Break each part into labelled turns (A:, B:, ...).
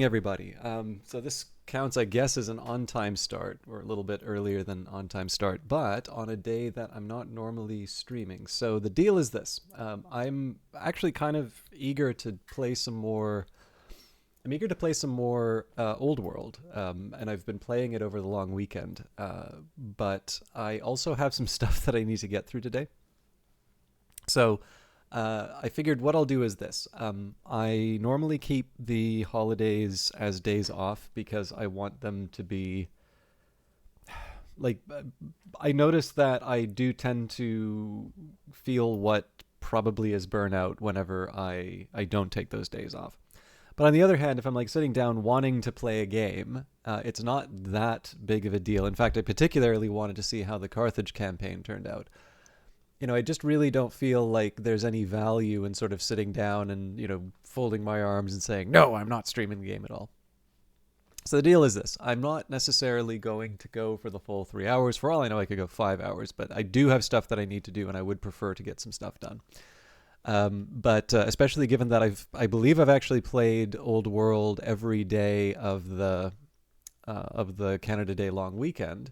A: Everybody. So this counts, I guess, as an on-time start, or a little bit earlier than on-time start, but on a day that I'm not normally streaming. So the deal is this: I'm actually kind of eager to play some more. I'm eager to play some more Old World, and I've been playing it over the long weekend. But I also have some stuff that I need to get through today. So I figured what I'll do is this. I normally keep the holidays as days off because I want them to be like. I notice that I do tend to feel what probably is burnout whenever I don't take those days off. But on the other hand, if I'm like sitting down wanting to play a game, it's not that big of a deal. In fact, I particularly wanted to see how the Carthage campaign turned out. I just really don't feel like there's any value in sort of sitting down and, folding my arms and saying, no, I'm not streaming the game at all. So the deal is this. I'm not necessarily going to go for the full 3 hours. For all I know, I could go 5 hours, but I do have stuff that I need to do, and I would prefer to get some stuff done. But especially given that I believe I've actually played Old World every day of the Canada Day long weekend.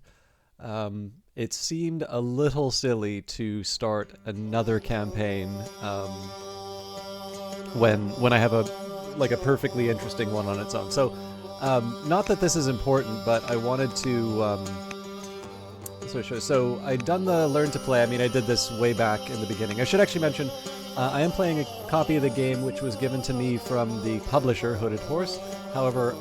A: It seemed a little silly to start another campaign when I have a perfectly interesting one on its own. So not that this is important, but I wanted to so I'd done the learn to play. I mean, I did this way back in the beginning. I should actually mention I am playing a copy of the game which was given to me from the publisher, Hooded Horse. However,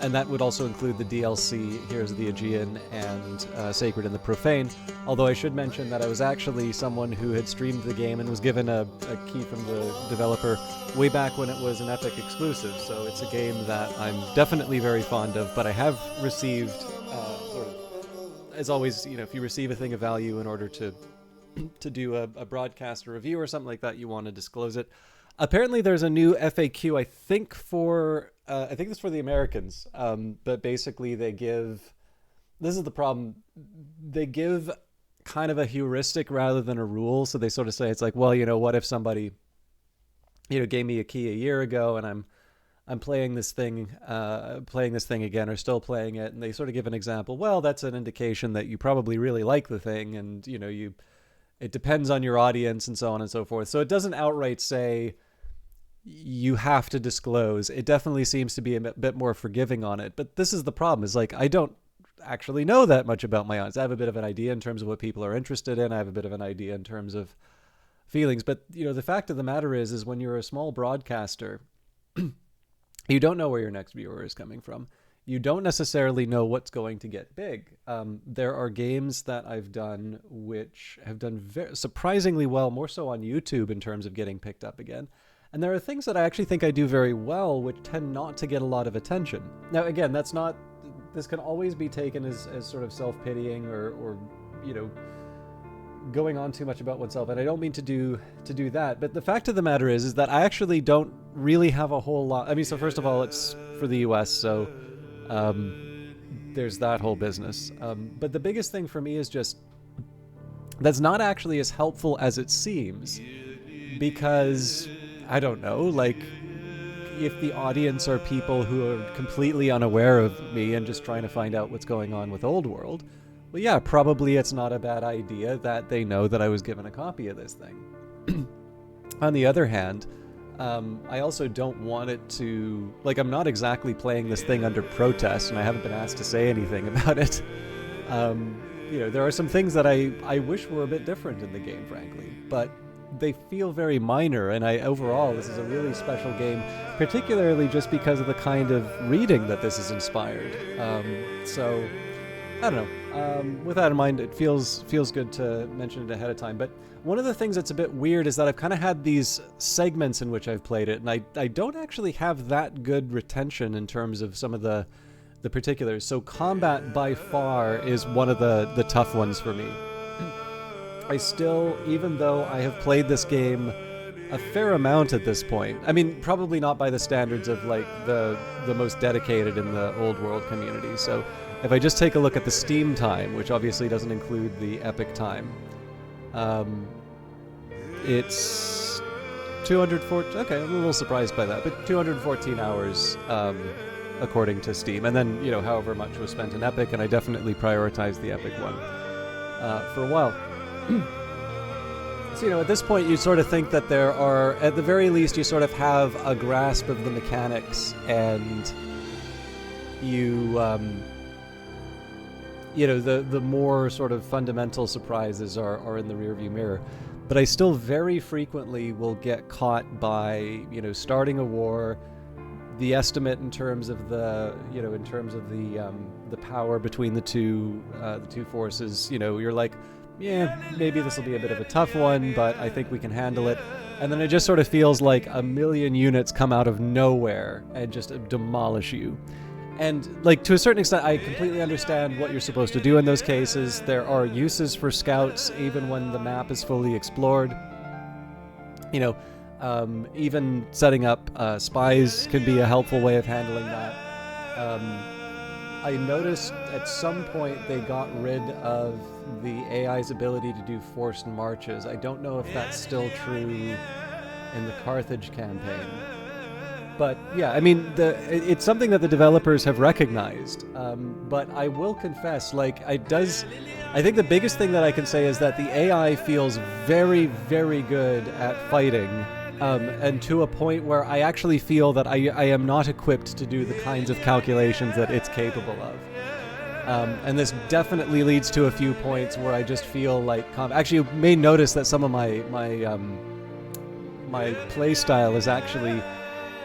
A: and that would also include the DLC, Heroes of the Aegean and Sacred and the Profane. Although I should mention that I was actually someone who had streamed the game and was given a key from the developer way back when it was an Epic exclusive. So it's a game that I'm definitely very fond of, but I have received, sort of, as always, if you receive a thing of value in order to do a broadcast or review or something like that, you want to disclose it. Apparently, there's a new FAQ. I think it's for the Americans. But basically, they give. This is the problem. They give kind of a heuristic rather than a rule. So they sort of say it's like, well, what if somebody, gave me a key a year ago and I'm playing this thing again, or still playing it, and they sort of give an example. Well, that's an indication that you probably really like the thing, and it depends on your audience and so on and so forth. So it doesn't outright say you have to disclose. It definitely seems to be a bit more forgiving on it. But this is the problem, is like, I don't actually know that much about my audience. I have a bit of an idea in terms of what people are interested in. I have a bit of an idea in terms of feelings. But, the fact of the matter is when you're a small broadcaster, you don't know where your next viewer is coming from. You don't necessarily know what's going to get big. There are games that I've done which have done surprisingly well, more so on YouTube in terms of getting picked up again. And there are things that I actually think I do very well which tend not to get a lot of attention. Now, again, this can always be taken as sort of self-pitying or going on too much about oneself, and I don't mean to do that. But the fact of the matter is that I actually don't really have a whole lot. I mean, so first of all, it's for the US, so there's that whole business. But the biggest thing for me is just that's not actually as helpful as it seems, because I don't know, like, if the audience are people who are completely unaware of me and just trying to find out what's going on with Old World, well, yeah, probably it's not a bad idea that they know that I was given a copy of this thing. On the other hand, I also don't want it to, like, I'm not exactly playing this thing under protest, and I haven't been asked to say anything about it. There are some things that I wish were a bit different in the game, frankly, but they feel very minor, and overall, this is a really special game, particularly just because of the kind of reading that this has inspired. So, I don't know. With that in mind, it feels good to mention it ahead of time. But one of the things that's a bit weird is that I've kind of had these segments in which I've played it, and I don't actually have that good retention in terms of some of the particulars. So combat by far is one of the tough ones for me. I still, even though I have played this game a fair amount at this point, I mean, probably not by the standards of like the most dedicated in the Old World community. So if I just take a look at the Steam time, which obviously doesn't include the Epic time, it's 214. Okay, I'm a little surprised by that, but 214 hours according to Steam. And then, however much was spent in Epic, and I definitely prioritized the Epic one for a while. So, at this point, you sort of think that there are, at the very least, you sort of have a grasp of the mechanics, and you, the more sort of fundamental surprises are in the rearview mirror. But I still very frequently will get caught by, starting a war, the estimate in terms of the power between the two forces. You're like, yeah, maybe this will be a bit of a tough one, but I think we can handle it. And then it just sort of feels like a million units come out of nowhere and just demolish you. And, to a certain extent, I completely understand what you're supposed to do in those cases. There are uses for scouts, even when the map is fully explored. Even setting up spies can be a helpful way of handling that. I noticed at some point they got rid of the AI's ability to do forced marches. I don't know if that's still true in the Carthage campaign. But yeah, I mean, it's something that the developers have recognized. But I will confess, I think the biggest thing that I can say is that the AI feels very, very good at fighting, and to a point where I actually feel that I am not equipped to do the kinds of calculations that it's capable of. And this definitely leads to a few points where I just feel like... Actually, you may notice that some of my play style is actually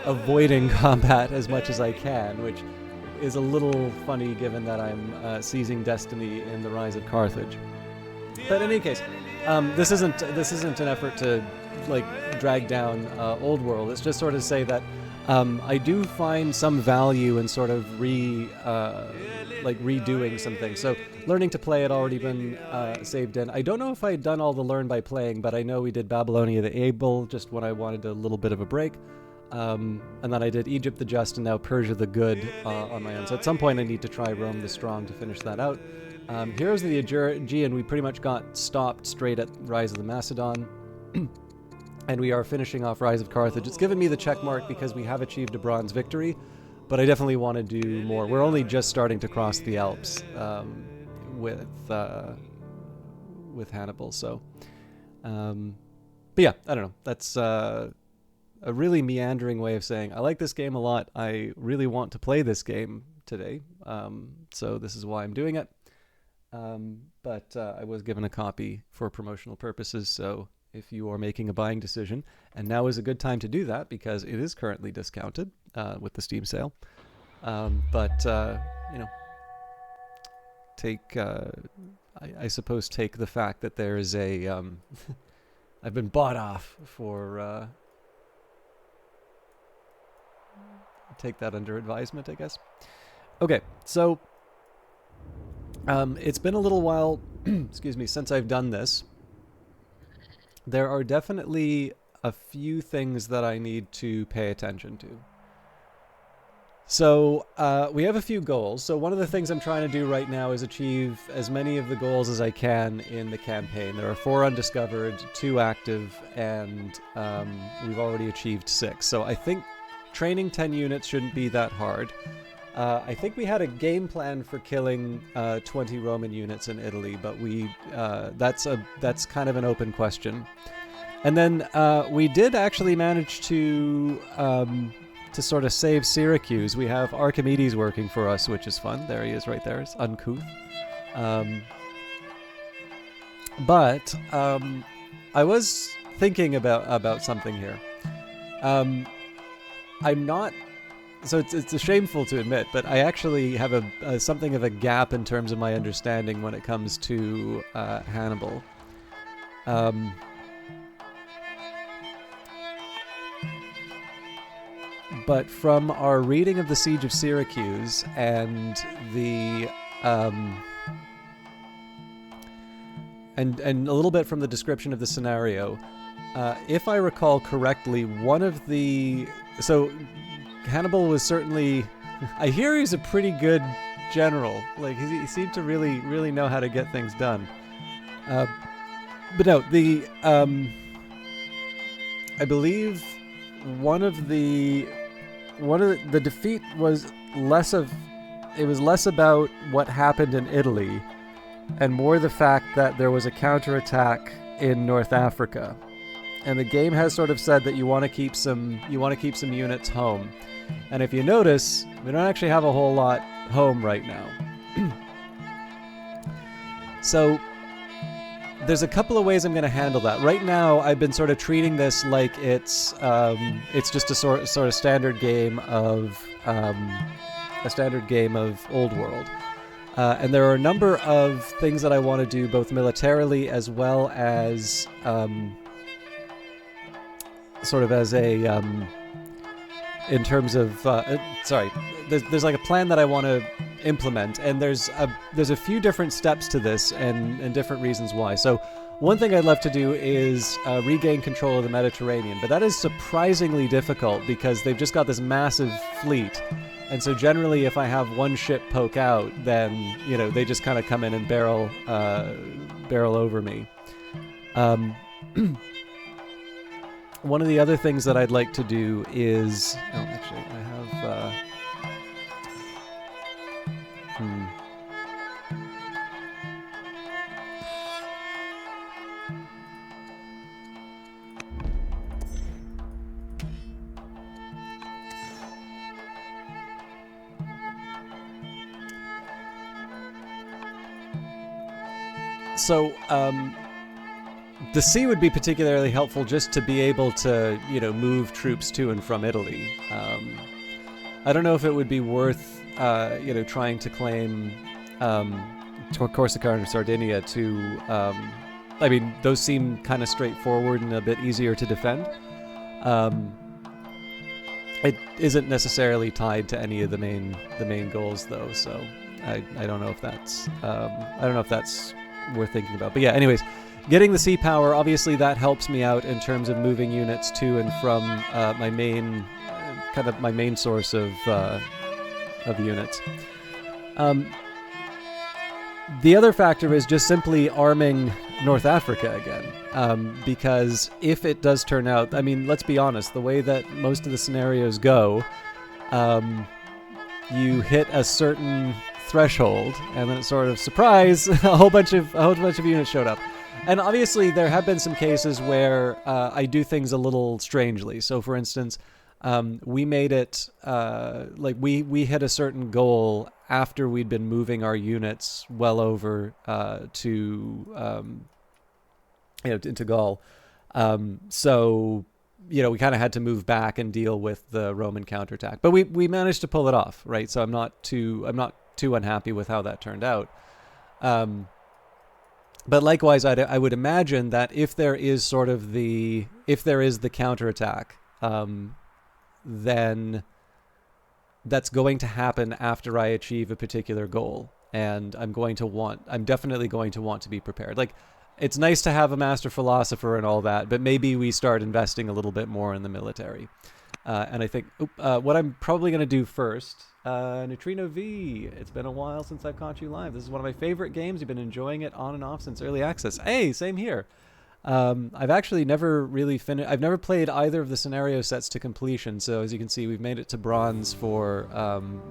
A: avoiding combat as much as I can, which is a little funny given that I'm seizing destiny in the Rise of Carthage. But in any case, this isn't an effort to drag down Old World. It's just sort of say that I do find some value in sort of redoing some things. So learning to play had already been saved in. I don't know if I had done all the learn by playing, but I know we did Babylonia the Able just when I wanted a little bit of a break. And then I did Egypt the Just and now Persia the Good on my own. So at some point I need to try Rome the Strong to finish that out. Heroes of the Aegean, we pretty much got stopped straight at Rise of the Macedon. And we are finishing off Rise of Carthage. It's given me the check mark because we have achieved a bronze victory, but I definitely want to do more. We're only just starting to cross the Alps with Hannibal, so... but yeah, I don't know. That's... a really meandering way of saying, I like this game a lot. I really want to play this game today. So this is why I'm doing it. But I was given a copy for promotional purposes. So if you are making a buying decision, and now is a good time to do that because it is currently discounted with the Steam sale. Take, I suppose take the fact that there is a, I've been bought off for, take that under advisement, I guess. Okay, so it's been a little while, excuse me, since I've done this. There are definitely a few things that I need to pay attention to. So we have a few goals. So one of the things I'm trying to do right now is achieve as many of the goals as I can in the campaign. There are 4 undiscovered, 2 active, and we've already achieved 6. So I think training 10 units shouldn't be that hard. I think we had a game plan for killing 20 Roman units in Italy, but that's kind of an open question. And then we did actually manage to sort of save Syracuse. We have Archimedes working for us, which is fun. There he is right there. It's uncouth. But I was thinking about something here. I'm not... So it's shameful to admit, but I actually have something of a gap in terms of my understanding when it comes to Hannibal. But from our reading of the Siege of Syracuse and the and a little bit from the description of the scenario, if I recall correctly, one of the... So Hannibal was certainly... I hear he's a pretty good general. Like, he seemed to really, really know how to get things done. But no, I believe one of the defeat was less about what happened in Italy and more the fact that there was a counterattack in North Africa. And the game has sort of said that you want to keep some units home. And if you notice, we don't actually have a whole lot home right now. So there's a couple of ways I'm going to handle that. Right now, I've been sort of treating this like it's just a sort of standard game of Old World. And there are a number of things that I want to do, both militarily as well as sort of as a in terms of there's like a plan that I want to implement, and there's a few different steps to this and different reasons why. So one thing I'd love to do is regain control of the Mediterranean, but that is surprisingly difficult because they've just got this massive fleet. And so generally, if I have one ship poke out, then, they just kind of come in and barrel over me. One of the other things that I'd like to do is... Oh, actually, I have... So, the sea would be particularly helpful just to be able to, move troops to and from Italy. I don't know if it would be worth, trying to claim Corsica and Sardinia to... I mean, those seem kind of straightforward and a bit easier to defend. It isn't necessarily tied to any of the main goals, though. So I don't know if that's worth thinking about. But yeah, anyways, getting the sea power, obviously that helps me out in terms of moving units to and from my main source of units. The other factor is just simply arming North Africa again, because if it does turn out, I mean, let's be honest, the way that most of the scenarios go, you hit a certain threshold, and then it's sort of surprise, a whole bunch of units showed up. And obviously there have been some cases where I do things a little strangely. So for instance, we made it we hit a certain goal after we'd been moving our units well over into Gaul. So we kind of had to move back and deal with the Roman counterattack, but we managed to pull it off, right? So I'm not too unhappy with how that turned out. But likewise, I would imagine that if there is the counterattack, then that's going to happen after I achieve a particular goal, and I'm definitely going to want to be prepared. Like, it's nice to have a master philosopher and all that, but maybe we start investing a little bit more in the military. And I think what I'm probably going to do first, Neutrino V, it's been a while since I've caught you live. This is one of my favorite games. You've been enjoying it on and off since early access. Hey, same here. I've actually never really I've never played either of the scenario sets to completion. So as you can see, we've made it to bronze for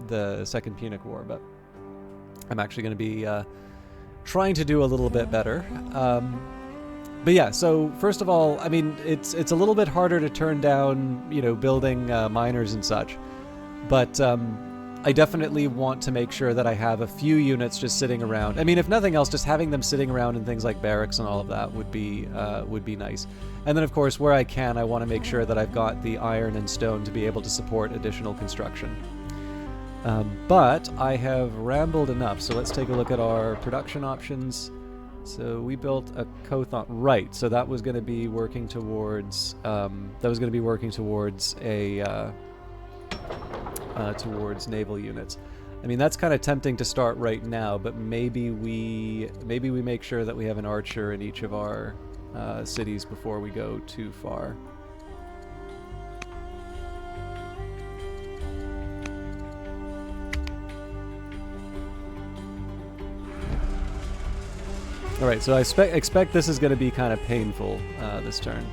A: the Second Punic War, but I'm actually going to be trying to do a little bit better. But yeah, so first of all, I mean, it's a little bit harder to turn down, building miners and such. But I definitely want to make sure that I have a few units just sitting around. I mean, if nothing else, just having them sitting around in things like barracks and all of that would be nice. And then, of course, where I can, I want to make sure that I've got the iron and stone to be able to support additional construction. But I have rambled enough, so let's take a look at our production options. So we built a Kothon, right? So that was going to be working towards towards naval units. I mean, that's kind of tempting to start right now, but maybe we make sure that we have an archer in each of our cities before we go too far. All right, so I expect this is going to be kind of painful this turn.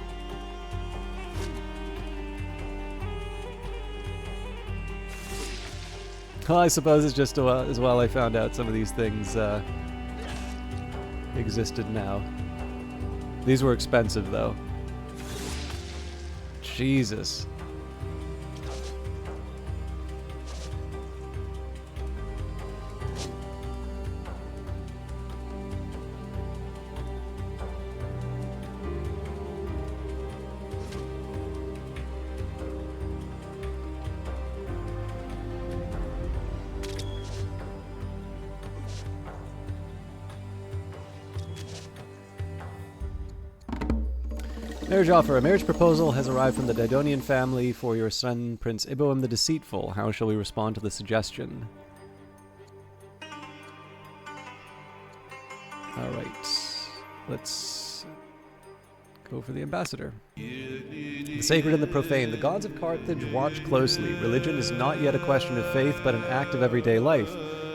A: Well, I suppose it's just as well I found out some of these things existed now. These were expensive, though. Jesus. Marriage offer. A marriage proposal has arrived from the Didonian family for your son, Prince Iboam the Deceitful. How shall we respond to the suggestion? Alright. Let's go for the ambassador. The sacred and the profane. The gods of Carthage watch closely. Religion is not yet a question of faith, but an act of everyday life.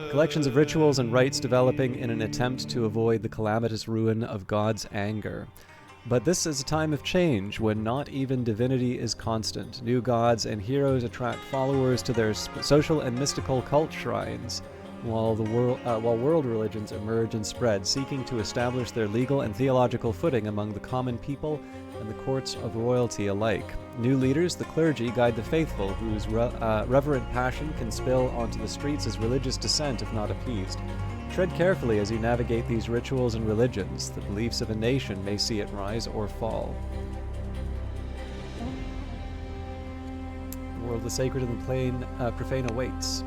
A: Collections of rituals and rites developing in an attempt to avoid the calamitous ruin of God's anger. But this is a time of change, when not even divinity is constant. New gods and heroes attract followers to their social and mystical cult shrines, while world religions emerge and spread, seeking to establish their legal and theological footing among the common people and the courts of royalty alike. New leaders, the clergy, guide the faithful, whose reverent passion can spill onto the streets as religious dissent if not appeased. Tread carefully as you navigate these rituals and religions. The beliefs of a nation may see it rise or fall. The world of the sacred and the profane awaits.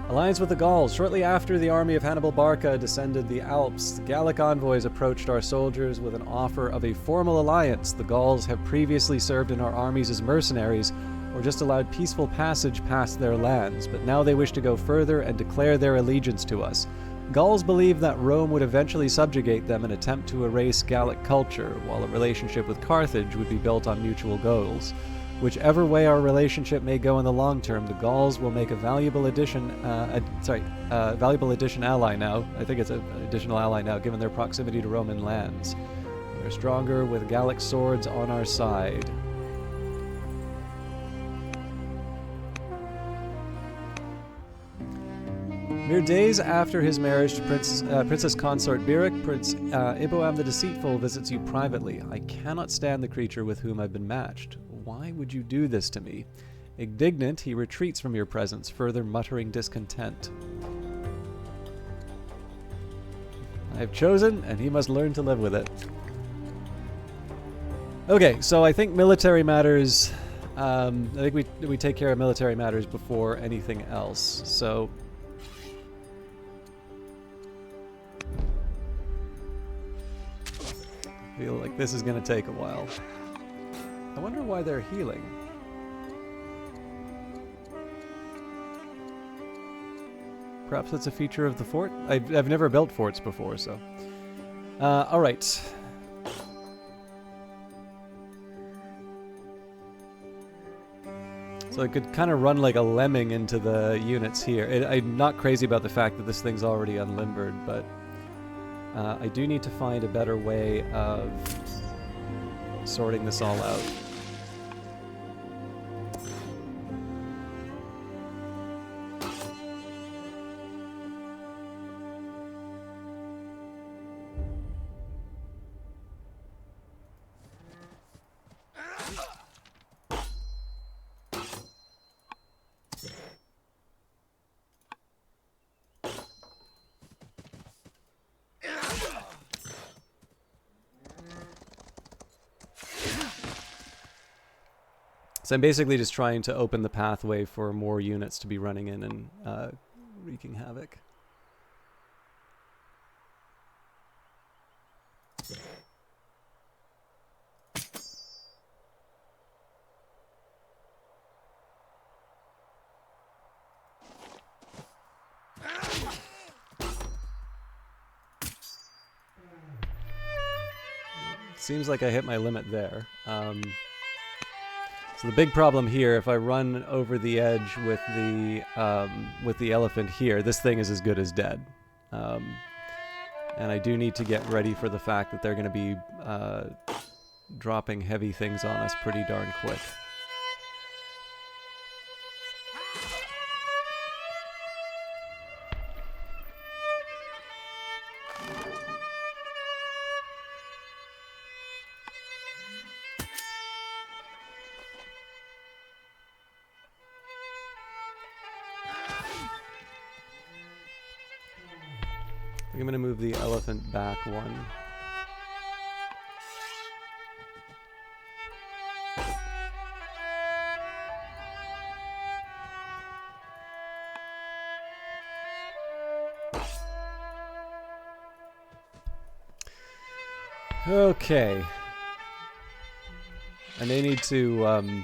A: Alliance with the Gauls. Shortly after the army of Hannibal Barca descended the Alps, the Gallic envoys approached our soldiers with an offer of a formal alliance. The Gauls have previously served in our armies as mercenaries, or just allowed peaceful passage past their lands, but now they wish to go further and declare their allegiance to us. Gauls believe that Rome would eventually subjugate them and attempt to erase Gallic culture, while a relationship with Carthage would be built on mutual goals. Whichever way our relationship may go in the long term, the Gauls will make a valuable addition ally now. I think it's an additional ally now, given their proximity to Roman lands. We're stronger with Gallic swords on our side. Mere days after his marriage to Princess Consort Birik, Prince Iboam the Deceitful visits you privately. I cannot stand the creature with whom I've been matched. Why would you do this to me? Indignant, he retreats from your presence, further muttering discontent. I have chosen, and he must learn to live with it. Okay, so I think military matters... I think we take care of military matters before anything else, so... I feel like this is going to take a while. I wonder why they're healing. Perhaps it's a feature of the fort? I've never built forts before, so... alright. So I could kind of run like a lemming into the units here. I'm not crazy about the fact that this thing's already unlimbered, but... I do need to find a better way of sorting this all out. So I'm basically just trying to open the pathway for more units to be running in and wreaking havoc. Seems like I hit my limit there. So the big problem here, if I run over the edge with the elephant here, this thing is as good as dead. And I do need to get ready for the fact that they're going to be dropping heavy things on us pretty darn quick. I'm going to move the elephant back one. Okay. I may need to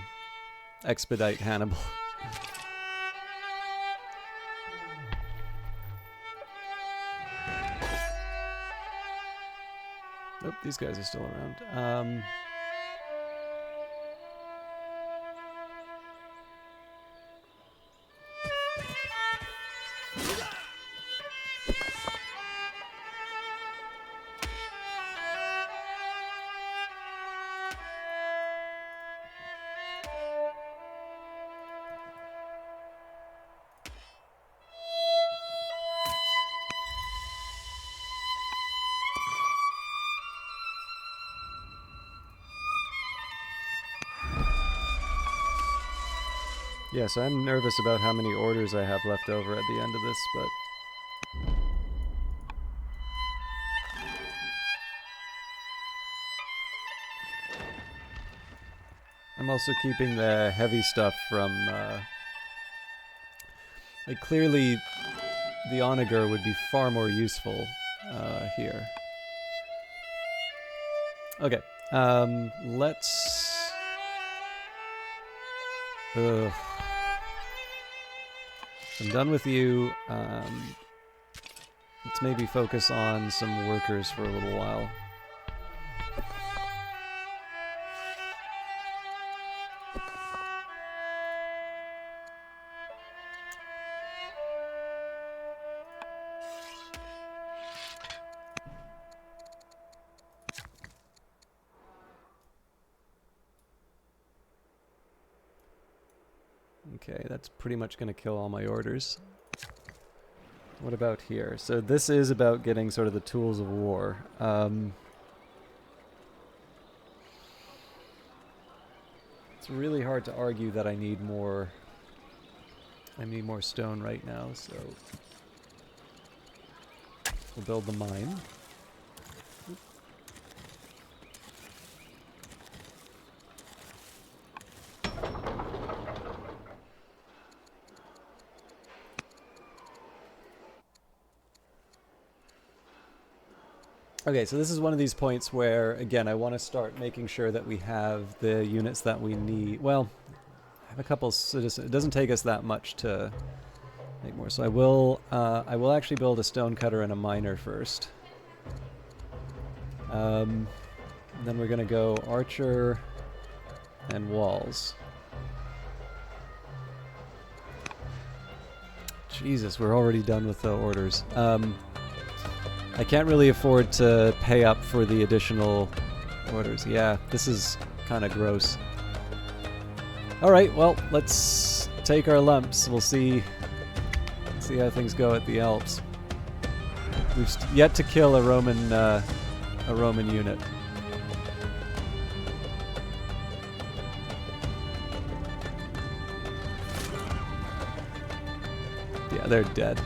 A: expedite Hannibal. Nope, these guys are still around. Yeah, so I'm nervous about how many orders I have left over at the end of this, but... I'm also keeping the heavy stuff from, like, clearly the onager would be far more useful, here. Okay, let's... Ugh. I'm done with you. Let's maybe focus on some workers for a little while. Okay, that's pretty much going to kill all my orders. What about here? So this is about getting sort of the tools of war. It's really hard to argue that I need more stone right now, so we'll build the mine. Okay, so this is one of these points where, again, I want to start making sure that we have the units that we need. Well, I have a couple citizens. It doesn't take us that much to make more. So I will actually build a stonecutter and a miner first. Then we're going to go archer and walls. Jesus, we're already done with the orders. I can't really afford to pay up for the additional orders. Yeah, this is kind of gross. Alright, well, let's take our lumps. We'll see how things go at the Alps. We've yet to kill a Roman unit. Yeah, they're dead.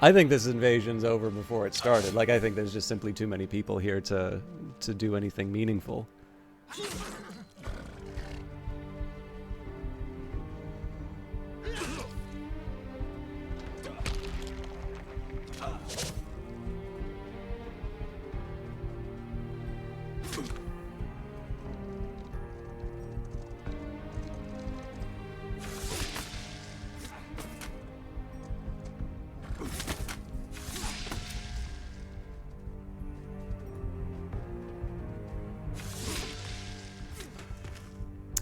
A: I think this invasion's over before it started. Like, I think there's just simply too many people here to do anything meaningful.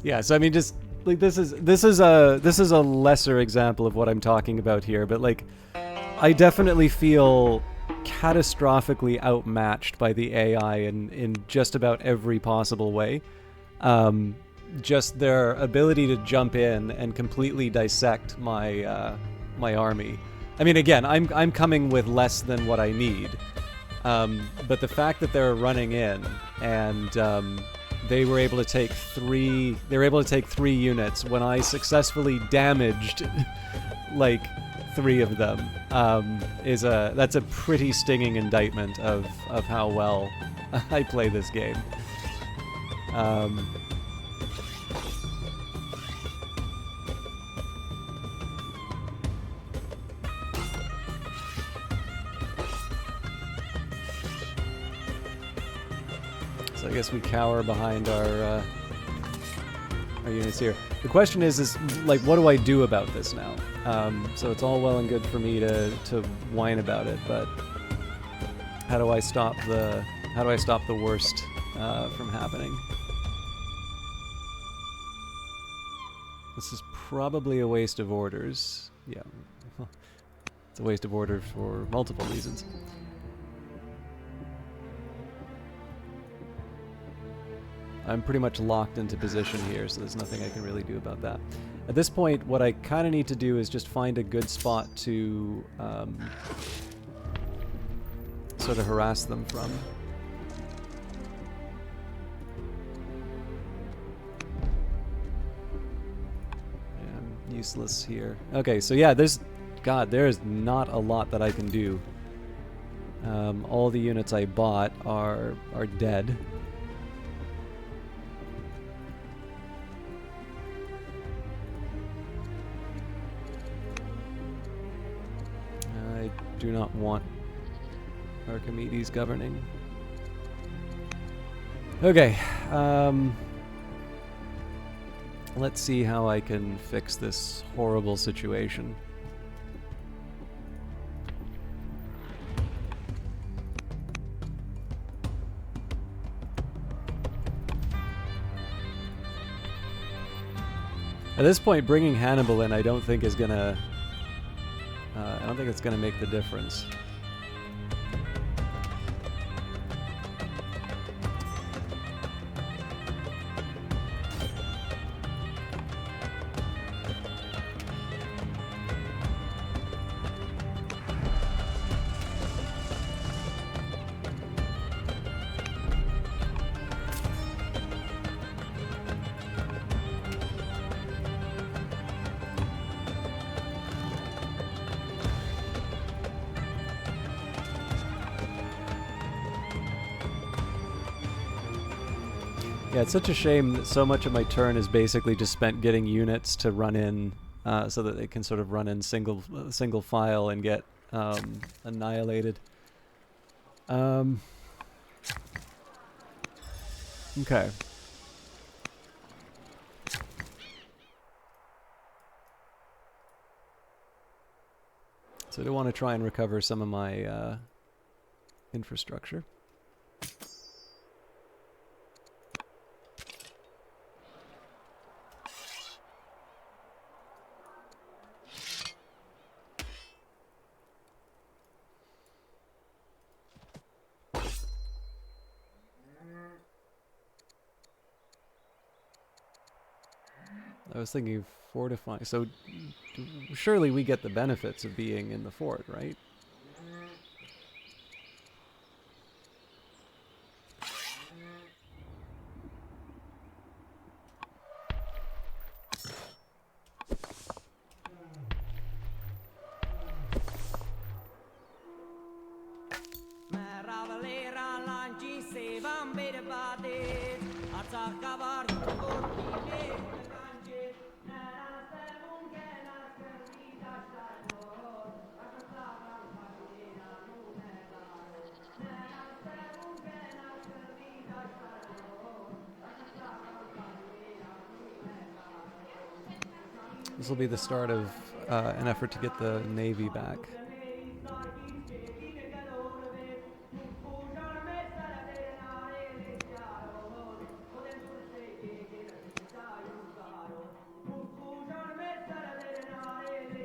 A: Yeah, so I mean, just like this is a lesser example of what I'm talking about here, but like I definitely feel catastrophically outmatched by the AI in just about every possible way. Just their ability to jump in and completely dissect my my army I mean, again, I'm coming with less than what I need, but the fact that they're running in and they were able to take three. They were able to take 3 units when I successfully damaged like 3 of them. That's a pretty stinging indictment of how well I play this game. So I guess we cower behind our units here. The question is like, what do I do about this now? So it's all well and good for me to whine about it, but how do I stop the worst from happening? This is probably a waste of orders. Yeah, it's a waste of orders for multiple reasons. I'm pretty much locked into position here, so there's nothing I can really do about that. At this point, what I kind of need to do is just find a good spot to sort of harass them from. Yeah, I'm useless here. Okay, so yeah, there's not a lot that I can do. All the units I bought are dead. Do not want Archimedes governing. Okay, let's see how I can fix this horrible situation. At this point, bringing Hannibal in, I don't think is gonna... I don't think it's going to make the difference. Yeah, it's such a shame that so much of my turn is basically just spent getting units to run in, so that they can sort of run in single file and get annihilated. Okay. So I do want to try and recover some of my infrastructure. I was thinking of fortifying. So surely we get the benefits of being in the fort, right? This will be the start of an effort to get the Navy back.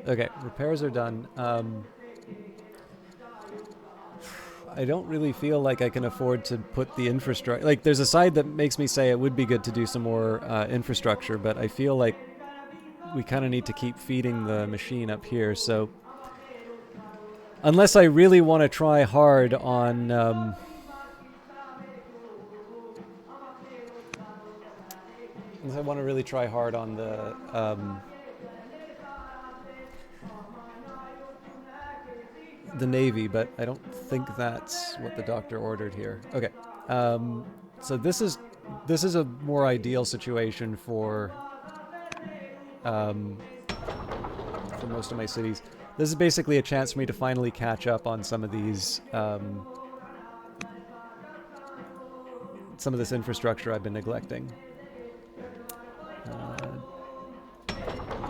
A: Okay, repairs are done. I don't really feel like I can afford to put the infrastructure... Like, there's a side that makes me say it would be good to do some more infrastructure, but I feel like we kind of need to keep feeding the machine up here, so Unless I really want to try hard on... unless I want to really try hard on the Navy, but I don't think that's what the doctor ordered here. Okay. So this is a more ideal situation for most of my cities. This is basically a chance for me to finally catch up on some of these some of this infrastructure I've been neglecting.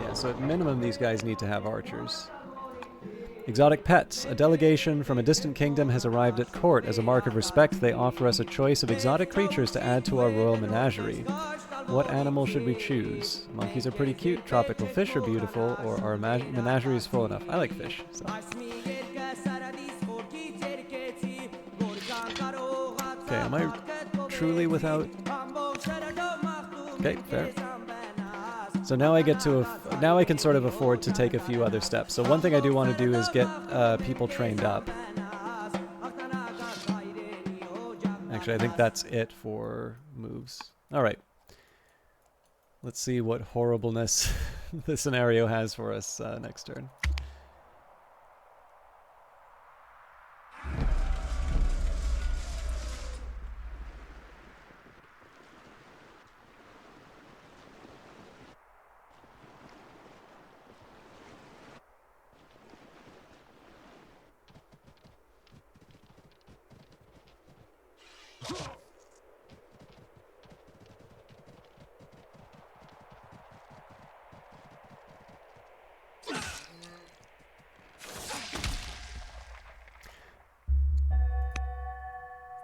A: Yeah, so at minimum these guys need to have archers. Exotic pets. A delegation from a distant kingdom has arrived at court. As a mark of respect, they offer us a choice of exotic creatures to add to our royal menagerie. What animal should we choose? Monkeys are pretty cute, tropical fish are beautiful, or our menagerie is full enough. I like fish. So. Okay, am I truly without... Okay, fair. So now I get to now I can sort of afford to take a few other steps. So one thing I do want to do is get people trained up. Actually, I think that's it for moves. All right. Let's see what horribleness the scenario has for us next turn.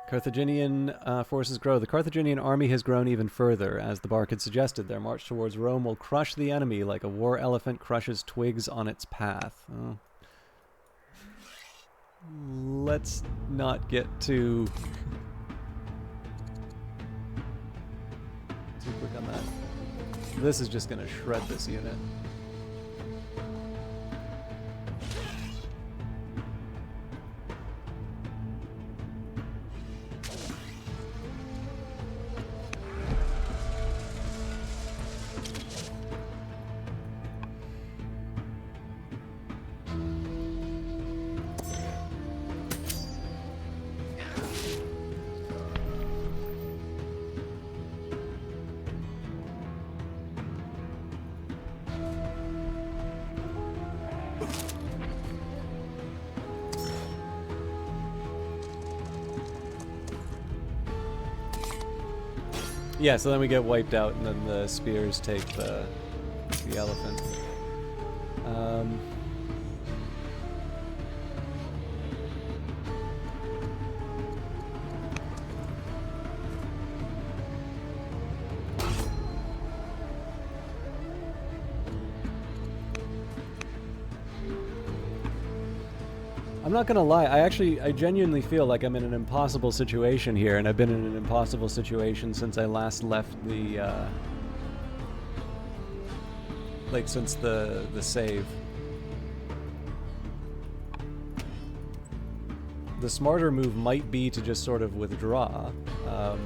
A: Carthaginian forces grow. The Carthaginian army has grown even further. As the Bark had suggested, their march towards Rome will crush the enemy like a war elephant crushes twigs on its path. Oh. Let's not get too quick on that. This is just going to shred this unit. Yeah, so then we get wiped out, and then the spears take the elephant. I'm not gonna lie, I genuinely feel like I'm in an impossible situation here, and I've been in an impossible situation since I last left the, like, since the save. The smarter move might be to just sort of withdraw. I'm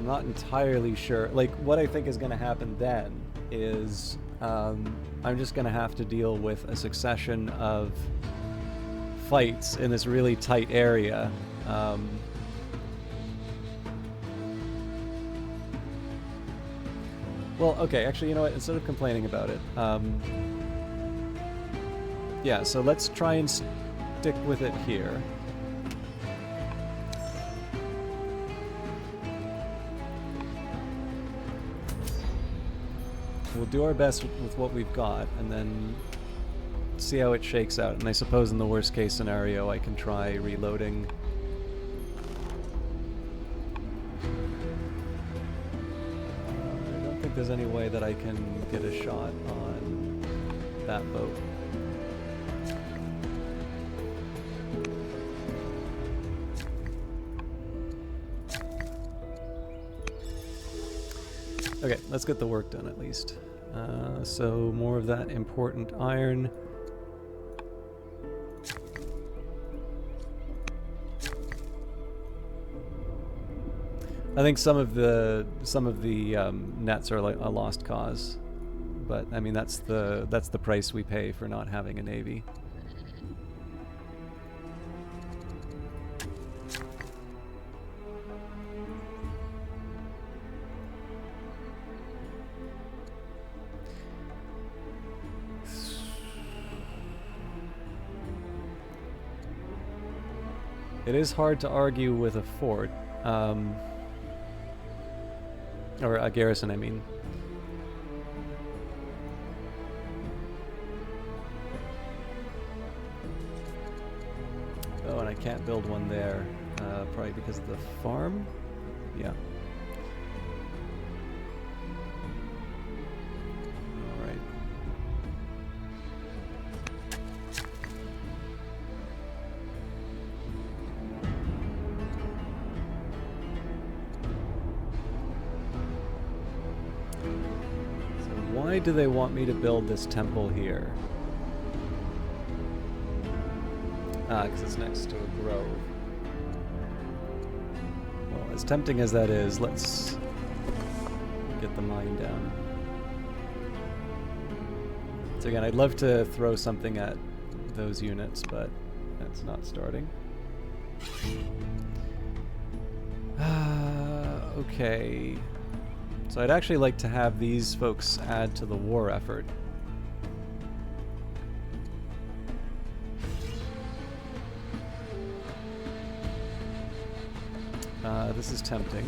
A: not entirely sure. Like, what I think is gonna happen then is, I'm just going to have to deal with a succession of fights in this really tight area. Well, okay, actually, you know what? Instead of complaining about it, yeah, so let's try and stick with it here. We'll do our best with what we've got, and then see how it shakes out. And I suppose in the worst case scenario, I can try reloading. I don't think there's any way that I can get a shot on that boat. Okay, let's get the work done at least. So more of that important iron. I think some of the nets are like a lost cause, but I mean that's the price we pay for not having a navy. It is hard to argue with a fort, or a garrison, I mean. Oh, and I can't build one there, probably because of the farm? Yeah. Alright. Why do they want me to build this temple here? Ah, because it's next to a grove. Well, as tempting as that is, let's get the mine down. So again, I'd love to throw something at those units, but that's not starting. Okay. So I'd actually like to have these folks add to the war effort. This is tempting.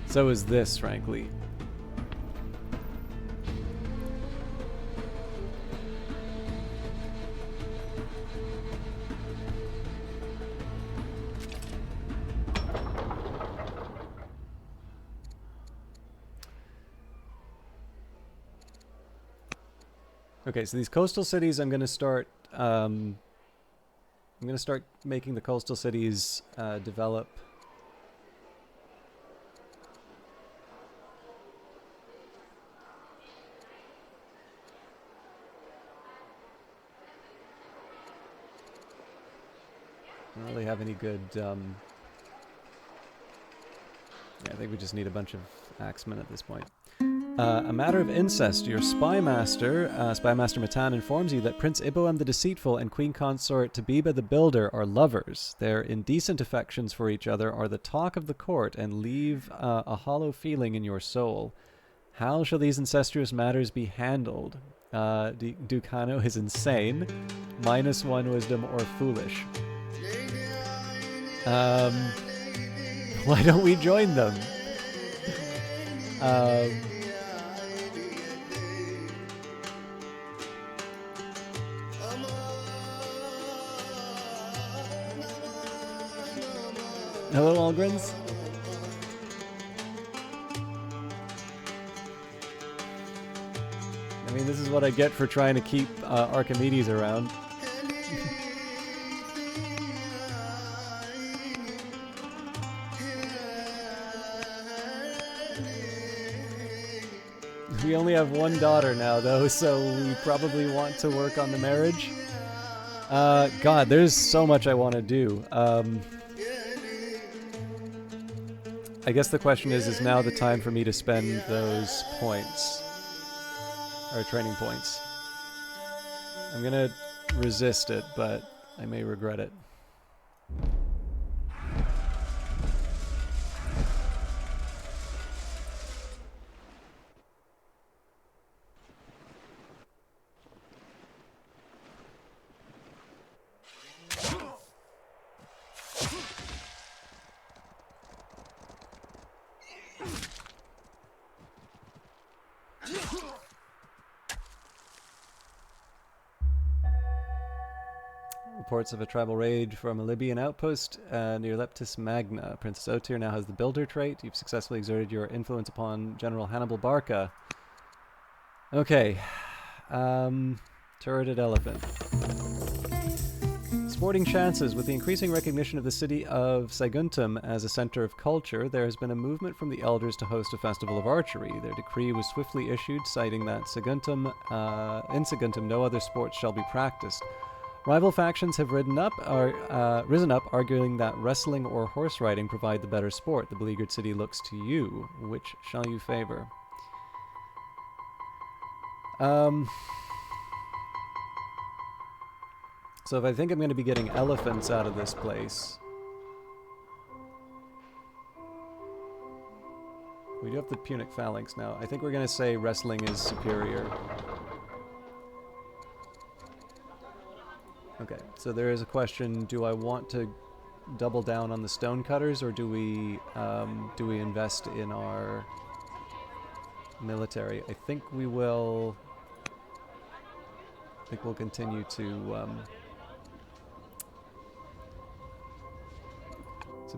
A: So is this, frankly. Okay, so these coastal cities, I'm going to start making the coastal cities develop. I don't really have any good. Yeah, I think we just need a bunch of axemen at this point. A matter of incest. Your spymaster Matan, informs you that Prince Iboam the Deceitful and Queen Consort Tabiba the Builder are lovers. Their indecent affections for each other are the talk of the court and leave a hollow feeling in your soul. How shall these incestuous matters be handled? Ducano is insane. -1 wisdom or foolish. Why don't we join them? Hello, Algrins. I mean, this is what I get for trying to keep Archimedes around. We only have one daughter now, though, so we probably want to work on the marriage. God, there's so much I want to do. I guess the question is now the time for me to spend those points? Or training points. I'm gonna resist it, but I may regret it. Reports of a tribal raid from a Libyan outpost near Leptis Magna. Princess Otir now has the builder trait. You've successfully exerted your influence upon General Hannibal Barca. Okay. Turreted elephant. Sporting chances. With the increasing recognition of the city of Saguntum as a center of culture, there has been a movement from the elders to host a festival of archery. Their decree was swiftly issued, citing that in Saguntum no other sports shall be practiced. Rival factions have risen up, arguing that wrestling or horse riding provide the better sport. The beleaguered city looks to you. Which shall you favor? So if I think I'm going to be getting elephants out of this place... We do have the Punic Phalanx now. I think we're going to say wrestling is superior. Okay, so there is a question, do I want to double down on the stonecutters, or do we invest in our military? I think we will... I think we'll continue to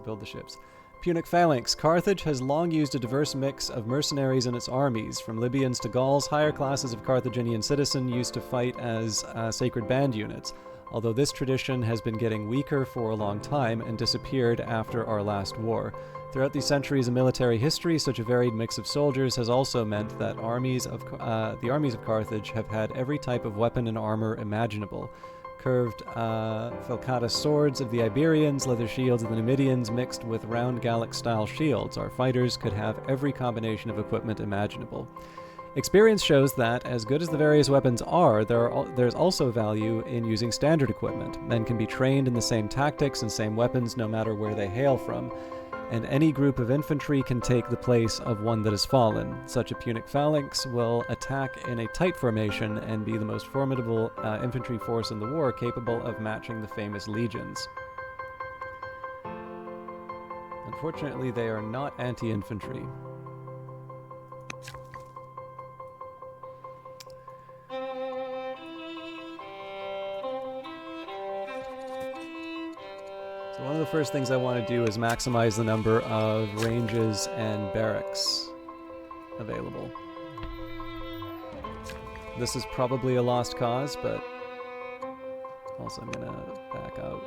A: build the ships. Punic Phalanx. Carthage has long used a diverse mix of mercenaries in its armies. From Libyans to Gauls, higher classes of Carthaginian citizen used to fight as sacred band units, although this tradition has been getting weaker for a long time and disappeared after our last war. Throughout these centuries of military history, such a varied mix of soldiers has also meant that the armies of Carthage have had every type of weapon and armor imaginable. Curved falcata swords of the Iberians, leather shields of the Numidians mixed with round Gallic-style shields. Our fighters could have every combination of equipment imaginable. Experience shows that, as good as the various weapons are, there's also value in using standard equipment. Men can be trained in the same tactics and same weapons no matter where they hail from, and any group of infantry can take the place of one that has fallen. Such a Punic Phalanx will attack in a tight formation and be the most formidable infantry force in the war, capable of matching the famous legions. Unfortunately, they are not anti-infantry. So one of the first things I want to do is maximize the number of ranges and barracks available. This is probably a lost cause, but also I'm going to back out.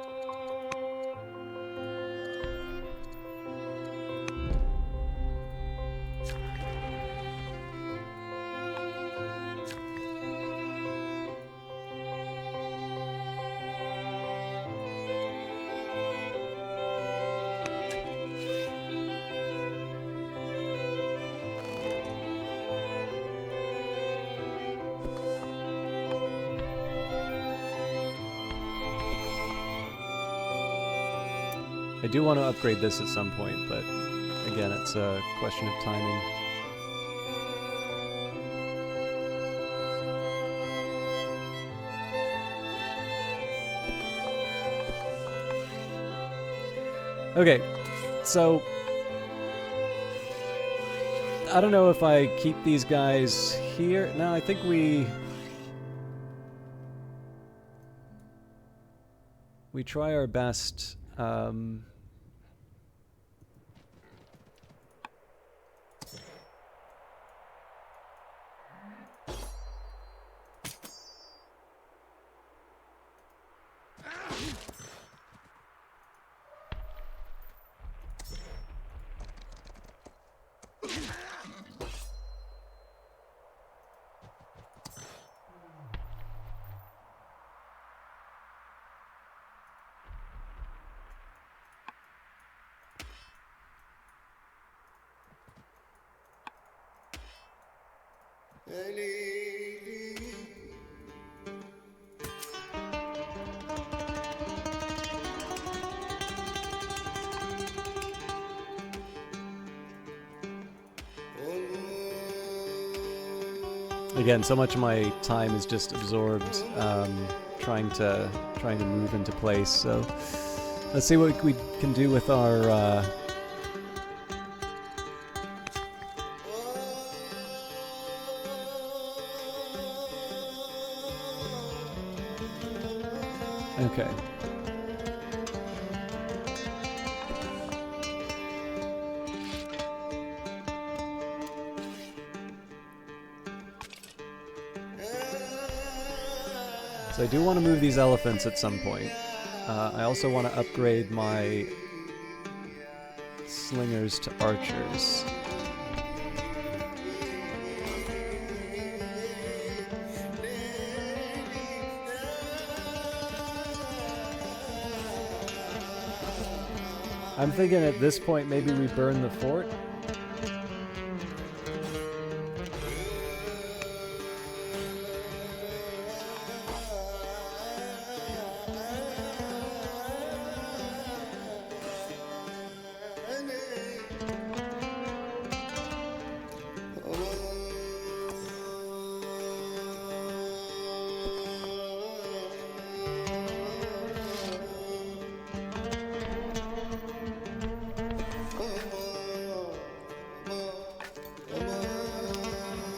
A: I do want to upgrade this at some point, but again, it's a question of timing. Okay, so I don't know if I keep these guys here. No, I think we try our best. Again, so much of my time is just absorbed trying to move into place. So let's see what we can do with our okay. So I do want to move these elephants at some point. I also want to upgrade my slingers to archers. I'm thinking at this point maybe we burn the fort.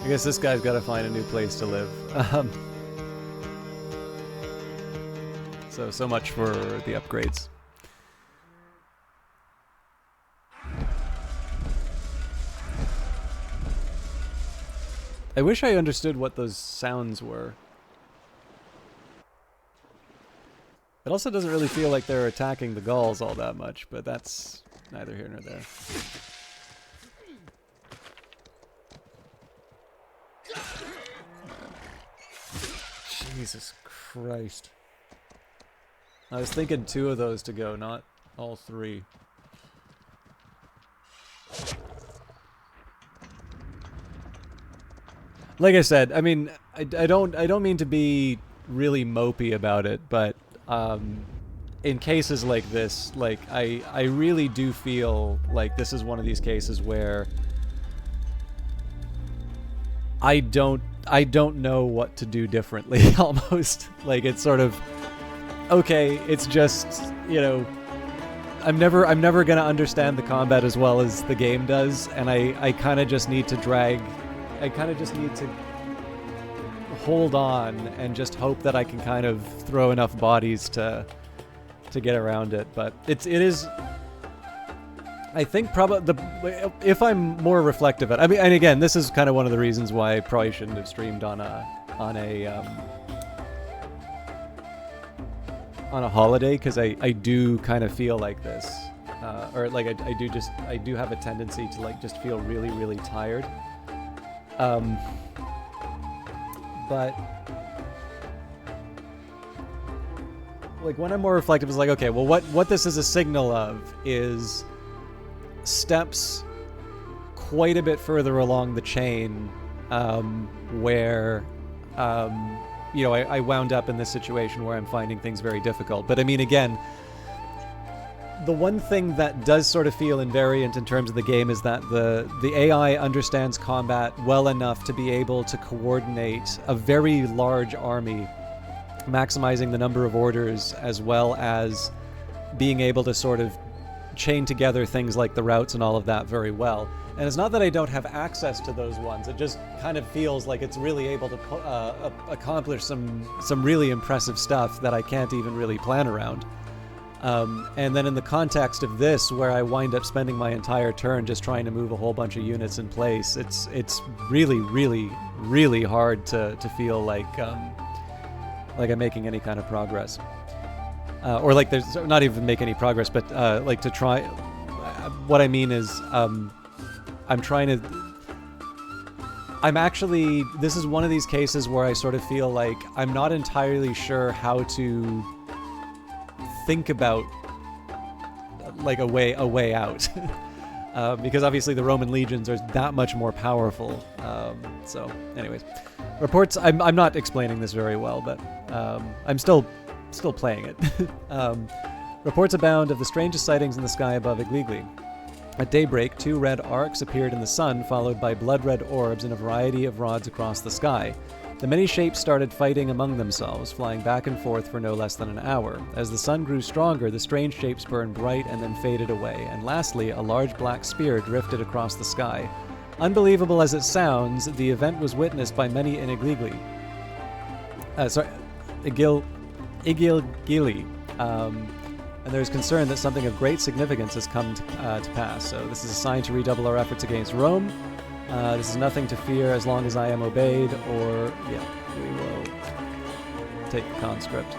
A: I guess this guy's got to find a new place to live. So much for the upgrades. I wish I understood what those sounds were. It also doesn't really feel like they're attacking the Gauls all that much, but that's neither here nor there. Jesus Christ. I was thinking 2 of those to go, not all 3. Like I said, I mean, I don't mean to be really mopey about it, but in cases like this, like I really do feel like this is one of these cases where I don't know what to do differently. Almost like it's sort of okay. It's just, you know, I'm never gonna understand the combat as well as the game does, and I kind of just need to hold on and just hope that I can kind of throw enough bodies to get around it. But it is. I think probably if I'm more reflective at, I mean, and again, this is kind of one of the reasons why I probably shouldn't have streamed on a holiday, because I do kind of feel like this, or like I do have a tendency to like just feel really, really tired. But like when I'm more reflective, it's like, okay, well, what this is a signal of is steps quite a bit further along the chain, where you know, I wound up in this situation where I'm finding things very difficult. But I mean, again, the one thing that does sort of feel invariant in terms of the game is that the AI understands combat well enough to be able to coordinate a very large army, maximizing the number of orders as well as being able to sort of chain together things like the routes and all of that very well. And it's not that I don't have access to those ones, it just kind of feels like it's really able to accomplish some really impressive stuff that I can't even really plan around. And then in the context of this, where I wind up spending my entire turn just trying to move a whole bunch of units in place, it's really, really, really hard to feel like I'm making any kind of progress. Or like there's not even make any progress, but like to try. What I mean is, this is one of these cases where I sort of feel like I'm not entirely sure how to think about like a way out. Because obviously the Roman legions are that much more powerful. So anyways, reports, I'm not explaining this very well, but I'm still playing it. Reports abound of the strangest sightings in the sky above Igligli. At daybreak, 2 red arcs appeared in the sun, followed by blood-red orbs in a variety of rods across the sky. The many shapes started fighting among themselves, flying back and forth for no less than an hour. As the sun grew stronger, the strange shapes burned bright and then faded away, and lastly, a large black spear drifted across the sky. Unbelievable as it sounds, the event was witnessed by many in Igligli. Igilgili. And there is concern that something of great significance has come to pass. So this is a sign to redouble our efforts against Rome. This is nothing to fear as long as I am obeyed, or, yeah, we will take the conscript.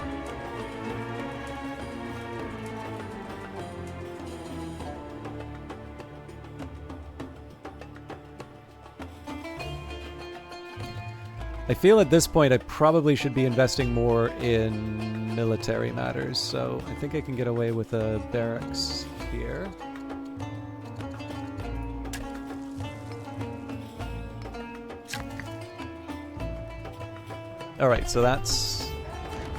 A: I feel at this point I probably should be investing more in military matters, so I think I can get away with a barracks here. All right, so that's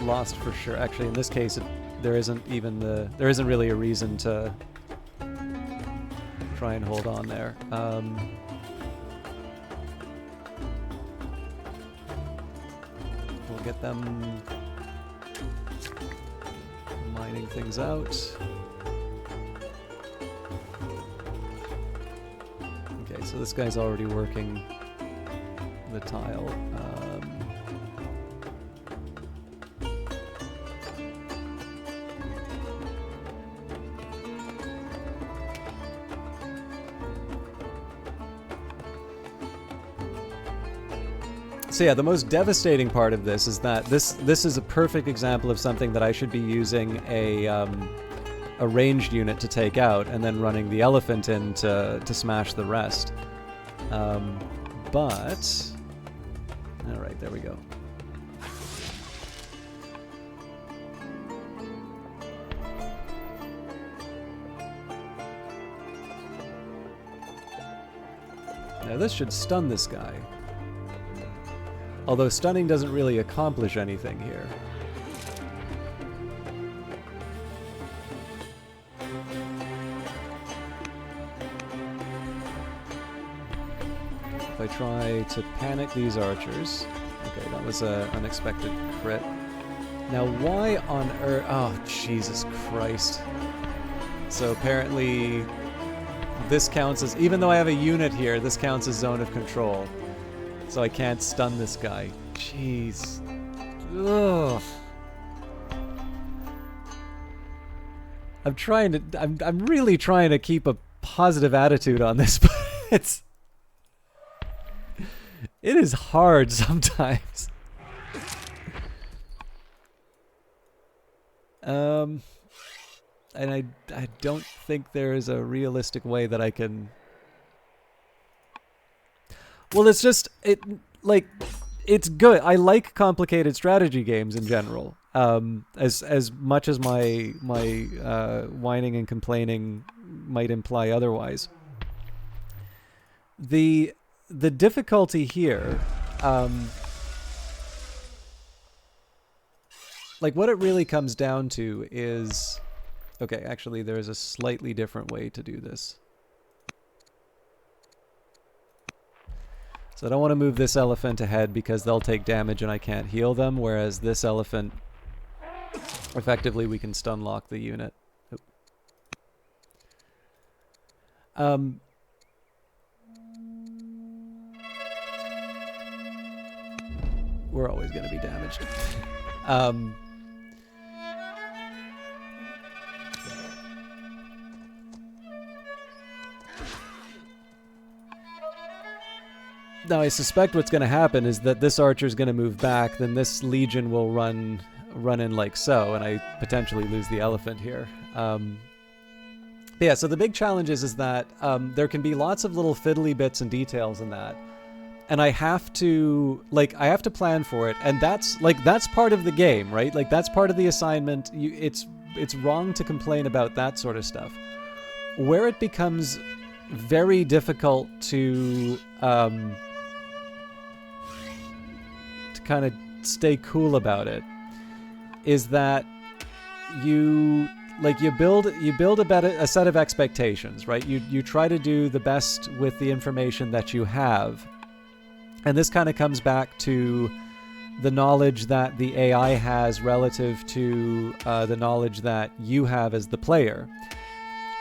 A: lost for sure. Actually, in this case, there isn't really a reason to try and hold on there. We'll get them mining things out. Okay, so this guy's already working the tile. So yeah, the most devastating part of this is that this is a perfect example of something that I should be using a ranged unit to take out, and then running the elephant in to smash the rest. But all right, there we go. Now this should stun this guy. Although stunning doesn't really accomplish anything here. If I try to panic these archers... Okay, that was an unexpected crit. Now why on earth... Oh, Jesus Christ. So apparently this counts as... Even though I have a unit here, this counts as zone of control. So I can't stun this guy. Jeez. Ugh. I'm really trying to keep a positive attitude on this, but it is hard sometimes. And I don't think there is a realistic way that I can... Well, it's just, it's good. I like complicated strategy games in general. As much as my whining and complaining might imply otherwise. The difficulty here, what it really comes down to is, okay, actually there is a slightly different way to do this. So I don't want to move this elephant ahead because they'll take damage and I can't heal them, whereas this elephant, effectively we can stun lock the unit. We're always going to be damaged. Now I suspect what's going to happen is that this archer's going to move back, then this legion will run in like so, and I potentially lose the elephant here. Yeah, so the big challenge is that there can be lots of little fiddly bits and details in that, and I have to plan for it, and that's part of the game, right? Like that's part of the assignment. It's wrong to complain about that sort of stuff. Where it becomes very difficult to kind of stay cool about it is that you build a set of expectations, right? You try to do the best with the information that you have, and this kind of comes back to the knowledge that the AI has relative to the knowledge that you have as the player.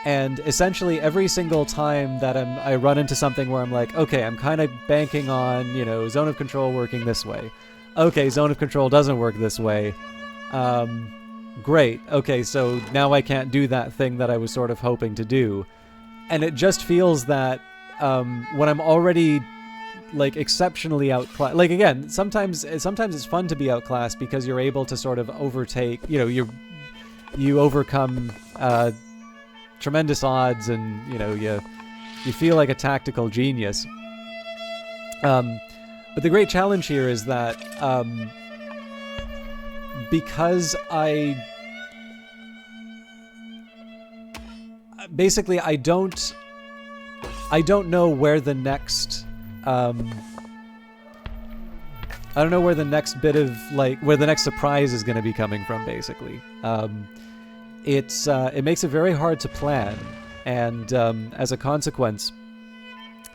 A: And essentially every single time that I run into something where I'm like, okay, I'm kind of banking on, zone of control working this way. Okay, zone of control doesn't work this way. Great. Okay, so now I can't do that thing that I was sort of hoping to do. And it just feels that when I'm already exceptionally outclassed, again, sometimes it's fun to be outclassed because you're able to sort of overtake, you overcome tremendous odds, and you feel like a tactical genius. But the great challenge here is that basically I don't know where the next I don't know where the next bit of where the next surprise is going to be coming from. Basically, it makes it very hard to plan, and as a consequence,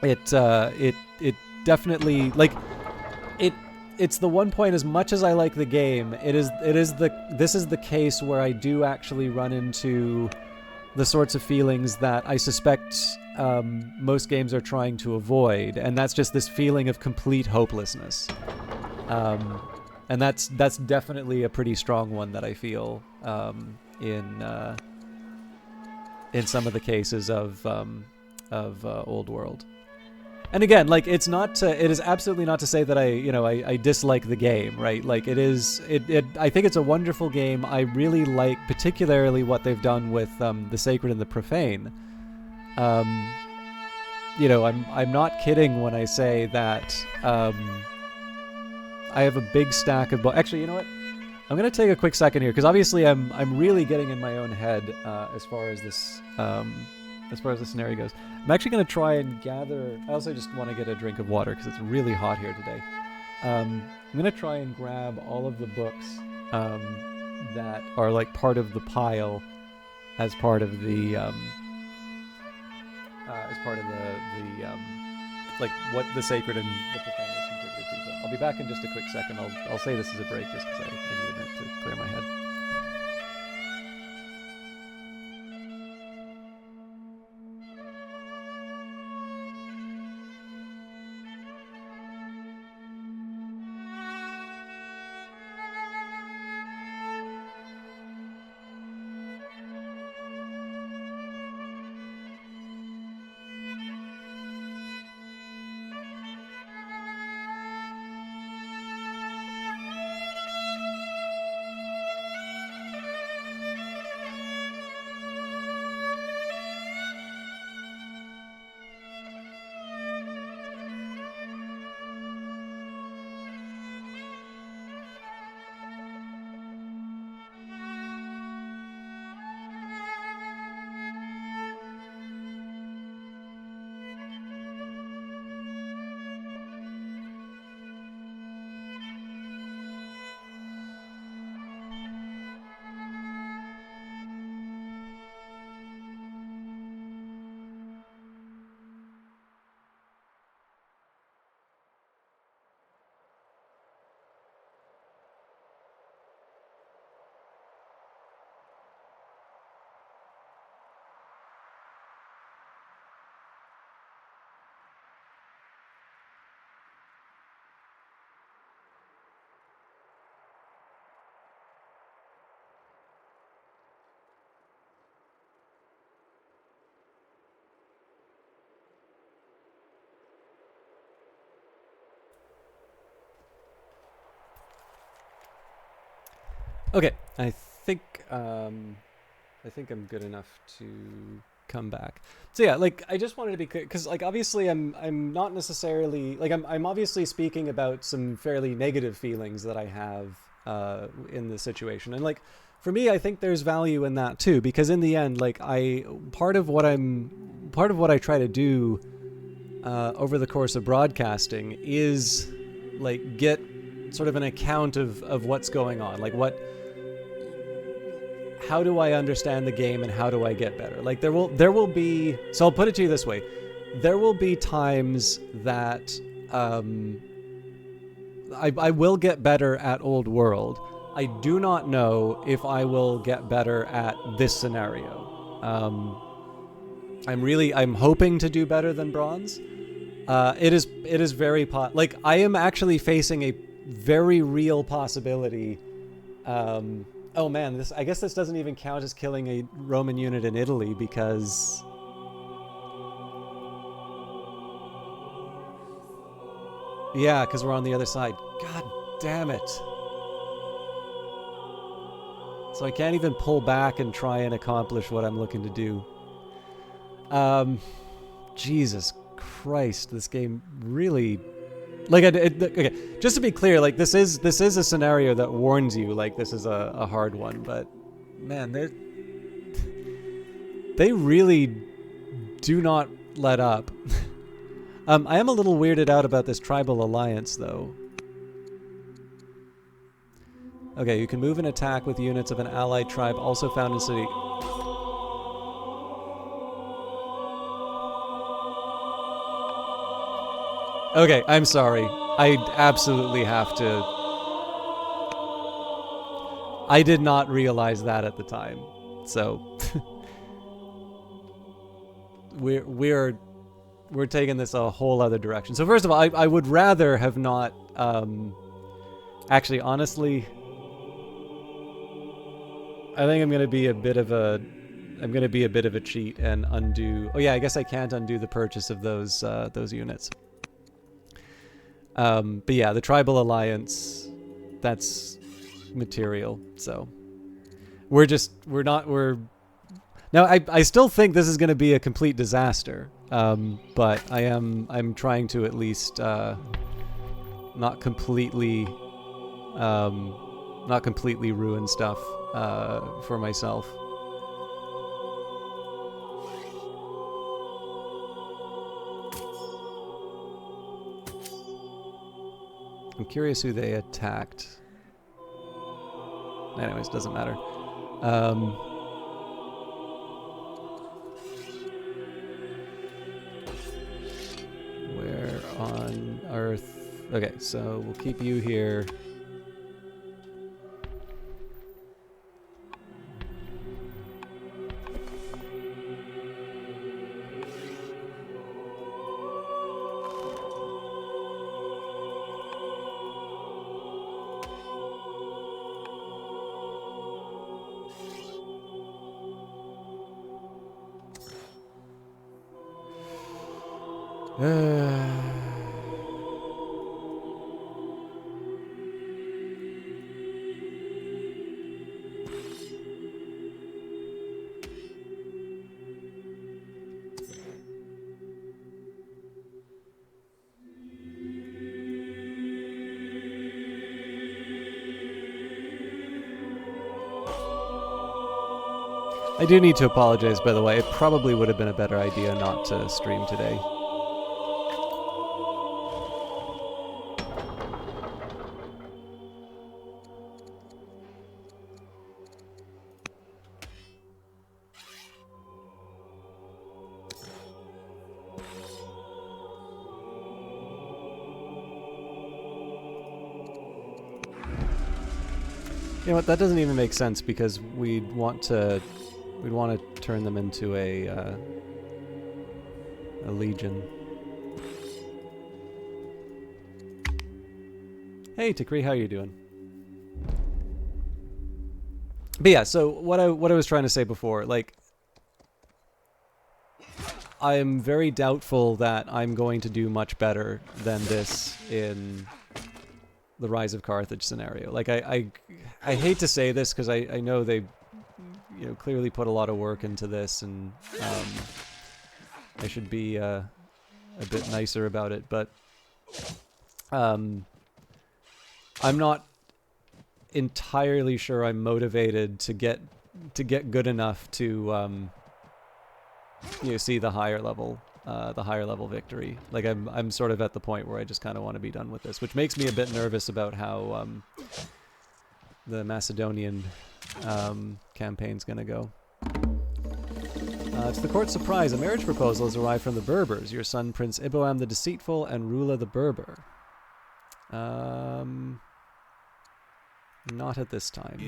A: it definitely it's the one point. As much as I like the game, this is the case where I do actually run into the sorts of feelings that I suspect most games are trying to avoid, and that's just this feeling of complete hopelessness. And that's definitely a pretty strong one that I feel in some of the cases of Old World. And again, it is absolutely not to say that I dislike the game, right? I think it's a wonderful game. I really like particularly what they've done with the sacred and the profane. I'm not kidding when I say that I have a big stack of books. Actually, you know what? I'm going to take a quick second here because obviously I'm really getting in my own head as far as this scenario goes. I'm actually going to try and gather. I also just want to get a drink of water because it's really hot here today. I'm going to try and grab all of the books that are part of the pile as part of the what the sacred and the profane is contributed to. So I'll be back in just a quick second. I'll say this is a break just because I need a minute to clear my head. Okay, I think I'm good enough to come back. So yeah, I just wanted to be clear because obviously I'm not necessarily I'm obviously speaking about some fairly negative feelings that I have in this situation, and for me, I think there's value in that too, because in the end, part of what I try to do over the course of broadcasting is get sort of an account of what's going on, how do I understand the game and how do I get better? There will be, so I'll put it to you this way. There will be times that I will get better at Old World. I do not know if I will get better at this scenario. I'm hoping to do better than Bronze. It is very I am actually facing a very real possibility. Oh man, I guess this doesn't even count as killing a Roman unit in Italy because because we're on the other side. God damn it. So I can't even pull back and try and accomplish what I'm looking to do. Jesus Christ, this game really... okay, just to be clear, this is a scenario that warns you, this is a hard one, but man, They really do not let up. I am a little weirded out about this tribal alliance, though. Okay, you can move and attack with units of an allied tribe also found in city. Okay, I'm sorry. I absolutely have to... I did not realize that at the time. So... we're taking this a whole other direction. So first of all, I would rather have not... actually, honestly... I think I'm gonna be a bit of a cheat and undo. Oh yeah, I guess I can't undo the purchase of those units. But yeah, the tribal alliance, that's material. So we're now. I still think this is gonna be a complete disaster. But I'm trying to at least not completely ruin stuff. For myself. I'm curious who they attacked. Anyways, doesn't matter. Where on earth? Okay, so we'll keep you here. I do need to apologize, by the way. It probably would have been a better idea not to stream today. You know what? That doesn't even make sense because we'd want to turn them into a legion. Hey, Takri, how you doing? But yeah, so what I was trying to say before, like, I am very doubtful that I'm going to do much better than this in the Rise of Carthage scenario. Like, I hate to say this because I know they, you know, clearly put a lot of work into this, and I should be a bit nicer about it, but I'm not entirely sure I'm motivated to get good enough to you know, see the higher level victory. Like I'm sort of at the point where I just kind of want to be done with this, which makes me a bit nervous about how the Macedonian campaign's gonna go. To the court's surprise, a marriage proposal has arrived from the Berbers. Your son, Prince Iboam the Deceitful, and Rula the Berber. Not at this time.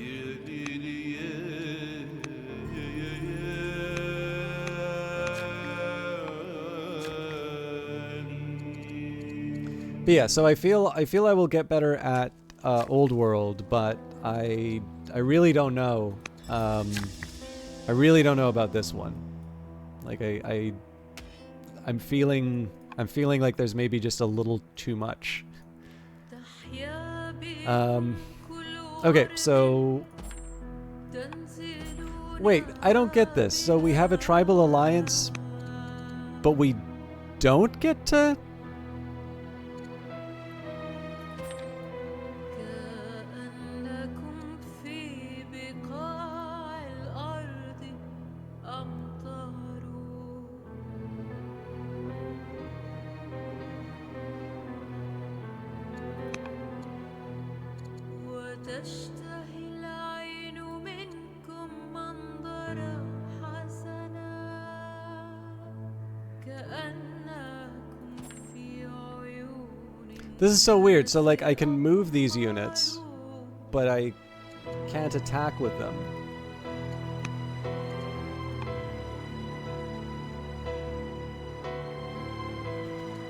A: But yeah, so I feel I will get better at Old World, but I really don't know. I really don't know about this one. Like I'm feeling like there's maybe just a little too much. Okay, so wait, I don't get this. So we have a tribal alliance, but we don't get to... This is so weird. So, like, I can move these units, but I can't attack with them.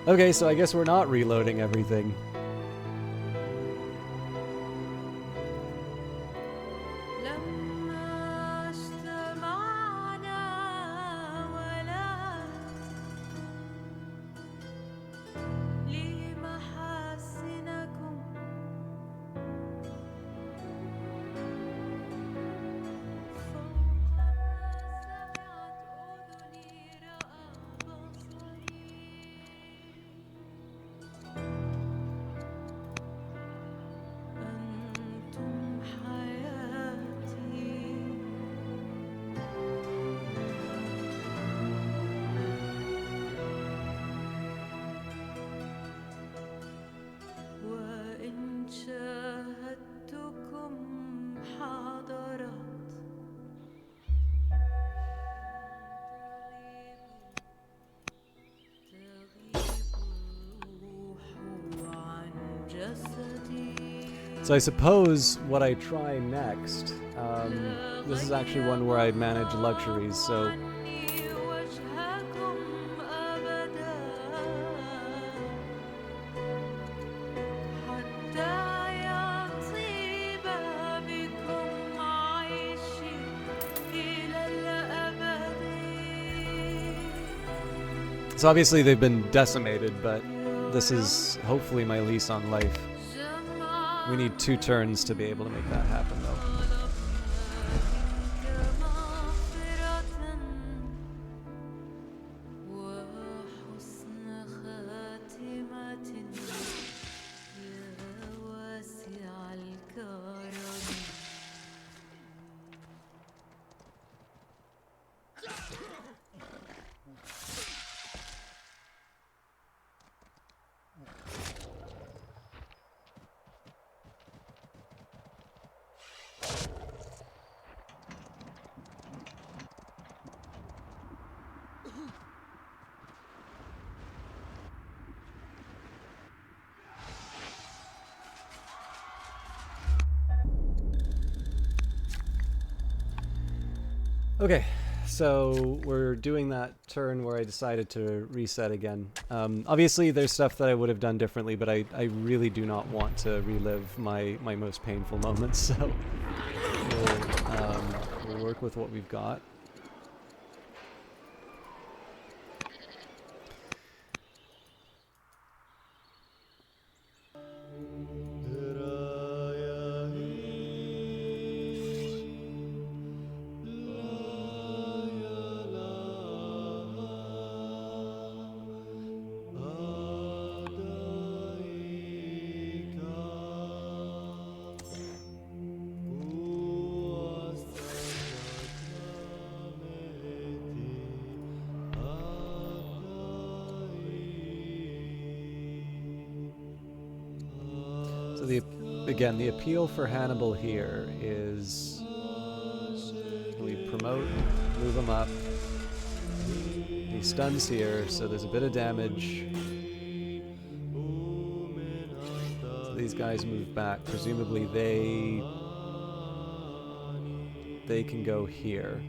A: Okay, so I guess we're not reloading everything. So I suppose what I try next, this is actually one where I manage luxuries, so... So obviously they've been decimated, but this is hopefully my lease on life. We need 2 turns to be able to make that happen, though. Okay, so we're doing that turn where I decided to reset again. Obviously, there's stuff that I would have done differently, but I really do not want to relive my most painful moments, so we'll work with what we've got. So again, the appeal for Hannibal here is we promote, move him up. He stuns here, so there's a bit of damage. So these guys move back. Presumably they can go here.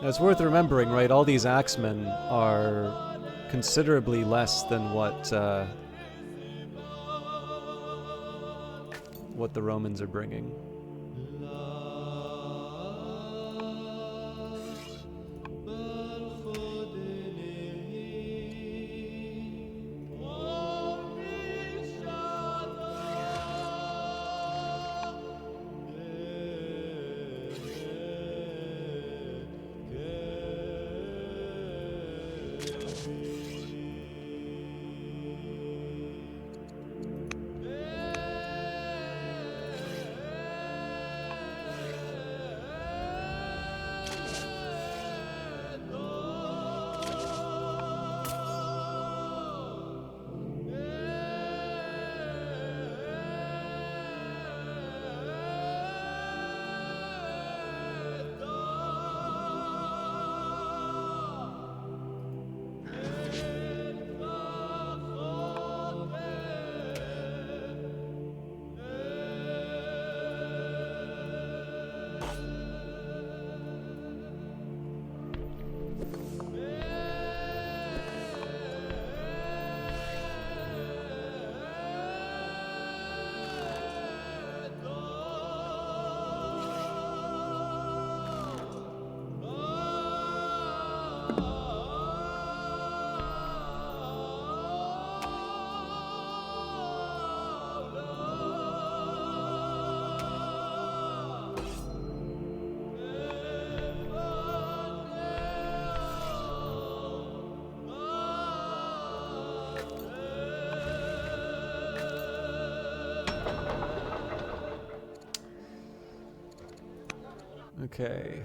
A: Now, it's worth remembering, right? All these axemen are considerably less than what the Romans are bringing. Okay.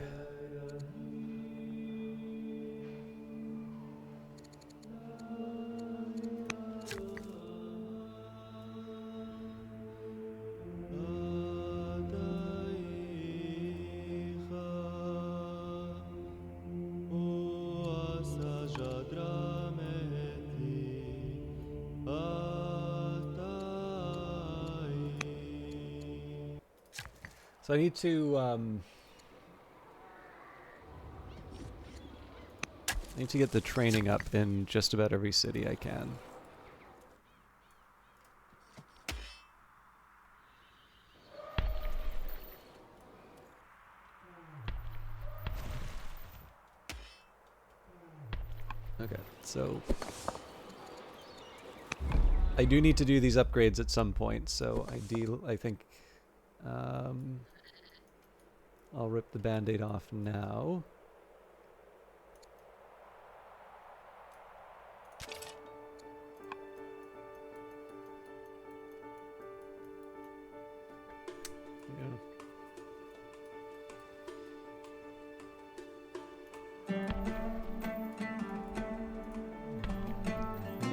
A: So I need to get the training up in just about every city I can. Okay, so I do need to do these upgrades at some point, so I think I'll rip the band-aid off now.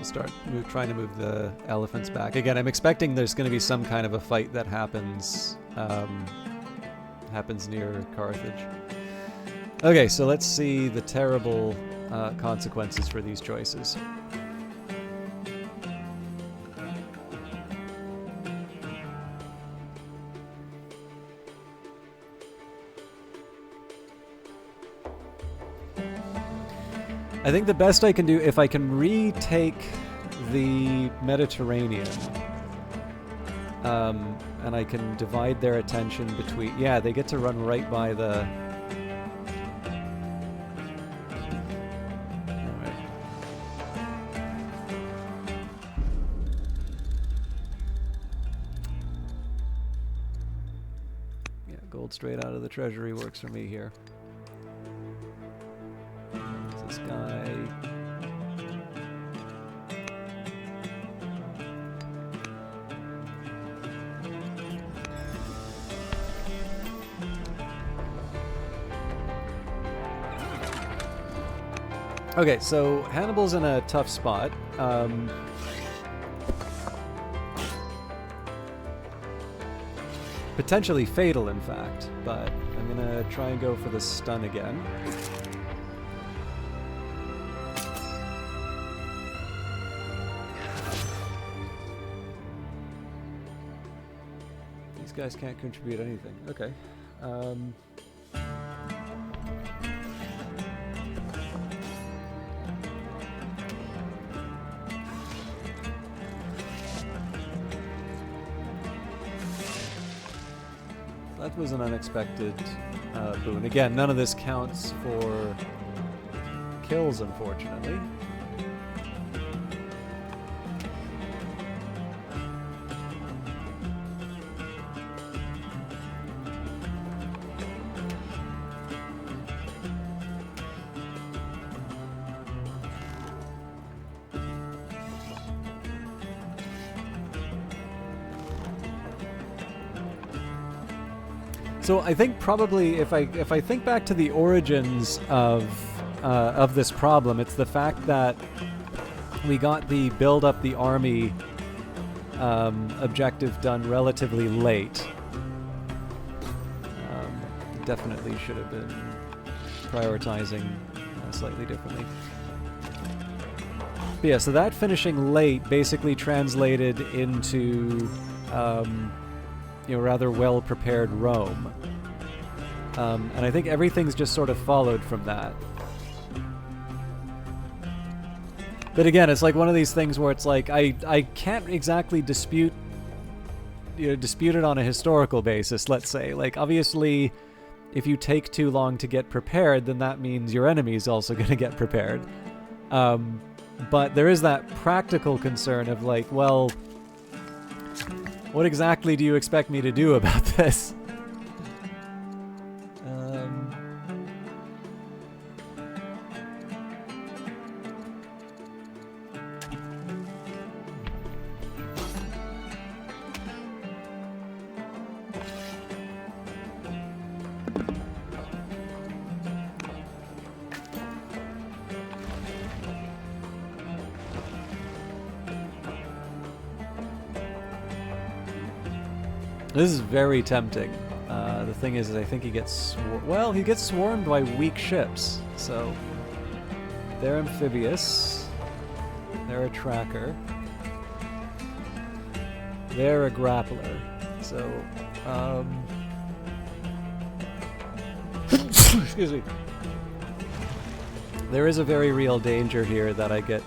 A: Start trying to move the elephants back. Again, I'm expecting there's going to be some kind of a fight that happens near Carthage. Okay, so let's see the terrible consequences for these choices. I think the best I can do, if I can retake the Mediterranean, and I can divide their attention between... Yeah, they get to run right by the... Alright. Yeah, gold straight out of the treasury works for me here. This guy... Okay, so Hannibal's in a tough spot. Potentially fatal, in fact, but I'm gonna try and go for the stun again. These guys can't contribute anything. Okay. That was an unexpected boon. Again, none of this counts for kills, unfortunately. So I think probably if I think back to the origins of this problem, it's the fact that we got the build up the army objective done relatively late. Definitely should have been prioritizing slightly differently. But yeah, so that finishing late basically translated into rather well-prepared Rome. And I think everything's just sort of followed from that. But again, it's like one of these things where it's like, I can't exactly dispute it on a historical basis, let's say. Like, obviously, if you take too long to get prepared, then that means your enemy's also going to get prepared. But there is that practical concern of like, well, what exactly do you expect me to do about this? This is very tempting. The thing is I think he gets he gets swarmed by weak ships. So they're amphibious. They're a tracker. They're a grappler. So excuse me. There is a very real danger here that I get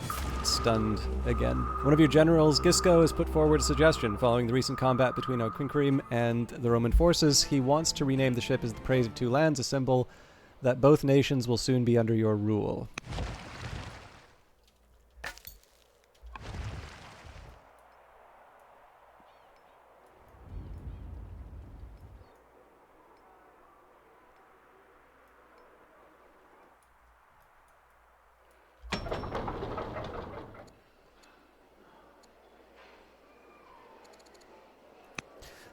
A: stunned again. One of your generals, Gisco, has put forward a suggestion. Following the recent combat between O'Quincream and the Roman forces, he wants to rename the ship as the Praise of Two Lands, a symbol that both nations will soon be under your rule.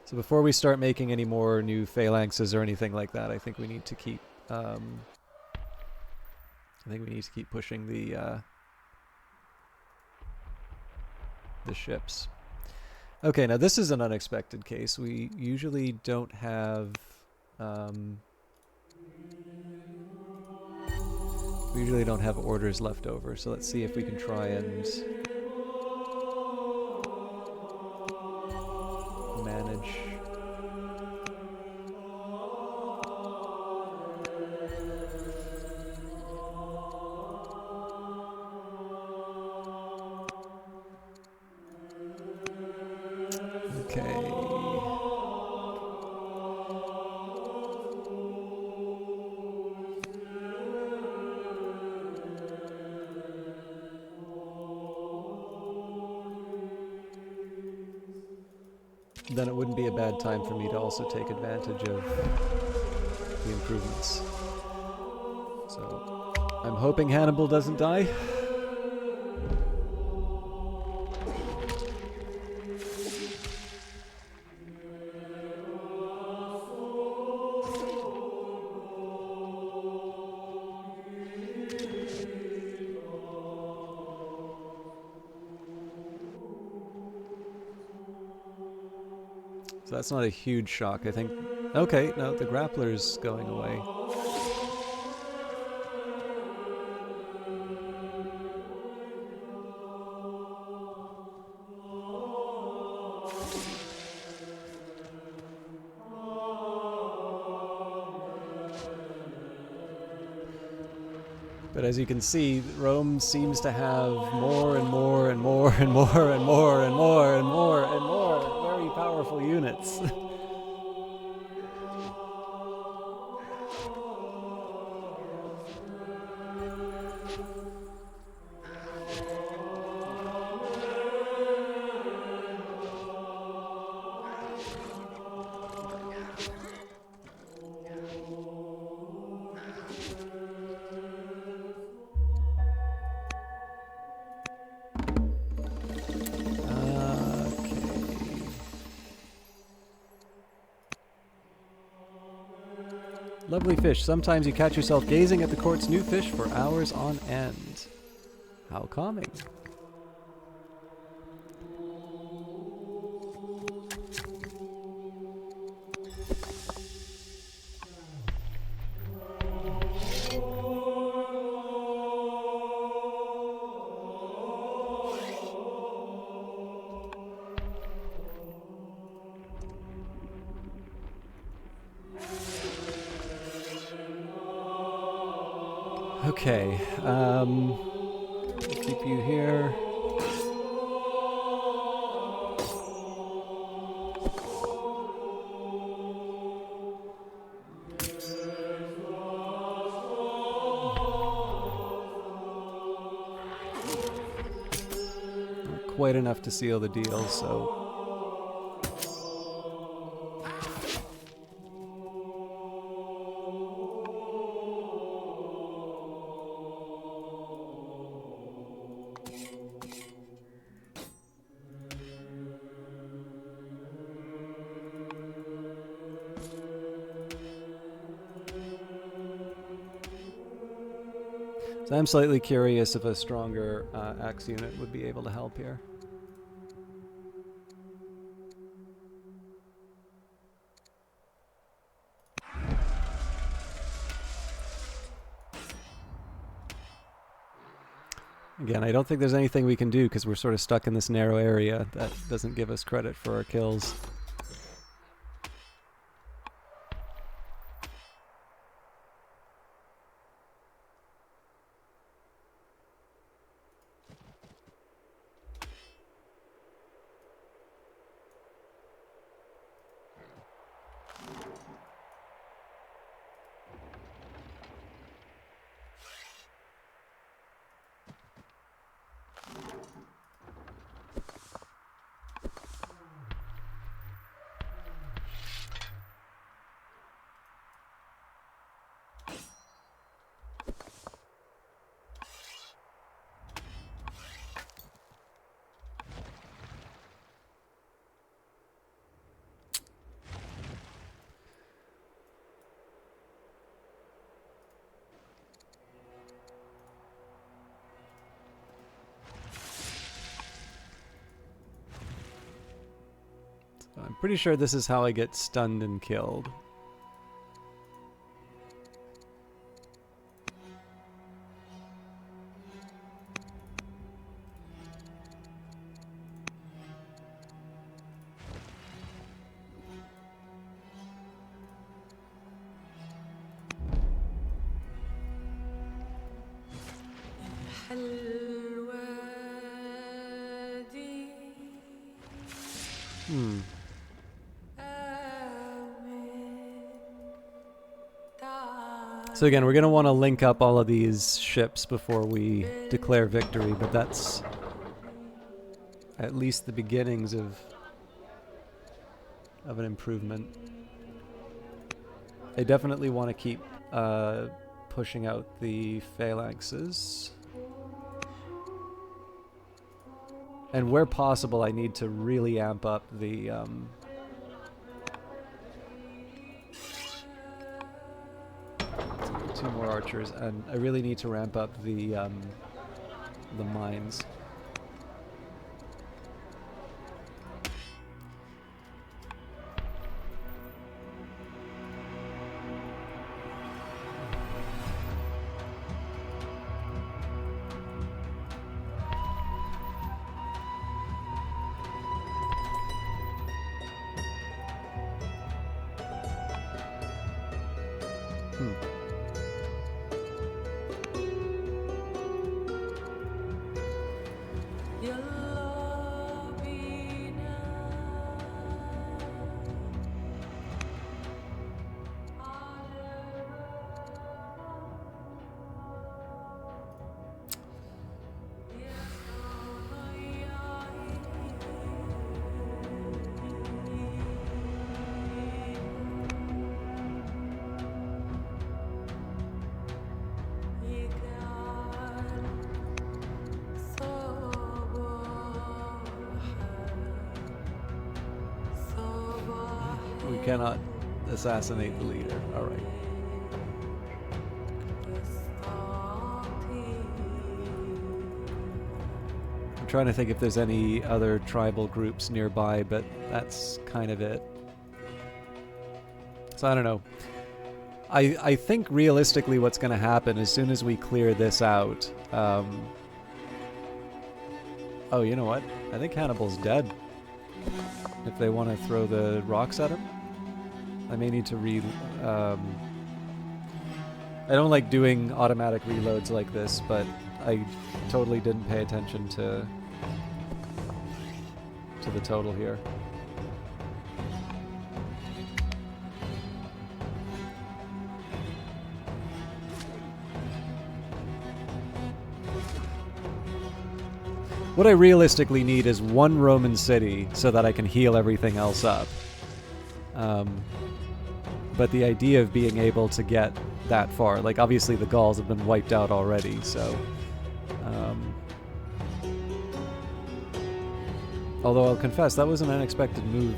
A: So before we start making any more new phalanxes or anything like that, I think we need to keep pushing the ships. Okay, now this is an unexpected case. We usually don't have orders left over. So let's see if we can try and manage. Okay. Then it wouldn't be a bad time for me to also take advantage of the improvements. So I'm hoping Hannibal doesn't die. So that's not a huge shock, I think. Okay, no, the grappler's going away. But as you can see, Rome seems to have more and more and more and more and more and more and more and more very powerful units. Lovely fish. Sometimes you catch yourself gazing at the court's new fish for hours on end. How calming. Okay, keep you here. Not quite enough to seal the deal, so... So I'm slightly curious if a stronger axe unit would be able to help here. Again, I don't think there's anything we can do because we're sort of stuck in this narrow area that doesn't give us credit for our kills. I'm pretty sure this is how I get stunned and killed. So again, we're going to want to link up all of these ships before we declare victory, but that's at least the beginnings of an improvement. I definitely want to keep pushing out the phalanxes. And where possible, I need to really amp up the... 2 more archers, and I really need to ramp up the mines. We cannot assassinate the leader. All right. I'm trying to think if there's any other tribal groups nearby, but that's kind of it. So I don't know. I think realistically what's going to happen as soon as we clear this out... oh, you know what? I think Hannibal's dead. If they want to throw the rocks at him. I may need to I don't like doing automatic reloads like this, but I totally didn't pay attention to the total here. What I realistically need is 1 Roman city so that I can heal everything else up. But the idea of being able to get that far, like obviously the Gauls have been wiped out already, so... although I'll confess, that was an unexpected move.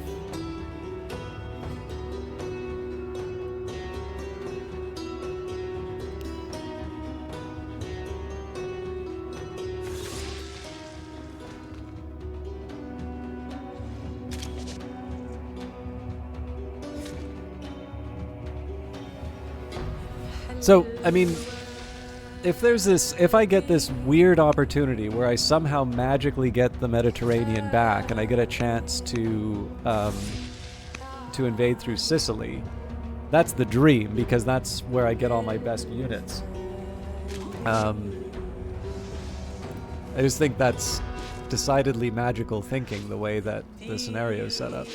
A: So, I mean, if I get this weird opportunity where I somehow magically get the Mediterranean back and I get a chance to invade through Sicily, that's the dream, because that's where I get all my best units. I just think that's decidedly magical thinking, the way that the scenario is set up.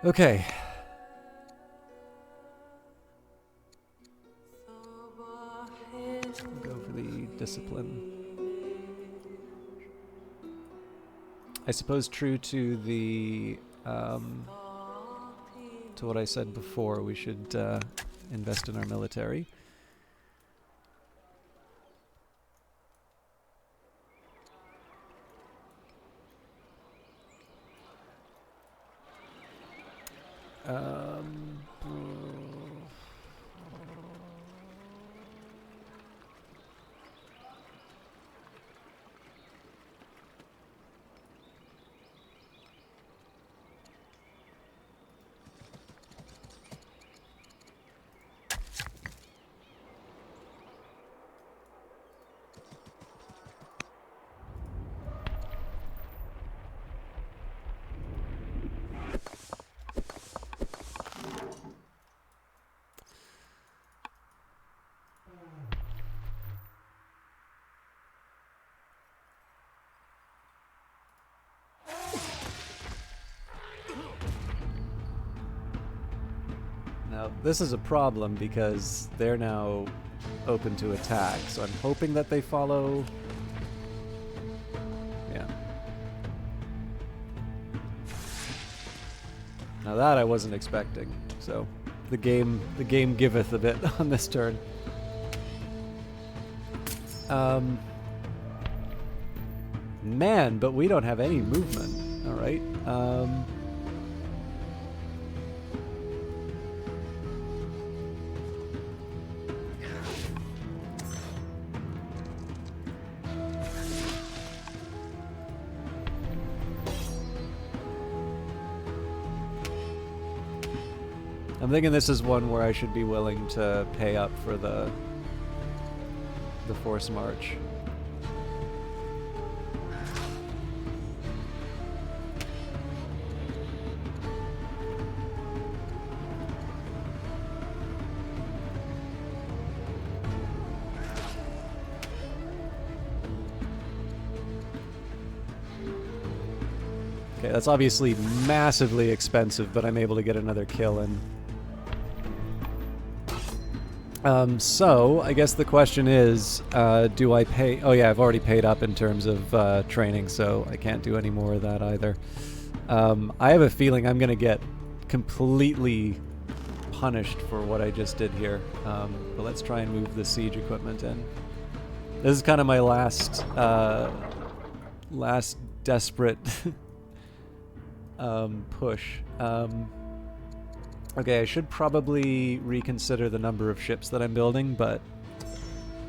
A: Okay. We'll go for the discipline. I suppose true to the to what I said before, we should invest in our military. Now, this is a problem because they're now open to attack, so I'm hoping that they follow. Yeah. Now that I wasn't expecting, so the game giveth a bit on this turn. Man, but we don't have any movement. All right. I'm thinking this is one where I should be willing to pay up for the force march. Okay, that's obviously massively expensive, but I'm able to get another kill in. So, I guess the question is, do I pay... Oh yeah, I've already paid up in terms of training, so I can't do any more of that either. I have a feeling I'm going to get completely punished for what I just did here. But let's try and move the siege equipment in. This is kind of my last desperate push. Okay, I should probably reconsider the number of ships that I'm building, but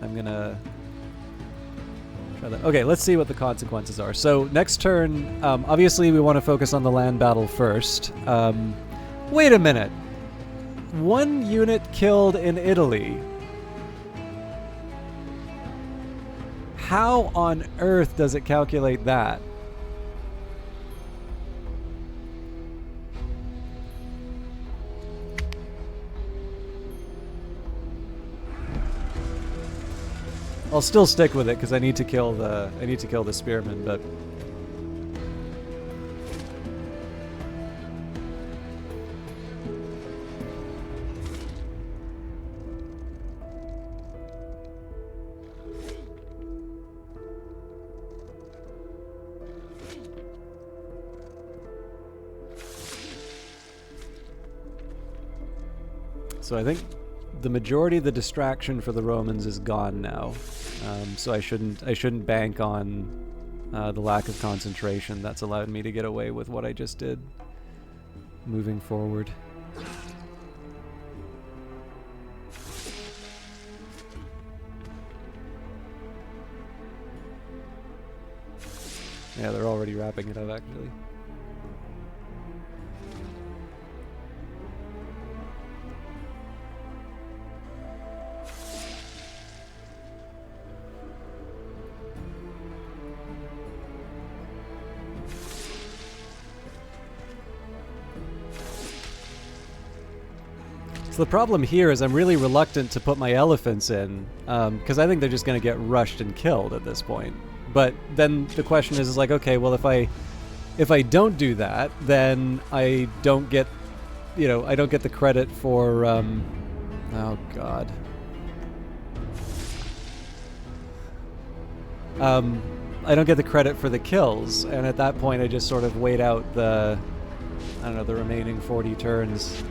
A: I'm gonna try that. Okay, let's see what the consequences are. So next turn, obviously we want to focus on the land battle first. Wait a minute. 1 unit killed in Italy. How on earth does it calculate that? I'll still stick with it because I need to kill the spearmen, but so I think the majority of the distraction for the Romans is gone now, so I shouldn't bank on the lack of concentration that's allowed me to get away with what I just did. Moving forward. Yeah, they're already wrapping it up, actually. So the problem here is I'm really reluctant to put my elephants in, because I think they're just going to get rushed and killed at this point. But then the question is like, okay, well, if I don't do that, then I don't get, I don't get the credit for, oh god. I don't get the credit for the kills, and at that point I just sort of wait out the, I don't know, the remaining 40 turns.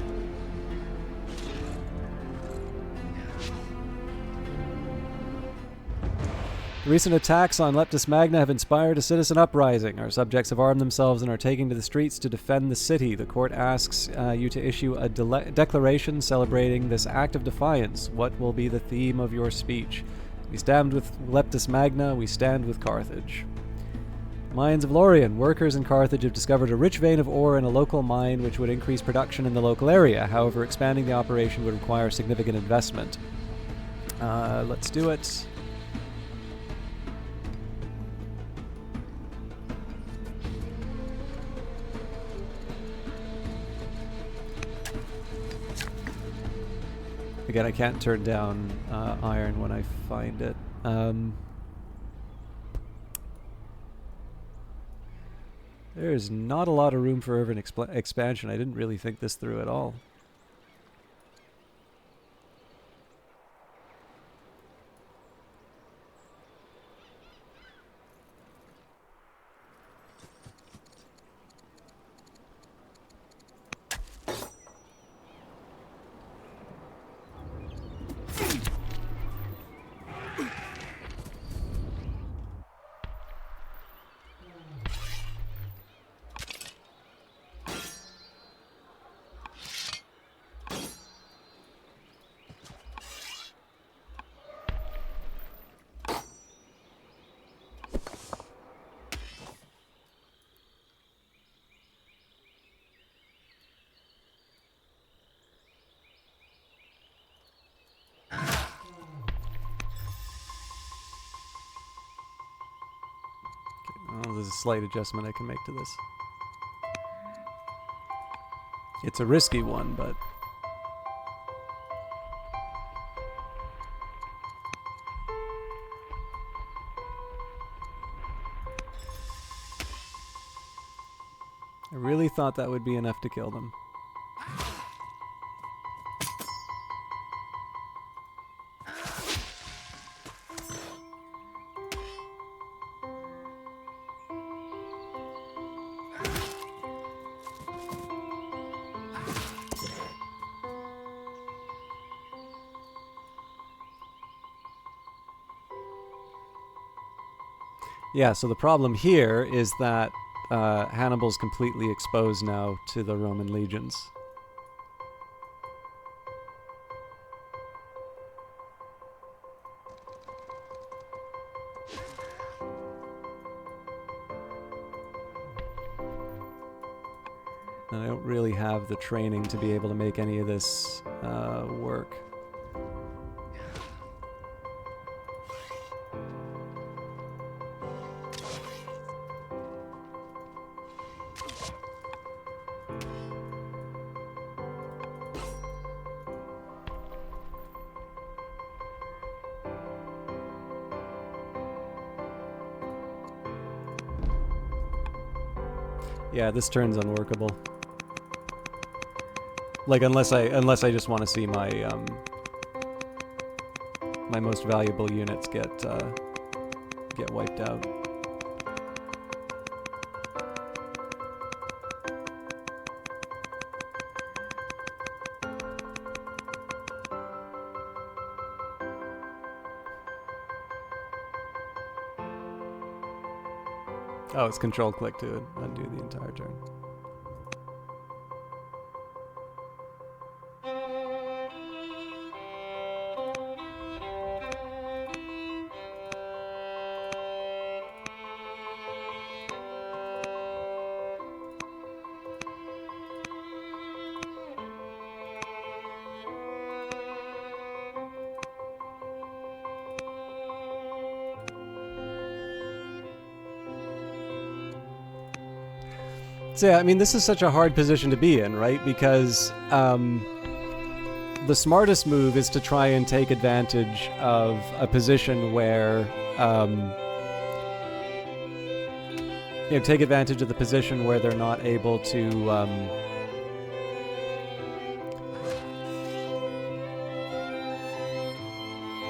A: The recent attacks on Leptis Magna have inspired a citizen uprising. Our subjects have armed themselves and are taking to the streets to defend the city. The court asks you to issue a declaration celebrating this act of defiance. What will be the theme of your speech? We stand with Leptis Magna, we stand with Carthage. Mines of Lorien. Workers in Carthage have discovered a rich vein of ore in a local mine which would increase production in the local area. However, expanding the operation would require significant investment. Let's do it. Again, I can't turn down iron when I find it. There's not a lot of room for urban expansion. I didn't really think this through at all. Oh, there's a slight adjustment I can make to this. It's a risky one, but... I really thought that would be enough to kill them. Yeah, so the problem here is that Hannibal's completely exposed now to the Roman legions. And I don't really have the training to be able to make any of this work. Yeah, this turn's unworkable. Like unless I just want to see my my most valuable units get wiped out. Oh, it's control-click to undo the entire turn. So yeah, I mean, this is such a hard position to be in, right? Because the smartest move is to try and take advantage of a position where, take advantage of the position where they're not able to,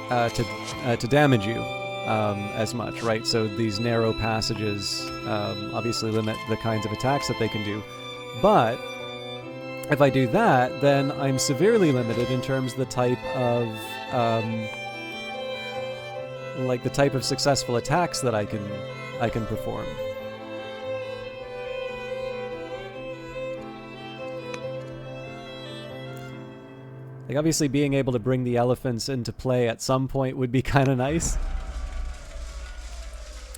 A: to damage you as much, right? So these narrow passages obviously limit the kinds of attacks that they can do. But if I do that, then I'm severely limited in terms of the type of the type of successful attacks that I can perform. Like, obviously being able to bring the elephants into play at some point would be kind of nice.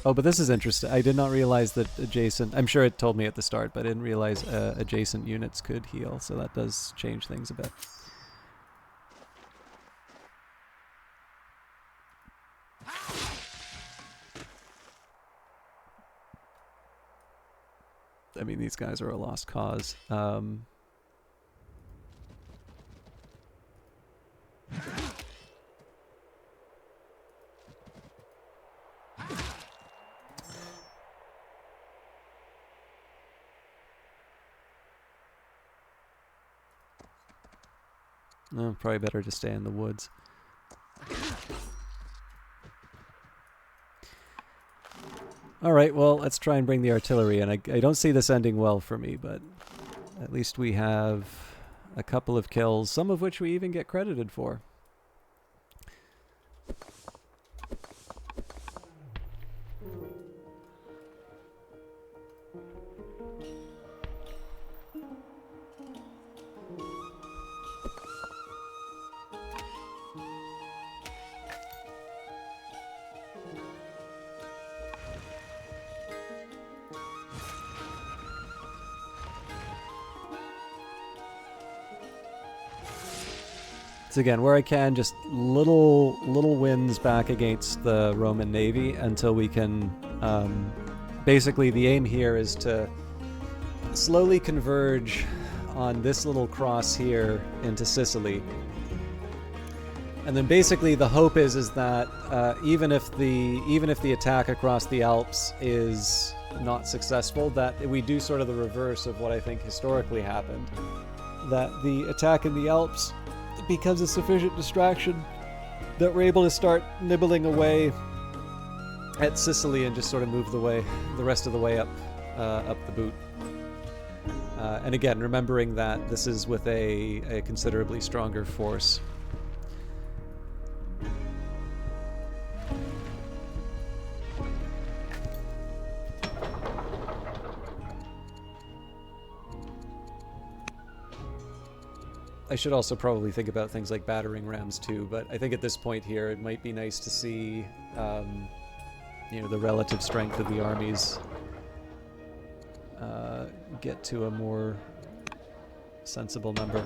A: Oh, but this is interesting. I did not realize that adjacent... I'm sure it told me at the start, but I didn't realize adjacent units could heal, so that does change things a bit. I mean, these guys are a lost cause. No, probably better to stay in the woods. Alright, well, let's try and bring the artillery in. I don't see this ending well for me, but at least we have a couple of kills, some of which we even get credited for. Again, where I can, just little wins back against the Roman navy until we can... basically, the aim here is to slowly converge on this little cross here into Sicily. And then basically the hope is that even if the attack across the Alps is not successful, that we do sort of the reverse of what I think historically happened. That the attack in the Alps becomes a sufficient distraction that we're able to start nibbling away at Sicily and just sort of move the rest of the way up the boot. And again, remembering that this is with a considerably stronger force. I should also probably think about things like battering rams too, but I think at this point here it might be nice to see the relative strength of the armies get to a more sensible number.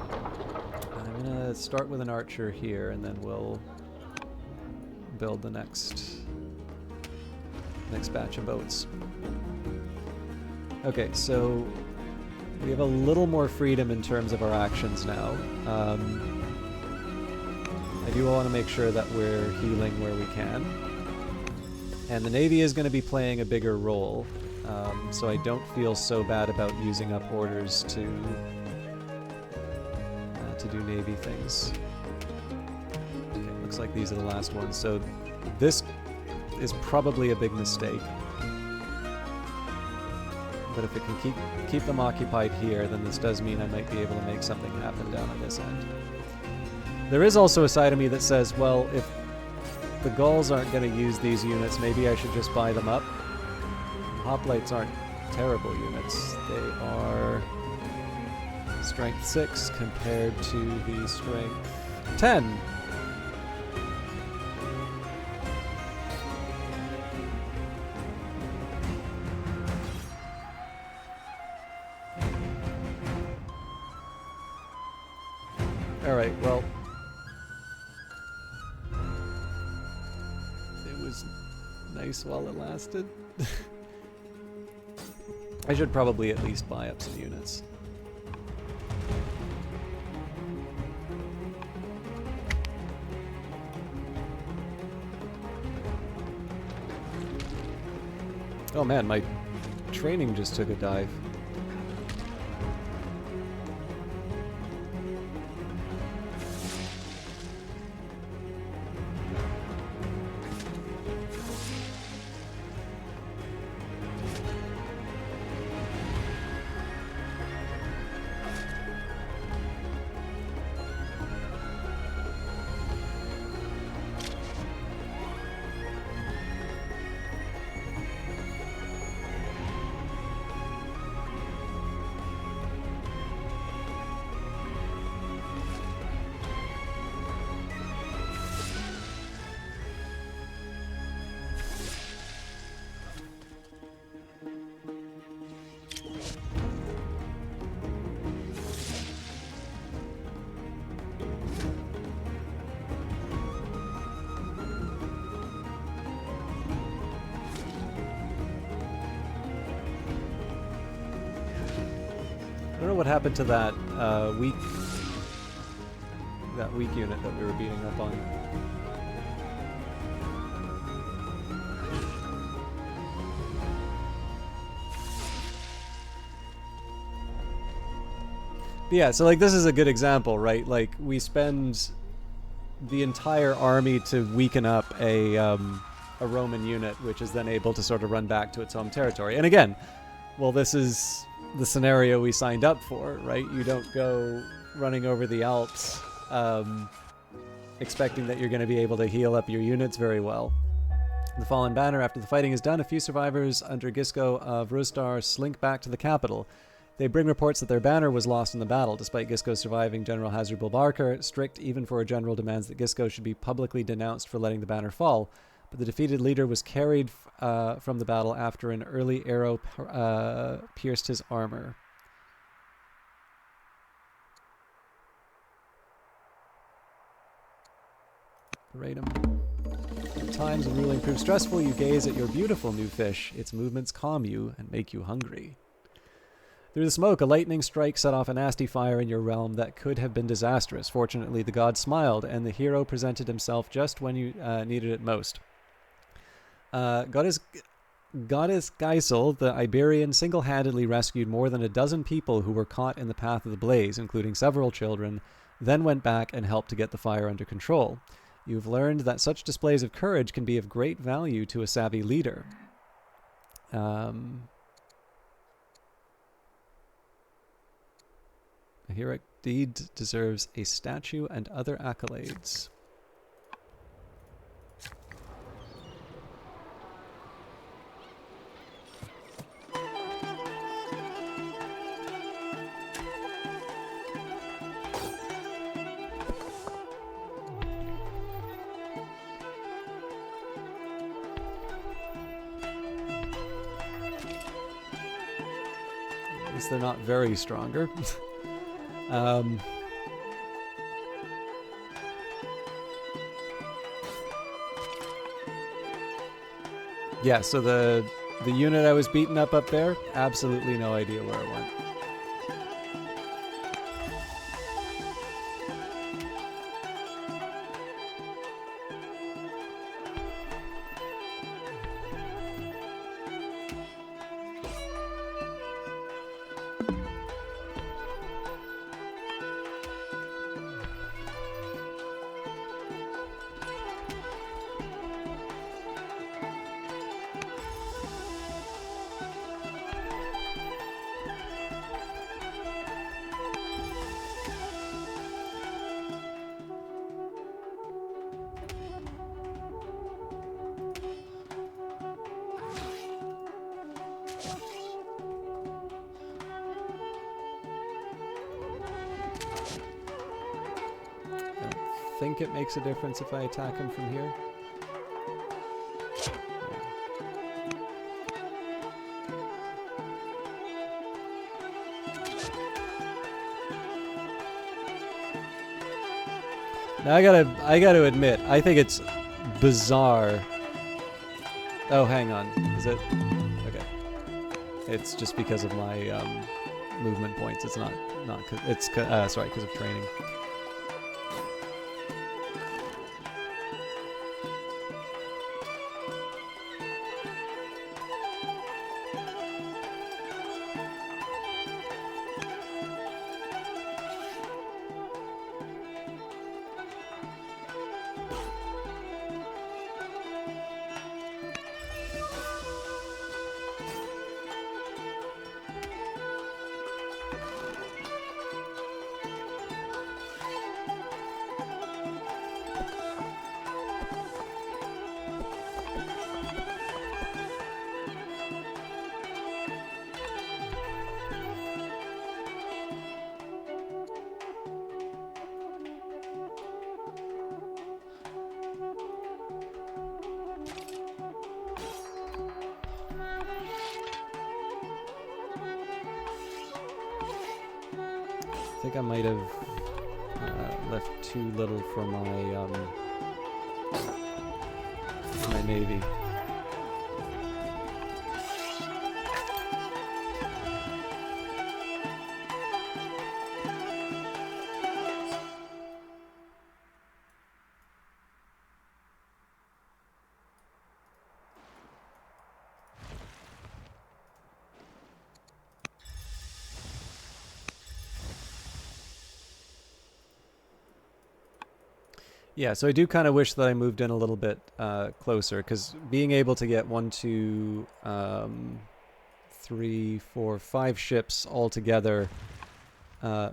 A: I'm gonna start with an archer here, and then we'll build the next batch of boats. Okay, so we have a little more freedom in terms of our actions now. I do want to make sure that we're healing where we can. And the Navy is going to be playing a bigger role, so I don't feel so bad about using up orders to do Navy things. Okay, looks like these are the last ones. So this is probably a big mistake. But if it can keep them occupied here, then this does mean I might be able to make something happen down on this end. There is also a side of me that says, well, if the Gauls aren't going to use these units, maybe I should just buy them up. Hoplites aren't terrible units. They are strength 6 compared to the strength 10. Alright, well, it was nice while it lasted. I should probably at least buy up some units. Oh man, my training just took a dive. I don't know what happened to that weak unit that we were beating up on. But yeah, so like this is a good example, right? Like we spend the entire army to weaken up a Roman unit, which is then able to sort of run back to its home territory. And again, well, this is the scenario we signed up for, right? You don't go running over the Alps expecting that you're going to be able to heal up your units very well. The Fallen Banner, after the fighting is done, a few survivors under Gisco of Rustar slink back to the capital. They bring reports that their banner was lost in the battle. Despite Gisco surviving, General Hazar Bulbarkar, strict even for a general, demands that Gisco should be publicly denounced for letting the banner fall. But the defeated leader was carried from the battle after an early arrow pierced his armor. Parade him. At times when ruling proves stressful, you gaze at your beautiful new fish. Its movements calm you and make you hungry. Through the smoke, a lightning strike set off a nasty fire in your realm that could have been disastrous. Fortunately, the god smiled, and the hero presented himself just when you needed it most. Goddess Geisel, the Iberian, single-handedly rescued more than a dozen people who were caught in the path of the blaze, including several children, then went back and helped to get the fire under control. You've learned that such displays of courage can be of great value to a savvy leader. A heroic deed deserves a statue and other accolades. At least they're not very stronger. Yeah, so the unit I was beating up there, absolutely no idea where it went. I think it makes a difference if I attack him from here. Now I gotta admit, I think it's bizarre. Oh, hang on. Is it? Okay. It's just because of my movement points. It's not sorry, because of training. I think I might have left too little for my navy. Yeah, so I do kind of wish that I moved in a little bit closer, because being able to get 1, 2, 3, 4, 5 ships all together,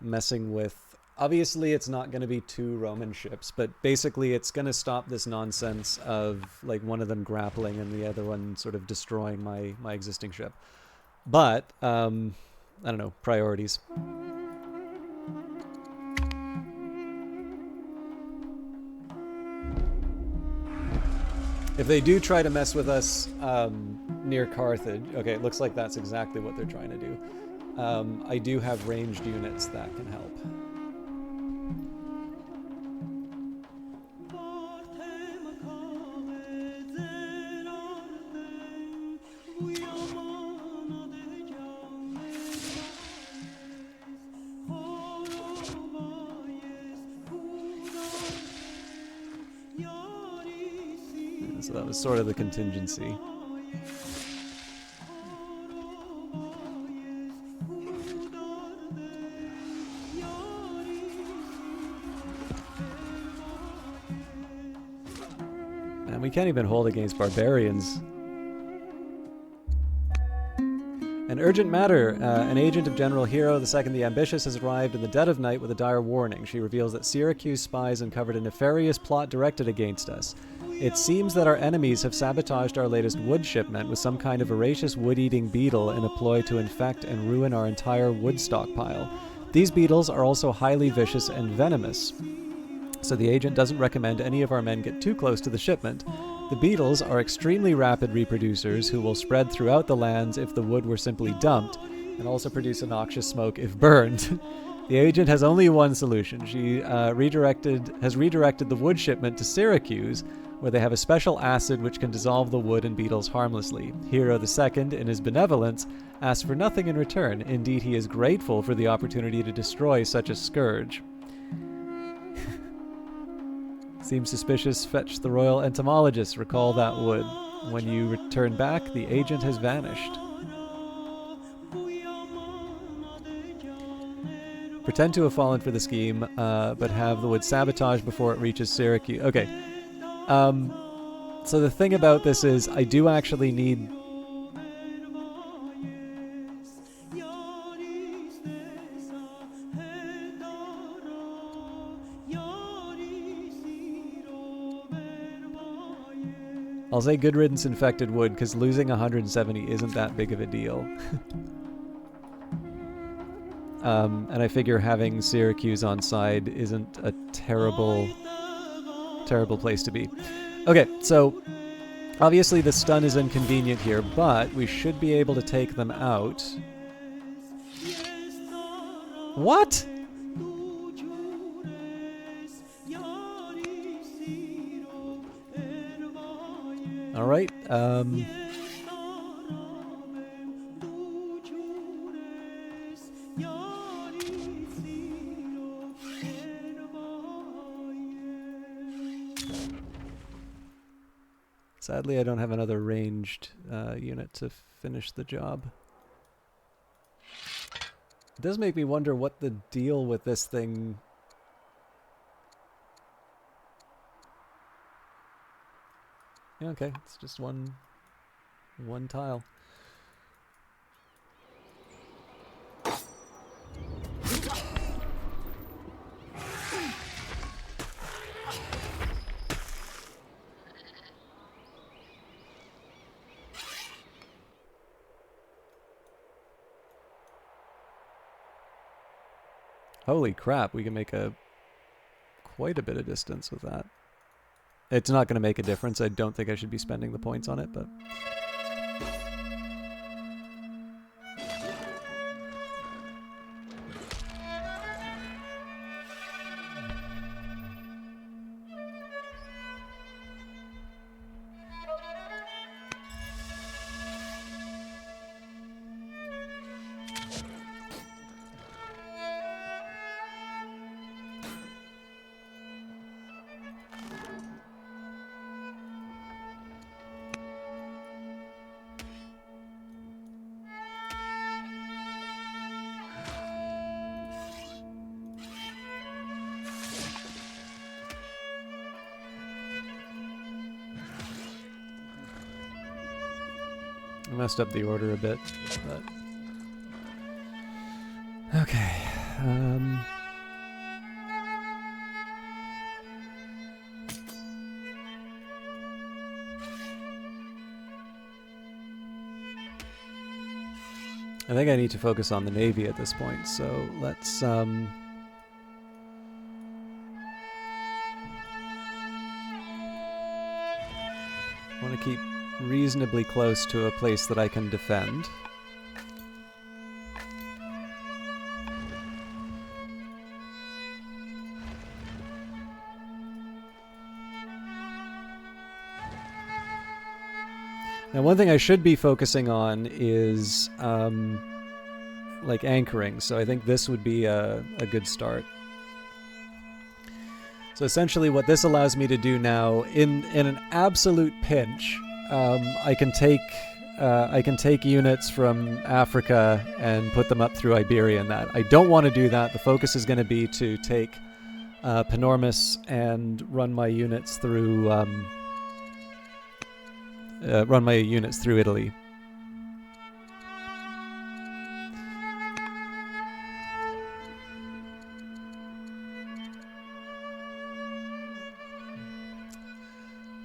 A: messing with... Obviously, it's not going to be 2 Roman ships, but basically it's going to stop this nonsense of like one of them grappling and the other one sort of destroying my existing ship. But, I don't know, priorities. If they do try to mess with us near Carthage, okay, it looks like that's exactly what they're trying to do. I do have ranged units that can help. So that was sort of the contingency. And we can't even hold against barbarians. An urgent matter. An agent of General Hero II the Ambitious has arrived in the dead of night with a dire warning. She reveals that Syracuse spies uncovered a nefarious plot directed against us. It seems that our enemies have sabotaged our latest wood shipment with some kind of voracious wood-eating beetle in a ploy to infect and ruin our entire wood stockpile. These beetles are also highly vicious and venomous, so the agent doesn't recommend any of our men get too close to the shipment. The beetles are extremely rapid reproducers who will spread throughout the lands if the wood were simply dumped, and also produce a noxious smoke if burned. The agent has only one solution. She has redirected the wood shipment to Syracuse, where they have a special acid which can dissolve the wood and beetles harmlessly. Hero II, in his benevolence, asks for nothing in return. Indeed, he is grateful for the opportunity to destroy such a scourge. Seems suspicious. Fetch the royal entomologist. Recall that wood. When you return back, the agent has vanished. Pretend to have fallen for the scheme, but have the wood sabotaged before it reaches Syracuse. Okay. So the thing about this is, I do actually need... I'll say good riddance infected wood, because losing 170 isn't that big of a deal. And I figure having Syracuse on side isn't a terrible place to be. Okay, so obviously the stun is inconvenient here, but we should be able to take them out. What? Alright, Sadly, I don't have another ranged unit to finish the job. It does make me wonder what the deal with this thing... Yeah, okay, it's just one tile. Holy crap, we can make quite a bit of distance with that. It's not going to make a difference. I don't think I should be spending the points on it, but... I messed up the order a bit, but... Okay, I think I need to focus on the Navy at this point, so let's, I want to keep reasonably close to a place that I can defend. Now, one thing I should be focusing on is, like, anchoring, so I think this would be a good start. So essentially what this allows me to do now, in an absolute pinch, I can take units from Africa and put them up through Iberia and that. I don't want to do that. The focus is going to be to take Panormus and run my units through Italy.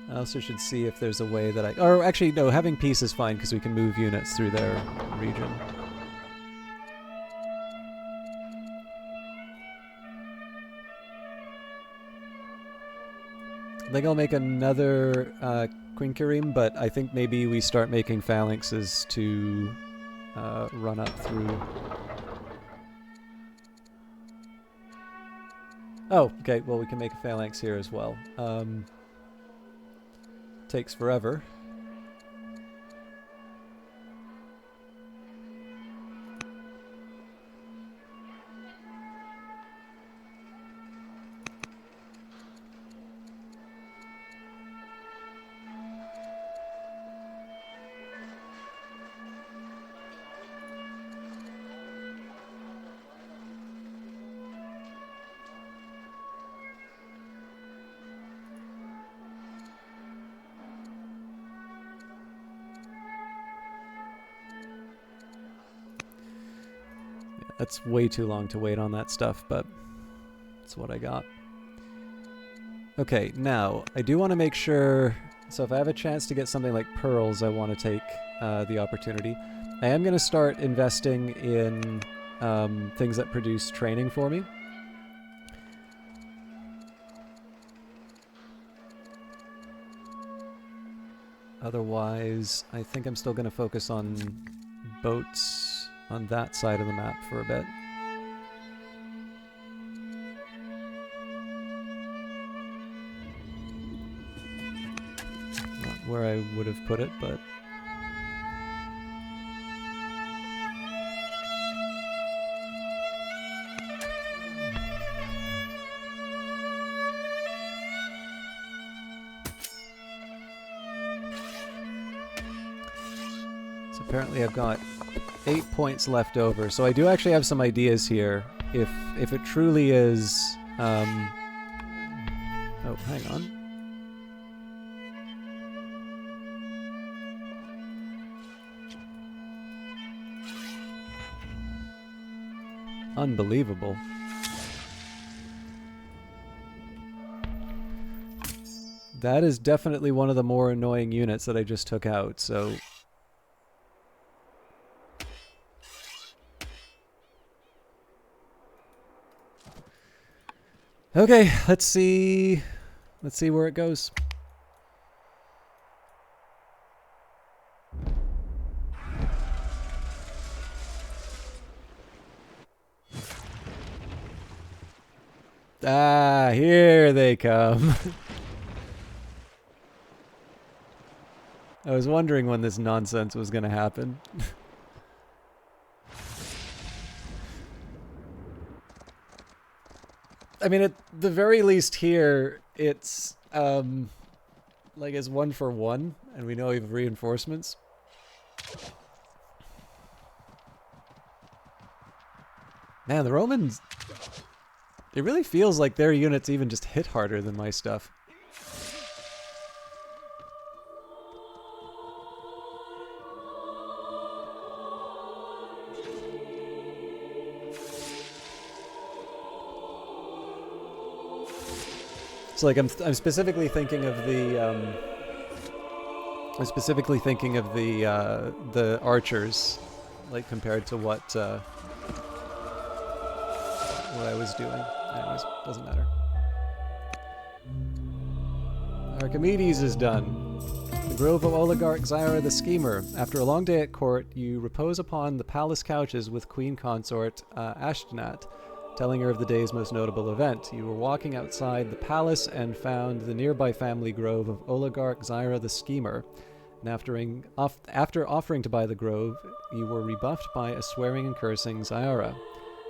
A: I also should see if there's a way that or actually, no, having peace is fine because we can move units through their region. I think I'll make another Quinquirim, but I think maybe we start making phalanxes to run up through. Oh, okay, well we can make a phalanx here as well. Takes forever. That's way too long to wait on that stuff, but that's what I got. Okay, now, I do want to make sure... So if I have a chance to get something like pearls, I want to take the opportunity. I am going to start investing in things that produce training for me. Otherwise, I think I'm still going to focus on boats on that side of the map for a bit. Not where I would have put it, but... Apparently I've got 8 points left over, so I do actually have some ideas here. If it truly is... oh, hang on. Unbelievable. That is definitely one of the more annoying units that I just took out, so... Okay, let's see where it goes. Ah, here they come. I was wondering when this nonsense was going to happen. I mean, at the very least here, it's, like, it's 1 for 1, and we know we have reinforcements. Man, the Romans... It really feels like their units even just hit harder than my stuff. So like I'm specifically thinking of the the archers, like compared to what I was doing. Anyways, doesn't matter. Archimedes is done. The grove of oligarch Zyra the Schemer. After a long day at court, you repose upon the palace couches with queen consort Ashtenat, telling her of the day's most notable event. You were walking outside the palace and found the nearby family grove of oligarch Zyra the Schemer. And after offering to buy the grove, you were rebuffed by a swearing and cursing Zyra.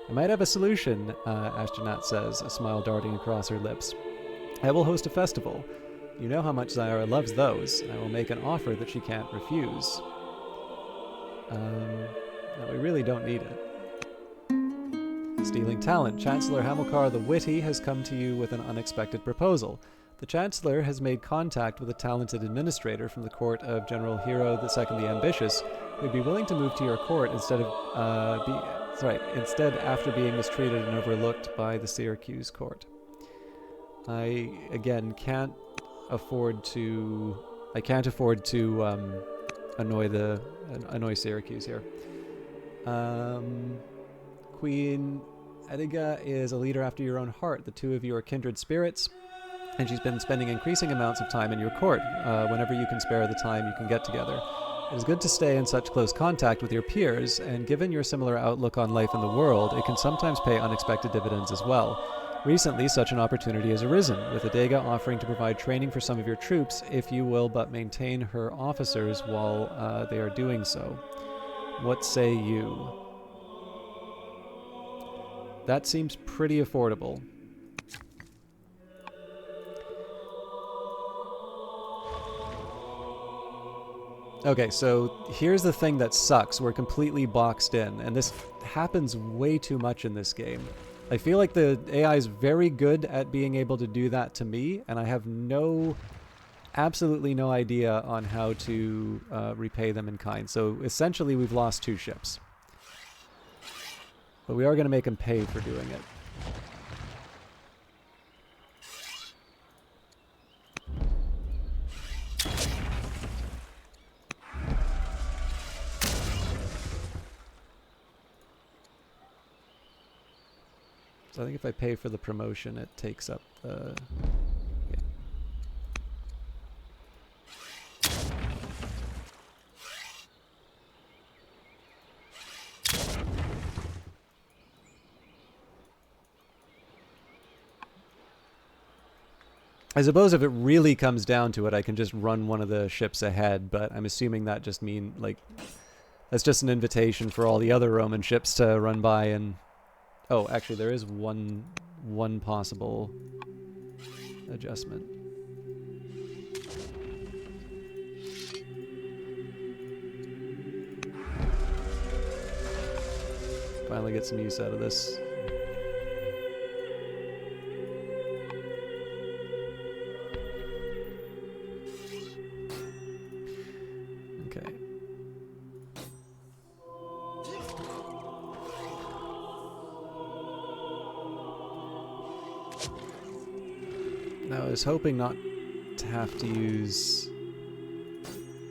A: I might have a solution, Ashtenat says, a smile darting across her lips. I will host a festival. You know how much Zyra loves those. I will make an offer that she can't refuse. No, we really don't need it. Stealing talent. Chancellor Hamilcar the Witty has come to you with an unexpected proposal. The Chancellor has made contact with a talented administrator from the court of General Hero II the Ambitious, who would be willing to move to your court instead after being mistreated and overlooked by the Syracuse court. I again can't afford to annoy Syracuse here. Queen Edga is a leader after your own heart. The two of you are kindred spirits, and she's been spending increasing amounts of time in your court. Whenever you can spare the time, you can get together. It is good to stay in such close contact with your peers, and given your similar outlook on life in the world, it can sometimes pay unexpected dividends as well. Recently, such an opportunity has arisen, with Edega offering to provide training for some of your troops, if you will but maintain her officers while they are doing so. What say you? That seems pretty affordable. Okay, so here's the thing that sucks. We're completely boxed in, and this happens way too much in this game. I feel like the AI is very good at being able to do that to me, and I have absolutely no idea on how to repay them in kind. So essentially we've lost 2 ships. But we are going to make them pay for doing it. So I think if I pay for the promotion, it takes up the... Yeah. I suppose if it really comes down to it, I can just run one of the ships ahead, but I'm assuming that just that's just an invitation for all the other Roman ships to run by and... Oh, actually, there is one possible adjustment. finally get some use out of this. Okay. Now I was hoping not to have to use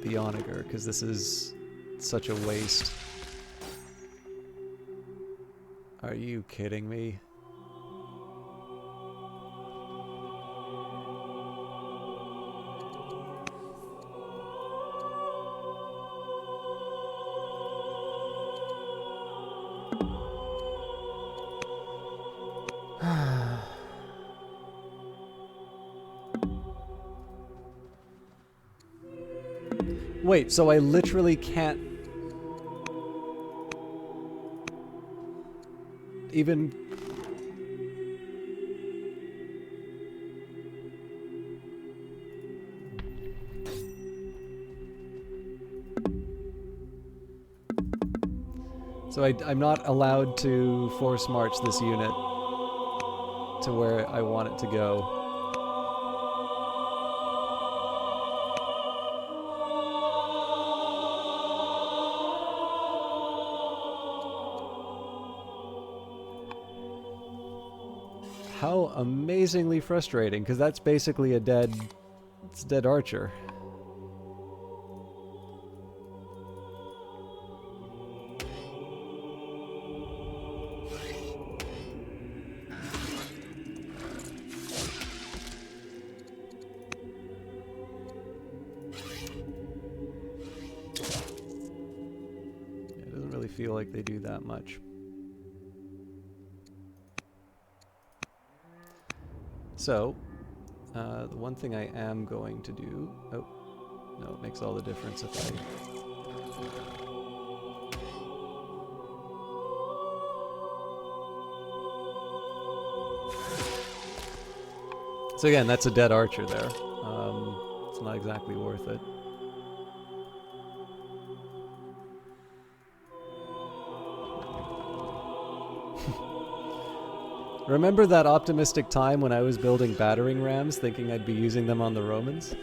A: the onager, because this is such a waste. Are you kidding me? Wait, so I literally can't even... So I'm not allowed to force march this unit to where I want it to go. How amazingly frustrating, because that's basically a dead... it's a dead archer. It doesn't really feel like they do that much. So, the one thing I am going to do... oh, no, it makes all the difference if I... So again, that's a dead archer there. It's not exactly worth it. Remember that optimistic time when I was building battering rams thinking I'd be using them on the Romans?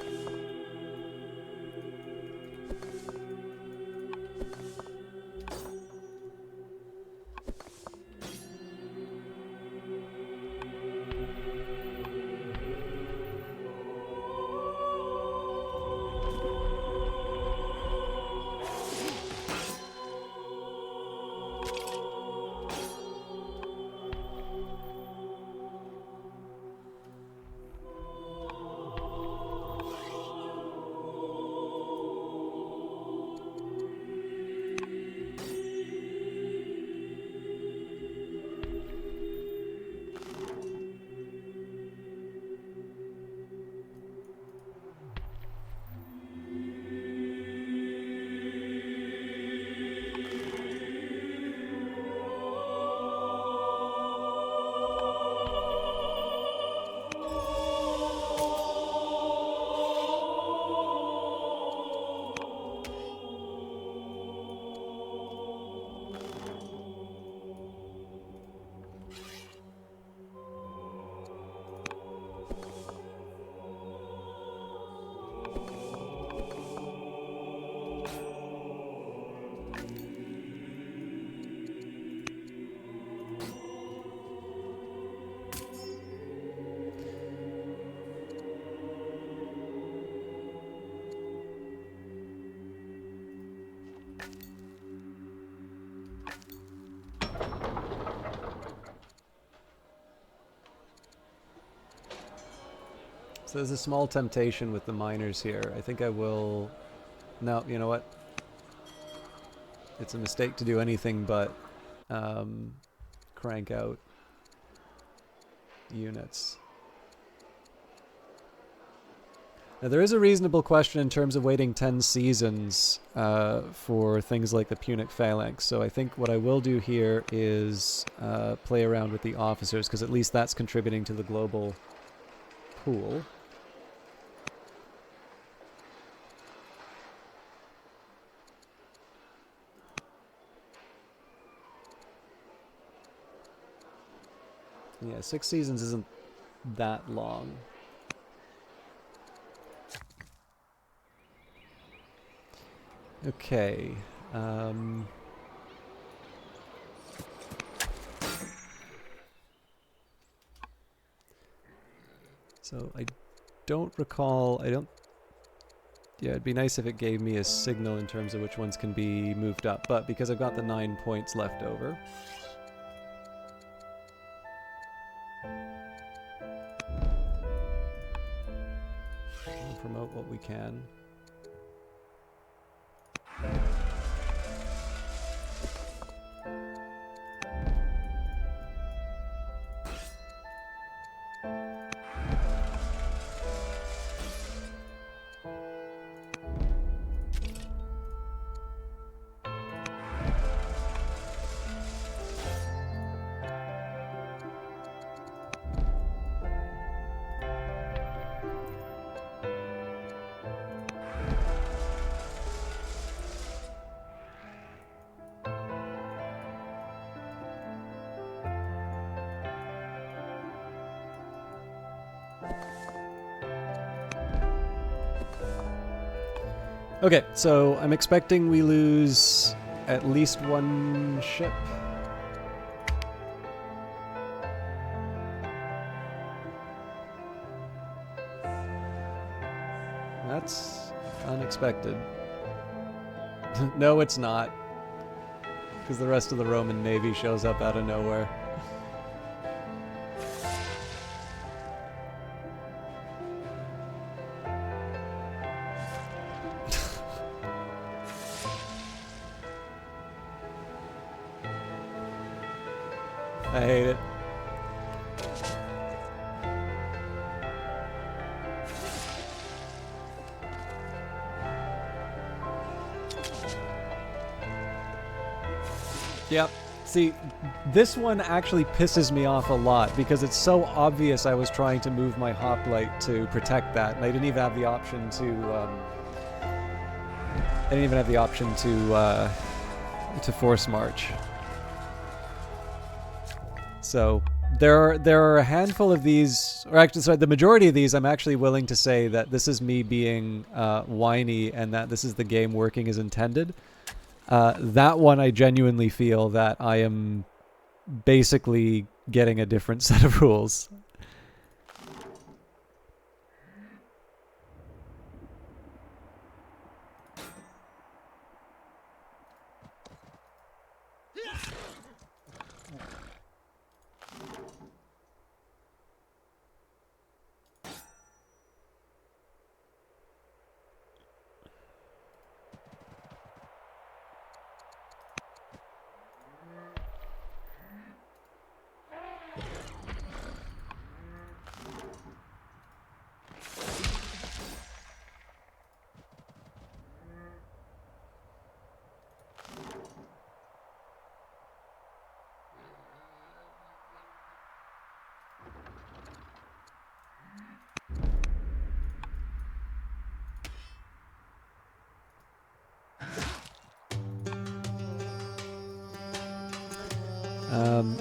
A: So there's a small temptation with the miners here. I think I will... no, you know what? It's a mistake to do anything but crank out units. Now there is a reasonable question in terms of waiting 10 seasons for things like the Punic Phalanx. So I think what I will do here is play around with the officers, because at least that's contributing to the global pool. Yeah, 6 seasons isn't that long. Okay. So I don't recall, yeah, it'd be nice if it gave me a signal in terms of which ones can be moved up, but because I've got the 9 points left over, we'll promote what we can. Okay, so I'm expecting we lose at least 1 ship. That's unexpected. No, it's not. Because the rest of the Roman Navy shows up out of nowhere. I hate it. Yep. See, this one actually pisses me off a lot because it's so obvious I was trying to move my hoplite to protect that, and I didn't even have the option to. I didn't even have the option to force march. So there are a handful of these, or actually, sorry, the majority of these. I'm actually willing to say that this is me being whiny, and that this is the game working as intended. That one, I genuinely feel that I am basically getting a different set of rules.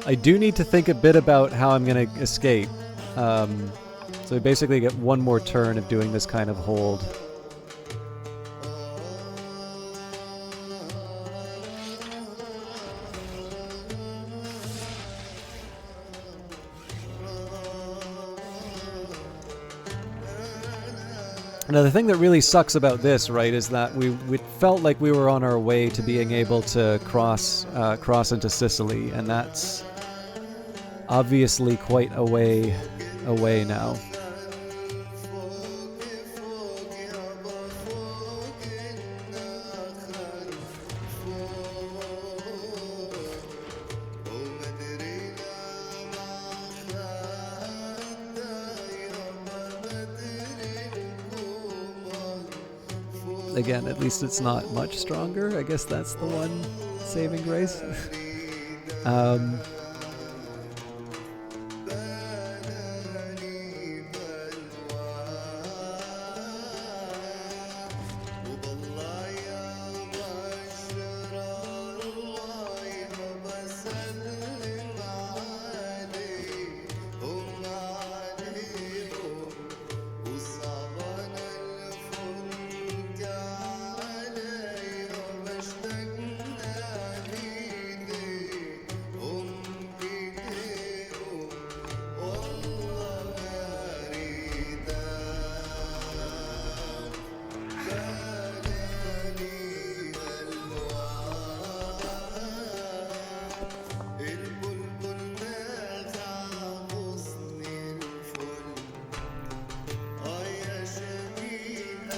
A: I do need to think a bit about how I'm going to escape. So I basically get one more turn of doing this kind of hold. Now, the thing that really sucks about this, right, is that we felt like we were on our way to being able to cross into Sicily, and that's obviously quite a way away now. Again, at least it's not much stronger. I guess that's the one saving grace.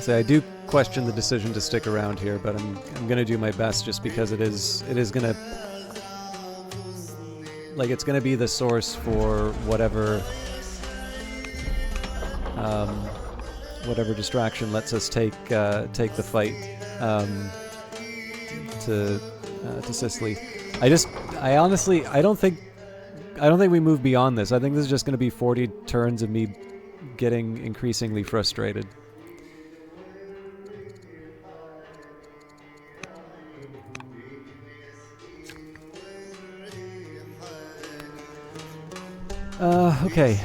A: say I do question the decision to stick around here, but I'm gonna do my best just because it is gonna, like, it's gonna be the source for whatever whatever distraction lets us take the fight to Sicily. I honestly don't think we move beyond this. I think this is just going to be 40 turns of me getting increasingly frustrated. Okay.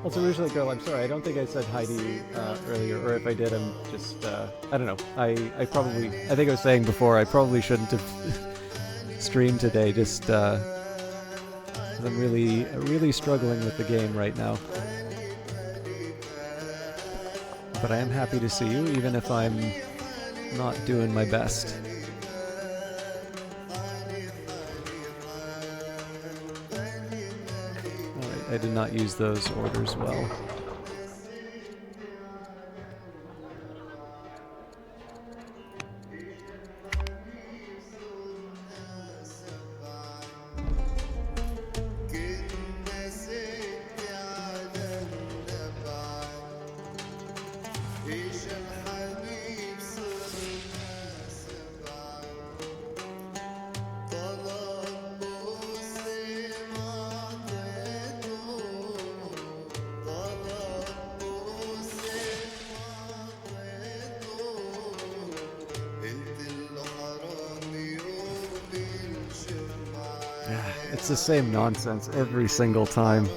A: Also, originally, girl, I'm sorry. I don't think I said hi to you earlier, or if I did, I'm just, I don't know. I think I was saying before, I probably shouldn't have streamed today, just, I'm really struggling with the game right now. But I am happy to see you, even if I'm not doing my best. I did not use those orders well. It's the same nonsense every single time.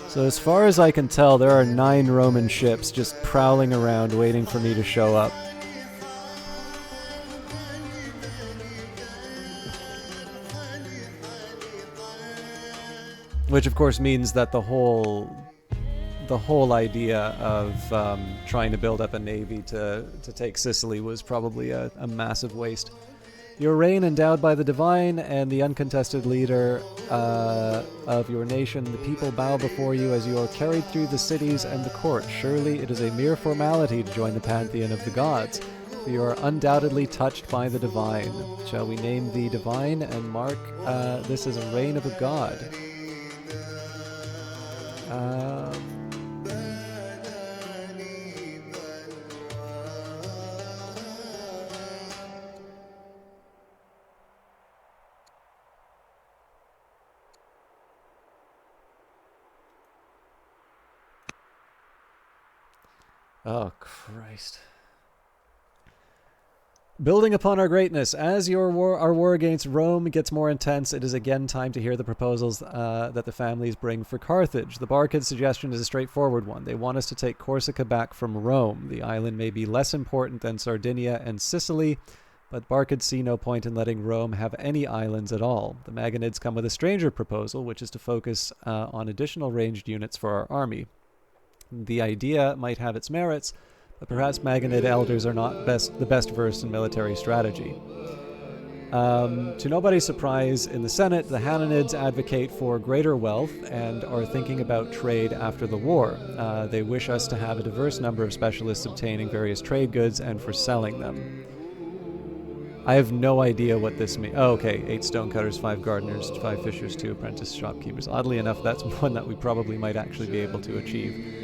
A: So as far as I can tell, there are 9 Roman ships just prowling around waiting for me to show up. Which of course means that the whole idea of trying to build up a navy to take Sicily was probably a massive waste. Your reign endowed by the divine and the uncontested leader of your nation, the people bow before you as you are carried through the cities and the court. Surely it is a mere formality to join the pantheon of the gods. You are undoubtedly touched by the divine. Shall we name the divine and mark this as a reign of a god? Oh, Christ. Building upon our greatness, as our war against Rome gets more intense, it is again time to hear the proposals that the families bring for Carthage. The Barcid suggestion is a straightforward one. They want us to take Corsica back from Rome. The island may be less important than Sardinia and Sicily, but Barcid see no point in letting Rome have any islands at all. The Magonids come with a stranger proposal, which is to focus on additional ranged units for our army. The idea might have its merits, but perhaps Magonid elders are not the best versed in military strategy. To nobody's surprise, in the Senate, the Hananids advocate for greater wealth and are thinking about trade after the war. They wish us to have a diverse number of specialists obtaining various trade goods and for selling them. I have no idea what this means. Oh, okay. 8 stonecutters, 5 gardeners, 5 fishers, 2 apprentice shopkeepers. Oddly enough, that's one that we probably might actually be able to achieve.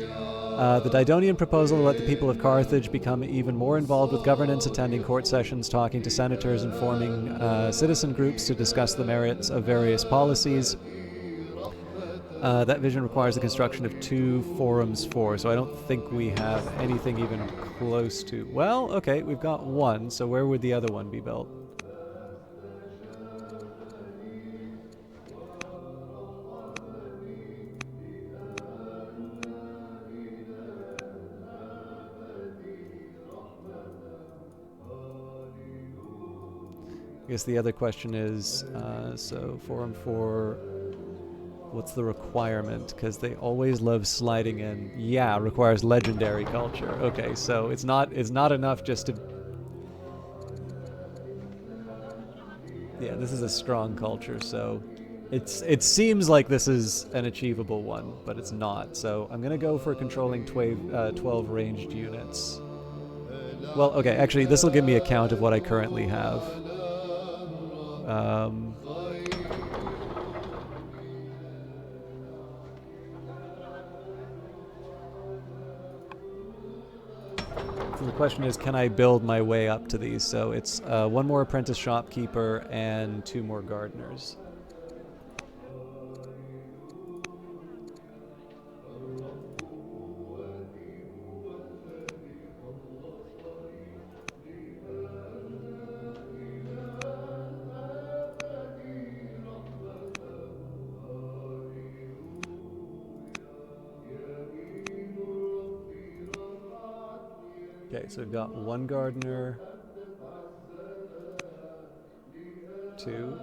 A: The Didonian proposal to let the people of Carthage become even more involved with governance, attending court sessions, talking to senators, and forming citizen groups to discuss the merits of various policies. That vision requires the construction of 2 forums 4, so I don't think we have anything even close to... Well, okay, we've got 1, so where would the other one be built? I guess the other question is, so forum 4... What's the requirement? Because they always love sliding in. Yeah, requires legendary culture. Okay, so it's not enough just to... Yeah, this is a strong culture, so it seems like this is an achievable one, but it's not. So I'm gonna go for controlling 12 ranged units. Well, okay, actually, this will give me a count of what I currently have. So the question is, can I build my way up to these? So it's 1 more apprentice shopkeeper and 2 more gardeners. Okay, so we've got 1 gardener, 2.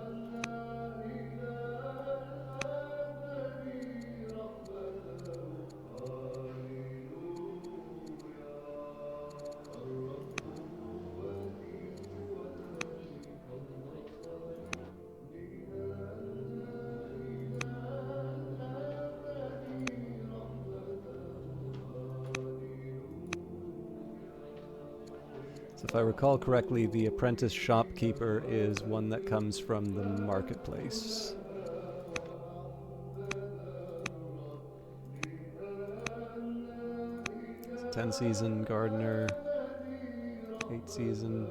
A: So if I recall correctly, the apprentice shopkeeper is one that comes from the marketplace. 10 season gardener, 8 season.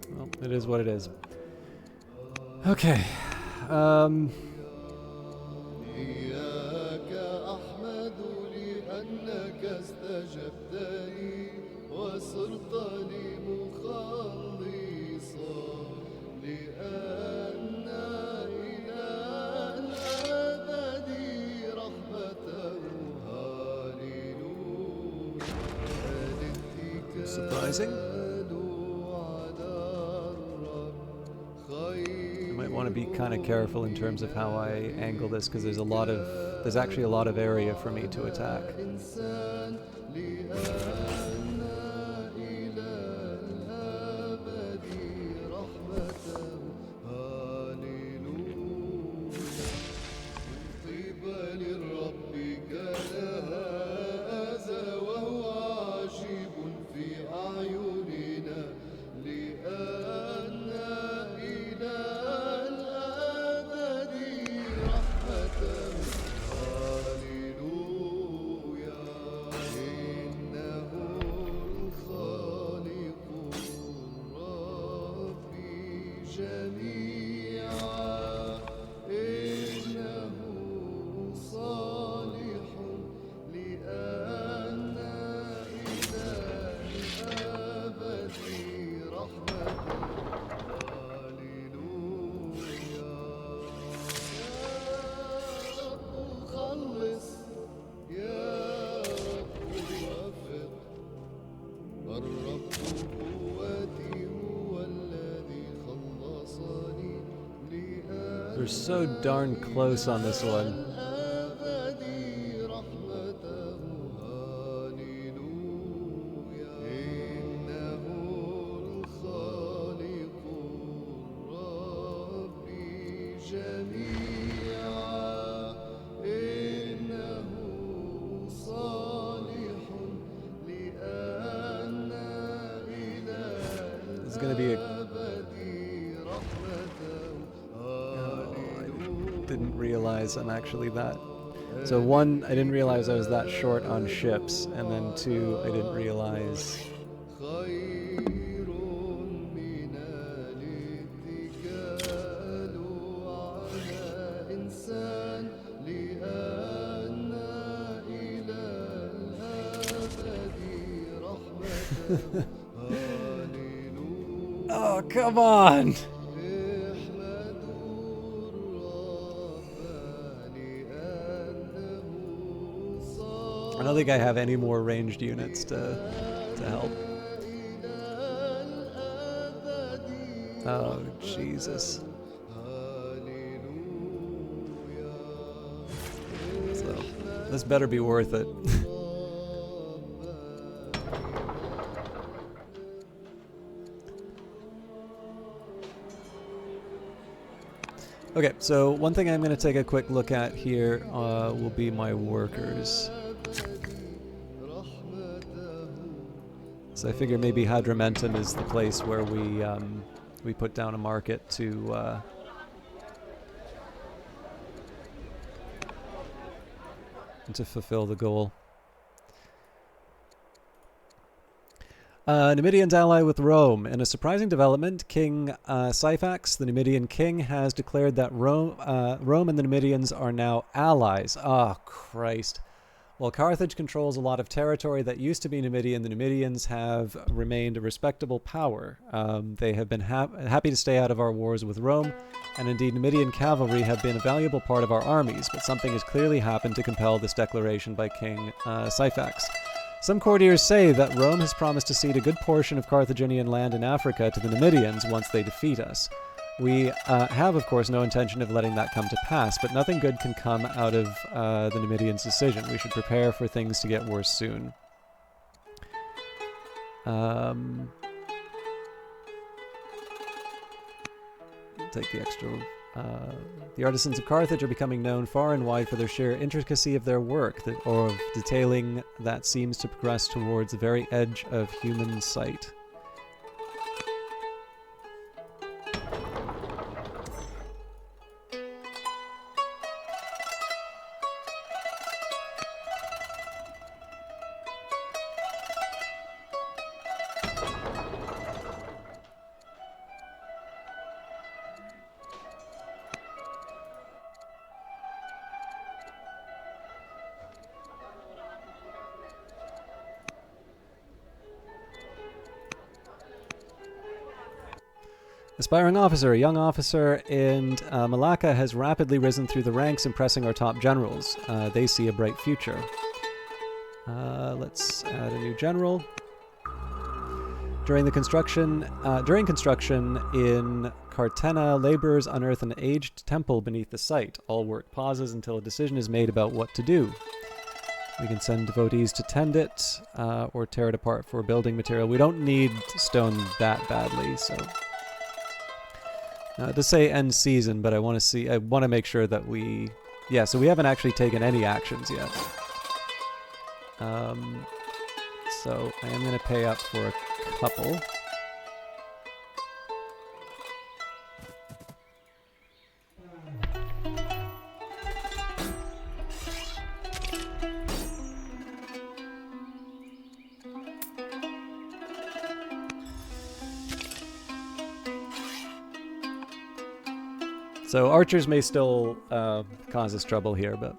A: Well, it is what it is. Okay. Surprising. I might want to be kind of careful in terms of how I angle this, because there's actually a lot of area for me to attack. We're so darn close on this one. This is going to be a realize I'm actually that. So one, I didn't realize I was that short on ships, and then two, I didn't realize... Oh, come on! I don't think I have any more ranged units to help. Oh, Jesus. So, this better be worth it. Okay, so one thing I'm going to take a quick look at here will be my workers. So I figure maybe Hadramentum is the place where we put down a market to fulfill the goal. Numidians ally with Rome. In a surprising development, King Syphax, the Numidian king, has declared that Rome and the Numidians are now allies. Oh, Christ. While Carthage controls a lot of territory that used to be Numidian, the Numidians have remained a respectable power. They have been happy to stay out of our wars with Rome, and indeed Numidian cavalry have been a valuable part of our armies, but something has clearly happened to compel this declaration by King Syphax. Some courtiers say that Rome has promised to cede a good portion of Carthaginian land in Africa to the Numidians once they defeat us. We have, of course, no intention of letting that come to pass, but nothing good can come out of the Numidians' decision. We should prepare for things to get worse soon. Take the extra... the artisans of Carthage are becoming known far and wide for their sheer intricacy of their work, or of detailing that seems to progress towards the very edge of human sight. Aspiring officer, a young officer in Malacca has rapidly risen through the ranks, impressing our top generals. They see a bright future. Let's add a new general. During construction in Cartena, laborers unearth an aged temple beneath the site. All work pauses until a decision is made about what to do. We can send devotees to tend it, or tear it apart for building material. We don't need stone that badly, so... to say end season, but I want to make sure that we... Yeah, so we haven't actually taken any actions yet. So I am going to pay up for a couple. So archers may still cause us trouble here, but...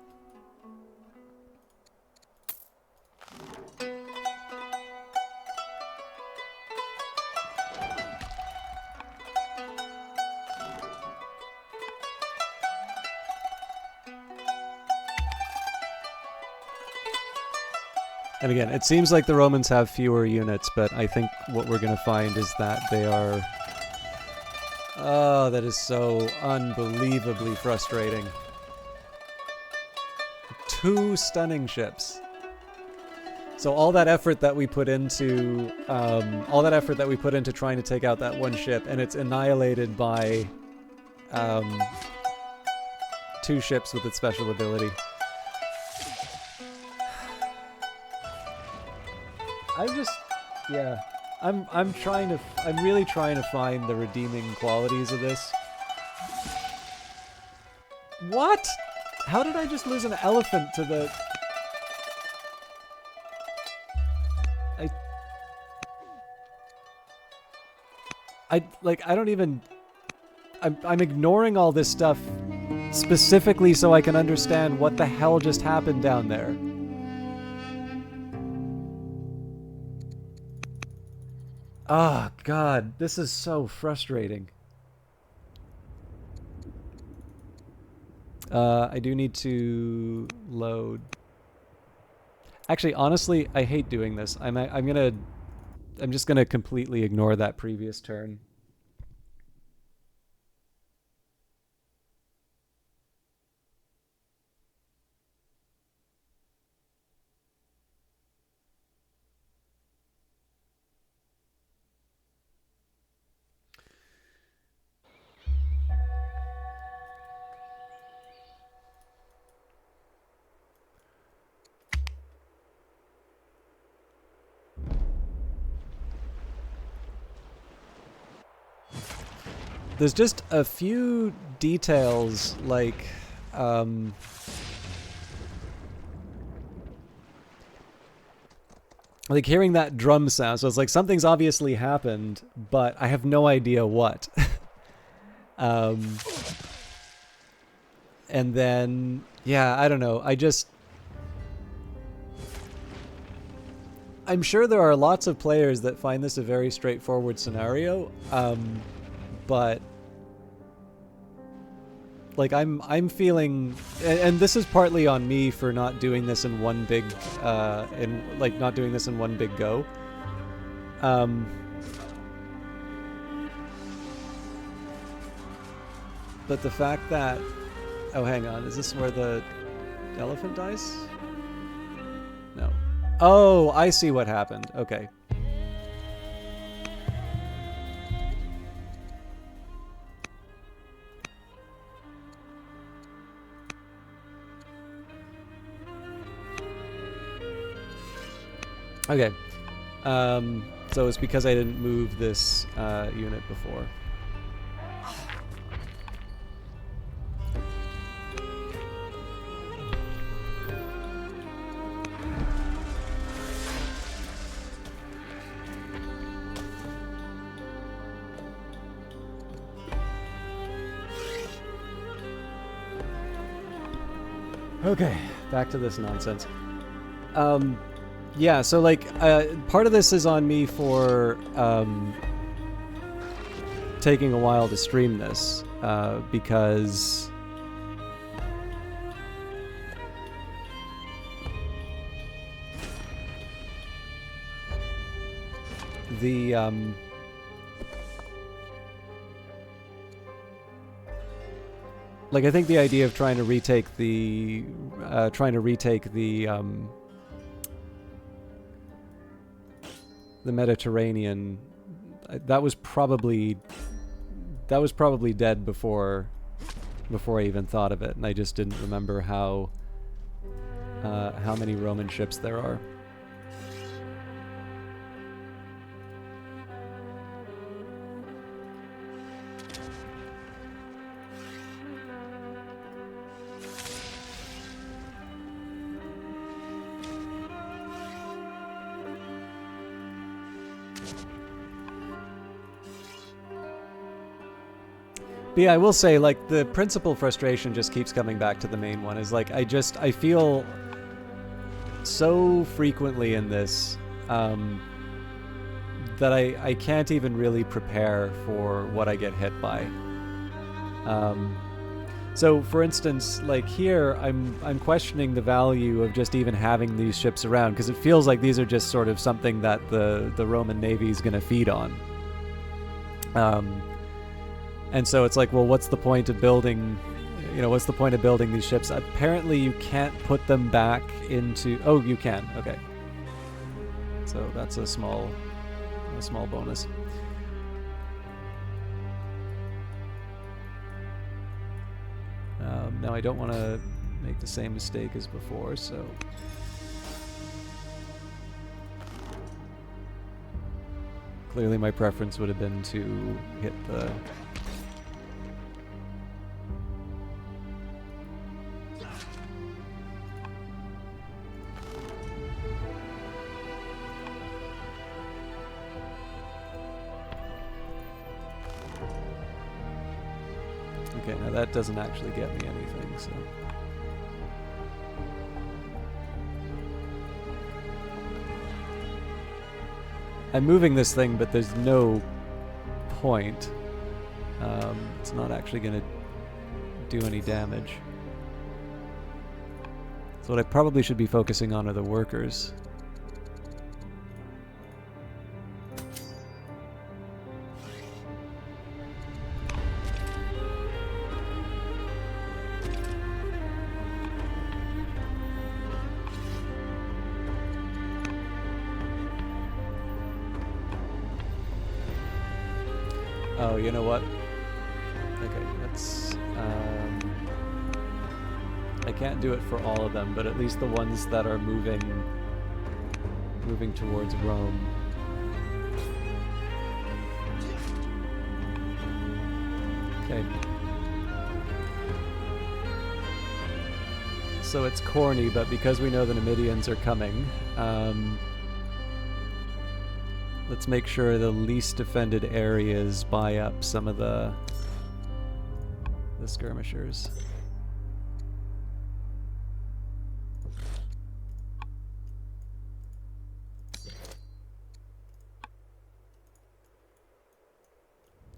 A: And again, it seems like the Romans have fewer units, but I think what we're going to find is that they are... Oh, that is so unbelievably frustrating. 2 stunning ships. So all that effort that we put into, trying to take out that one ship, and it's annihilated by 2 ships with its special ability. I'm really trying to find the redeeming qualities of this. What? How did I just lose an elephant to the... I don't even... I'm ignoring all this stuff specifically so I can understand what the hell just happened down there. Ah, God, this is so frustrating. I do need to load. Actually, honestly, I hate doing this. I'm just gonna completely ignore that previous turn. There's just a few details, like, like hearing that drum sound. So it's like something's obviously happened, but I have no idea what. And then, yeah, I don't know. I'm sure there are lots of players that find this a very straightforward scenario, but like I'm feeling, and this is partly on me for not doing this in one big, not doing this in one big go. But the fact that, oh, hang on, is this where the elephant dies? No. Oh, I see what happened. Okay. Okay. So it's because I didn't move this unit before. Okay, back to this nonsense. Yeah, so like, part of this is on me for taking a while to stream this, because the like, I think the idea of trying to retake the Mediterranean, that was probably dead before I even thought of it, and I just didn't remember how many Roman ships there are. But yeah, I will say, like, the principal frustration just keeps coming back to the main one, is like, I feel so frequently in this that I can't even really prepare for what I get hit by. So for instance, like here, I'm questioning the value of just even having these ships around, because it feels like these are just sort of something that the Roman Navy is going to feed on. And so it's like, well, what's the point of building, what's the point of building these ships? Apparently you can't put them back into, oh, you can, okay. So that's a small bonus. Now I don't want to make the same mistake as before, so... Clearly my preference would have been to hit the... Okay, now that doesn't actually get me anything, so... I'm moving this thing, but there's no point. It's not actually going to do any damage. So what I probably should be focusing on are the workers. Oh, you know what? Okay, let's... I can't do it for all of them, but at least the ones that are moving towards Rome. Okay. So it's corny, but because we know the Numidians are coming, let's make sure the least defended areas buy up some of the skirmishers.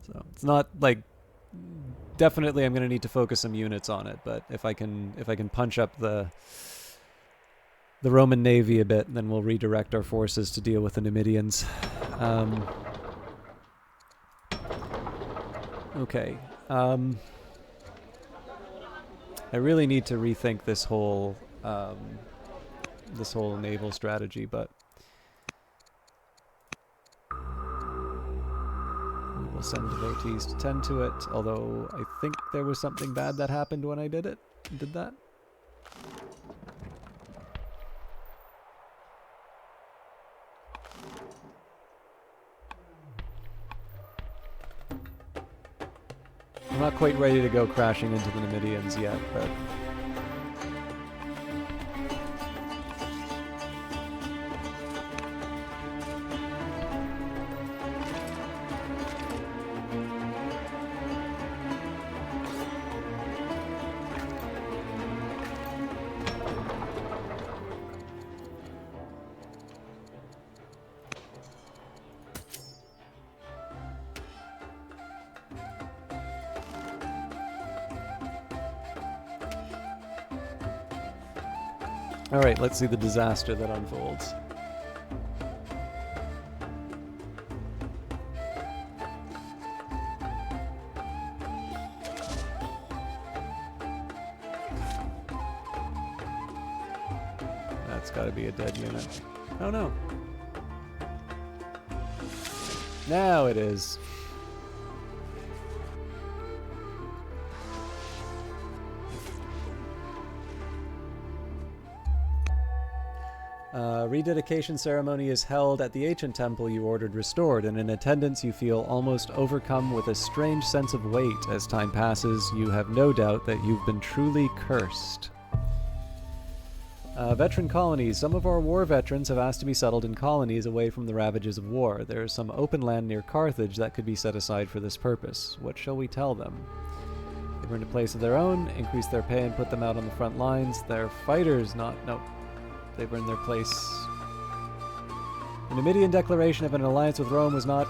A: So it's not like definitely I'm going to need to focus some units on it, but if I can punch up the Roman navy a bit, then we'll redirect our forces to deal with the Numidians. Okay. I really need to rethink this whole naval strategy, but we will send devotees to tend to it, although I think there was something bad that happened when I did that. I'm not quite ready to go crashing into the Numidians yet, but... Alright, let's see the disaster that unfolds. That's gotta be a dead unit. Oh no. Now it is. Rededication ceremony is held at the ancient temple you ordered restored, and in attendance you feel almost overcome with a strange sense of weight. As time passes, you have no doubt that you've been truly cursed. Veteran colonies. Some of our war veterans have asked to be settled in colonies away from the ravages of war. There is some open land near Carthage that could be set aside for this purpose. What shall we tell them? They've earned a place of their own, increase their pay and put them out on the front lines. They're fighters, not... No. They've earned their place. The Numidian declaration of an alliance with Rome was not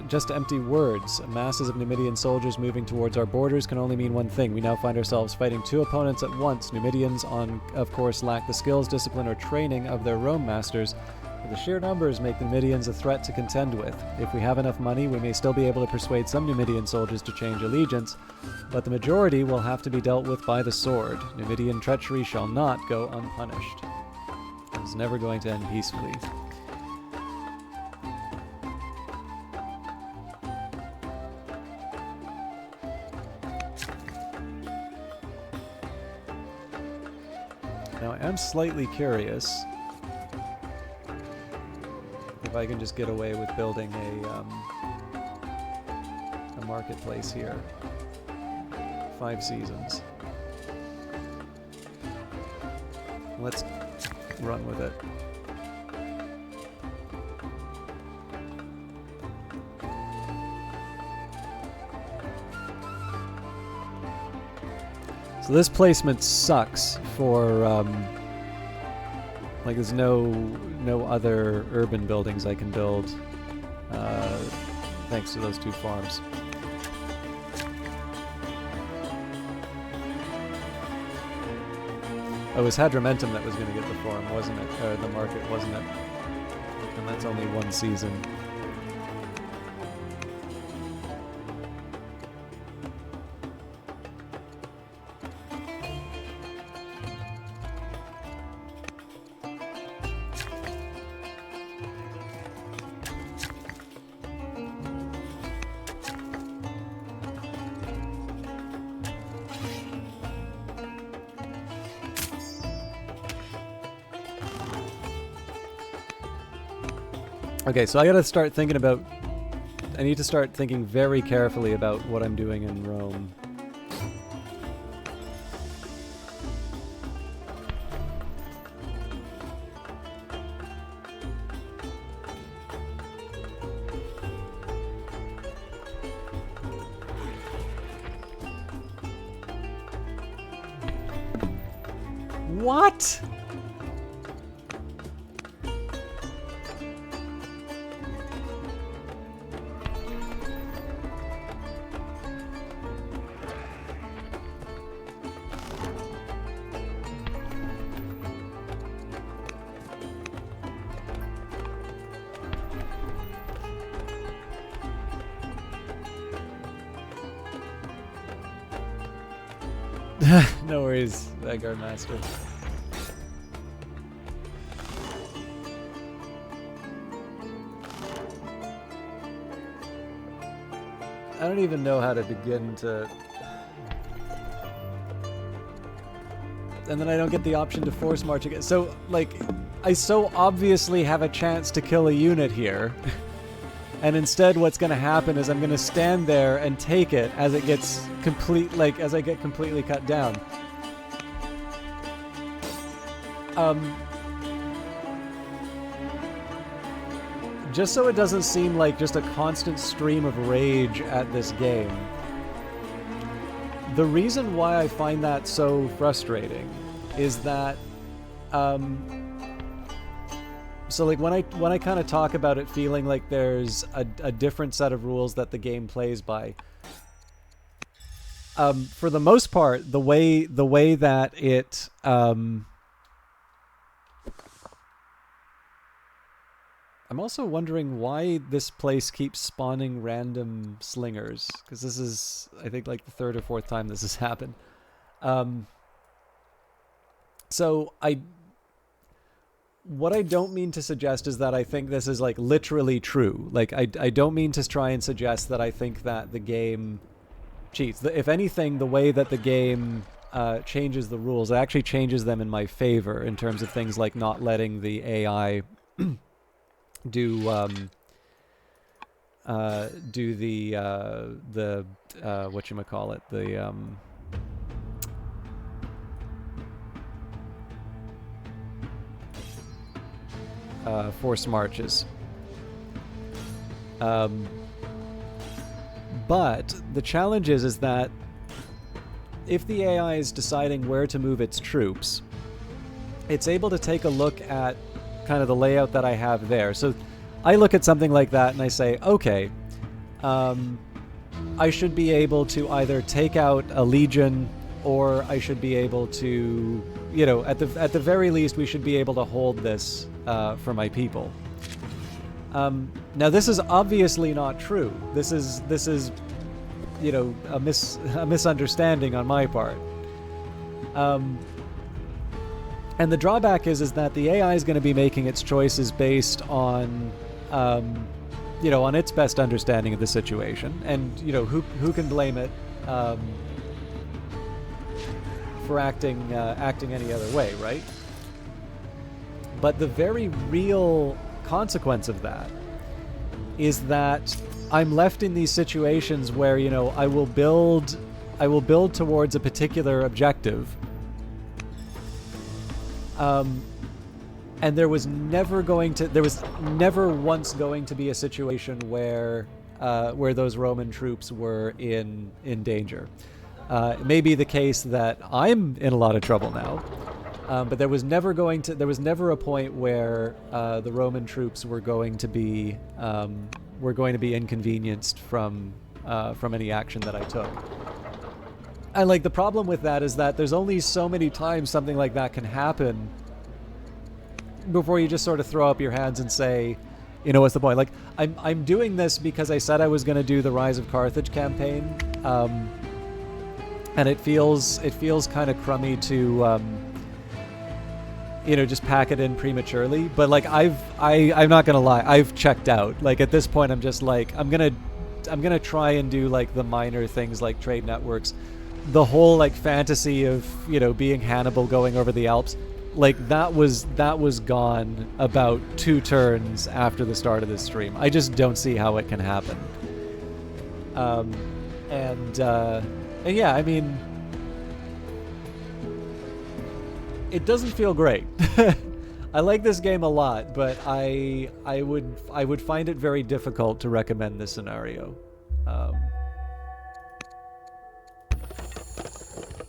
A: just empty words. Masses of Numidian soldiers moving towards our borders can only mean one thing. We now find ourselves fighting two opponents at once. Numidians, of course, lack the skills, discipline, or training of their Rome masters, but the sheer numbers make the Numidians a threat to contend with. If we have enough money, we may still be able to persuade some Numidian soldiers to change allegiance, but the majority will have to be dealt with by the sword. Numidian treachery shall not go unpunished. It's never going to end peacefully. Now, I am slightly curious if I can just get away with building a marketplace here. 5 seasons. Let's run with it. So this placement sucks for, like there's no other urban buildings I can build, thanks to those 2 farms. Oh, it was Hadramentum that was going to get the farm, wasn't it? Or the market, wasn't it? And that's only 1 season. Okay, so I gotta start thinking about... I need to start thinking very carefully about what I'm doing in Rome. What? No worries, Vanguard Master. I don't even know how to begin to... And then I don't get the option to force march again. So, like, I so obviously have a chance to kill a unit here. And instead what's going to happen is I'm going to stand there and take it as it gets as I get completely cut down. Just so it doesn't seem like just a constant stream of rage at this game. The reason why I find that so frustrating is that, so like when I kind of talk about it feeling like there's a different set of rules that the game plays by, for the most part, the way that it, I'm also wondering why this place keeps spawning random slingers, because this is, I think, like the 3rd or 4th time this has happened. So what I don't mean to suggest is that I think this is like literally true. Like I don't mean to try and suggest that I think that the game cheats. If anything, the way that the game changes the rules, it actually changes them in my favor in terms of things like not letting the AI do the whatchamacallit, the forced marches. But the challenge is that if the AI is deciding where to move its troops, it's able to take a look at kind of the layout that I have there. So I look at something like that and I say, okay, I should be able to either take out a legion, or I should be able to, you know, at the very least, we should be able to hold this for my people. Now this is obviously not true. This is, you know, a misunderstanding on my part. And the drawback is that the AI is going to be making its choices based on, you know, on its best understanding of the situation, and you know, who can blame it for acting any other way, right? But the very real consequence of that is that I'm left in these situations where, you know, I will build towards a particular objective. And there was never once going to be a situation where those Roman troops were in danger. It may be the case that I'm in a lot of trouble now, but there was never a point where the Roman troops were going to be inconvenienced from any action that I took. And like the problem with that is that there's only so many times something like that can happen before you just sort of throw up your hands and say, you know, what's the point? Like I'm doing this because I said I was going to do the Rise of Carthage campaign, and it feels kind of crummy to you know, just pack it in prematurely. But like I'm not gonna lie, I've checked out. Like at this point, I'm just like I'm gonna try and do like the minor things like trade networks, the whole like fantasy of, you know, being Hannibal going over the Alps. Like that was gone about 2 turns after the start of this stream. I just don't see how it can happen. And yeah, I mean, it doesn't feel great. I like this game a lot, but I would find it very difficult to recommend this scenario.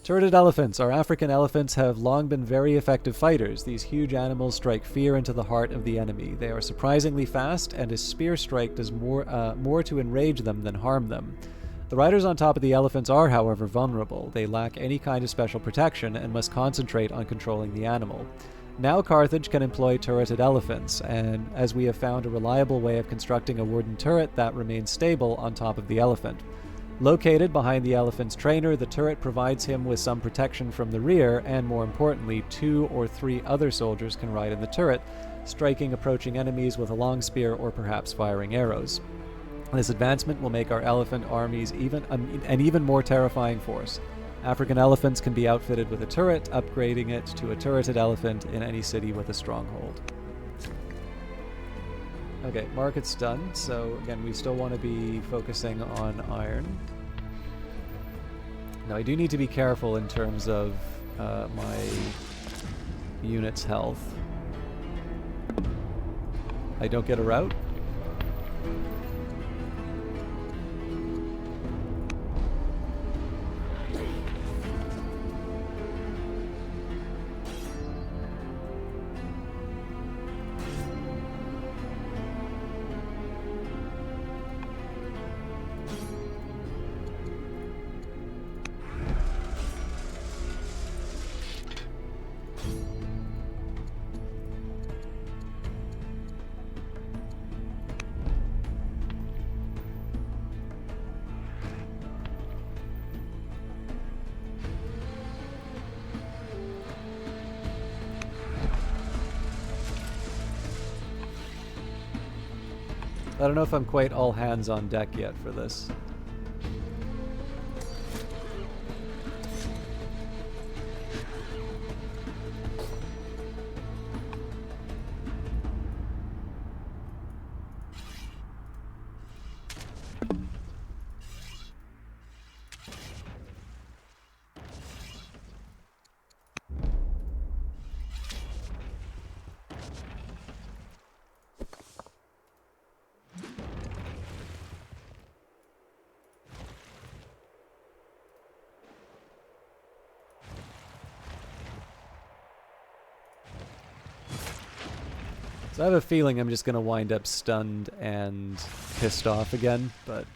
A: Turreted elephants. Our African elephants have long been very effective fighters. These huge animals strike fear into the heart of the enemy. They are surprisingly fast, and a spear strike does more to enrage them than harm them. The riders on top of the elephants are, however, vulnerable. They lack any kind of special protection and must concentrate on controlling the animal. Now Carthage can employ turreted elephants, and as we have found a reliable way of constructing a wooden turret that remains stable on top of the elephant. Located behind the elephant's trainer, the turret provides him with some protection from the rear, and more importantly, 2 or 3 other soldiers can ride in the turret, striking approaching enemies with a long spear or perhaps firing arrows. This advancement will make our elephant armies an even more terrifying force. African elephants can be outfitted with a turret, upgrading it to a turreted elephant in any city with a stronghold. Okay, market's done, so again, we still want to be focusing on iron. Now, I do need to be careful in terms of my unit's health. I don't get a route. I don't know if I'm quite all hands on deck yet for this. So I have a feeling I'm just going to wind up stunned and pissed off again, but...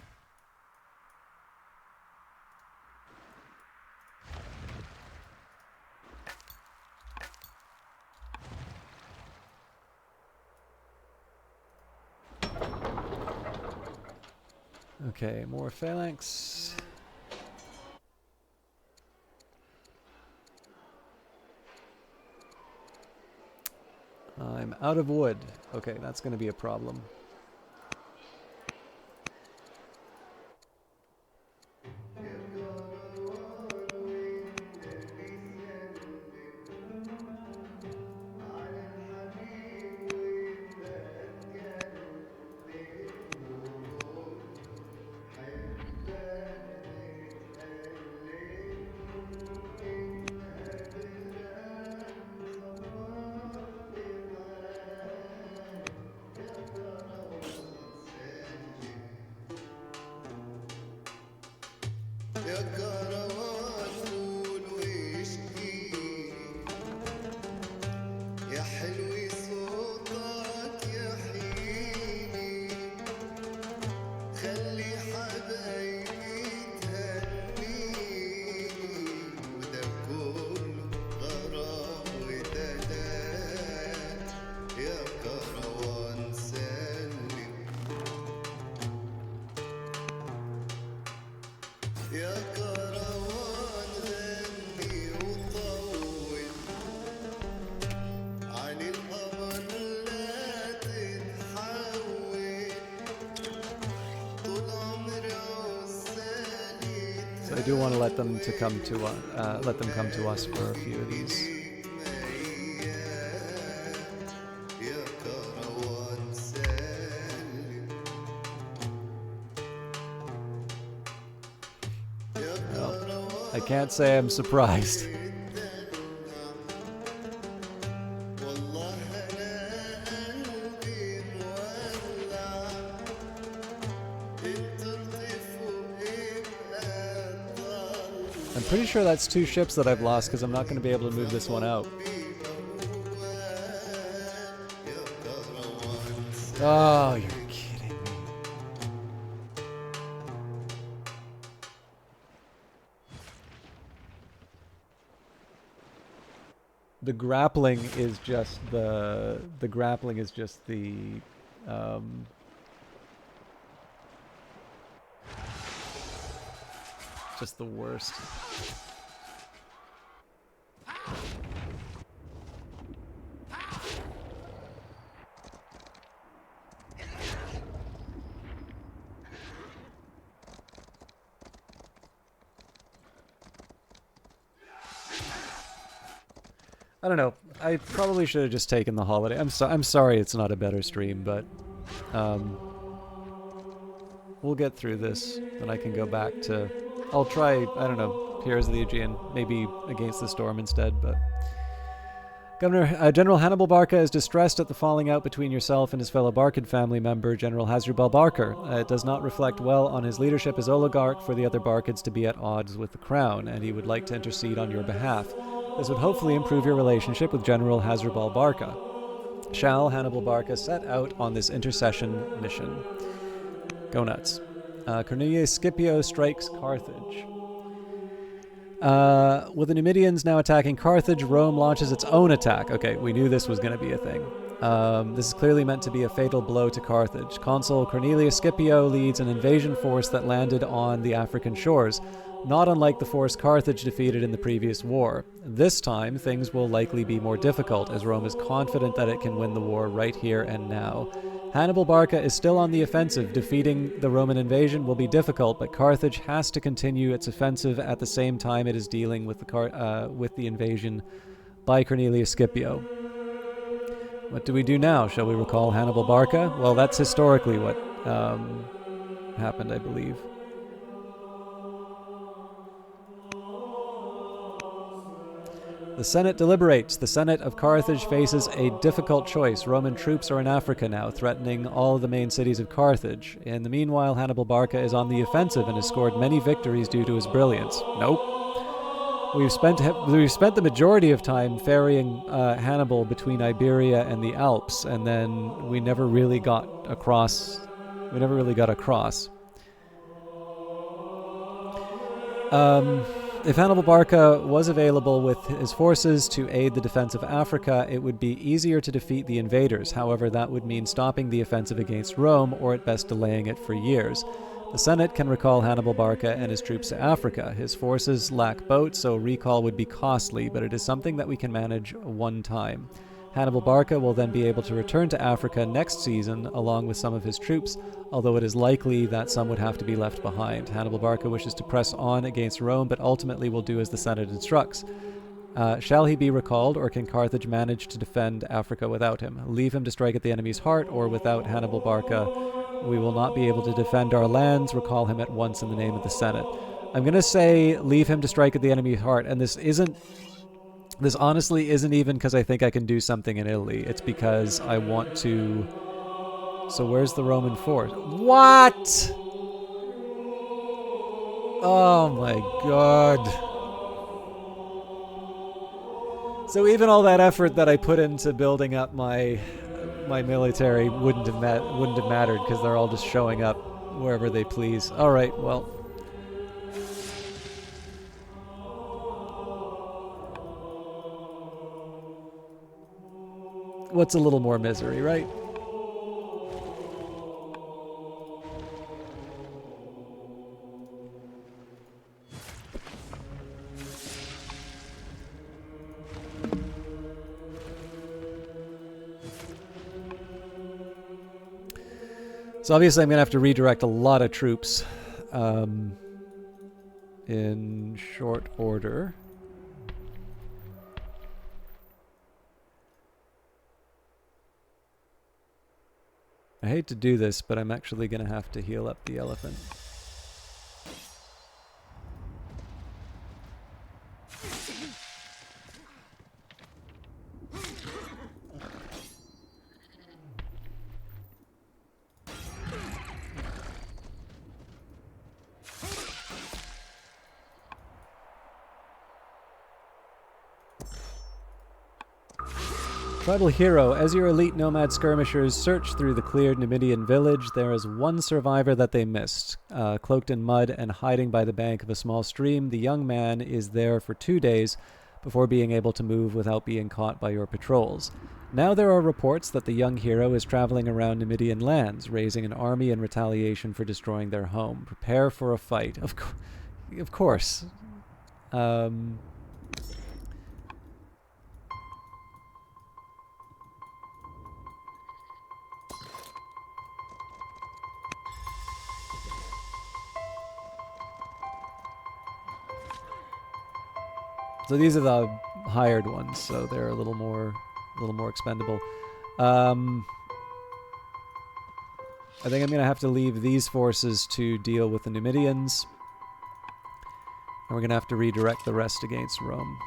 A: Okay, more phalanx. I'm out of wood. Okay, that's going to be a problem. I do want to let them come to us for a few of these. Well, I can't say I'm surprised. I'm pretty sure that's 2 ships that I've lost because I'm not going to be able to move this one out. Oh, you're kidding me. The grappling is just the just the worst. I don't know. I probably should have just taken the holiday. I'm sorry it's not a better stream, but we'll get through this. Then I can go back to... I'll try, I don't know, Piers of the Aegean, maybe Against the Storm instead, but... General Hannibal Barca is distressed at the falling out between yourself and his fellow Barcid family member, General Hasdrubal Barker. It does not reflect well on his leadership as oligarch for the other Barcids to be at odds with the crown, and he would like to intercede on your behalf. This would hopefully improve your relationship with General Hasdrubal Barca. Shall Hannibal Barca set out on this intercession mission? Go nuts. Cornelius Scipio strikes Carthage. With the Numidians now attacking Carthage, Rome launches its own attack. Okay, we knew this was going to be a thing. This is clearly meant to be a fatal blow to Carthage. Consul Cornelius Scipio leads an invasion force that landed on the African shores, not unlike the force Carthage defeated in the previous war. This time, things will likely be more difficult, as Rome is confident that it can win the war right here and now. Hannibal Barca is still on the offensive. Defeating the Roman invasion will be difficult, but Carthage has to continue its offensive at the same time it is dealing with the invasion by Cornelius Scipio. What do we do now? Shall we recall Hannibal Barca? Well, that's historically what happened, I believe. The Senate deliberates. The Senate of Carthage faces a difficult choice. Roman troops are in Africa now, threatening all the main cities of Carthage. In the meanwhile, Hannibal Barca is on the offensive and has scored many victories due to his brilliance. Nope. We've spent the majority of time ferrying Hannibal between Iberia and the Alps, and then we never really got across. If Hannibal Barca was available with his forces to aid the defense of Africa, it would be easier to defeat the invaders. However, that would mean stopping the offensive against Rome, or at best delaying it for years. The Senate can recall Hannibal Barca and his troops to Africa. His forces lack boats, so recall would be costly, but it is something that we can manage one time. Hannibal Barca will then be able to return to Africa next season along with some of his troops, although it is likely that some would have to be left behind. Hannibal Barca wishes to press on against Rome, but ultimately will do as the Senate instructs. Shall he be recalled, or can Carthage manage to defend Africa without him? Leave him to strike at the enemy's heart, or without Hannibal Barca, we will not be able to defend our lands. Recall him at once in the name of the Senate. I'm going to say leave him to strike at the enemy's heart, and this honestly isn't even because I think I can do something in Italy. It's because I want to... So where's the Roman force? What? Oh my god. So even all that effort that I put into building up my military wouldn't have mattered because they're all just showing up wherever they please. All right, well... What's a little more misery, right? So obviously I'm going to have to redirect a lot of troops in short order. I hate to do this, but I'm actually going to have to heal up the elephant. Tribal hero, as your elite nomad skirmishers search through the cleared Numidian village, there is one survivor that they missed. Cloaked in mud and hiding by the bank of a small stream, the young man is there for 2 days before being able to move without being caught by your patrols. Now there are reports that the young hero is traveling around Numidian lands, raising an army in retaliation for destroying their home. Prepare for a fight. Of course. So these are the hired ones, so they're a little more expendable. I think I'm going to have to leave these forces to deal with the Numidians. And we're going to have to redirect the rest against Rome.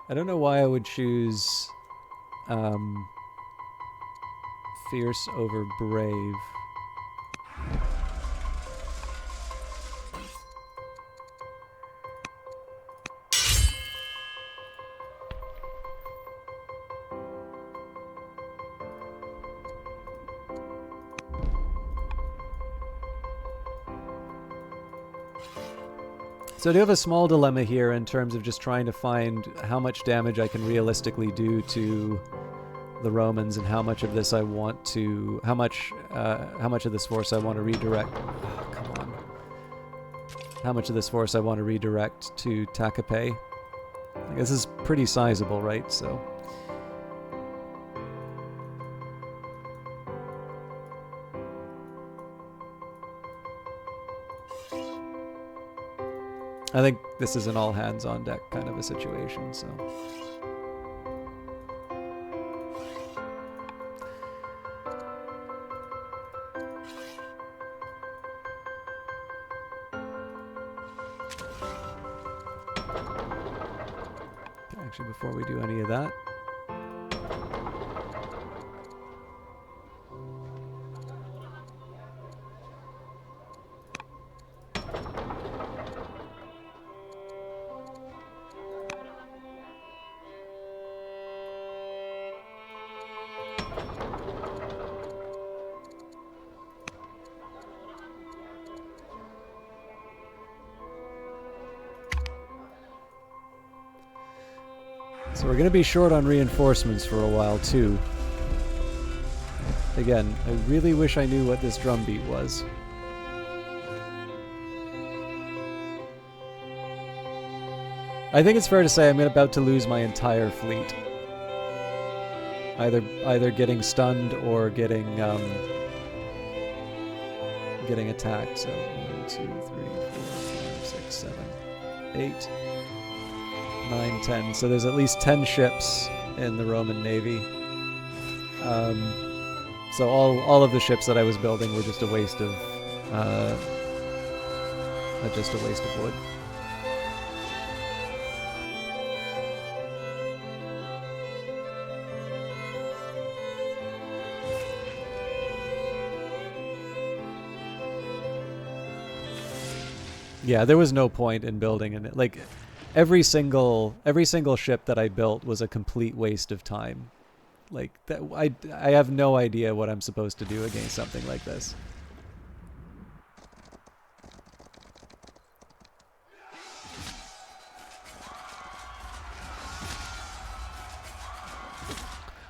A: I don't know why I would choose fierce over brave. So I do have a small dilemma here in terms of just trying to find how much damage I can realistically do to the Romans and how much of this I want to, how much of this force I want to redirect. Oh, come on. How much of this force I want to redirect to Takape. This is pretty sizable, right? So. I think this is an all hands on deck kind of a situation, so. Okay, actually, before we do any of that, so we're going to be short on reinforcements for a while, too. Again, I really wish I knew what this drumbeat was. I think it's fair to say I'm about to lose my entire fleet. Either getting stunned or getting attacked. So 1, 2, 3, 4, 5, 6, 7, 8. 9, 10. So there's at least 10 ships in the Roman Navy. So all of the ships that I was building were just a waste of wood. Yeah, there was no point in building it. Like every single ship that I built was a complete waste of time. Like that, I have no idea what I'm supposed to do against something like this.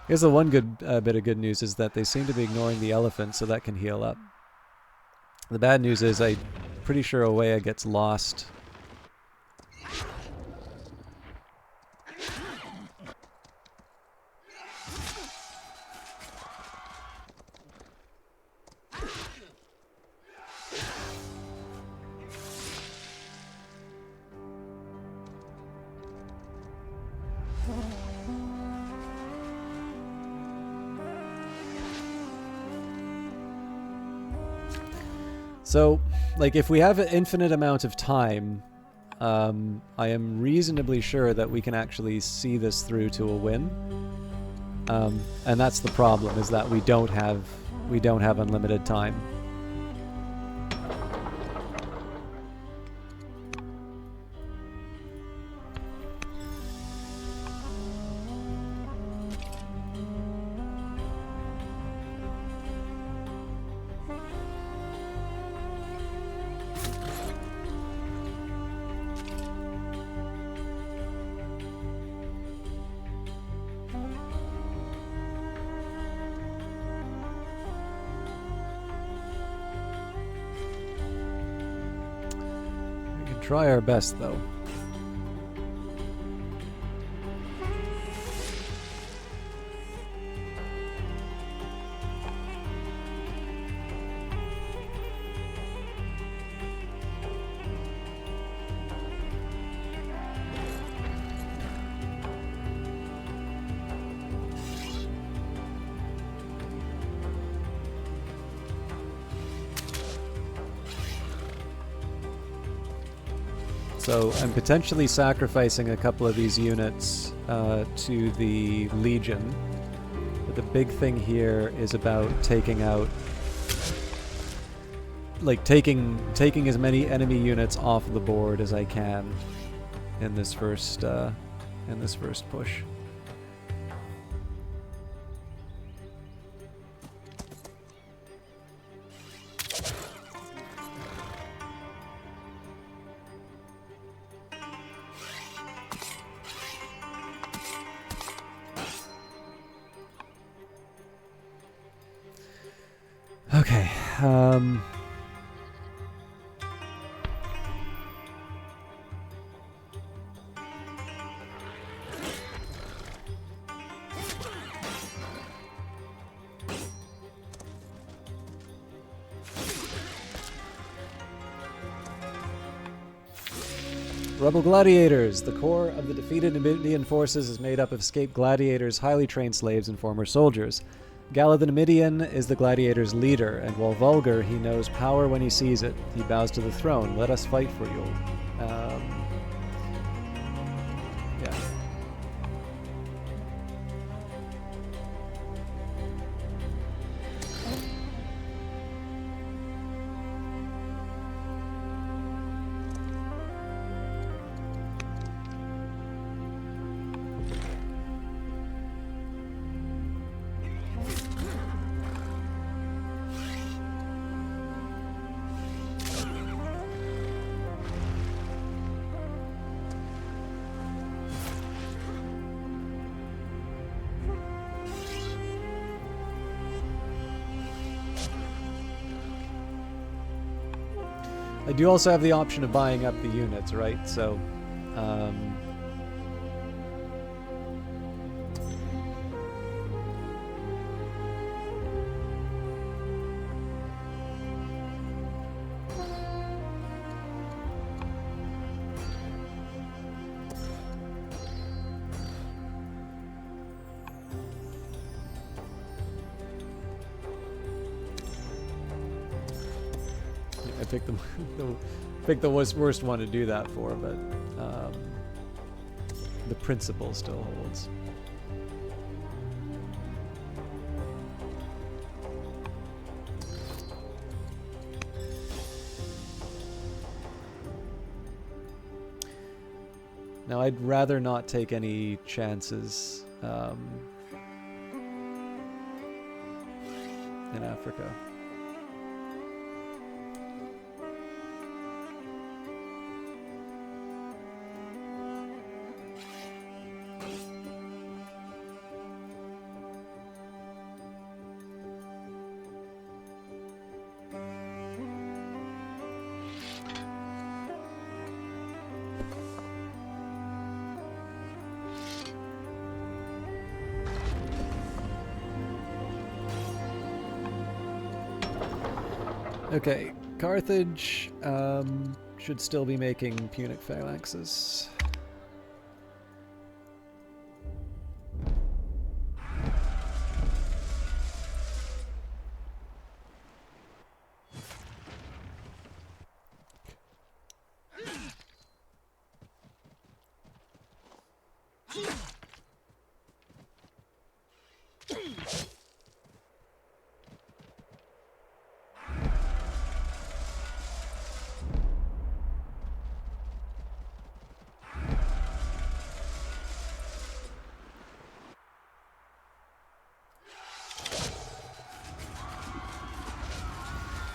A: I guess the one good bit of good news is that they seem to be ignoring the elephant, so that can heal up. The bad news is I'm pretty sure Oea gets lost. So, like, if we have an infinite amount of time, I am reasonably sure that we can actually see this through to a win. And that's the problem, is that we don't have unlimited time. Try our best, though. So I'm potentially sacrificing a couple of these units to the Legion. But the big thing here is about taking out, like taking as many enemy units off the board as I can in this first push. Okay. Rebel gladiators. The core of the defeated Numidian forces is made up of escaped gladiators, highly trained slaves, and former soldiers. Gala the Numidian is the gladiators' leader, and while vulgar, he knows power when he sees it. He bows to the throne. Let us fight for you. Yeah. I do also have the option of buying up the units, right? So, I picked the worst one to do that for, but the principle still holds. Now, I'd rather not take any chances in Africa. Okay, Carthage should still be making Punic phalanxes.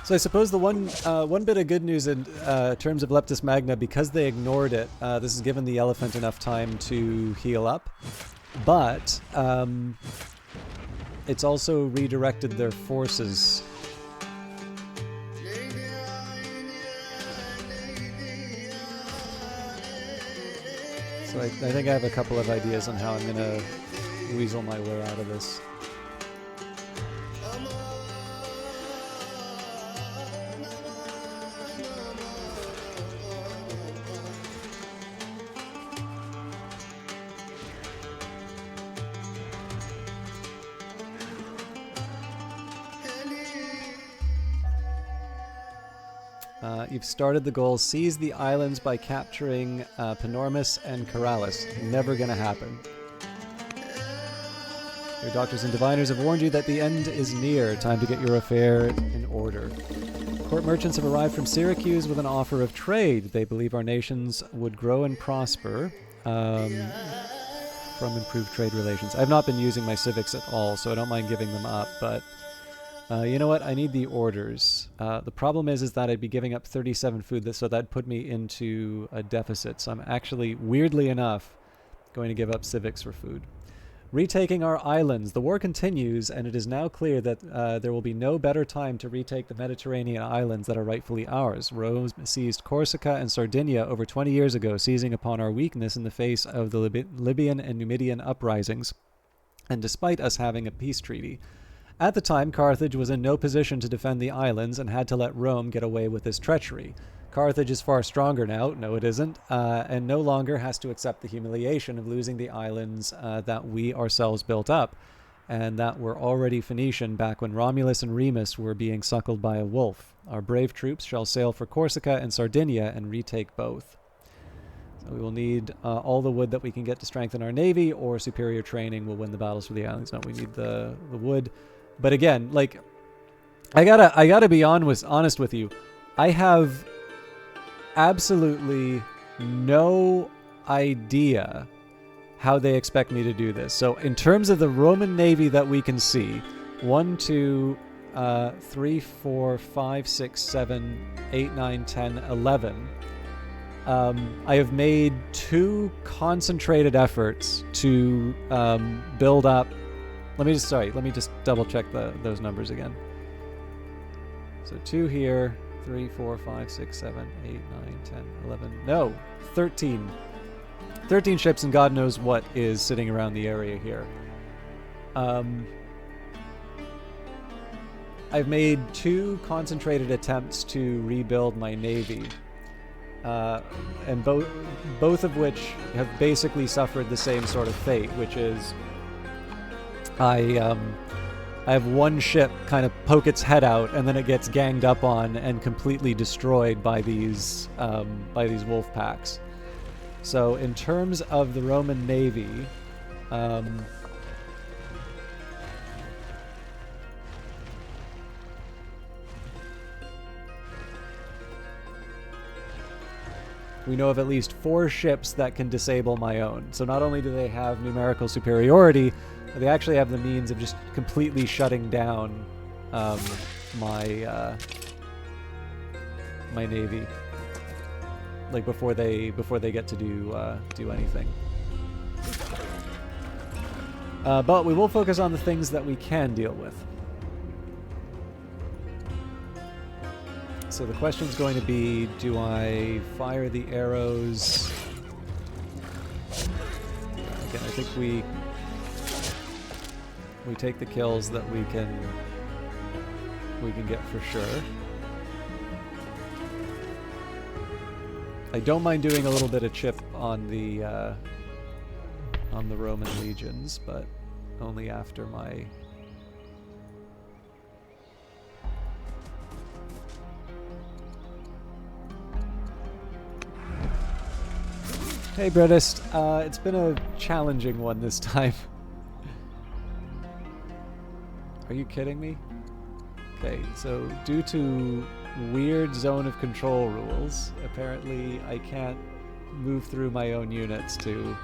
A: So I suppose the one bit of good news in terms of Leptis Magna, because they ignored it, this has given the elephant enough time to heal up, but it's also redirected their forces. So I think I have a couple of ideas on how I'm going to weasel my way out of this. You've started the goal. Seize the islands by capturing Panormus and Corrales. Never gonna happen. Your doctors and diviners have warned you that the end is near. Time to get your affair in order. Court merchants have arrived from Syracuse with an offer of trade. They believe our nations would grow and prosper from improved trade relations. I've not been using my civics at all, so I don't mind giving them up, but you know what? I need the orders. The problem is that I'd be giving up 37 food, so that'd put me into a deficit. So I'm actually, weirdly enough, going to give up civics for food. Retaking our islands. The war continues, and it is now clear that there will be no better time to retake the Mediterranean islands that are rightfully ours. Rome seized Corsica and Sardinia over 20 years ago, seizing upon our weakness in the face of the Libyan and Numidian uprisings, and despite us having a peace treaty. At the time, Carthage was in no position to defend the islands and had to let Rome get away with this treachery. Carthage is far stronger now, no it isn't, and no longer has to accept the humiliation of losing the islands that we ourselves built up, and that were already Phoenician back when Romulus and Remus were being suckled by a wolf. Our brave troops shall sail for Corsica and Sardinia and retake both. So we will need all the wood that we can get to strengthen our navy, or superior training will win the battles for the islands. No, we need the wood. But again, like, I gotta be honest with you. I have absolutely no idea how they expect me to do this. So in terms of the Roman navy that we can see, 1, 2, 3, 4, 5, 6, 7, 8, 9, 10, 11. I have made 2 concentrated efforts to build up. Let me just double check those numbers again. So 2 here, 3, 4, 5, 6, 7, 8, 9, 10, 11. No, 13. 13 ships, and God knows what is sitting around the area here. I've made 2 concentrated attempts to rebuild my navy, and both of which have basically suffered the same sort of fate, which is I have one ship kind of poke its head out, and then it gets ganged up on and completely destroyed by these wolf packs. So in terms of the Roman navy, we know of at least 4 ships that can disable my own. So not only do they have numerical superiority, but they actually have the means of just completely shutting down my navy, like before they get to do anything. But we will focus on the things that we can deal with. So the question is going to be, do I fire the arrows? Again, I think we take the kills that we can get for sure. I don't mind doing a little bit of chip on the Roman legions, but only after my... Hey, Bredist. It's been a challenging one this time. Are you kidding me? Okay, so due to weird zone of control rules, apparently I can't move through my own units to...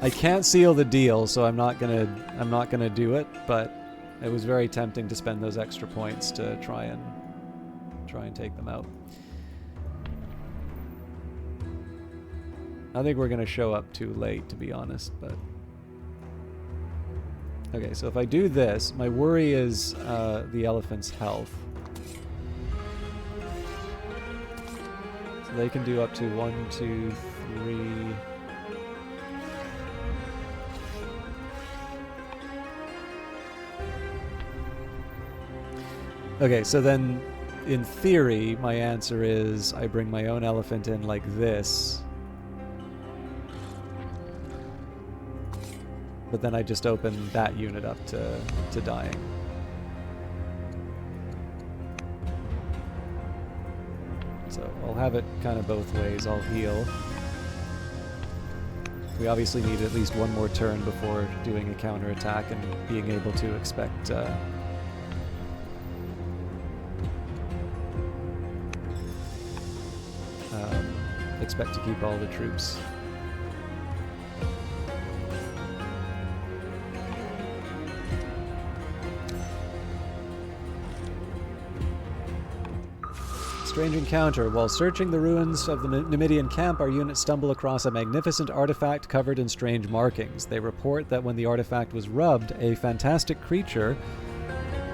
A: I can't seal the deal, so I'm not gonna do it, but it was very tempting to spend those extra points to try and take them out. I think we're gonna show up too late, to be honest, but okay, so if I do this, my worry is the elephant's health. So they can do up to 1, 2, 3. Okay, so then, in theory, my answer is I bring my own elephant in like this. But then I just open that unit up to dying. So I'll have it kind of both ways. I'll heal. We obviously need at least one more turn before doing a counterattack and being able to expect... expect to keep all the troops. Strange encounter. While searching the ruins of the Numidian camp, our units stumble across a magnificent artifact covered in strange markings. They report that when the artifact was rubbed, a fantastic creature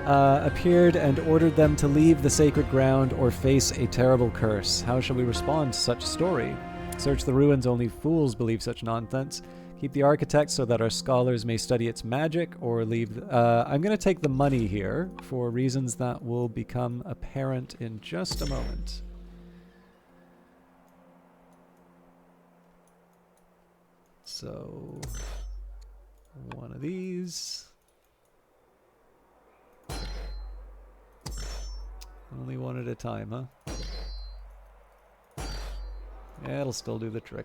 A: appeared and ordered them to leave the sacred ground or face a terrible curse. How shall we respond to such a story? Search the ruins, only fools believe such nonsense. Keep the architect so that our scholars may study its magic, or leave... I'm going to take the money here for reasons that will become apparent in just a moment. So, one of these... Only one at a time, huh? Yeah, it'll still do the trick.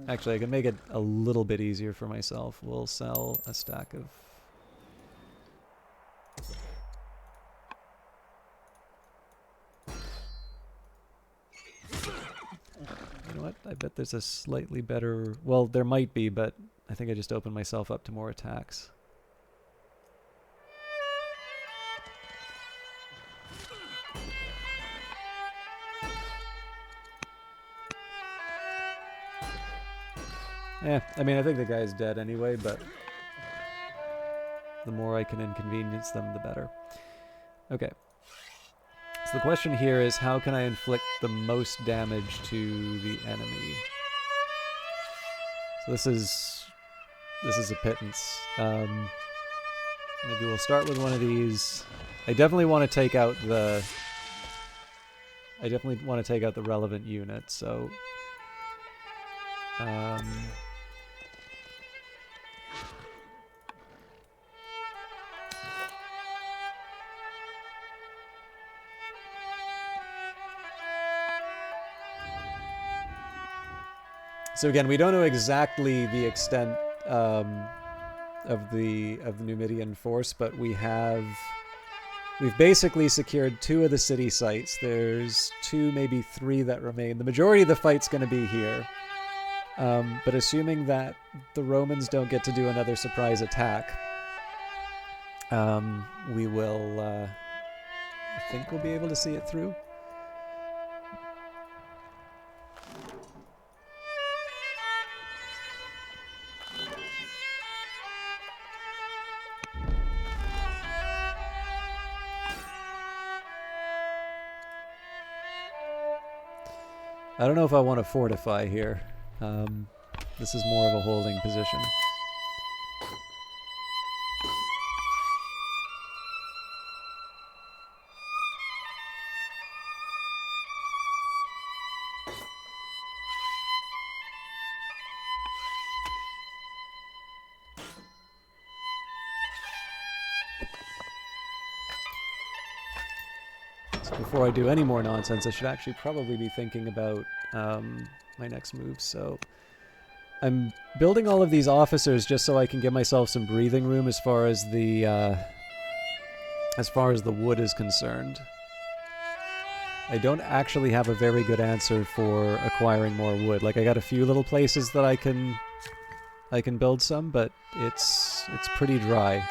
A: Actually, I can make it a little bit easier for myself. We'll sell a stack of... You know what? I bet there's a slightly better... Well, there might be, but I think I just opened myself up to more attacks. I mean, I think the guy's dead anyway, but the more I can inconvenience them, the better. Okay. So the question here is, how can I inflict the most damage to the enemy? So this is a pittance. Maybe we'll start with one of these. I definitely want to take out the relevant unit, so so again, we don't know exactly the extent of the Numidian force, but we've basically secured 2 of the city sites. There's 2, maybe 3 that remain. The majority of the fight's going to be here, but assuming that the Romans don't get to do another surprise attack, we will. I think we'll be able to see it through. I don't know if I want to fortify here. This is more of a holding position. Before I do any more nonsense, I should actually probably be thinking about my next move. So I'm building all of these officers just so I can give myself some breathing room as far as the wood is concerned. I don't actually have a very good answer for acquiring more wood. Like, I got a few little places that I can build some, but it's pretty dry.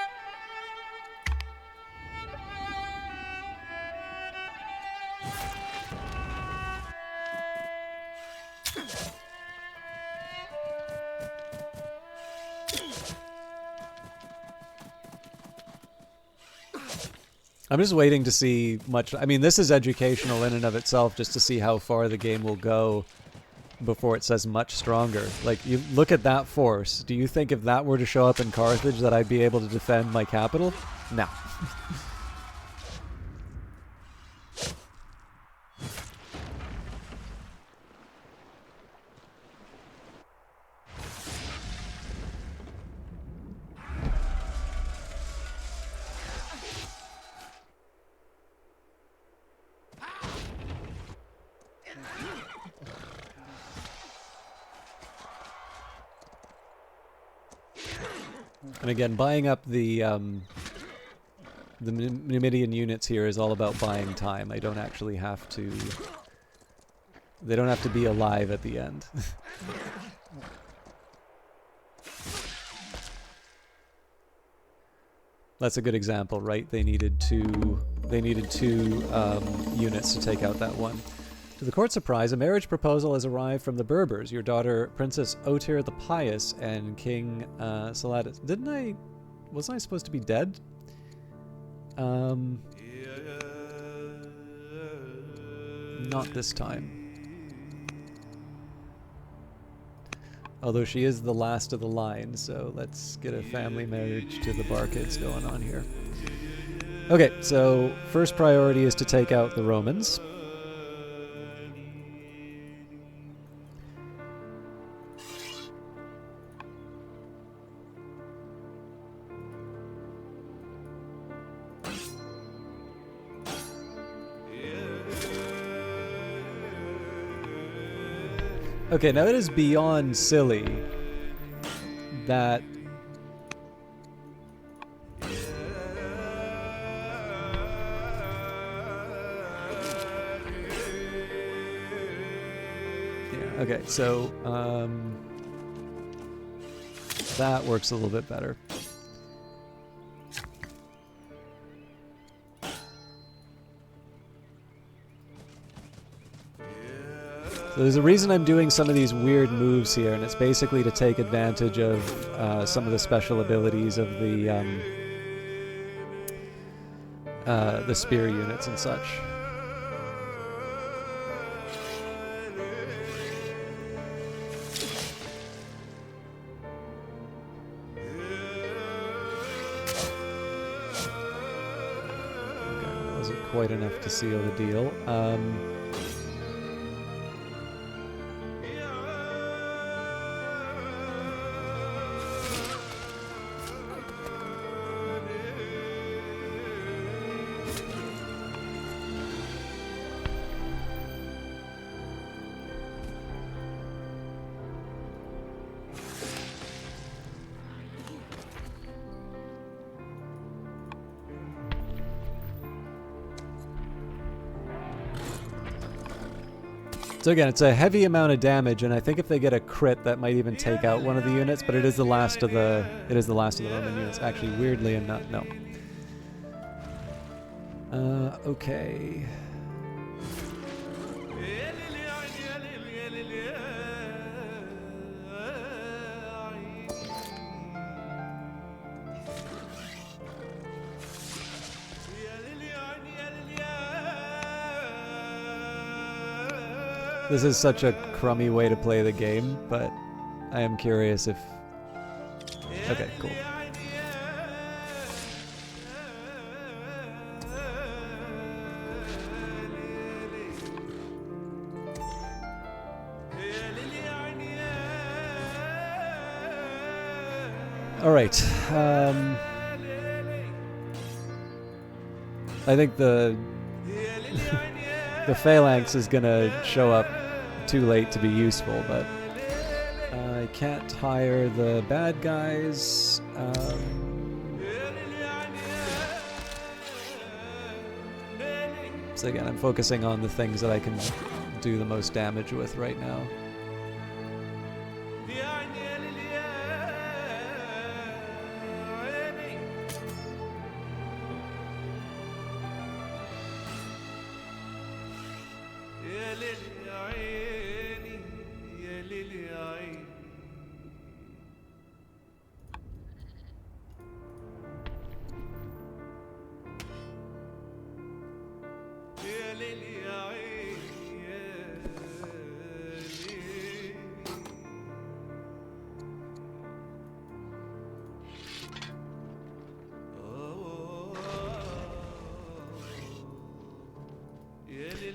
A: I'm just waiting to see much. I mean, this is educational in and of itself, just to see how far the game will go before it says much stronger. Like, you look at that force. Do you think if that were to show up in Carthage that I'd be able to defend my capital? No. And again, buying up the Numidian units here is all about buying time. I don't actually have to... They don't have to be alive at the end. That's a good example, right? They needed two units to take out that one. To the court's surprise, a marriage proposal has arrived from the Berbers. Your daughter, Princess Otir the Pious, and King Saladis. Wasn't I supposed to be dead? Not this time. Although she is the last of the line, so let's get a family marriage to the Barkids going on here. Okay, so first priority is to take out the Romans. Okay, now it is beyond silly that okay, so that works a little bit better. So there's a reason I'm doing some of these weird moves here, and it's basically to take advantage of some of the special abilities of the spear units and such. Okay, that wasn't quite enough to seal the deal. So again, it's a heavy amount of damage, and I think if they get a crit, that might even take out one of the units. But it is the last of the Roman units. Actually, weirdly enough, no. Okay. This is such a crummy way to play the game, but I am curious if... Okay, cool. Alright, I think the the phalanx is gonna show up too late to be useful, but I can't hire the bad guys. So again, I'm focusing on the things that I can do the most damage with right now.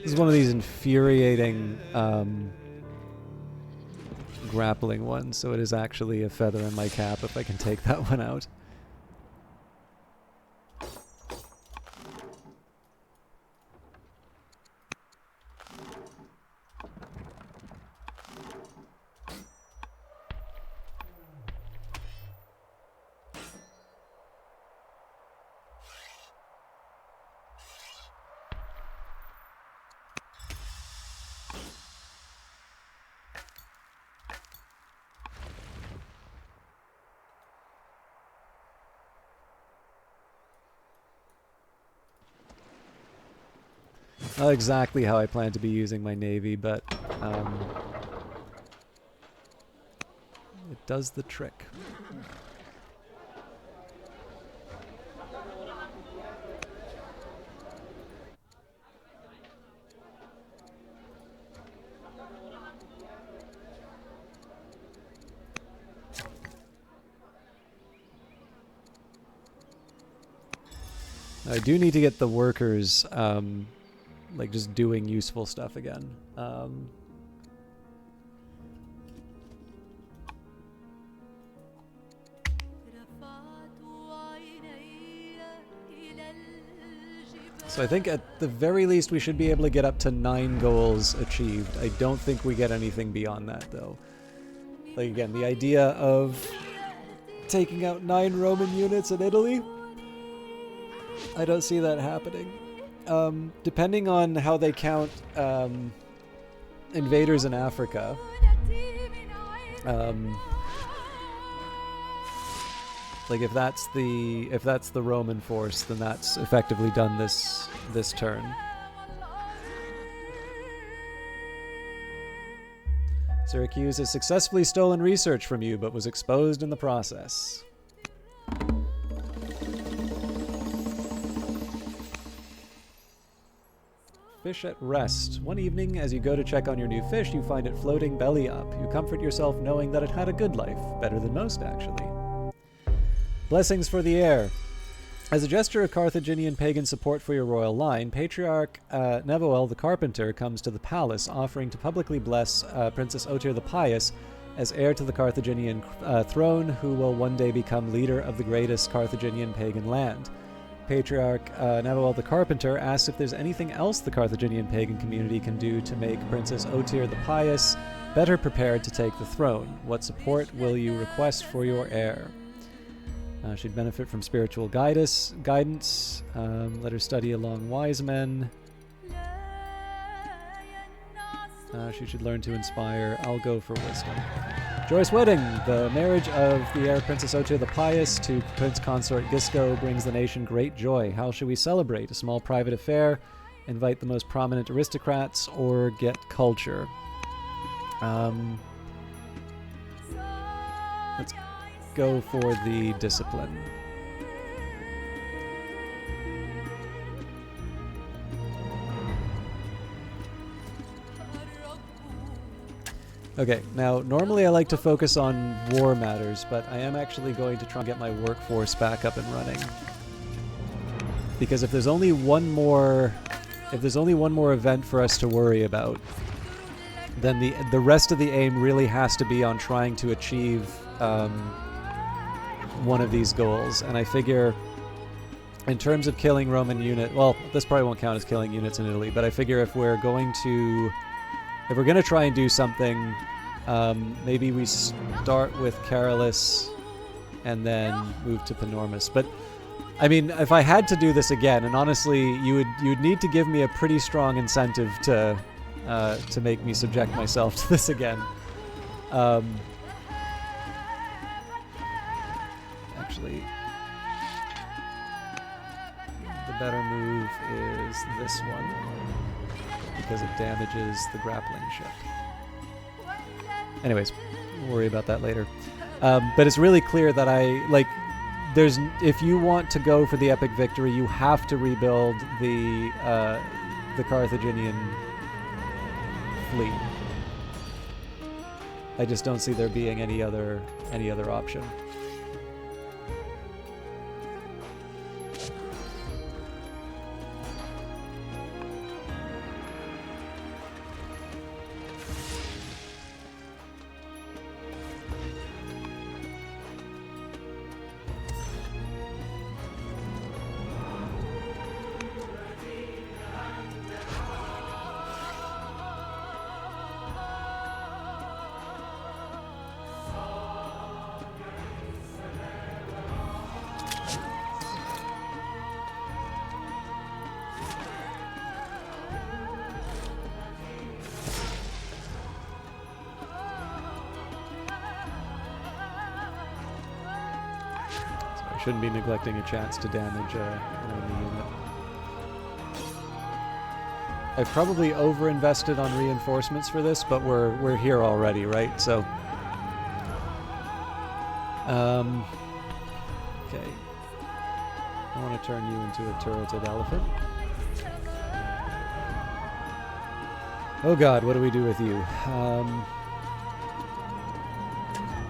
A: This is one of these infuriating grappling ones, so it is actually a feather in my cap if I can take that one out. Not exactly how I plan to be using my navy, but it does the trick. I do need to get the workers like just doing useful stuff again. So I think at the very least we should be able to get up to 9 goals achieved. I don't think we get anything beyond that though. Like again, the idea of taking out 9 Roman units in Italy, I don't see that happening. Depending on how they count invaders in Africa, like if that's the Roman force, then that's effectively done this turn. Syracuse has successfully stolen research from you, but was exposed in the process. Fish at rest. One evening, as you go to check on your new fish, you find it floating belly up. You comfort yourself knowing that it had a good life. Better than most, actually. Blessings for the air. As a gesture of Carthaginian pagan support for your royal line, Patriarch Nevoel the Carpenter comes to the palace, offering to publicly bless Princess Otyr the Pious as heir to the Carthaginian throne, who will one day become leader of the greatest Carthaginian pagan land. Patriarch Nevoel the Carpenter asks if there's anything else the Carthaginian pagan community can do to make Princess Otyr the Pious better prepared to take the throne. What support will you request for your heir? She'd benefit from spiritual guidance. Let her study along wise men. She should learn to inspire. I'll go for wisdom. Joyous wedding! The marriage of the heir Princess Otyr the Pious to Prince Consort Gisco brings the nation great joy. How should we celebrate? A small private affair? Invite the most prominent aristocrats? Or get culture? Let's go for the discipline. Okay, now normally I like to focus on war matters, but I am actually going to try and get my workforce back up and running. Because if there's only one more event for us to worry about, then the rest of the aim really has to be on trying to achieve one of these goals. And I figure, in terms of killing Roman unit, well, this probably won't count as killing units in Italy, but I figure if we're going to try and do something, maybe we start with Carolus and then move to Panormus. But I mean, if I had to do this again, and honestly, you'd need to give me a pretty strong incentive to make me subject myself to this again. Actually, the better move is this one, because it damages the grappling ship. Anyways, we'll worry about that later. But it's really clear that if you want to go for the epic victory, you have to rebuild the Carthaginian fleet. I just don't see there being any other option. Shouldn't be neglecting a chance to damage an enemy unit. I've probably overinvested on reinforcements for this, but we're here already, right? So, okay. I want to turn you into a turreted elephant. Oh God, what do we do with you?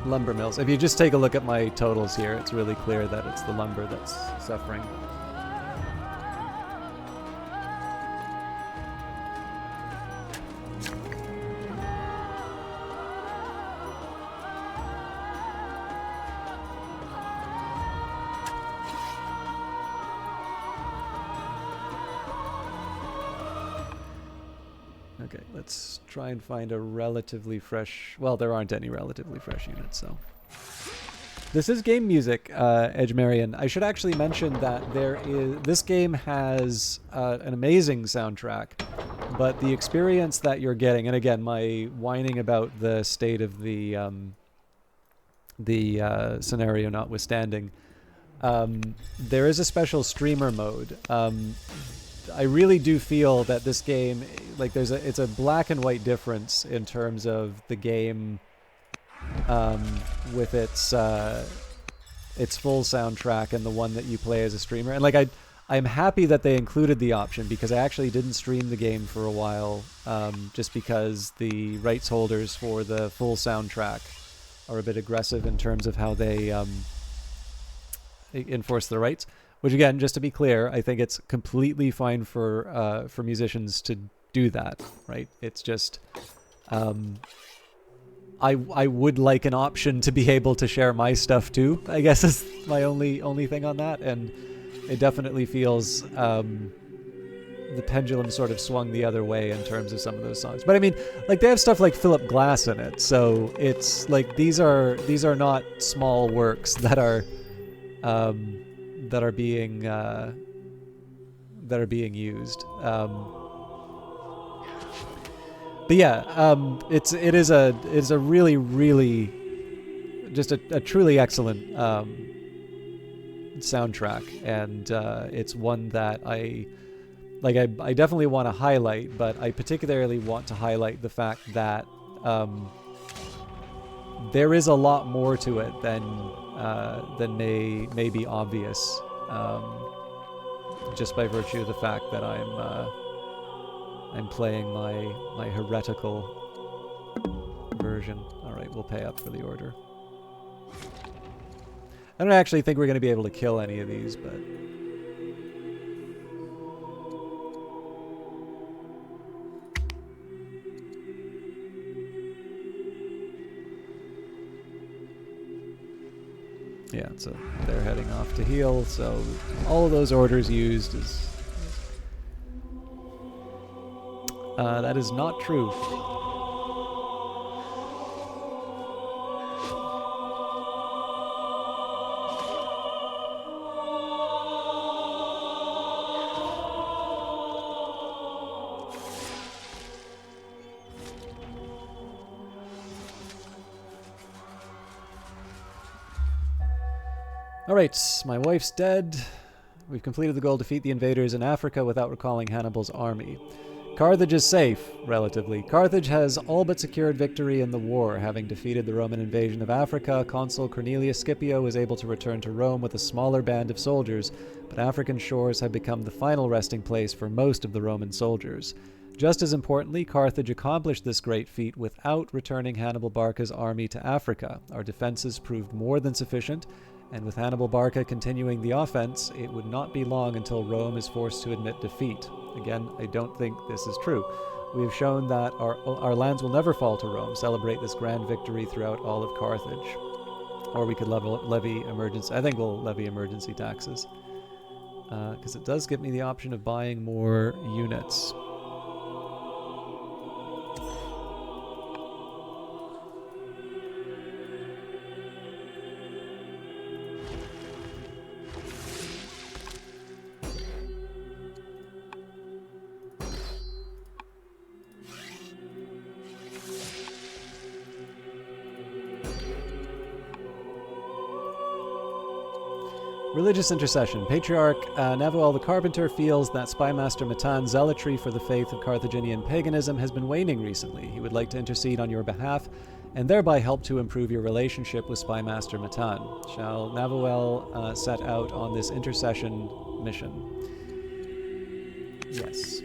A: Lumber mills. If you just take a look at my totals here, it's really clear that it's the lumber that's suffering. Okay, let's try and find a relatively fresh... Well, there aren't any relatively fresh units, so... This is game music, Edgemarian. I should actually mention that this game has an amazing soundtrack, but the experience that you're getting, and again, my whining about the state of the scenario notwithstanding, there is a special streamer mode. I really do feel that this game, like, it's a black and white difference in terms of the game, with its full soundtrack and the one that you play as a streamer. And like, I'm happy that they included the option, because I actually didn't stream the game for a while, just because the rights holders for the full soundtrack are a bit aggressive in terms of how they enforce the rights. Which, again, just to be clear, I think it's completely fine for musicians to do that, right? It's just, I would like an option to be able to share my stuff too, I guess is my only thing on that. And it definitely feels the pendulum sort of swung the other way in terms of some of those songs. But I mean, like, they have stuff like Philip Glass in it, so it's like these are not small works that are being used. But yeah, it is a really just a truly excellent soundtrack, and it's one that I definitely want to highlight, but I particularly want to highlight the fact that there is a lot more to it than may be obvious, just by virtue of the fact that I'm playing my heretical version. immersion. Alright, we'll pay up for the order. I don't actually think we're going to be able to kill any of these, but... yeah, so they're heading off to heal, so all of those orders used is... that is not true. Alright, my wife's dead. We've completed the goal: defeat the invaders in Africa without recalling Hannibal's army. Carthage is safe, relatively. Carthage has all but secured victory in the war. Having defeated the Roman invasion of Africa, Consul Cornelius Scipio was able to return to Rome with a smaller band of soldiers, but African shores had become the final resting place for most of the Roman soldiers. Just as importantly, Carthage accomplished this great feat without returning Hannibal Barca's army to Africa. Our defenses proved more than sufficient, and with Hannibal Barca continuing the offense, it would not be long until Rome is forced to admit defeat. Again, I don't think this is true. We have shown that our lands will never fall to Rome. Celebrate this grand victory throughout all of Carthage. Or we could levy emergency... I think we'll levy emergency taxes. Because it does give me the option of buying more units. Religious intercession. Patriarch Navuel the Carpenter feels that Spymaster Matan's zealotry for the faith of Carthaginian paganism has been waning recently. He would like to intercede on your behalf and thereby help to improve your relationship with Spymaster Matan. Shall Navuel set out on this intercession mission? Yes.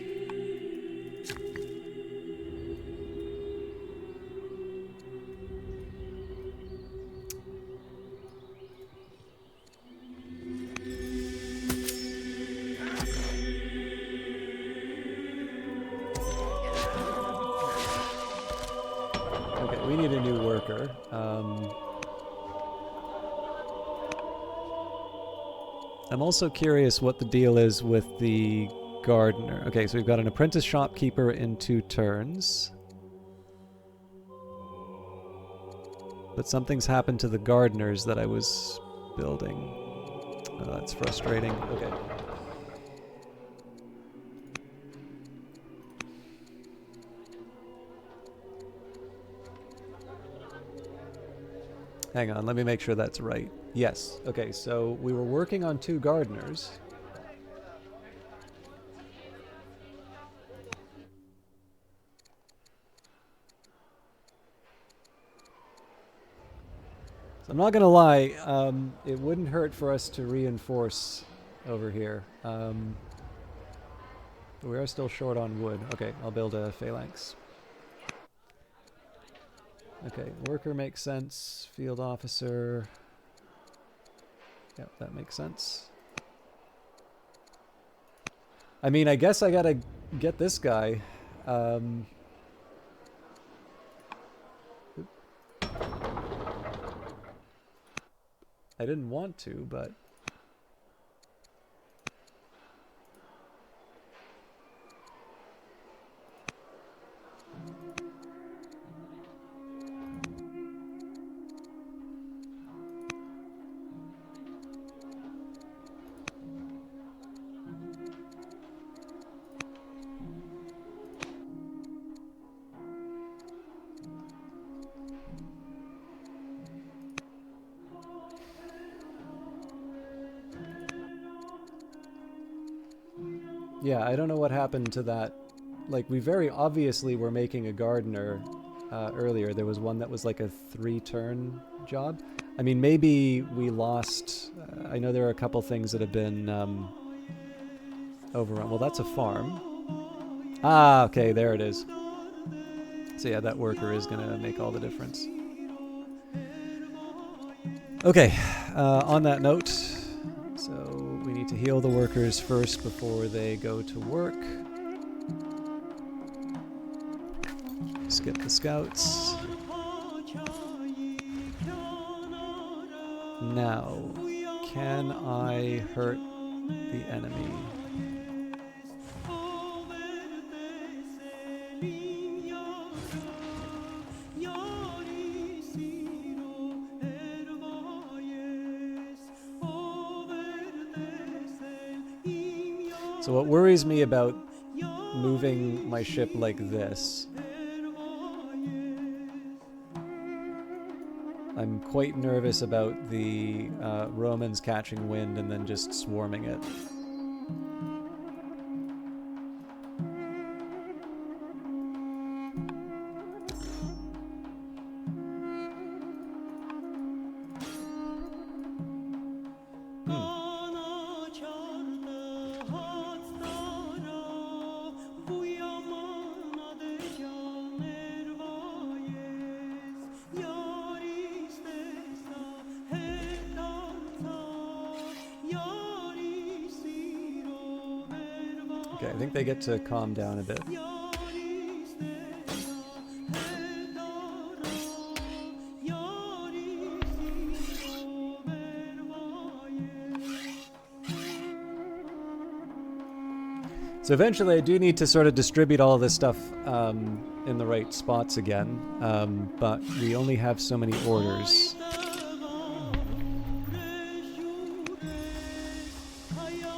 A: We need a new worker. I'm also curious what the deal is with the gardener. Okay, so we've got an apprentice shopkeeper in 2 turns. But something's happened to the gardeners that I was building. Oh, that's frustrating. Okay. Hang on, let me make sure that's right. Yes. Okay, so we were working on 2 gardeners. So I'm not gonna lie, it wouldn't hurt for us to reinforce over here. But we are still short on wood. Okay, I'll build a phalanx. Okay, worker makes sense. Field officer. Yep, that makes sense. I mean, I guess I gotta get this guy. I didn't want to, but... Yeah, I don't know what happened to that. Like, we very obviously were making a gardener earlier. There was one that was like a 3-turn job. I mean, maybe we lost... I know there are a couple things that have been overrun. Well, that's a farm. Ah, okay, there it is. So yeah, that worker is going to make all the difference. Okay, on that note, so we need to heal the workers first before they go to work. Skip the scouts. Now, can I hurt the enemy? So what worries me about moving my ship like this, I'm quite nervous about the Romans catching wind and then just swarming it. Okay, I think they get to calm down a bit. So eventually I do need to sort of distribute all of this stuff in the right spots again, but we only have so many orders.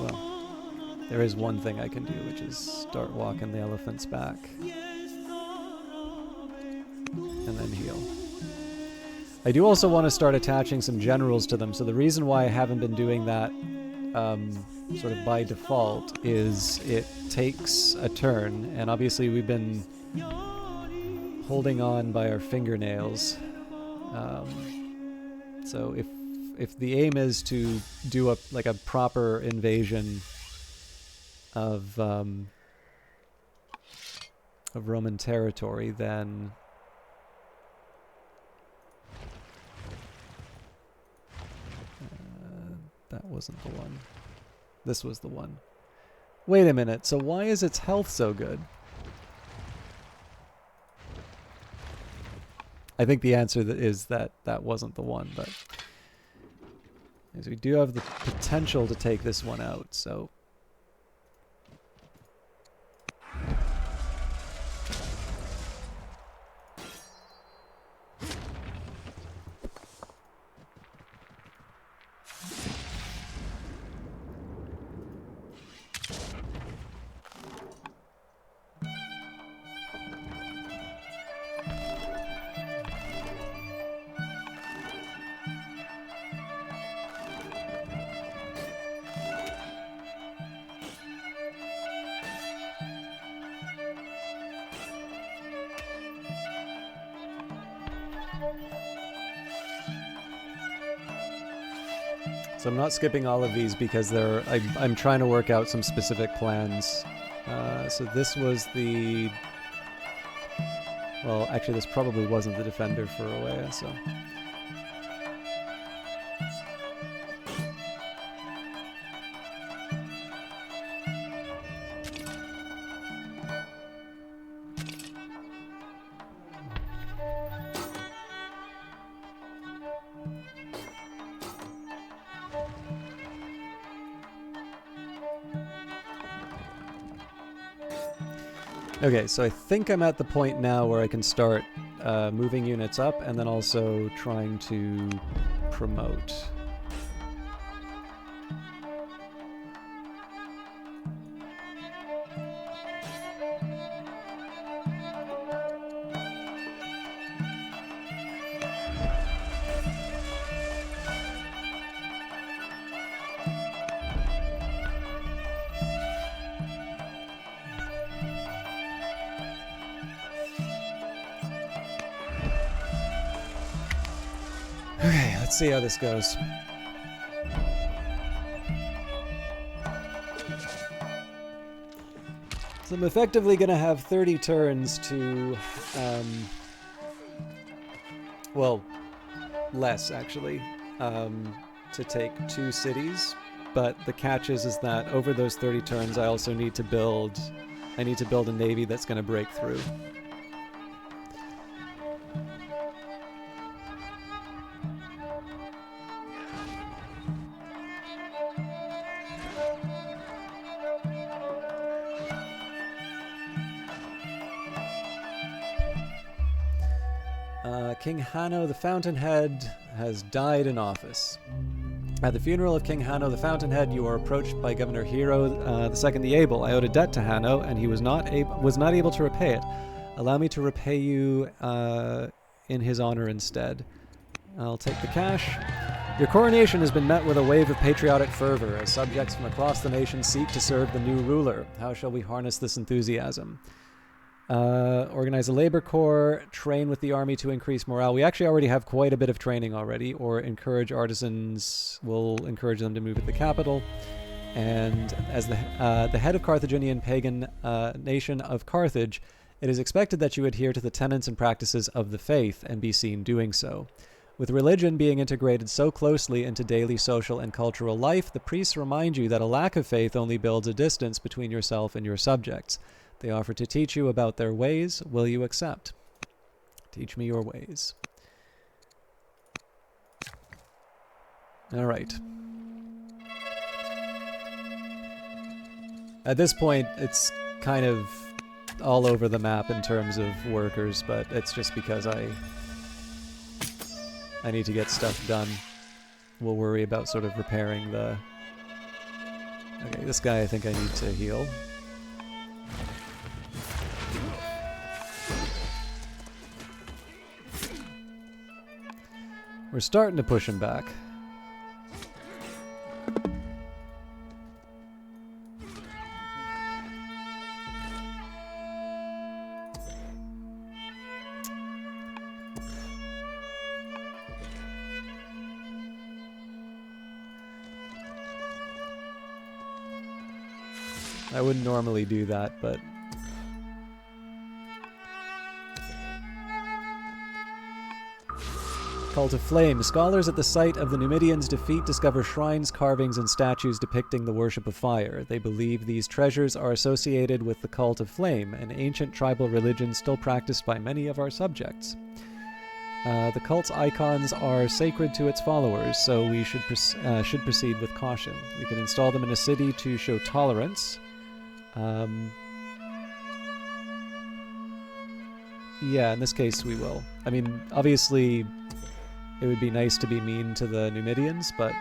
A: Well, there is one thing I can do, which is start walking the elephants back. And then heal. I do also want to start attaching some generals to them, so the reason why I haven't been doing that sort of by default is it takes a turn, and obviously we've been holding on by our fingernails. So if the aim is to do a proper invasion of Roman territory, then that wasn't the one. This was the one. Wait a minute, so why is its health so good? I think the answer is that that wasn't the one, but we do have the potential to take this one out, so... So I'm not skipping all of these because I'm trying to work out some specific plans. So this was the... Well, actually this probably wasn't the defender for Oea, so... Okay, so I think I'm at the point now where I can start moving units up and then also trying to promote. Okay, let's see how this goes. So So I'm effectively going to have 30 turns to, well, less actually, to take 2 cities. But the catch is that over those 30 turns, I also need to build, a navy that's going to break through. King Hanno the Fountainhead has died in office. At the funeral of King Hanno the Fountainhead, you are approached by Governor Hero II the Able. I owed a debt to Hanno, and he was not able to repay it. Allow me to repay you in his honor instead. I'll take the cash. Your coronation has been met with a wave of patriotic fervor as subjects from across the nation seek to serve the new ruler. How shall we harness this enthusiasm? Organize a labor corps, train with the army to increase morale. We actually already have quite a bit of training already, or encourage artisans, we'll encourage them to move to the capital. And as the head of Carthaginian pagan nation of Carthage, it is expected that you adhere to the tenets and practices of the faith and be seen doing so. With religion being integrated so closely into daily social and cultural life, the priests remind you that a lack of faith only builds a distance between yourself and your subjects. They offer to teach you about their ways. Will you accept? Teach me your ways. All right. At this point, it's kind of all over the map in terms of workers, but it's just because I need to get stuff done. We'll worry about sort of repairing the... Okay, this guy I think I need to heal. We're starting to push him back. I wouldn't normally do that, but... Cult of Flame. Scholars at the site of the Numidians' defeat discover shrines, carvings, and statues depicting the worship of fire. They believe these treasures are associated with the Cult of Flame, an ancient tribal religion still practiced by many of our subjects. The cult's icons are sacred to its followers, so we should proceed with caution. We can install them in a city to show tolerance. Yeah, in this case we will. I mean, obviously... It would be nice to be mean to the Numidians, but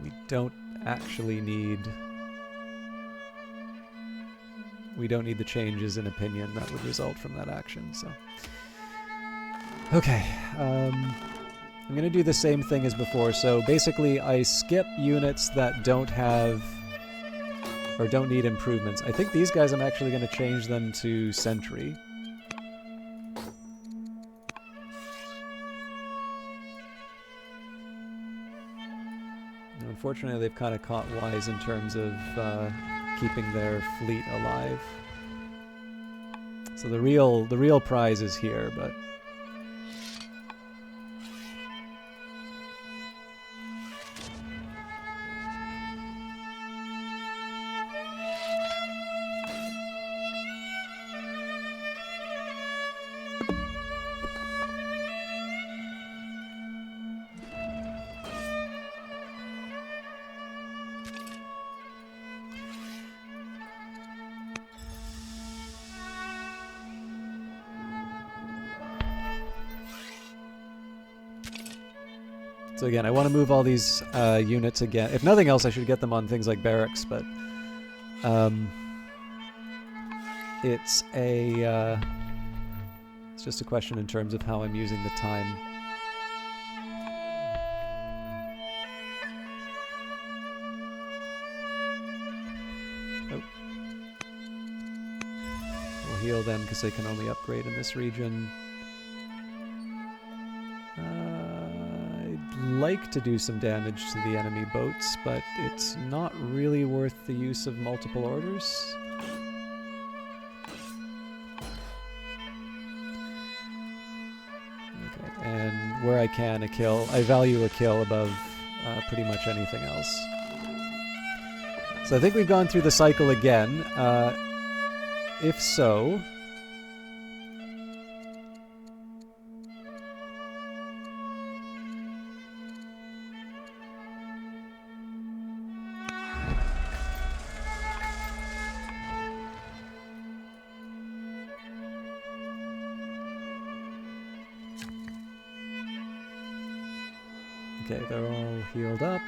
A: we don't actually need... We don't need the changes in opinion that would result from that action, so... Okay, I'm going to do the same thing as before, so basically I skip units that don't have... or don't need improvements. I think these guys I'm actually going to change them to Sentry. Unfortunately, they've kind of caught wise in terms of keeping their fleet alive. So the real prize is here, but... So again, I want to move all these units again. If nothing else, I should get them on things like barracks, but it's just a question in terms of how I'm using the time. Oh. We'll heal them because they can only upgrade in this region. I'd like to do some damage to the enemy boats, but it's not really worth the use of multiple orders. Okay, and where I can, a kill. I value a kill above pretty much anything else. So I think we've gone through the cycle again. If so... Okay, they're all healed up.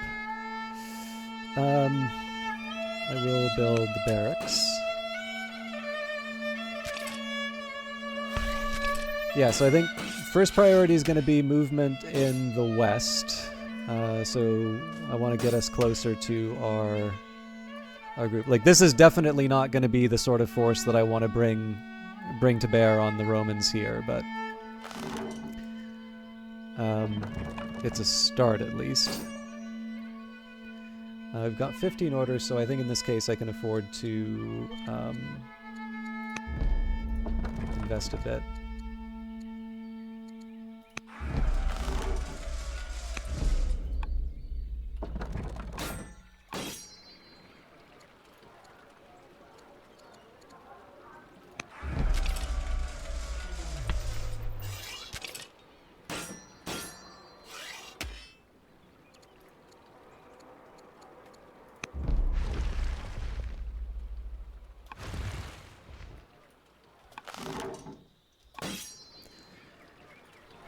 A: I will build the barracks. Yeah, so I think first priority is going to be movement in the west. So I want to get us closer to our group. Like, this is definitely not going to be the sort of force that I want to bring to bear on the Romans here, but it's a start at least. I've got 15 orders, so I think in this case I can afford to invest a bit.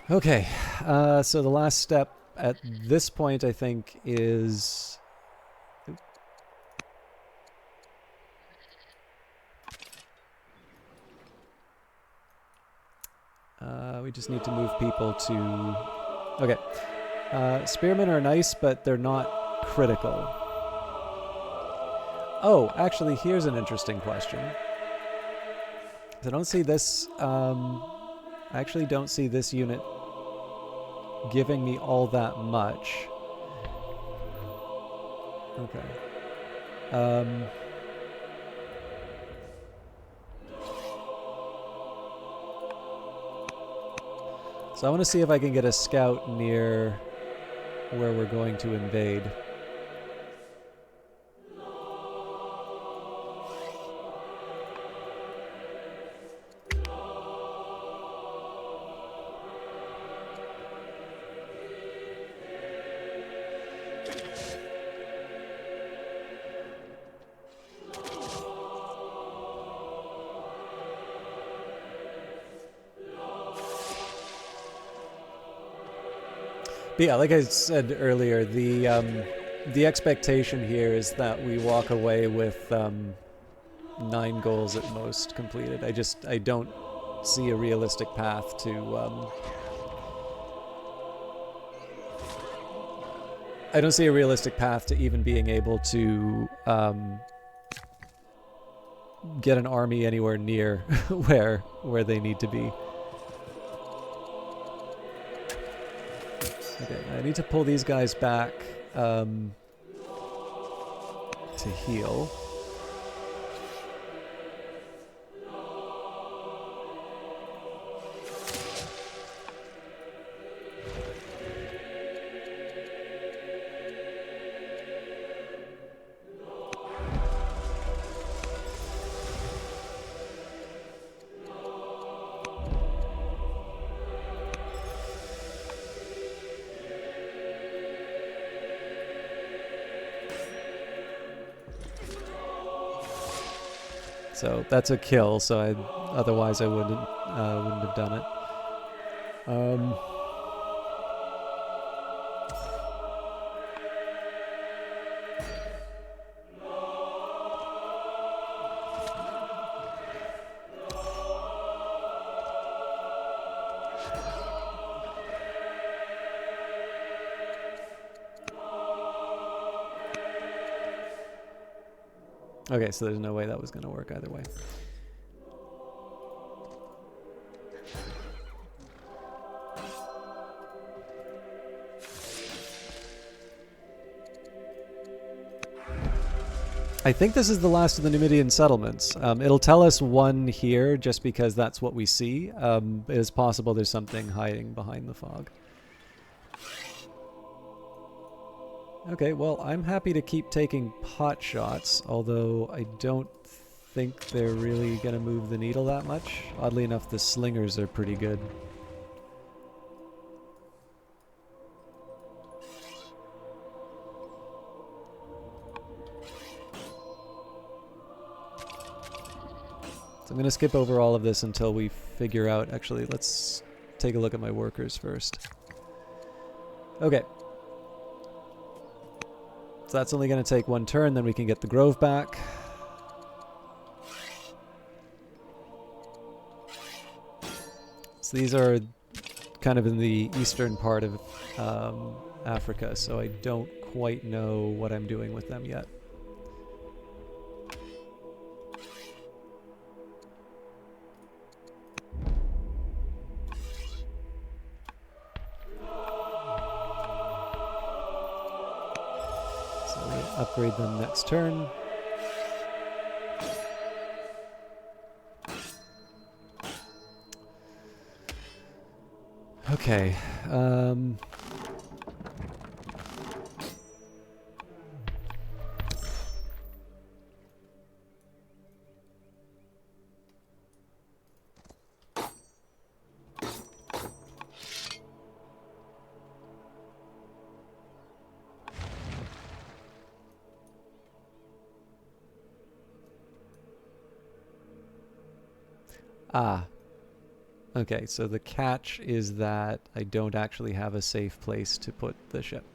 A: Okay, so the last step at this point, I think, is... we just need to move people to... Okay. Spearmen are nice, but they're not critical. Oh, actually, here's an interesting question. I don't see this... I actually don't see this unit giving me all that much. Okay. So I want to see if I can get a scout near where we're going to invade. But yeah, like I said earlier, the expectation here is that we walk away with 9 goals at most completed. I don't see a realistic path to I don't see a realistic path to even being able to get an army anywhere near where they need to be. Okay, I need to pull these guys back to heal. So that's a kill. So otherwise I wouldn't have done it. Okay, so there's no way that was going to work either way. I think this is the last of the Numidian settlements. It'll tell us one here just because that's what we see. It is possible there's something hiding behind the fog. Okay, well, I'm happy to keep taking pot shots, although I don't think they're really going to move the needle that much. Oddly enough, the slingers are pretty good. So I'm going to skip over all of this until we figure out... Actually, let's take a look at my workers first. Okay. So that's only going to take one turn, then we can get the grove back. So these are kind of in the eastern part of Africa, so I don't quite know what I'm doing with them yet. So we'll upgrade them next turn. Okay. Ah. Okay, so the catch is that I don't actually have a safe place to put the ship.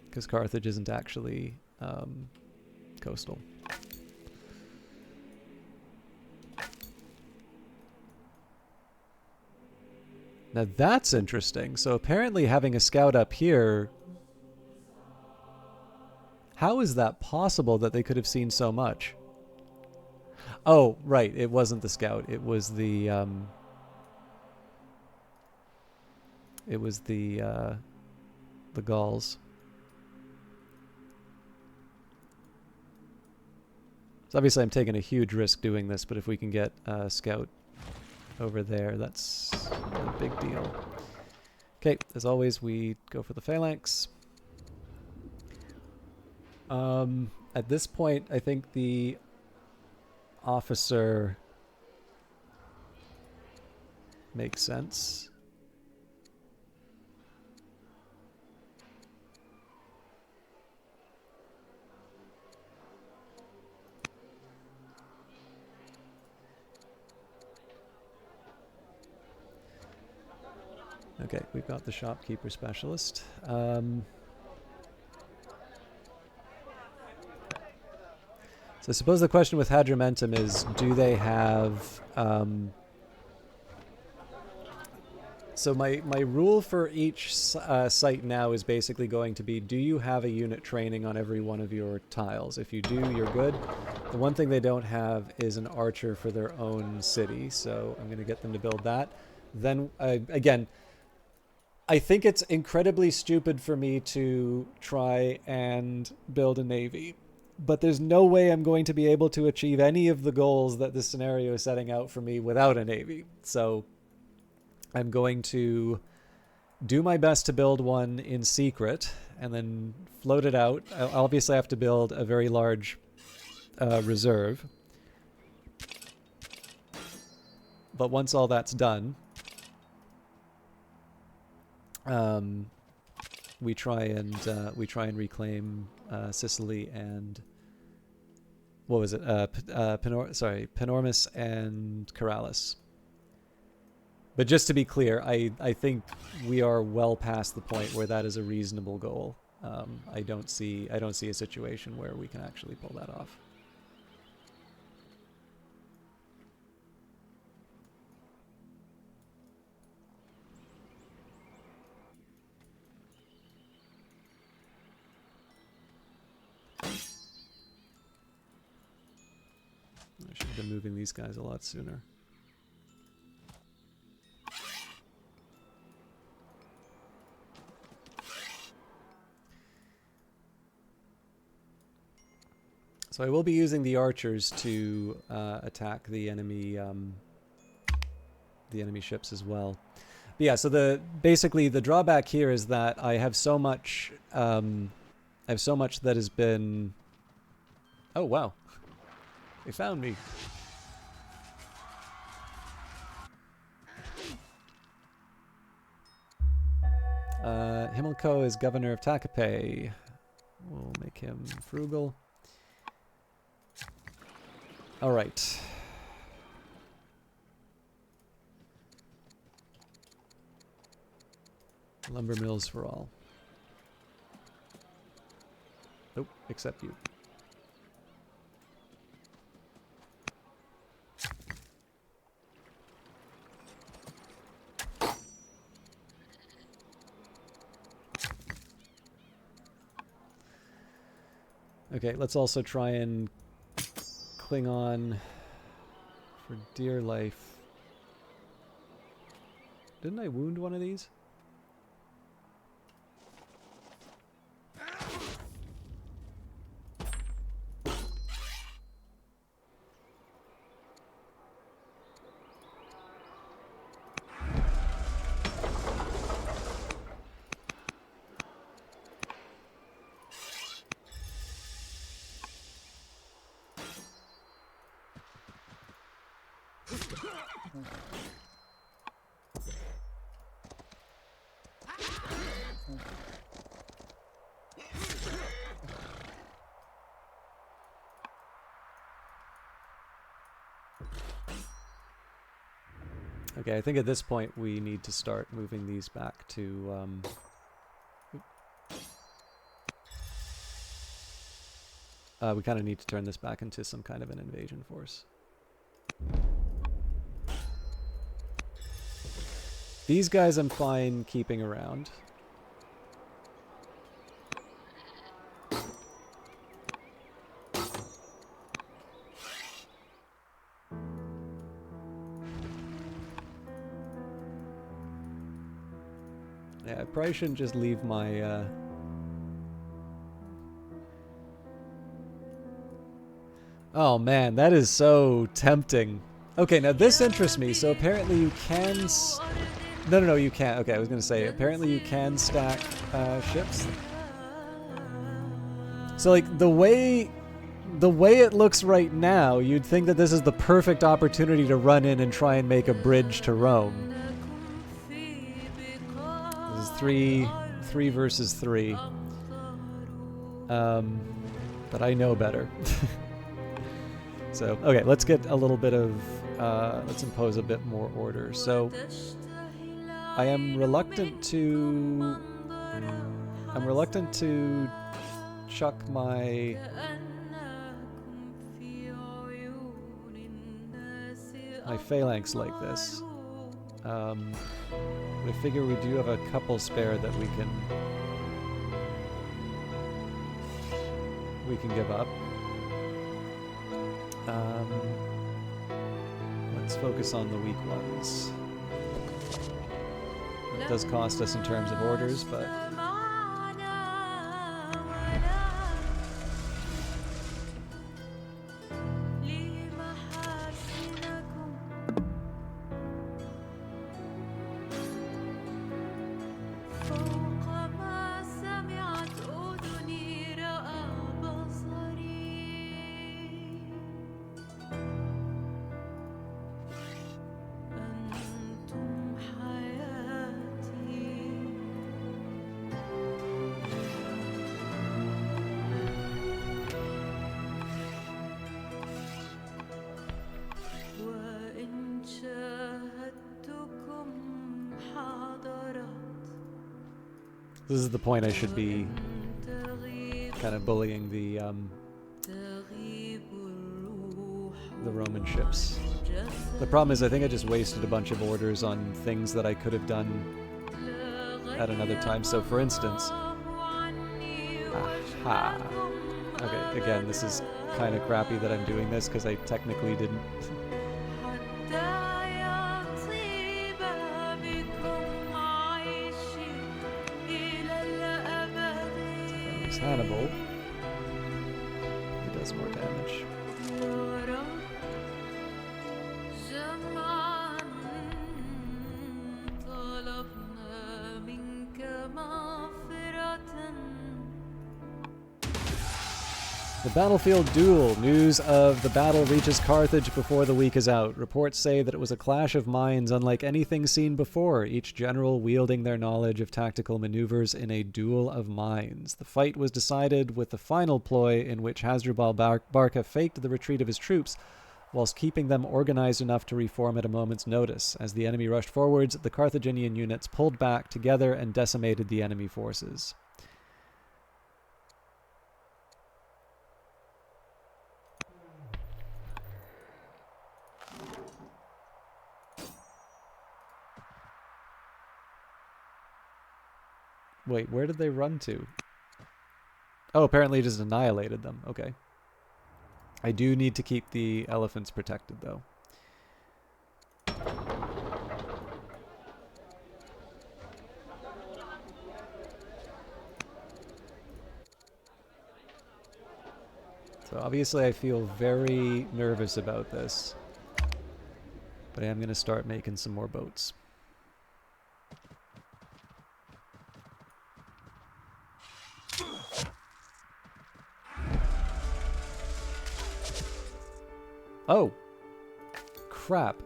A: Because Carthage isn't actually coastal. Now that's interesting. So apparently having a scout up here... How is that possible that they could have seen so much? Oh, right. It wasn't the scout. It was the Gauls. So obviously I'm taking a huge risk doing this, but if we can get a scout over there, that's a big deal. Okay, as always, we go for the phalanx. At this point, I think the officer makes sense. Okay, we've got the shopkeeper specialist. So I suppose the question with Hadrumentum is, do they have... So my rule for each site now is basically going to be, do you have a unit training on every one of your tiles? If you do, you're good. The one thing they don't have is an archer for their own city, so I'm going to get them to build that. Then, again, I think it's incredibly stupid for me to try and build a navy. But there's no way I'm going to be able to achieve any of the goals that this scenario is setting out for me without a navy. So I'm going to do my best to build one in secret and then float it out. I'll obviously have to build a very large reserve. But once all that's done, we try and reclaim Sicily and what was it? Panormus and Corrallus. But just to be clear, I think we are well past the point where that is a reasonable goal. I don't see a situation where we can actually pull that off. I should have been moving these guys a lot sooner. So I will be using the archers to attack the enemy ships as well. But yeah, so basically the drawback here is that I have so much that has been. Oh wow, they found me. Himilko is governor of Takape. We'll make him frugal. All right. Lumber mills for all. Nope, except you. Okay, let's also try and cling on for dear life. Didn't I wound one of these? Okay, I think at this point we need to start moving these back to... we kind of need to turn this back into some kind of an invasion force. These guys I'm fine keeping around. Yeah, I probably shouldn't just leave my... Oh man, that is so tempting. Okay, now this interests me. So apparently you can... No, you can't. Okay, I was going to say, apparently you can stack ships. So like, the way it looks right now, you'd think that this is the perfect opportunity to run in and try and make a bridge to Rome. This is three versus 3. But I know better. So, okay, let's get a little bit of, let's impose a bit more order. So, I am reluctant to chuck my phalanx like this. But I figure we do have a couple spare that we can give up. Let's focus on the weak ones. It does cost us in terms of orders, but... This is the point I should be kind of bullying the Roman ships. The problem is I think I just wasted a bunch of orders on things that I could have done at another time. So for instance... Aha! Okay, again, this is kind of crappy that I'm doing this because I technically didn't... Hannibal. He does deals more damage. The battlefield duel. News of the battle reaches Carthage before the week is out. Reports say that it was a clash of minds unlike anything seen before, each general wielding their knowledge of tactical maneuvers in a duel of minds. The fight was decided with the final ploy in which Hasdrubal Barca faked the retreat of his troops whilst keeping them organized enough to reform at a moment's notice. As the enemy rushed forwards, the Carthaginian units pulled back together and decimated the enemy forces. Wait, where did they run to? Oh, apparently it just annihilated them. Okay. I do need to keep the elephants protected, though. So obviously I feel very nervous about this. But I am going to start making some more boats. Oh, crap.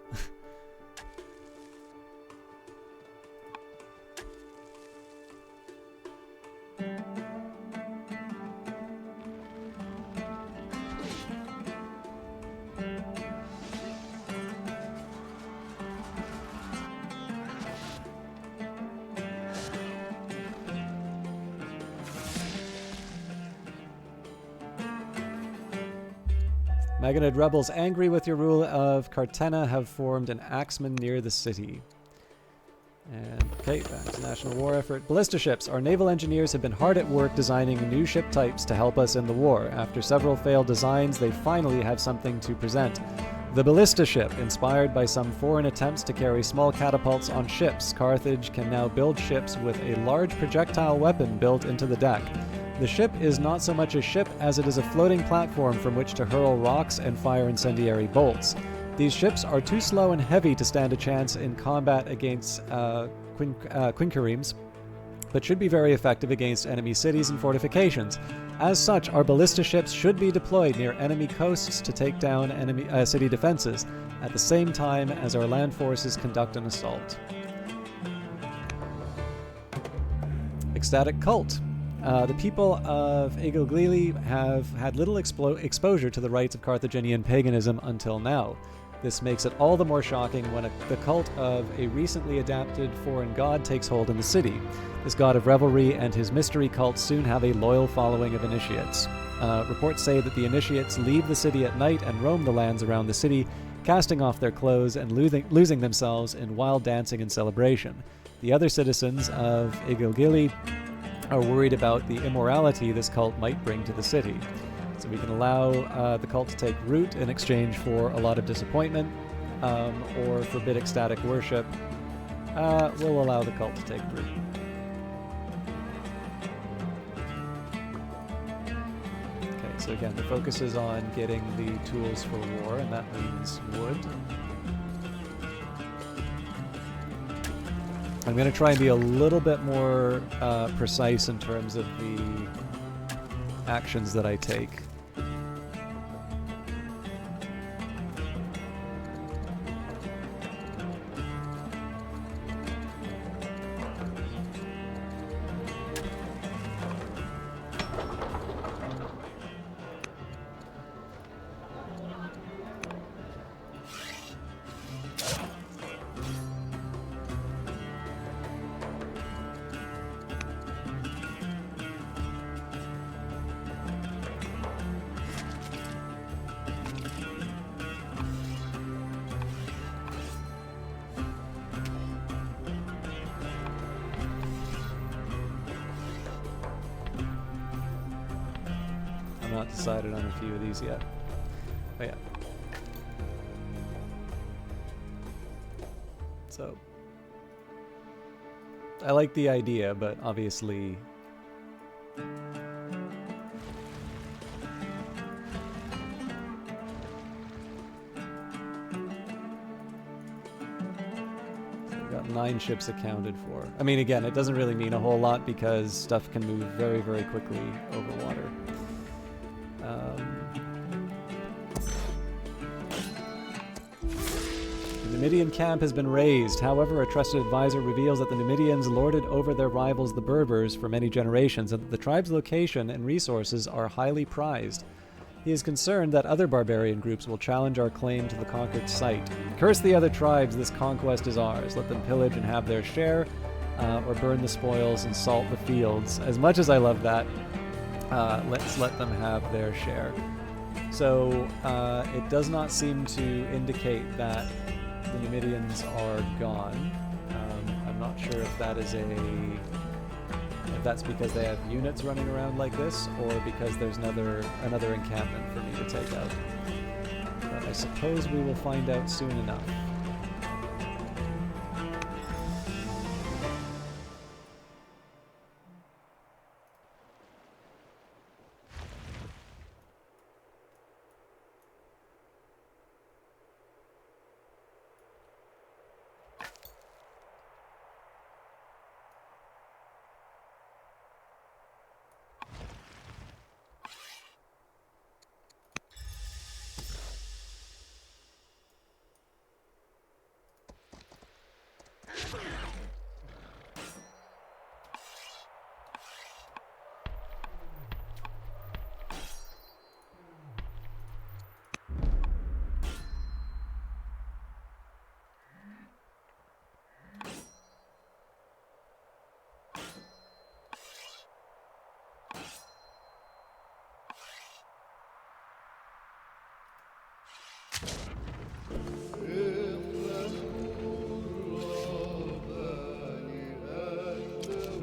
A: Maganid rebels angry with your rule of Cartena have formed an axeman near the city. And, okay, back to national war effort. Ballista ships. Our naval engineers have been hard at work designing new ship types to help us in the war. After several failed designs, they finally have something to present. The ballista ship. Inspired by some foreign attempts to carry small catapults on ships, Carthage can now build ships with a large projectile weapon built into the deck. The ship is not so much a ship as it is a floating platform from which to hurl rocks and fire incendiary bolts. These ships are too slow and heavy to stand a chance in combat against quinqueremes, but should be very effective against enemy cities and fortifications. As such, our ballista ships should be deployed near enemy coasts to take down enemy city defenses, at the same time as our land forces conduct an assault. Ecstatic cult. The people of Egoglili have had little exposure to the rites of Carthaginian paganism until now. This makes it all the more shocking when the cult of a recently adapted foreign god takes hold in the city. This god of revelry and his mystery cult soon have a loyal following of initiates. Reports say that the initiates leave the city at night and roam the lands around the city, casting off their clothes and losing themselves in wild dancing and celebration. The other citizens of Egoglili are worried about the immorality this cult might bring to the city. So we can allow the cult to take root in exchange for a lot of disappointment, or forbid ecstatic worship. We'll allow the cult to take root. Okay, so again, the focus is on getting the tools for war, and that means wood. I'm going to try and be a little bit more precise in terms of the actions that I take. Not decided on a few of these yet. Oh yeah. So I like the idea, but obviously got 9 ships accounted for. I mean, again, it doesn't really mean a whole lot because stuff can move very, very quickly over water. The Numidian camp has been razed. However, a trusted advisor reveals that the Numidians lorded over their rivals, the Berbers, for many generations, and that the tribe's location and resources are highly prized. He is concerned that other barbarian groups will challenge our claim to the conquered site. Curse the other tribes, this conquest is ours. Let them pillage and have their share, or burn the spoils and salt the fields. As much as I love that, let's let them have their share. So it does not seem to indicate that the Numidians are gone. I'm not sure if that is if that's because they have units running around like this, or because there's another encampment for me to take out. But I suppose we will find out soon enough.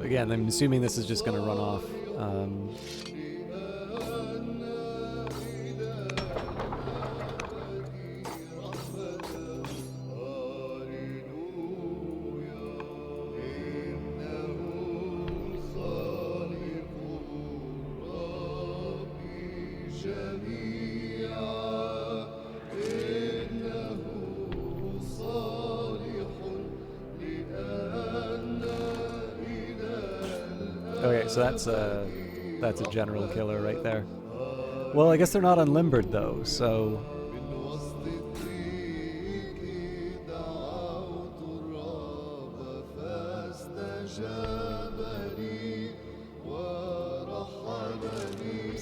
A: Again, I'm assuming this is just going to run off. Okay, so that's a general killer right there. Well, I guess they're not unlimbered though, so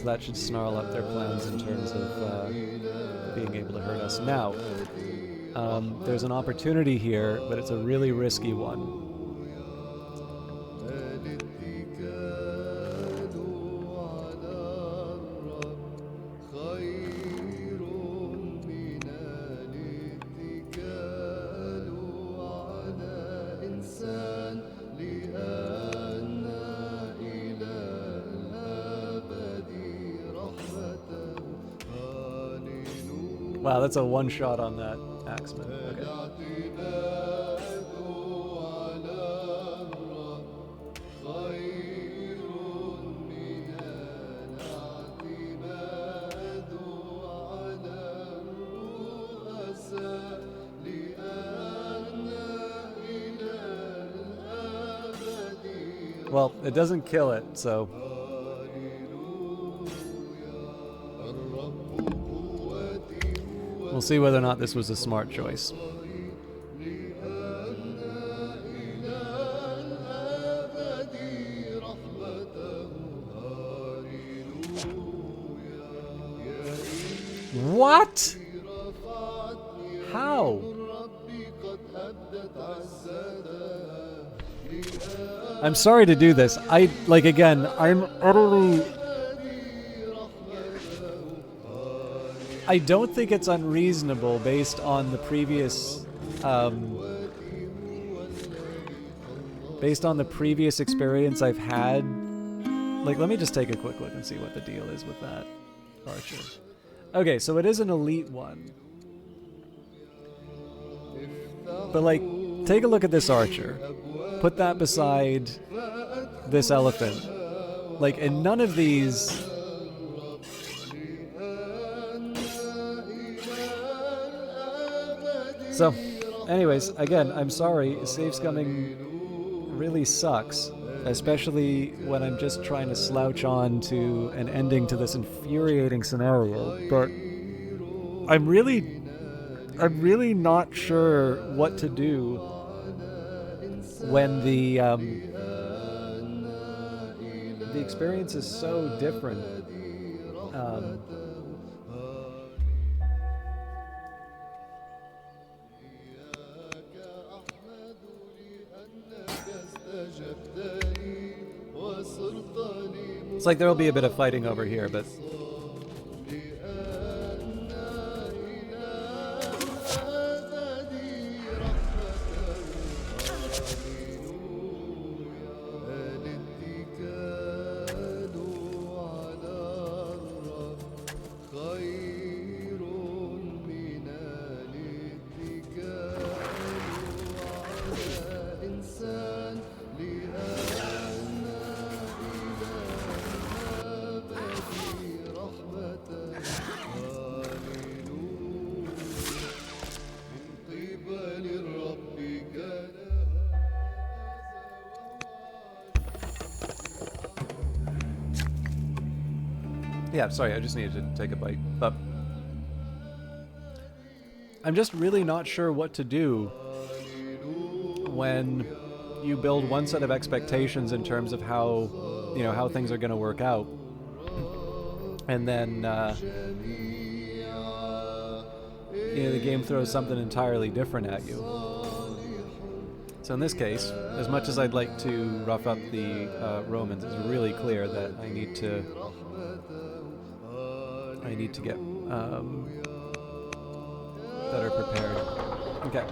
A: that should snarl up their plans in terms of being able to hurt us. Now, there's an opportunity here, but it's a really risky one. Wow, that's a one shot on that axeman. Okay. Well, it doesn't kill it, so we'll see whether or not this was a smart choice. What? How? I'm sorry to do this. I'm utterly... I don't think it's unreasonable based on the previous experience I've had. Like, let me just take a quick look and see what the deal is with that archer. Okay, so it is an elite one. But, like, take a look at this archer. Put that beside this elephant. Like, in none of these... So, Anyways, again, I'm sorry. Save scumming really sucks, especially when I'm just trying to slouch on to an ending to this infuriating scenario. But I'm really not sure what to do when the experience is so different. Um, it's like there will be a bit of fighting over here, but yeah, sorry, I just needed to take a bite. But I'm just really not sure what to do when you build one set of expectations in terms of how things are going to work out, and then the game throws something entirely different at you. So in this case, as much as I'd like to rough up the Romans, it's really clear that I need to get better prepared. Okay.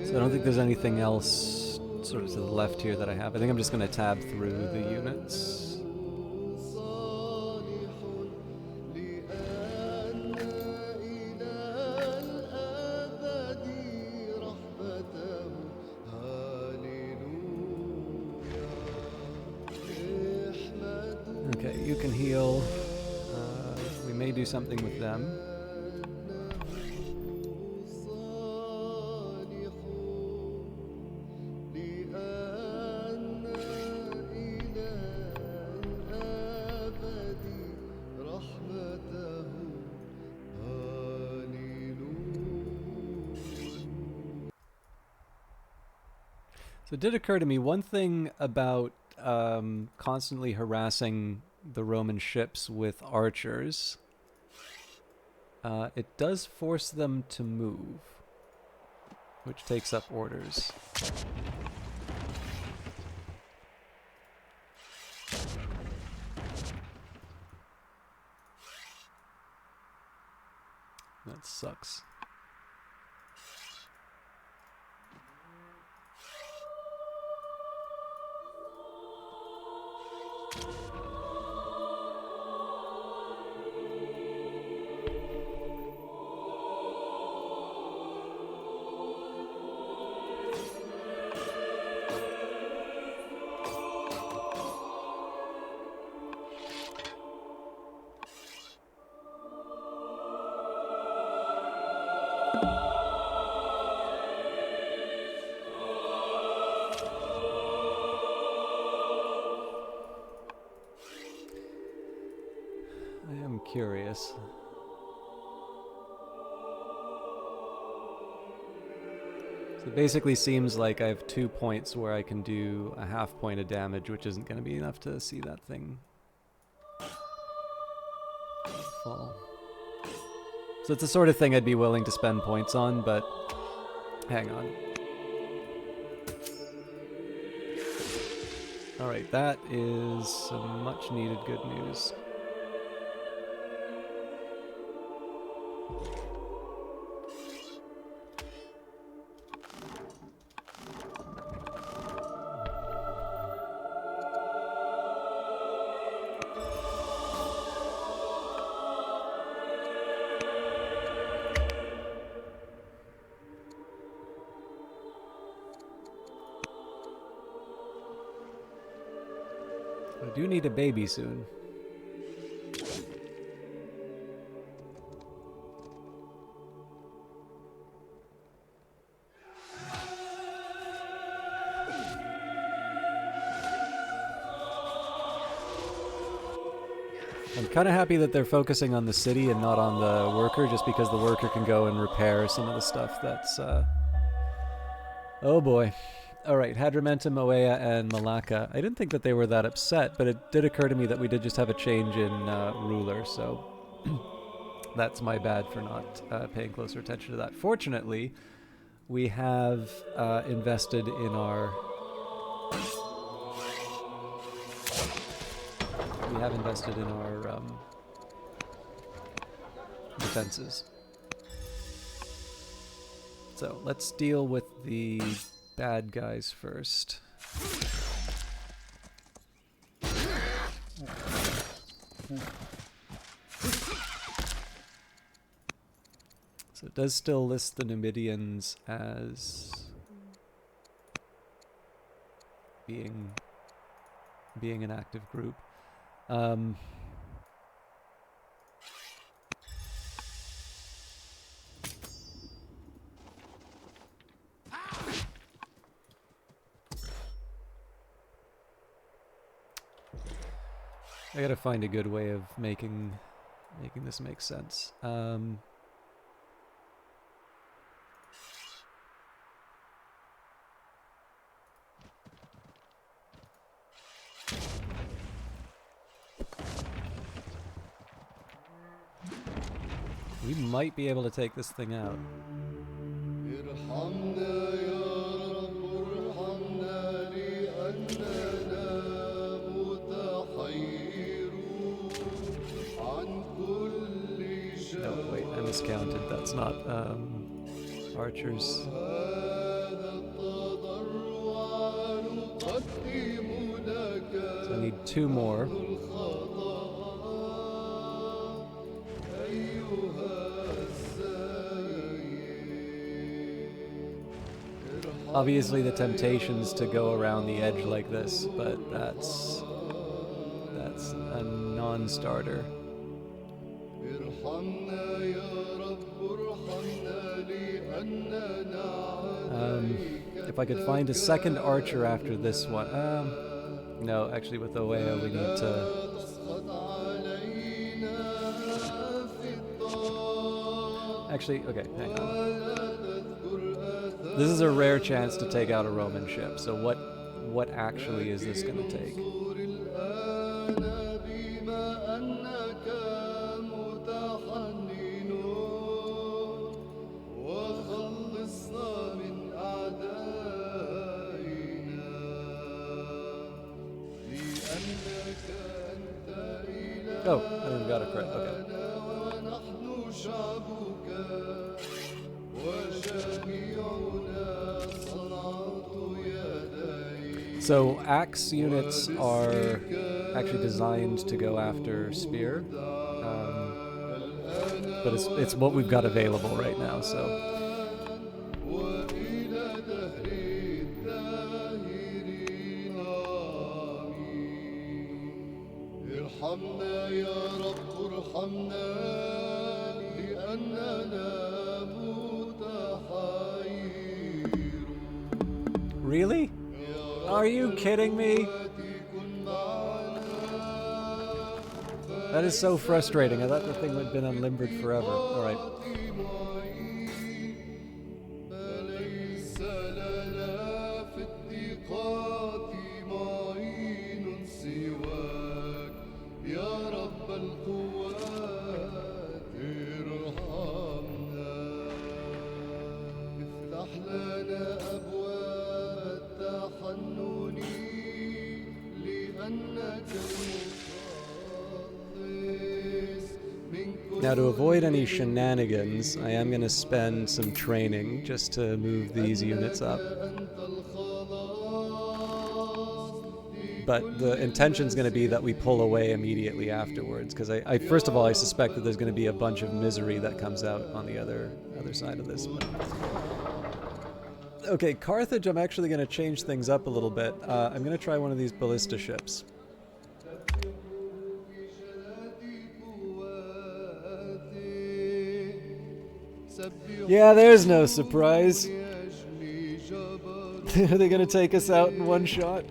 A: So I don't think there's anything else sort of to the left here that I have. I think I'm just going to tab through the units. Okay, you can heal. We may do something with them. So it did occur to me one thing about constantly harassing the Roman ships with archers. It does force them to move, which takes up orders. That sucks. hilarious. So it basically seems like I have 2 points where I can do a half point of damage, which isn't going to be enough to see that thing fall. So it's the sort of thing I'd be willing to spend points on, but hang on. Alright, that is some much needed good news. I do need a baby soon. I'm kind of happy that they're focusing on the city and not on the worker, just because the worker can go and repair some of the stuff that's... Oh boy. Alright, Hadramentum, Oea, and Malacca. I didn't think that they were that upset, but it did occur to me that we did just have a change in ruler, so that's my bad for not paying closer attention to that. Fortunately, we have invested in our... defenses. So, let's deal with the bad guys first. So it does still list the Numidians as being an active group. I gotta find a good way of making this make sense. We might be able to take this thing out. No, wait, I miscounted. That's not archers. So I need 2 more. Obviously the temptation's to go around the edge like this, but that's a non-starter. If I could find a second archer after this one. No, actually with Oea we need to... Actually, okay, hang on. This is a rare chance to take out a Roman ship, so what actually is this going to take? Oh, I didn't got a crit, okay. So axe units are actually designed to go after spear, but it's what we've got available right now, so... Really? Are you kidding me? That is so frustrating. I thought the thing had been unlimbered forever. All right. Now, to avoid any shenanigans, I am going to spend some training just to move these units up. But the intention's going to be that we pull away immediately afterwards, because I first of all, I suspect that there's going to be a bunch of misery that comes out on the other side of this. But... Okay, Carthage, I'm actually going to change things up a little bit. I'm going to try one of these ballista ships. Yeah, there's no surprise. Are they going to take us out in one shot?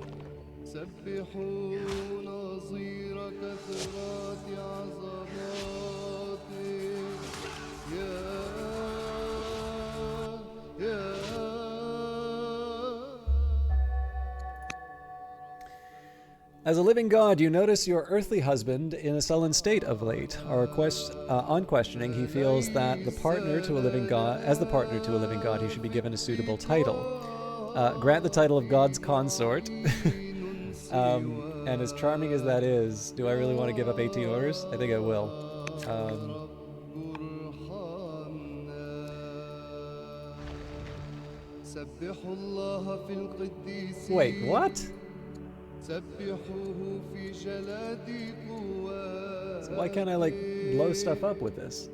A: As a living god, you notice your earthly husband in a sullen state of late. On questioning, he feels that the partner to a living god, as the partner to a living god, he should be given a suitable title. Grant the title of God's consort. And as charming as that is, do I really want to give up 18 orders? I think I will. Wait, what? So why can't I, like, blow stuff up with this?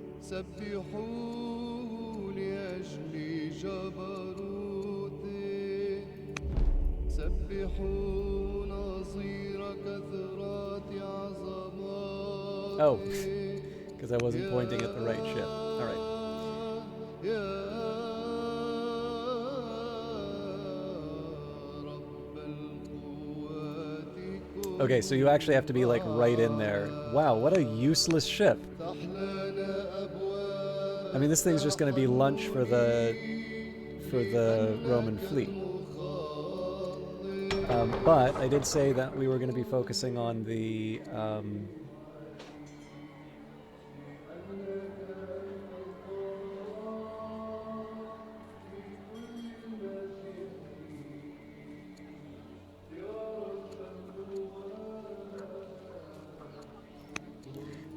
A: Oh, because I wasn't pointing at the right ship. All right. Okay, so you actually have to be, like, right in there. Wow, what a useless ship. I mean, this thing's just going to be lunch for the Roman fleet. But I did say that we were going to be focusing on the...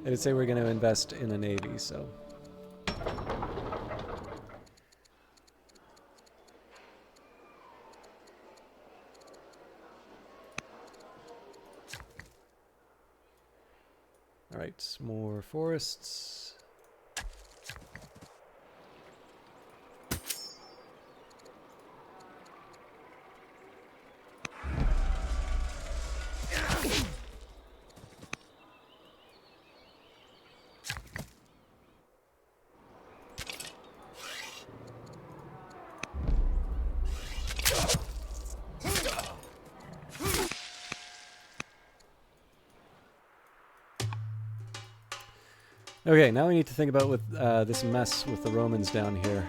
A: I did say we're going to invest in a navy, so... Alright, more forests. Okay, now we need to think about with this mess with the Romans down here.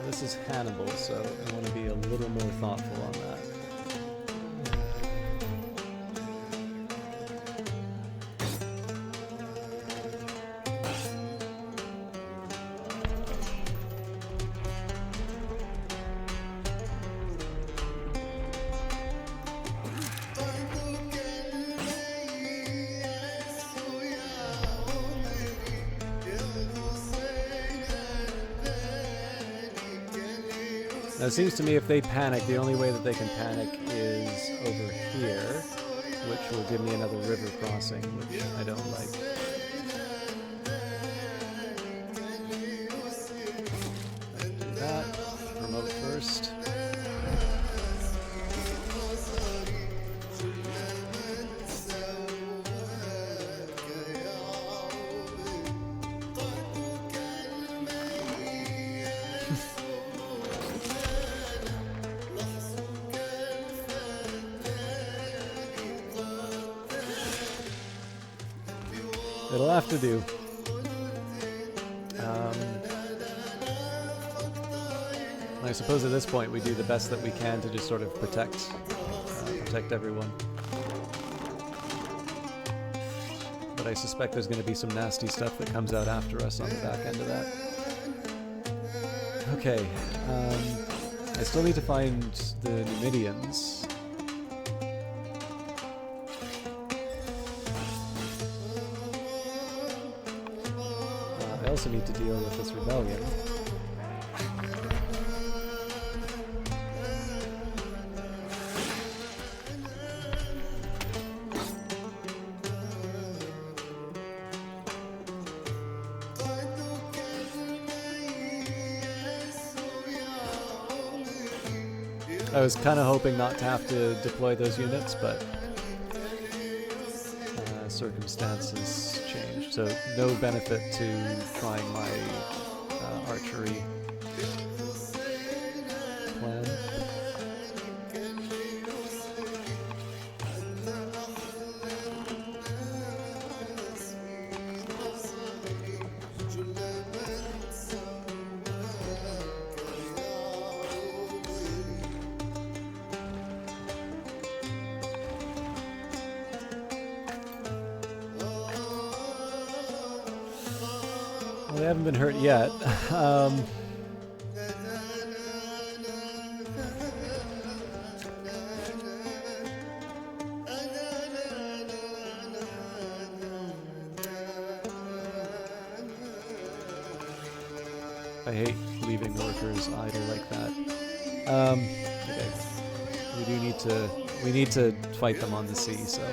A: This is Hannibal, so I want to be a little more thoughtful on that. Now, it seems to me if they panic, the only way that they can panic is over here, which will give me another river crossing, which I don't like. Do that. Promote first. It'll have to do. I suppose at this point we do the best that we can to just sort of protect everyone. But I suspect there's going to be some nasty stuff that comes out after us on the back end of that. Okay, I still need to find the Numidians. I also need to deal with this rebellion. I was kind of hoping not to have to deploy those units, but circumstances changed. So no benefit to trying my archery plan. Well, they haven't been hurt yet. I hate leaving workers idle like that. Okay. We need to fight them on the sea, so.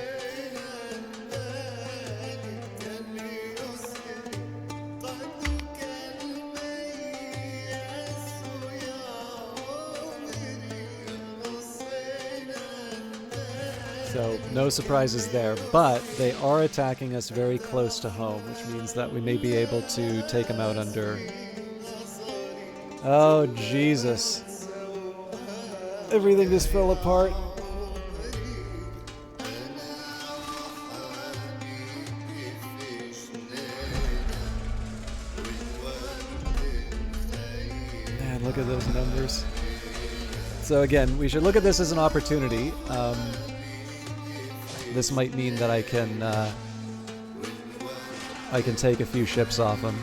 A: So, no surprises there, but they are attacking us very close to home, which means that we may be able to take them out under... Oh, Jesus. Everything just fell apart. Man, look at those numbers. So again, we should look at this as an opportunity. This might mean that I can take a few ships off them,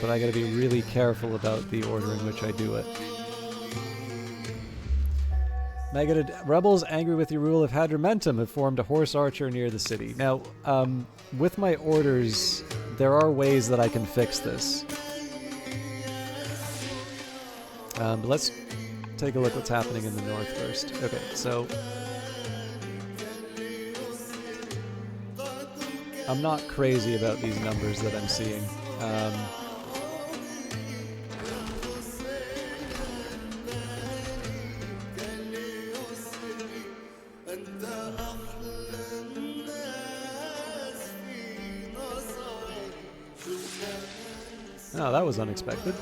A: but I got to be really careful about the order in which I do it. Negated rebels angry with your rule of Hadrumentum have formed a horse archer near the city. Now, with my orders, there are ways that I can fix this. But let's take a look what's happening in the north first. Okay, so I'm not crazy about these numbers that I'm seeing. Oh, that was unexpected.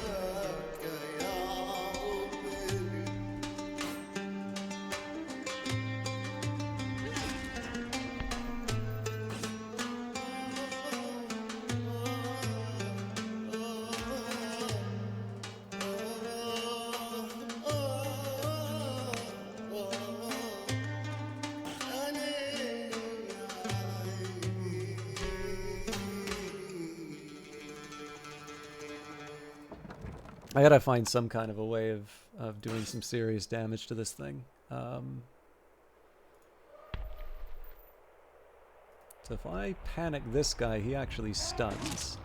A: I gotta find some kind of a way of doing some serious damage to this thing. So if I panic this guy, he actually stuns.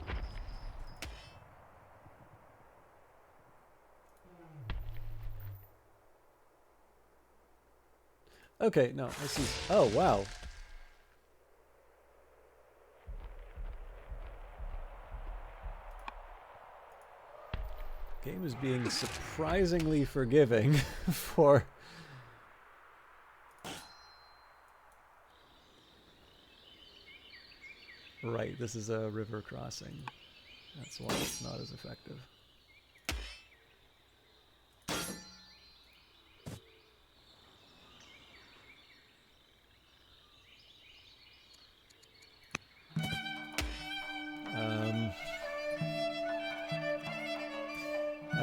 A: Okay, no, I see. Oh, wow. Game is being surprisingly forgiving for... Right, this is a river crossing. That's why it's not as effective.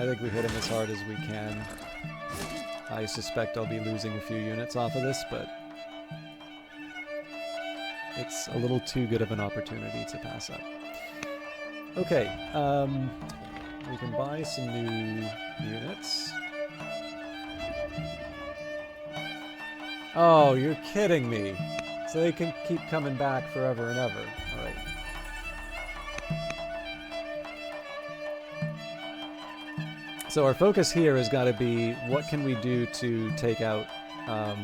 A: I think we hit him as hard as we can. I suspect I'll be losing a few units off of this, but it's a little too good of an opportunity to pass up. Okay, we can buy some new units. Oh, you're kidding me. So they can keep coming back forever and ever. All right. So our focus here has got to be, what can we do to take out... I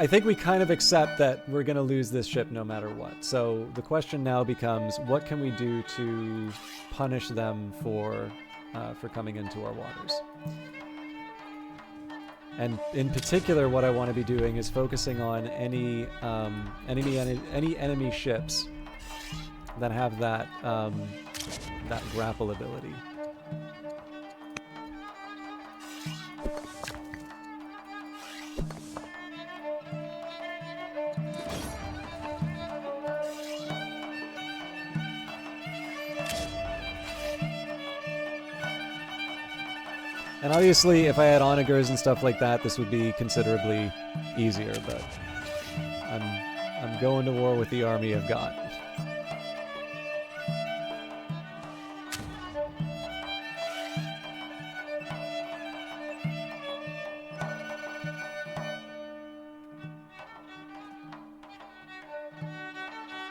A: think we kind of accept that we're going to lose this ship no matter what. So the question now becomes, what can we do to punish them for coming into our waters? And in particular, what I want to be doing is focusing on any enemy ships that have that that grapple ability. And obviously, if I had onagers and stuff like that, this would be considerably easier, but I'm going to war with the army I've got.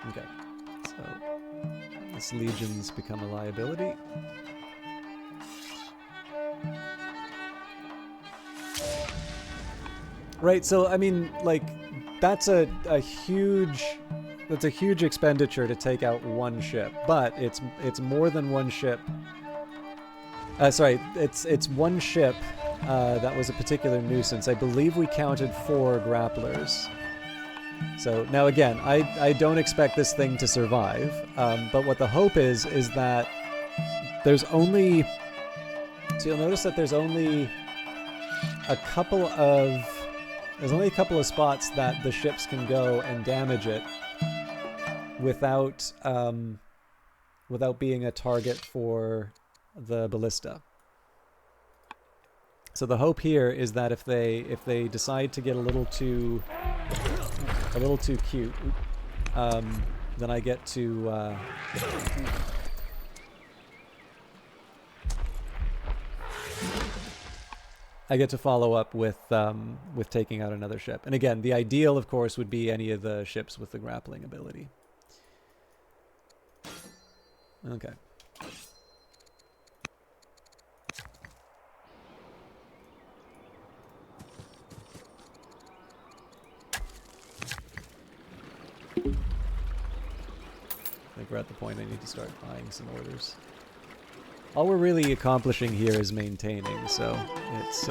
A: Okay, so this legion's become a liability. Right, so I mean, like, that's a huge expenditure to take out one ship, but it's more than one ship. Sorry, it's one ship that was a particular nuisance. I believe we counted 4 grapplers. So now again, I don't expect this thing to survive, but what the hope is that there's only... So you'll notice that there's only a couple of spots that the ships can go and damage it without without being a target for the ballista. So the hope here is that if they decide to get a little too cute, then I get to follow up with taking out another ship. And again, the ideal, of course, would be any of the ships with the grappling ability. Okay. I think we're at the point I need to start buying some orders. All we're really accomplishing here is maintaining, so it's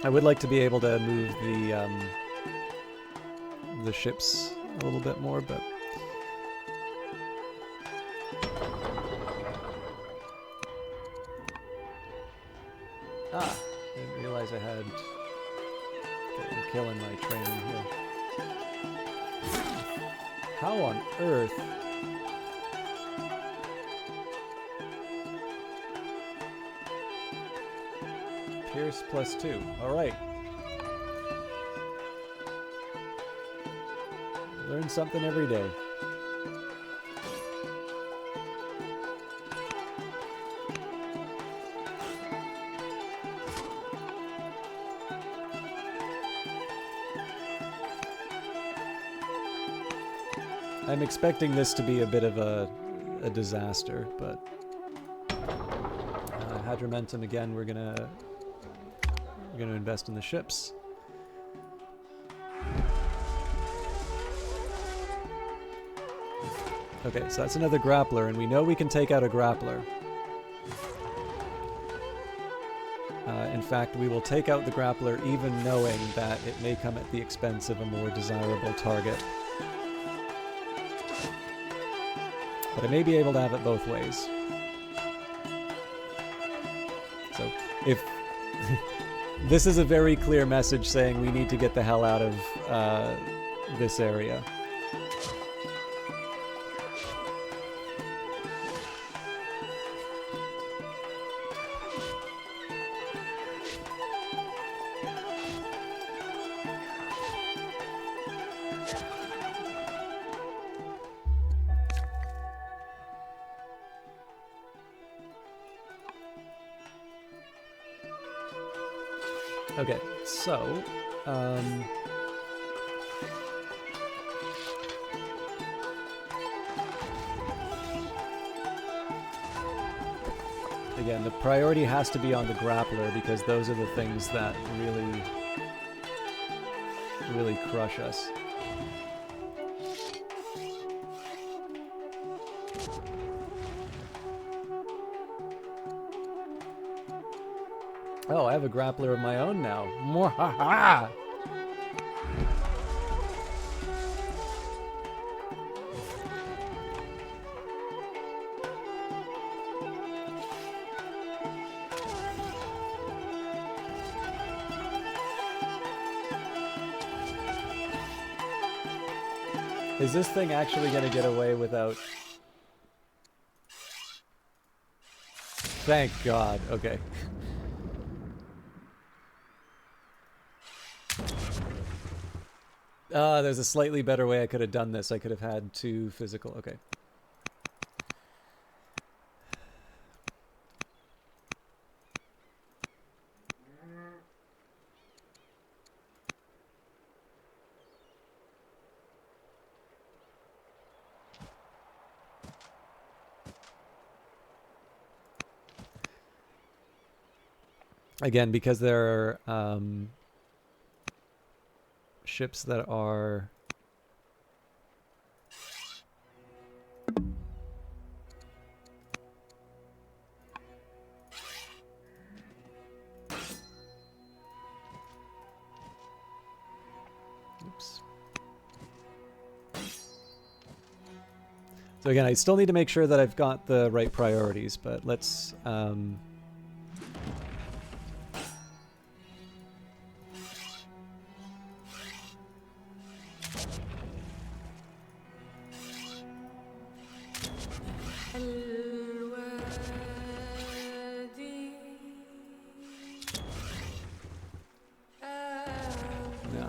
A: I would like to be able to move the ships a little bit more, but I didn't realize I had getting killing my training here. How on earth? Pierce +2. Alright. Learn something every day. I'm expecting this to be a bit of a disaster, but Hadramentum again. We're gonna invest in the ships. Okay, so that's another grappler, and we know we can take out a grappler. In fact, we will take out the grappler even knowing that it may come at the expense of a more desirable target. But I may be able to have it both ways. So if this is a very clear message saying we need to get the hell out of this area. Okay, so, again, the priority has to be on the grappler because those are the things that really crush us. Oh, I have a grappler of my own now. Mwahaha! Is this thing actually going to get away without... Thank God. Okay. There's a slightly better way I could have done this. I could have had 2 physical. Okay. Again, because there are ships that are So again, I still need to make sure that I've got the right priorities, but let's no,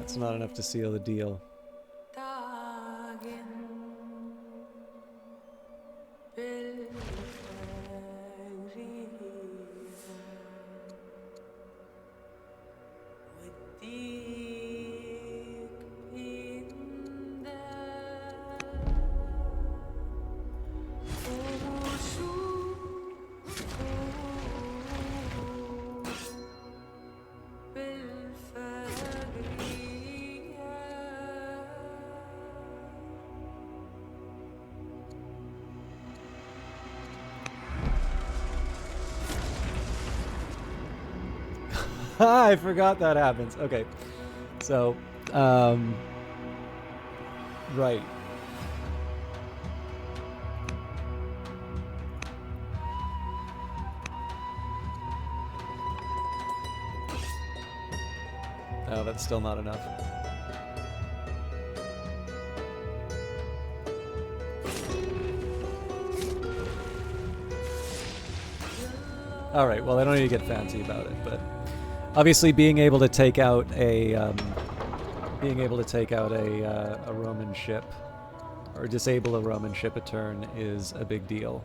A: it's not enough to seal the deal. I forgot that happens. Okay. So, right. Oh, that's still not enough. All right, well, I don't need to get fancy about it, but obviously being able to take out a Roman ship or disable a Roman ship a turn is a big deal.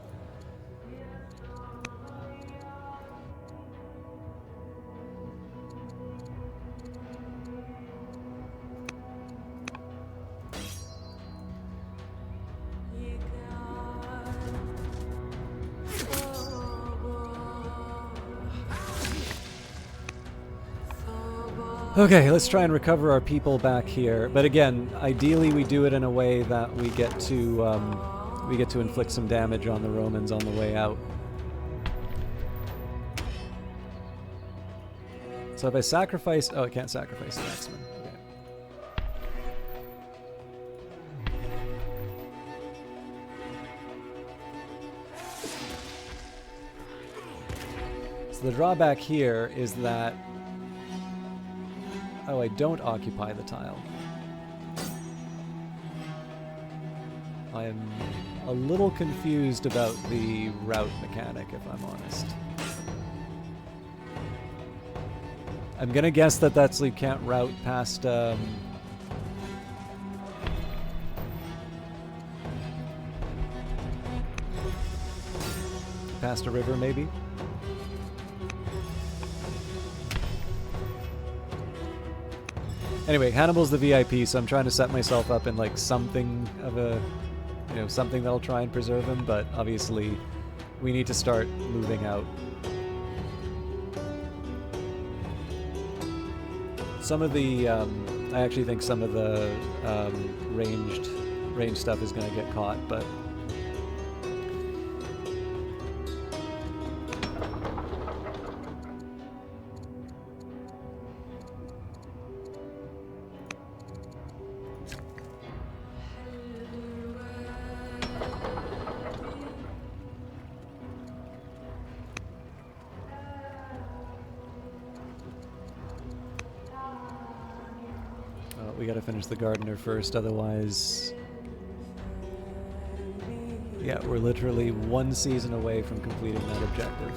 A: Okay, let's try and recover our people back here. But again, ideally we do it in a way that we get to inflict some damage on the Romans on the way out. So if I sacrifice... Oh, I can't sacrifice the Axeman. Okay. So the drawback here is that... Oh, I don't occupy the tile. I am a little confused about the route mechanic, if I'm honest. I'm gonna guess that that's you can't route past past a river, maybe. Anyway, Hannibal's the VIP, so I'm trying to set myself up in like something of a, you know, something that'll try and preserve him. But obviously, we need to start moving out. Some of the, I actually think some of the ranged stuff is going to get caught, but we got to finish the gardener first, otherwise, yeah, we're literally one season away from completing that objective.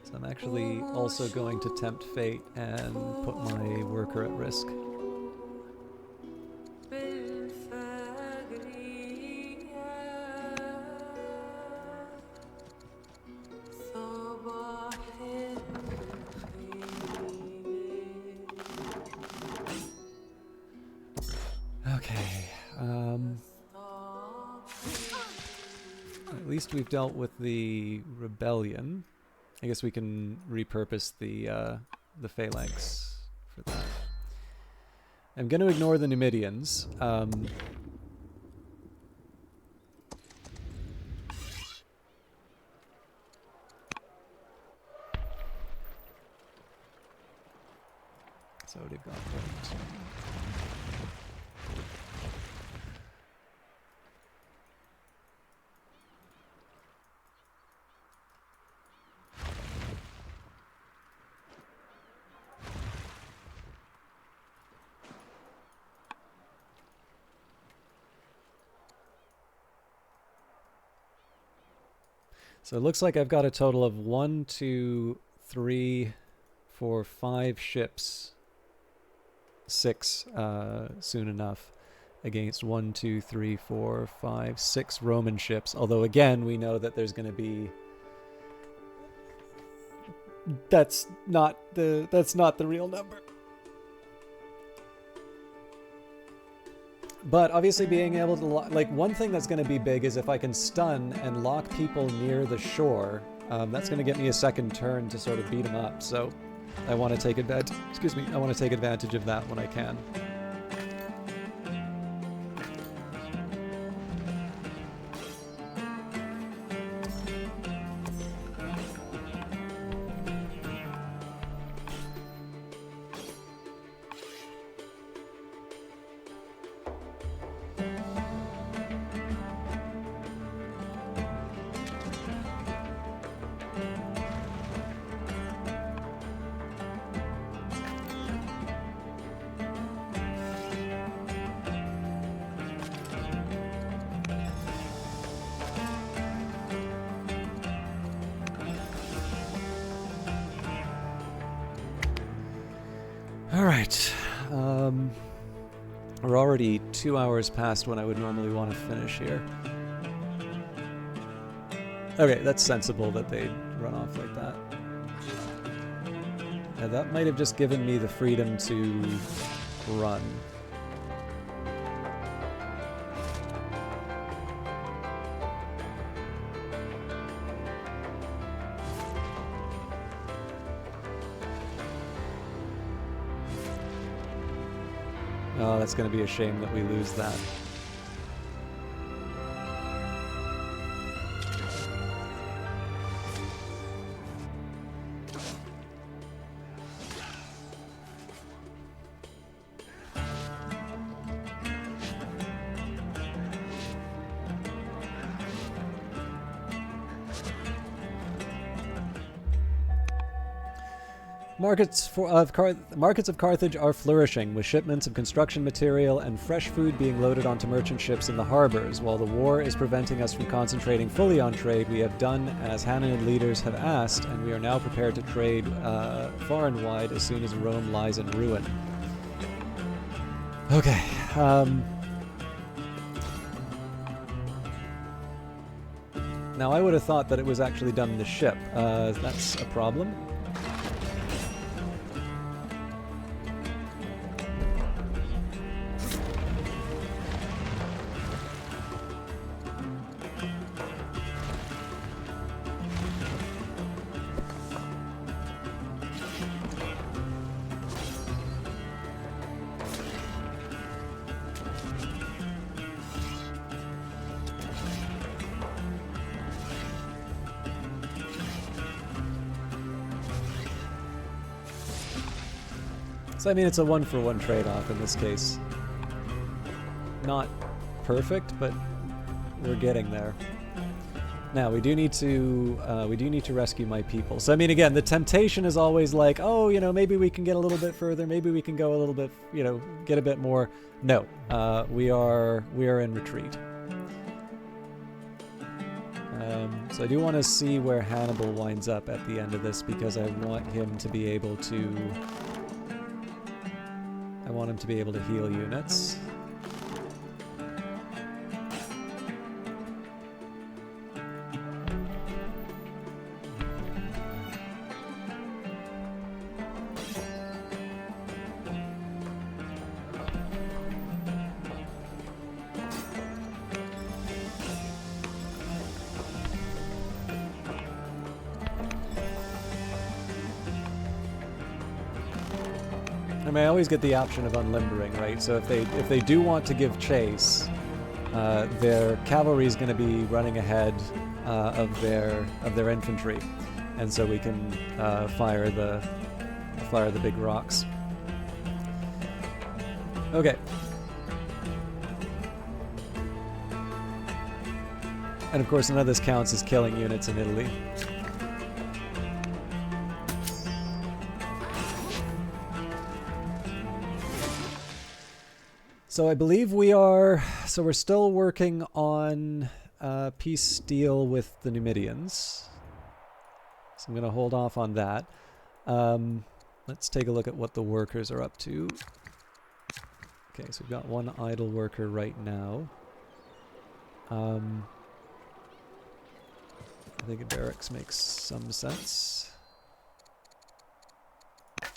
A: So I'm actually also going to tempt fate and put my worker at risk. At least we've dealt with the rebellion. I guess we can repurpose the phalanx for that. I'm going to ignore the Numidians. So they've got point. So it looks like I've got a total of 1, 2, 3, 4, 5 ships. 6 soon enough against 1, 2, 3, 4, 5, 6 Roman ships. Although again, we know that there's going to be... That's not the real number. But obviously being able to, like, one thing that's going to be big is if I can stun and lock people near the shore, that's going to get me a second turn to sort of beat them up. So I want to take advantage, I want to take advantage of that when I can. Alright, we're already 2 hours past when I would normally want to finish here. Okay, that's sensible that they'd run off like that. Yeah, that might have just given me the freedom to run. Oh, that's going to be a shame that we lose that. Markets of Carthage are flourishing, with shipments of construction material and fresh food being loaded onto merchant ships in the harbors. While the war is preventing us from concentrating fully on trade, we have done as Hananid leaders have asked, and we are now prepared to trade far and wide as soon as Rome lies in ruin. Okay. Now, I would have thought that it was actually done in the ship. That's a problem. So, I mean, it's a one-for-one trade-off in this case. Not perfect, but we're getting there. Now, we do need to rescue my people. So, I mean, again, the temptation is always like, oh, you know, maybe we can get a little bit further, maybe we can go a little bit, you know, get a bit more. No, we are in retreat. So I do want to see where Hannibal winds up at the end of this, because I want him to be able to... I want him to be able to heal units. I mean, I always get the option of unlimbering, right? So if they do want to give chase, their cavalry is going to be running ahead of their infantry, and so we can fire the big rocks. Okay. And of course, none of this counts as killing units in Italy. So I believe we're still working on peace deal with the Numidians. So I'm going to hold off on that. Let's take a look at what the workers are up to. Okay, so we've got one idle worker right now. I think a barracks makes some sense. I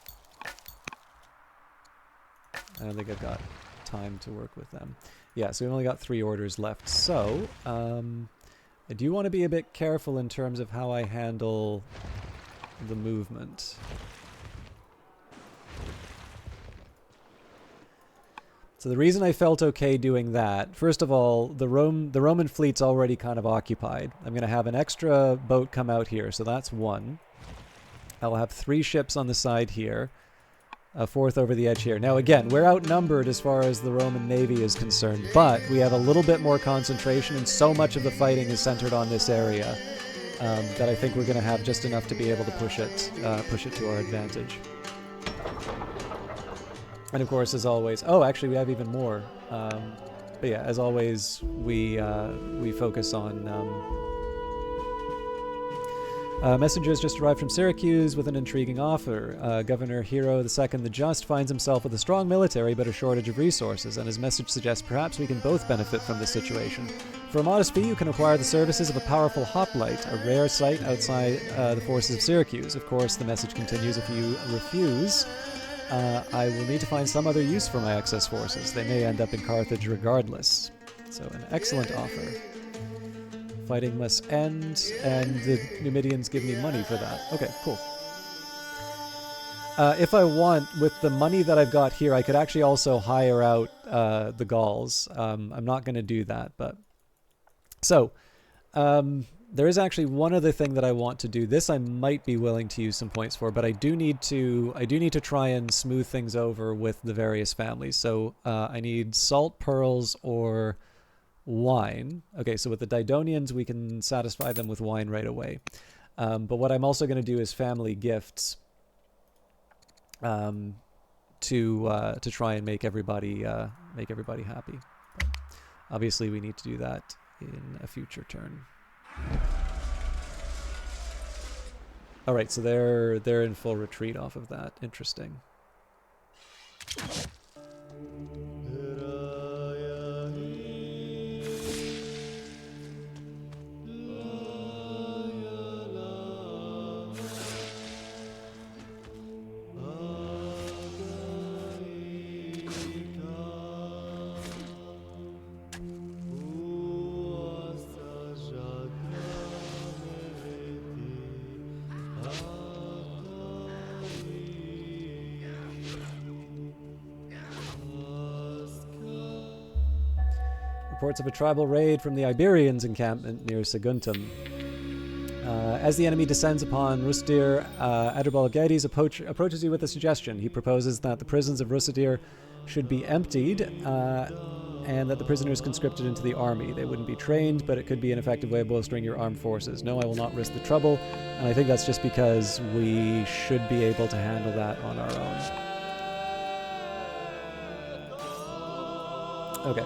A: don't think I've got time to work with them. Yeah, so we've only got 3 orders left. So, I do want to be a bit careful in terms of how I handle the movement. So the reason I felt okay doing that, first of all, the Roman fleet's already kind of occupied. I'm going to have an extra boat come out here, so that's 1. I'll have 3 ships on the side here. A 4th over the edge here. Now again, we're outnumbered as far as the Roman Navy is concerned, but we have a little bit more concentration, and so much of the fighting is centered on this area that I think we're going to have just enough to be able to push it to our advantage. And of course, as always, oh, actually, we have even more. But yeah, as always, we focus on. Messengers just arrived from Syracuse with an intriguing offer. Governor Hero II the Just finds himself with a strong military but a shortage of resources, and his message suggests perhaps we can both benefit from this situation. For a modest fee, you can acquire the services of a powerful hoplite, a rare sight outside the forces of Syracuse. Of course, the message continues, if you refuse, I will need to find some other use for my excess forces. They may end up in Carthage regardless. So, an excellent offer. Fighting must end, and the Numidians give me money for that. Okay, cool. If I want, with the money that I've got here, I could actually also hire out the Gauls. I'm not going to do that, but... So, there is actually one other thing that I want to do. This I might be willing to use some points for, but I do need to try and smooth things over with the various families. So, I need salt, pearls, or... wine. Okay, so with the Didonians, we can satisfy them with wine right away. But what I'm also going to do is family gifts. to try and make everybody happy. But obviously, we need to do that in a future turn. All right, so they're in full retreat off of that. Interesting. Reports of a tribal raid from the Iberians' encampment near Saguntum. As the enemy descends upon Rusdir, Adherbal approaches you with a suggestion. He proposes that the prisons of Rusdir should be emptied and that the prisoners conscripted into the army. They wouldn't be trained, but it could be an effective way of bolstering your armed forces. No, I will not risk the trouble, and I think that's just because we should be able to handle that on our own. Okay.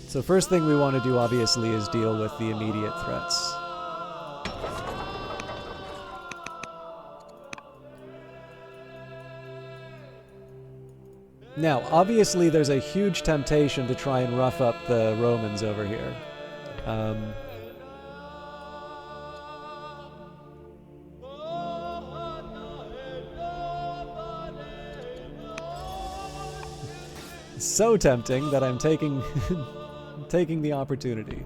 A: So first thing we want to do, obviously, is deal with the immediate threats. Now, obviously, there's a huge temptation to try and rough up the Romans over here. So tempting that I'm taking taking the opportunity.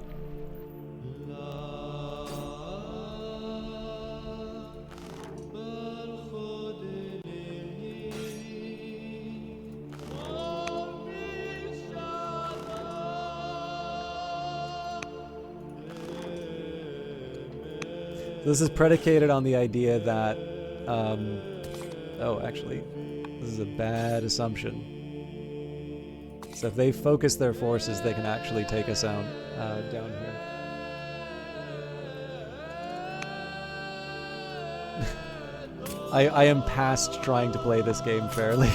A: This is predicated on the idea that, oh, actually, this is a bad assumption. So if they focus their forces, they can actually take us out down here. I am past trying to play this game fairly.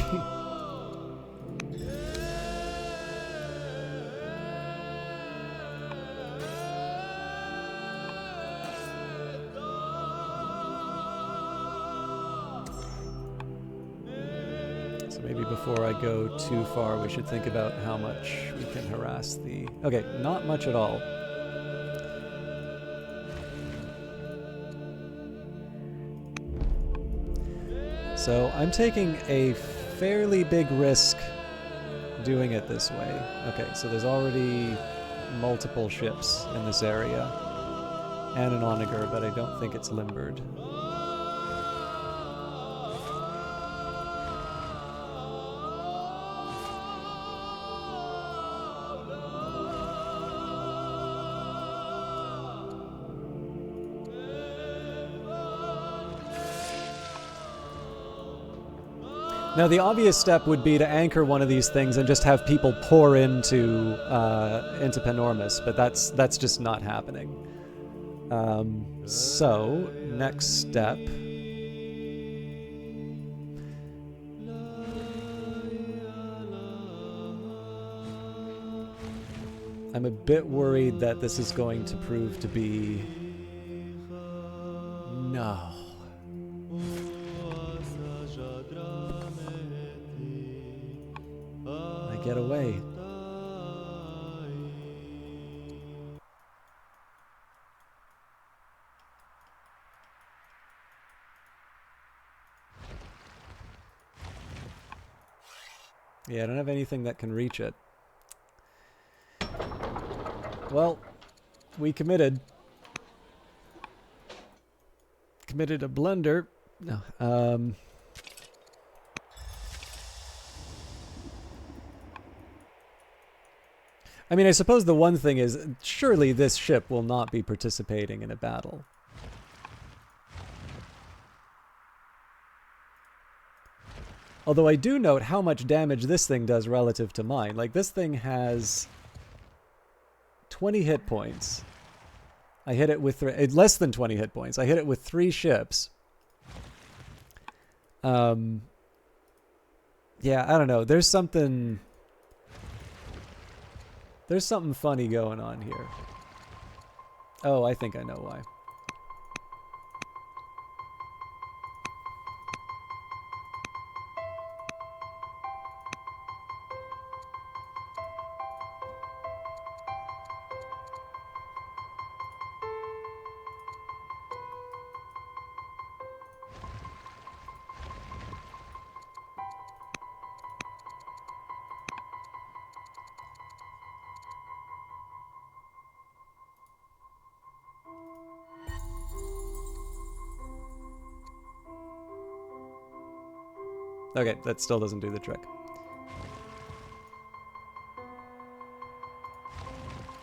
A: Before I go too far, we should think about how much we can harass the... Okay, not much at all. So I'm taking a fairly big risk doing it this way. Okay, so there's already multiple ships in this area. And an onager, but I don't think it's limbered. Now, the obvious step would be to anchor one of these things and just have people pour into Panormus, but that's just not happening. So, next step. I'm a bit worried that this is going to prove to be... No. Get away. Yeah, I don't have anything that can reach it. Well, we committed a blunder. No. I mean, I suppose the one thing is, surely this ship will not be participating in a battle. Although I do note how much damage this thing does relative to mine. Like, this thing has 20 hit points. I hit it with less than 20 hit points. I hit it with 3 ships. Yeah, I don't know. There's something funny going on here. Oh, I think I know why. Okay, that still doesn't do the trick.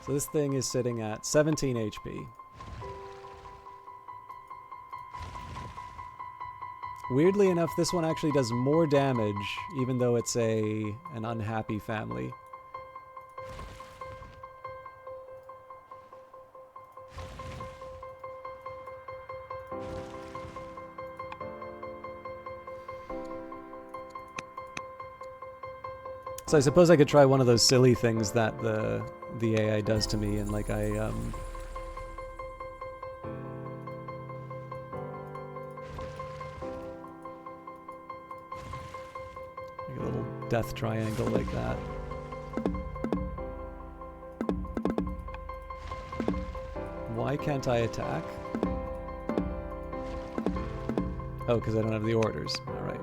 A: So this thing is sitting at 17 HP. Weirdly enough, this one actually does more damage, even though it's an unhappy family. So I suppose I could try one of those silly things that the AI does to me, and like like a little death triangle like that. Why can't I attack? Oh, because I don't have the orders. All right.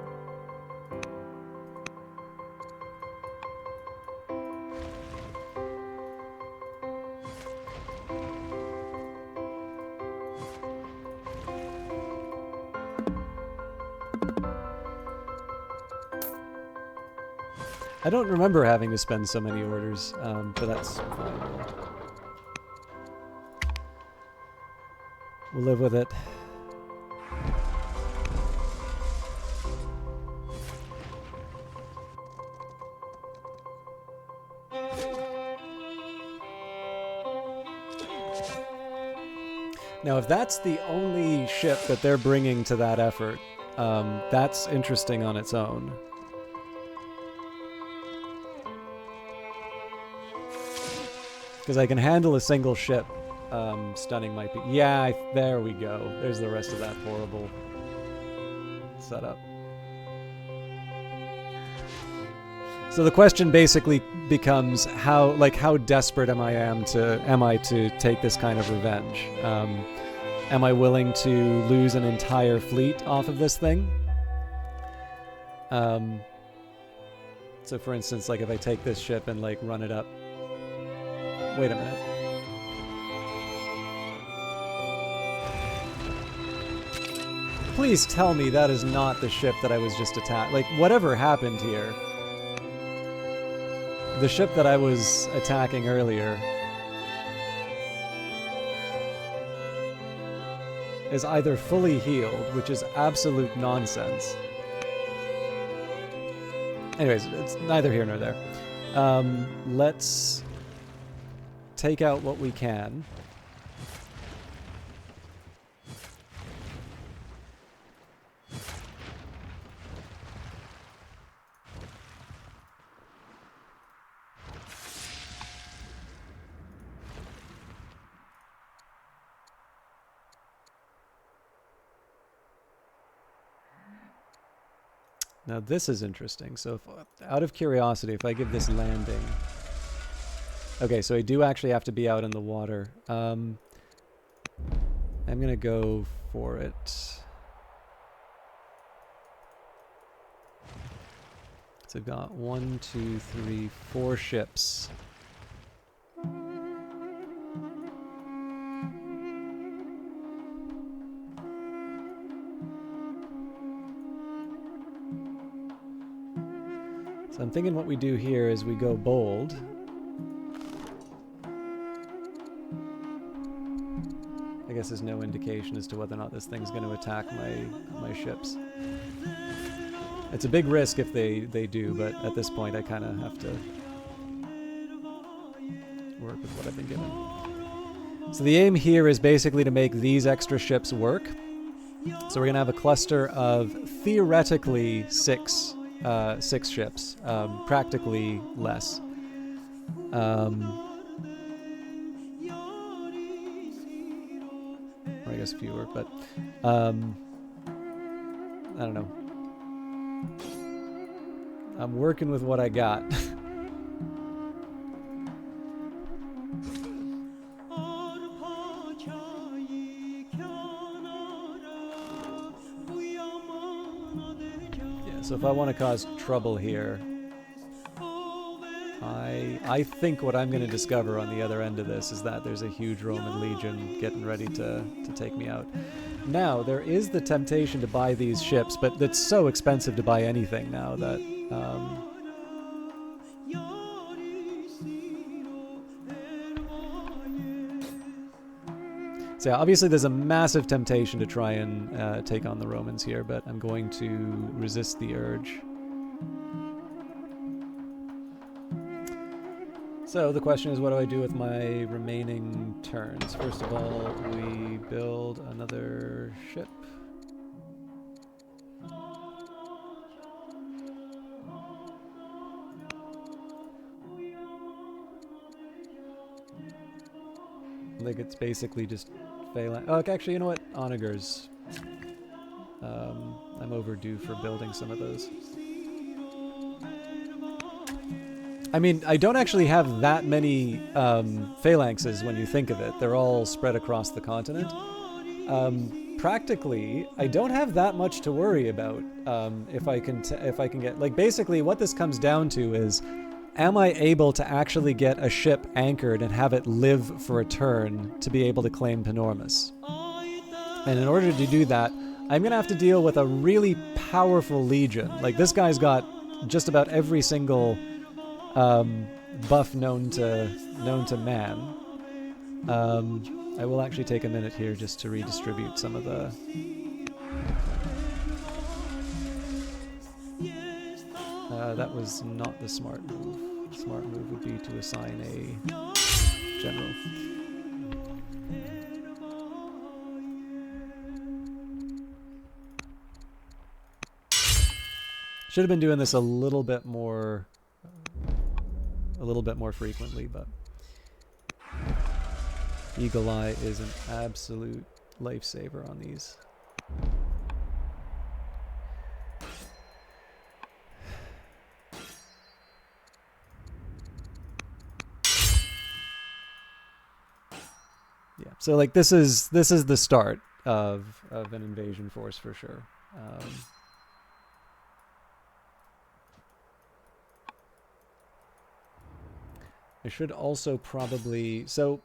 A: I don't remember having to spend so many orders, but that's fine. We'll live with it. Now, if that's the only ship that they're bringing to that effort, that's interesting on its own. Because I can handle a single ship stunning my... Yeah, there we go. There's the rest of that horrible setup. So the question basically becomes how desperate am I to take this kind of revenge? Am I willing to lose an entire fleet off of this thing? So for instance, like if I take this ship and like run it up. Wait a minute. Please tell me that is not the ship that I was just attacked. Like, whatever happened here. The ship that I was attacking earlier is either fully healed, which is absolute nonsense. Anyways, it's neither here nor there. Let's take out what we can. Now this is interesting. So if, out of curiosity, if I give this landing... Okay, so I do actually have to be out in the water. I'm going to go for it. So I've got 1, 2, 3, 4 ships. So I'm thinking what we do here is we go bold. I guess there's no indication as to whether or not this thing's going to attack my ships. It's a big risk if they do, but at this point I kind of have to work with what I've been given. So the aim here is basically to make these extra ships work. So we're going to have a cluster of theoretically six ships, practically less. Or I guess fewer, but I don't know. I'm working with what I got. Yeah, so if I want to cause trouble here, I think what I'm going to discover on the other end of this is that there's a huge Roman legion getting ready to take me out. Now, there is the temptation to buy these ships, but it's so expensive to buy anything now that... So yeah, obviously there's a massive temptation to try and take on the Romans here, but I'm going to resist the urge. So the question is, what do I do with my remaining turns? First of all, we build another ship. Like, it's basically just failing. Oh, actually, you know what? Onagers. I'm overdue for building some of those. I mean, I don't actually have that many phalanxes when you think of it. They're all spread across the continent. Practically, I don't have that much to worry about if I can get... Like, basically, what this comes down to is, am I able to actually get a ship anchored and have it live for a turn to be able to claim Panormus? And in order to do that, I'm going to have to deal with a really powerful legion. Like, this guy's got just about every single buff known to man. I will actually take a minute here just to redistribute some of the... that was not the smart move. The smart move would be to assign a general. Should have been doing this a little bit more frequently, but Eagle Eye is an absolute lifesaver on these. Yeah, so like this is the start of an invasion force for sure. I should also probably... So,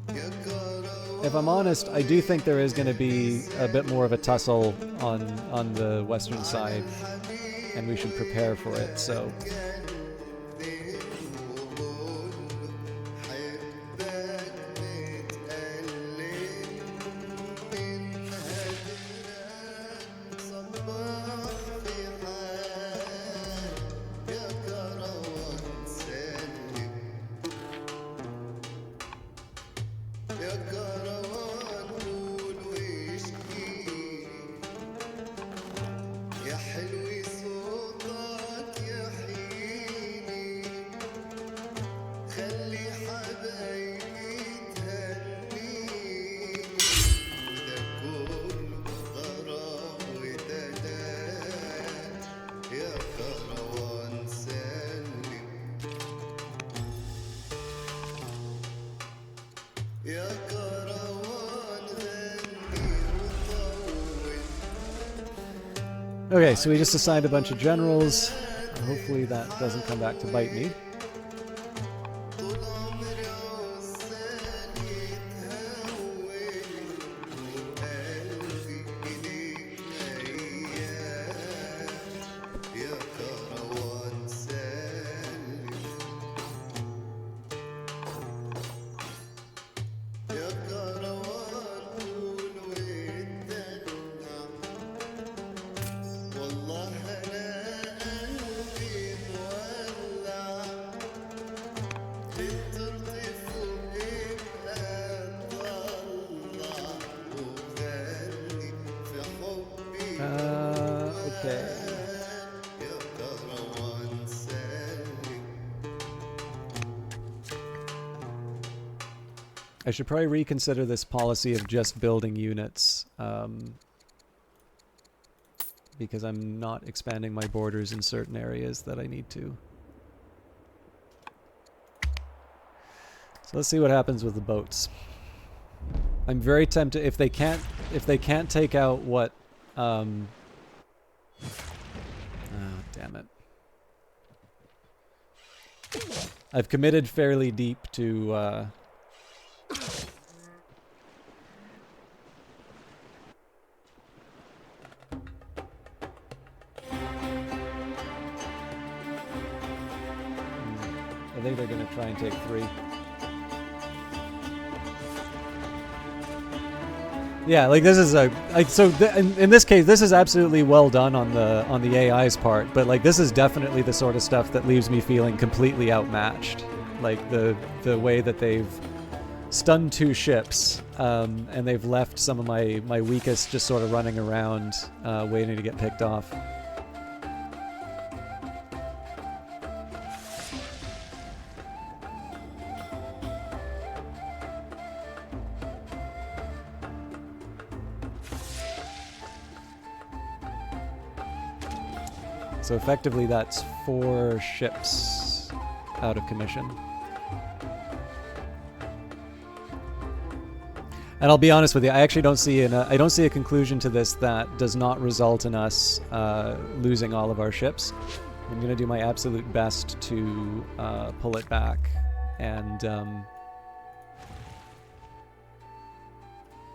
A: if I'm honest, I do think there is going to be a bit more of a tussle on the western side, and we should prepare for it, so... Okay, so we just assigned a bunch of generals. Hopefully that doesn't come back to bite me. I should probably reconsider this policy of just building units, because I'm not expanding my borders in certain areas that I need to. So let's see what happens with the boats. I'm very tempted if they can't take out what oh, damn it. I've committed fairly deep to I think they're going to try and take 3. Yeah, like this is in this case, this is absolutely well done on the AI's part, but like this is definitely the sort of stuff that leaves me feeling completely outmatched. Like the way that they've stunned 2 ships, and they've left some of my weakest just sort of running around, waiting to get picked off. So effectively that's 4 ships out of commission. And I'll be honest with you, I actually don't see a conclusion to this that does not result in us losing all of our ships. I'm going to do my absolute best to pull it back and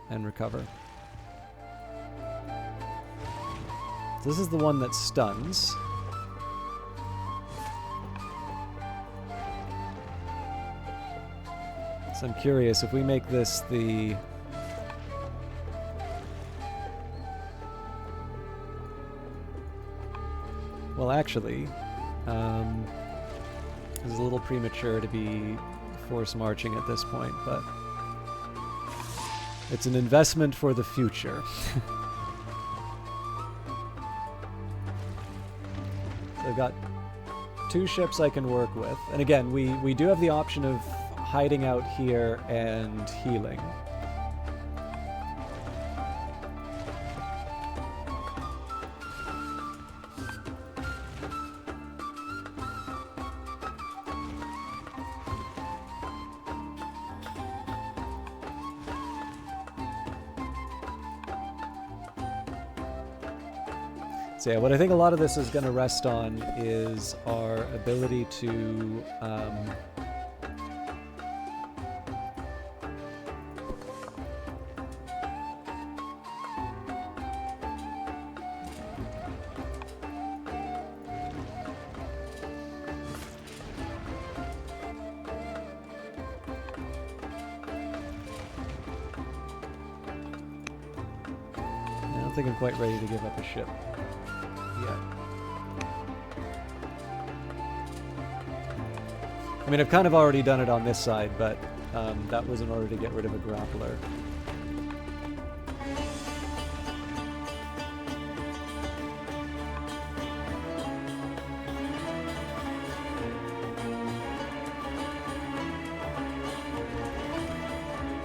A: recover. So this is the one that stuns. So I'm curious, if we make this the... Well, actually, it's a little premature to be force marching at this point, but it's an investment for the future. I've got 2 ships I can work with. And again, we do have the option of hiding out here and healing. So yeah, what I think a lot of this is going to rest on is our ability to I don't think I'm quite ready to give up a ship. I mean, I've kind of already done it on this side, but that was in order to get rid of a grappler.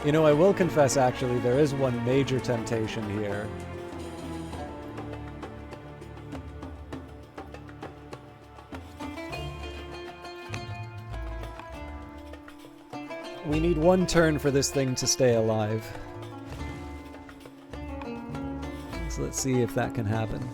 A: You know, I will confess, actually, there is one major temptation here. We need 1 turn for this thing to stay alive. So let's see if that can happen.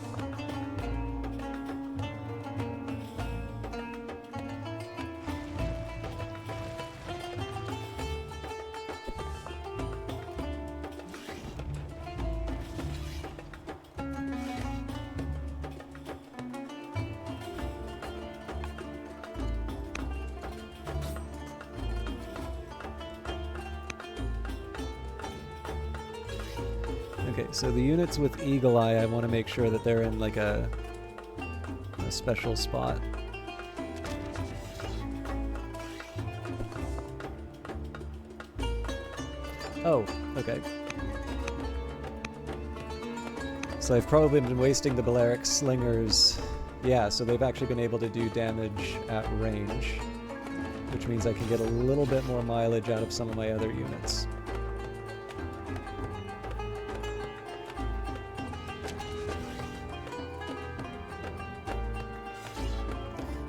A: Okay, so the units with Eagle Eye, I want to make sure that they're in like a special spot. Oh, okay. So I've probably been wasting the Balearic Slingers. Yeah, so they've actually been able to do damage at range. which means I can get a little bit more mileage out of some of my other units.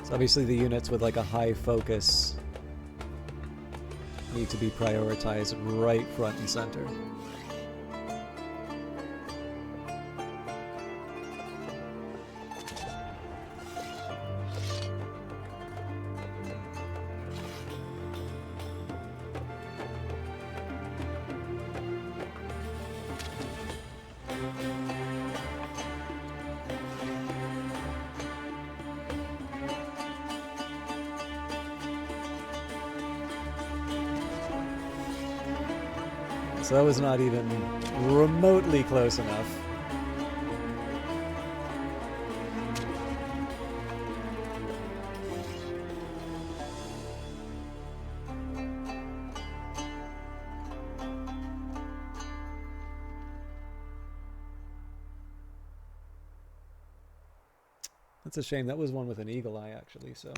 A: So obviously the units with like a high focus need to be prioritized right front and center. So that was not even remotely close enough. That's a shame. That was one with an eagle eye, actually, so...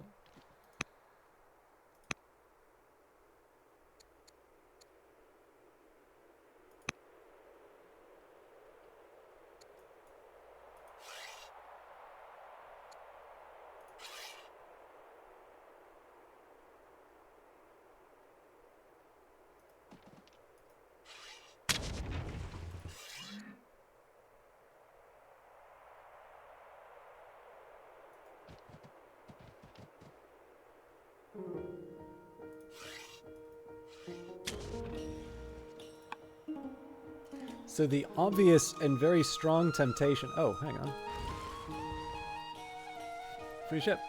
A: So the obvious and very strong temptation... Oh, hang on. Free ship.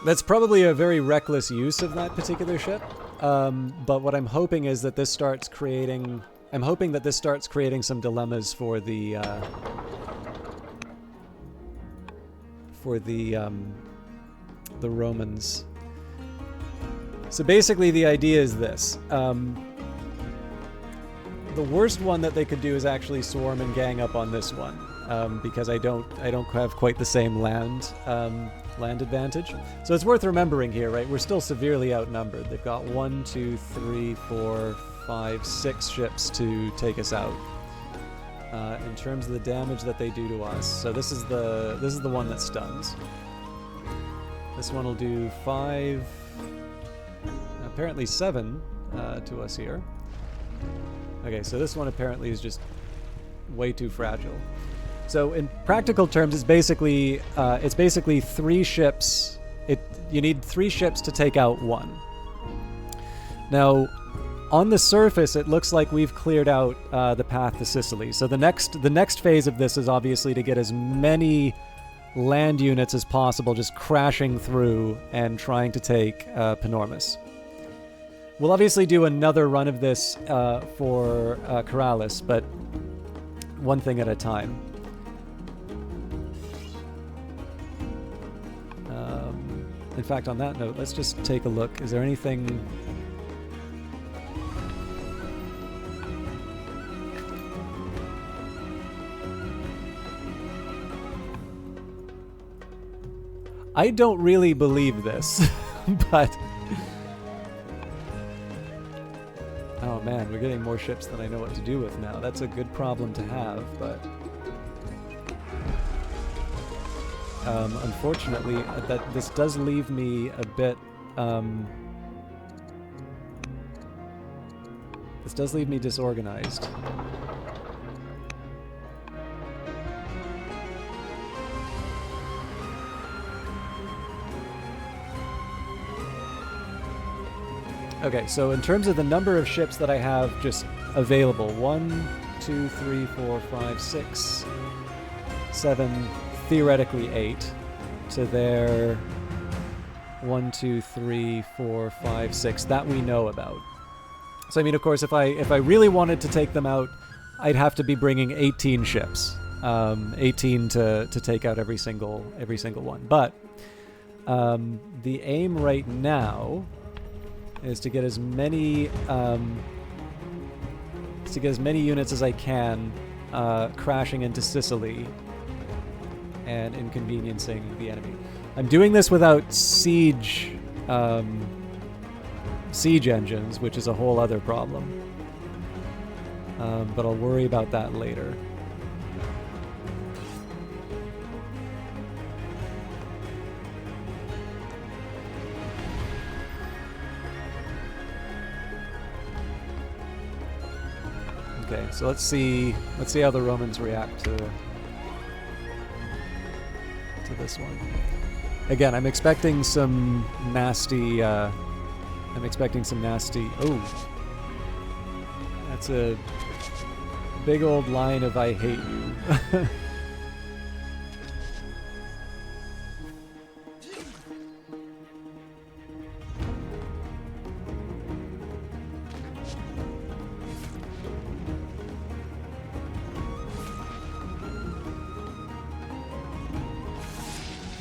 A: That's probably a very reckless use of that particular ship. But what I'm hoping is that this starts creating... I'm hoping that this starts creating some dilemmas for the Romans. So basically the idea is this. The worst one that they could do is actually swarm and gang up on this one, because I don't have quite the same land advantage. So it's worth remembering here, right? We're still severely outnumbered. They've got 1, 2, 3, 4, 5, 6 ships to take us out. In terms of the damage that they do to us. So this is the one that stuns. This one will do 5, apparently 7 to us here. Okay, so this one apparently is just way too fragile. So in practical terms, it's basically 3 ships. You need 3 ships to take out 1. Now, on the surface, it looks like we've cleared out the path to Sicily. So the next phase of this is obviously to get as many land units as possible just crashing through and trying to take Panormus. We'll obviously do another run of this for Corrales, but one thing at a time. In fact, on that note, let's just take a look. Is there anything... I don't really believe this, but... Oh man, we're getting more ships than I know what to do with now. That's a good problem to have, but... unfortunately, this does leave me a bit... This does leave me disorganized. Okay, so in terms of the number of ships that I have just available, 1, 2, 3, 4, 5, 6, 7, theoretically 8. So they're 1, 2, 3, 4, 5, 6 that we know about. So I mean, of course, if I really wanted to take them out, I'd have to be bringing 18 ships, 18 to take out every single one. But the aim right now is to get as many units as I can crashing into Sicily and inconveniencing the enemy. I'm doing this without siege engines, which is a whole other problem. But I'll worry about that later. Okay, so let's see how the Romans react to this one. Again, I'm expecting some nasty. Oh, that's a big old line of "I hate you."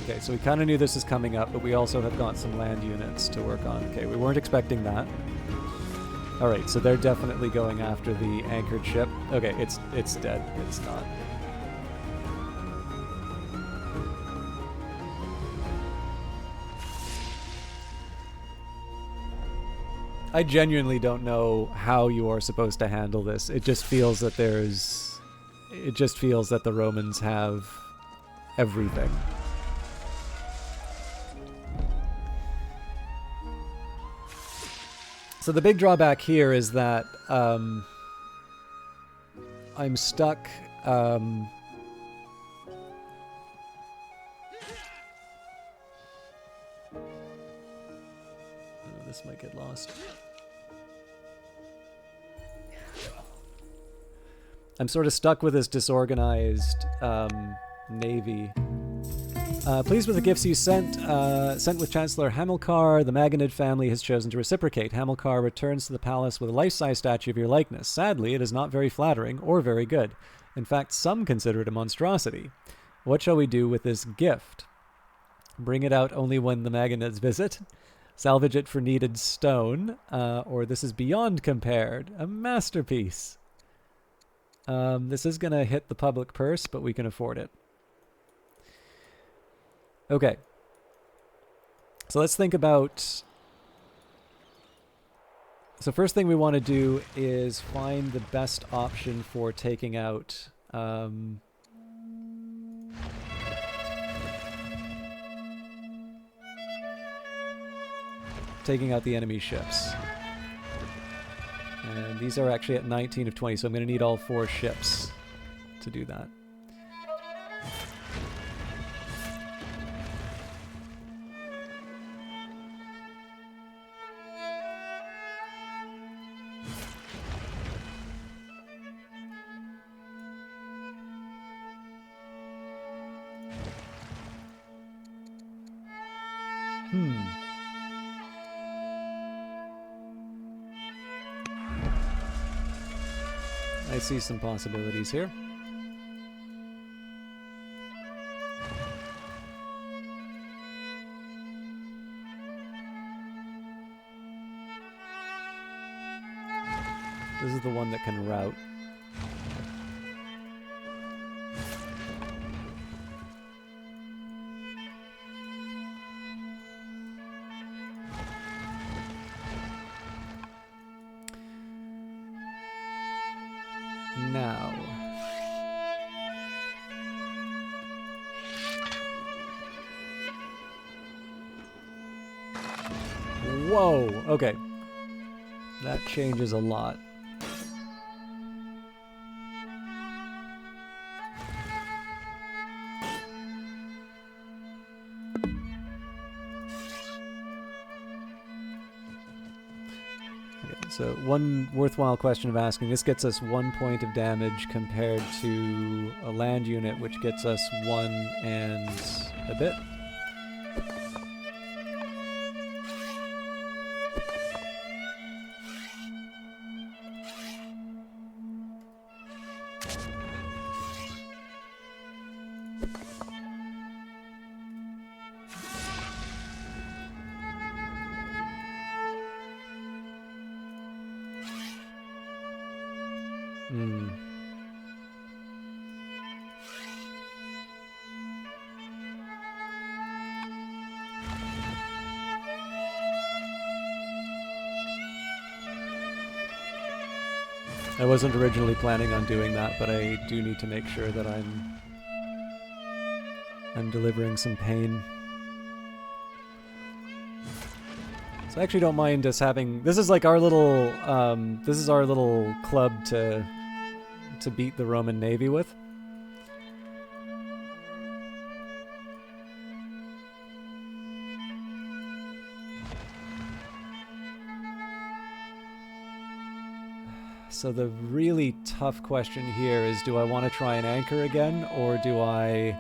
A: Okay, so we kind of knew this is coming up, but we also have got some land units to work on. Okay, we weren't expecting that. Alright, so they're definitely going after the anchored ship. Okay, it's dead. It's not. I genuinely don't know how you are supposed to handle this. It just feels that the Romans have everything. So the big drawback here is that I'm stuck. This might get lost. I'm sort of stuck with this disorganized navy. Pleased with the gifts you sent with Chancellor Hamilcar, the Maganid family has chosen to reciprocate. Hamilcar returns to the palace with a life-size statue of your likeness. Sadly, it is not very flattering or very good. In fact, some consider it a monstrosity. What shall we do with this gift? Bring it out only when the Maganids visit? Salvage it for needed stone? Or this is beyond compared. A masterpiece. This is going to hit the public purse, but we can afford it. Okay. So let's think about... So first thing we want to do is find the best option for taking out... taking out the enemy ships. And these are actually at 19 of 20, so I'm going to need all 4 ships to do that. I see some possibilities here. This is the one that can route. Now. Whoa! Okay. That changes a lot. So one worthwhile question of asking, this gets us 1 point of damage compared to a land unit which gets us 1 and a bit. I wasn't originally planning on doing that, but I do need to make sure that I'm delivering some pain. So I actually don't mind us having... This is like our little... this is our little club to beat the Roman navy with. So the really tough question here is, do I want to try and anchor again, or do I...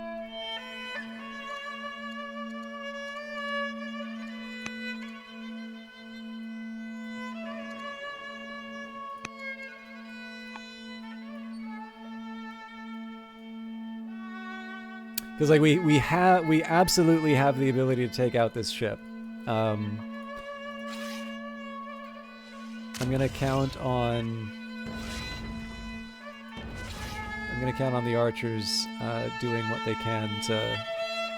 A: Because like we absolutely have the ability to take out this ship. I'm gonna count on the archers doing what they can to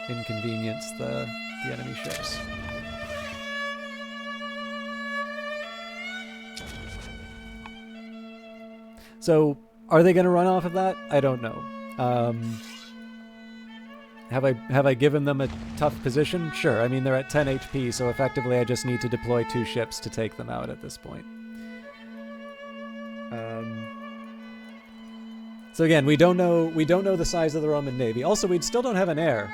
A: inconvenience the enemy ships. So are they gonna run off of that? I don't know. Have I given them a tough position? Sure. I mean, they're at 10 HP, so effectively I just need to deploy 2 ships to take them out at this point. So again, we don't know the size of the Roman navy. Also, we still don't have an heir.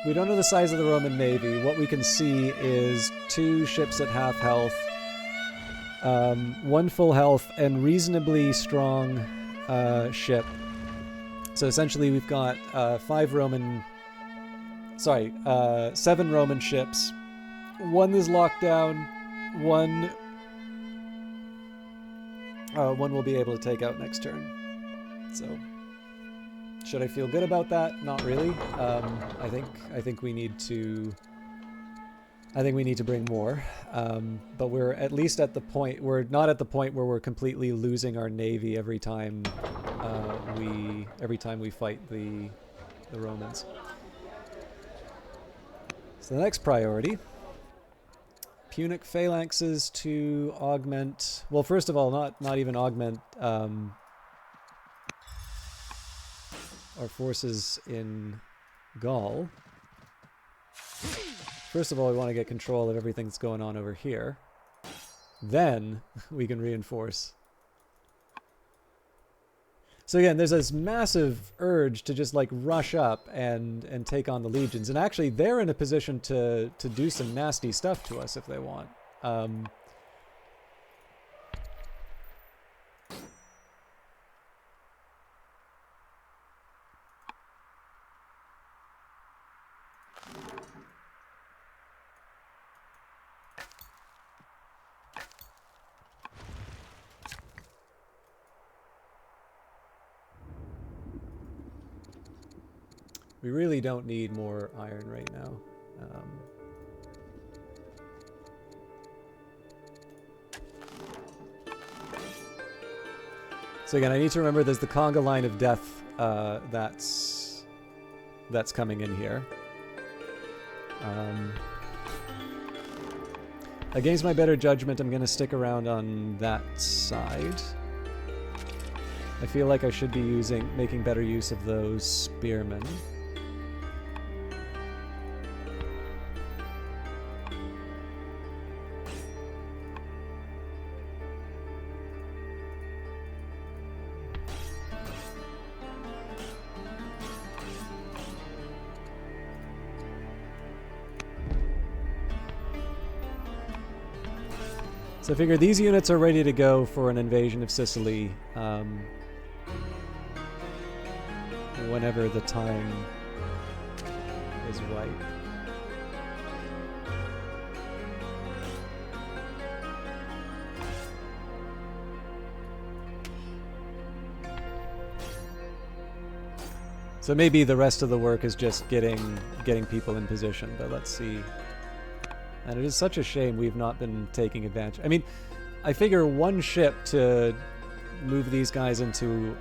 A: We don't know the size of the Roman navy. What we can see is 2 ships at half health, 1 full health, and reasonably strong ship. So essentially we've got 7 Roman ships. 1 is locked down, one will be able to take out next turn. So should I feel good about that? Not really. I think we need to bring more. But we're at least at the point, we're not at the point where we're completely losing our navy every time we fight the Romans. So the next priority, Punic phalanxes to augment, well, first of all, not even augment our forces in Gaul. First of all, we want to get control of everything that's going on over here. Then we can reinforce. So again, there's this massive urge to just like rush up and take on the legions. And actually, they're in a position to do some nasty stuff to us if they want. We really don't need more iron right now. So again, I need to remember there's the conga line of death that's coming in here. Against my better judgment, I'm going to stick around on that side. I feel like I should be making better use of those spearmen. So I figure these units are ready to go for an invasion of Sicily whenever the time is right. So maybe the rest of the work is just getting people in position, but let's see. And it is such a shame we've not been taking advantage. I mean, I figure 1 ship to move these guys into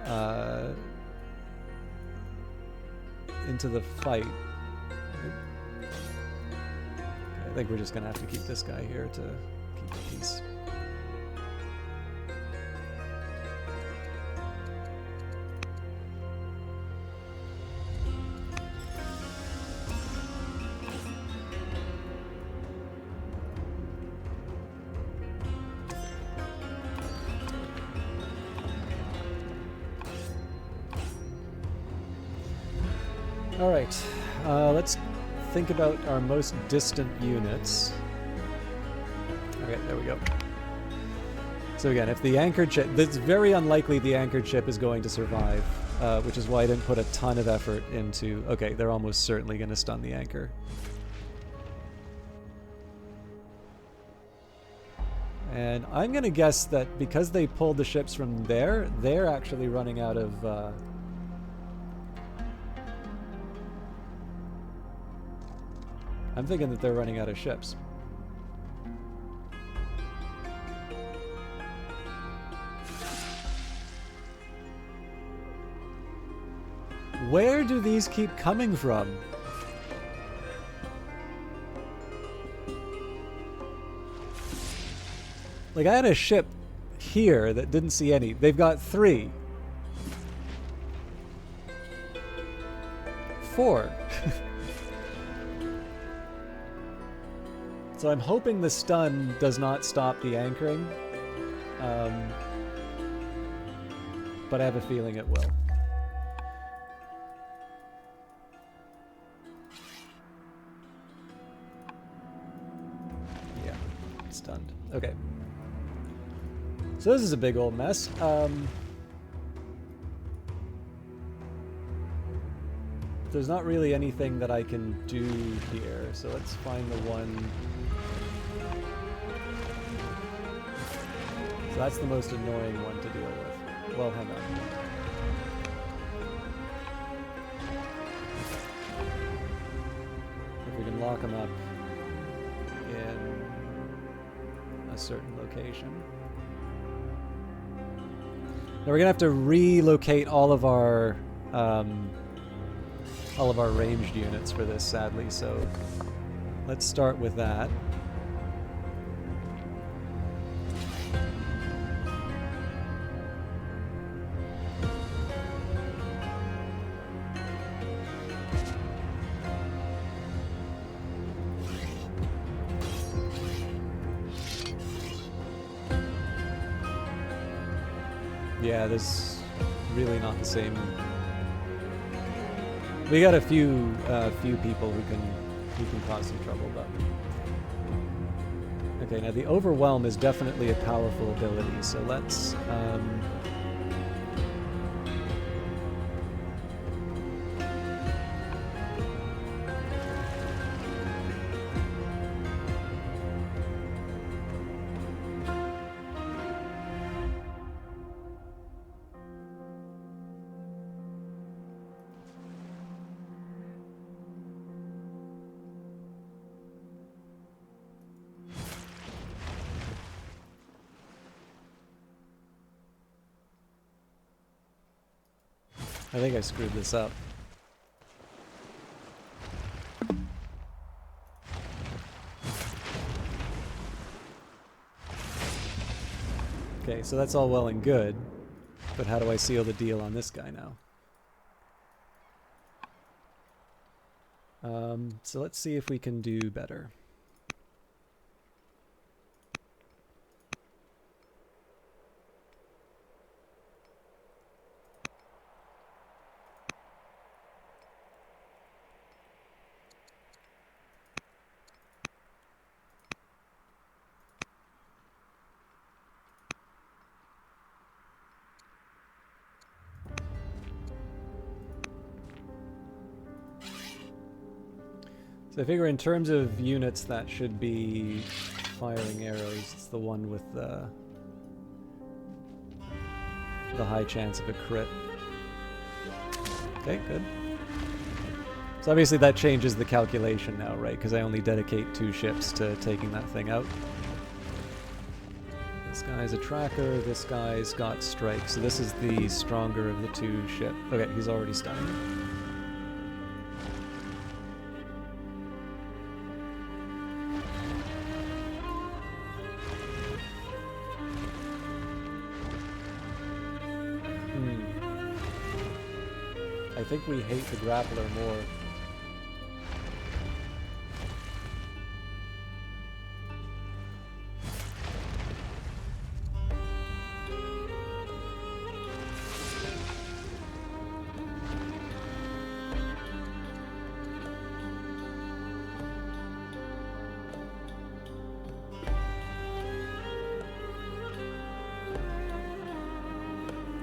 A: the fight. Okay, I think we're just gonna have to keep this guy here to keep Peace. All right, let's think about our most distant units. Okay, there we go. So again, if the anchored ship, it's very unlikely the anchored ship is going to survive, which is why I didn't put a ton of effort into, okay, they're almost certainly going to stun the anchor. And I'm going to guess that because they pulled the ships from there, they're actually running out of... I'm thinking that they're running out of ships. Where do these keep coming from? Like, I had a ship here that didn't see any. They've got 3. 4. So I'm hoping the stun does not stop the anchoring. But I have a feeling it will. Yeah, stunned. Okay. So this is a big old mess. There's not really anything that I can do here, so let's find the one. So that's the most annoying one to deal with. Well, hang on. If we can lock them up in a certain location. Now we're gonna have to relocate all of our ranged units for this, sadly. So let's start with that. Yeah, there's really not the same. We got a few people who can cause some trouble, but okay. Now the overwhelm is definitely a powerful ability, so let's. I think I screwed this up. Okay, so that's all well and good, but how do I seal the deal on this guy now? So let's see if we can do better. So I figure in terms of units that should be firing arrows, it's the one with the high chance of a crit. Okay, good. So obviously that changes the calculation now, right? Because I only dedicate 2 ships to taking that thing out. This guy's a tracker, this guy's got strike, so this is the stronger of the 2 ship. Okay, he's already stunned. think we hate the grappler more.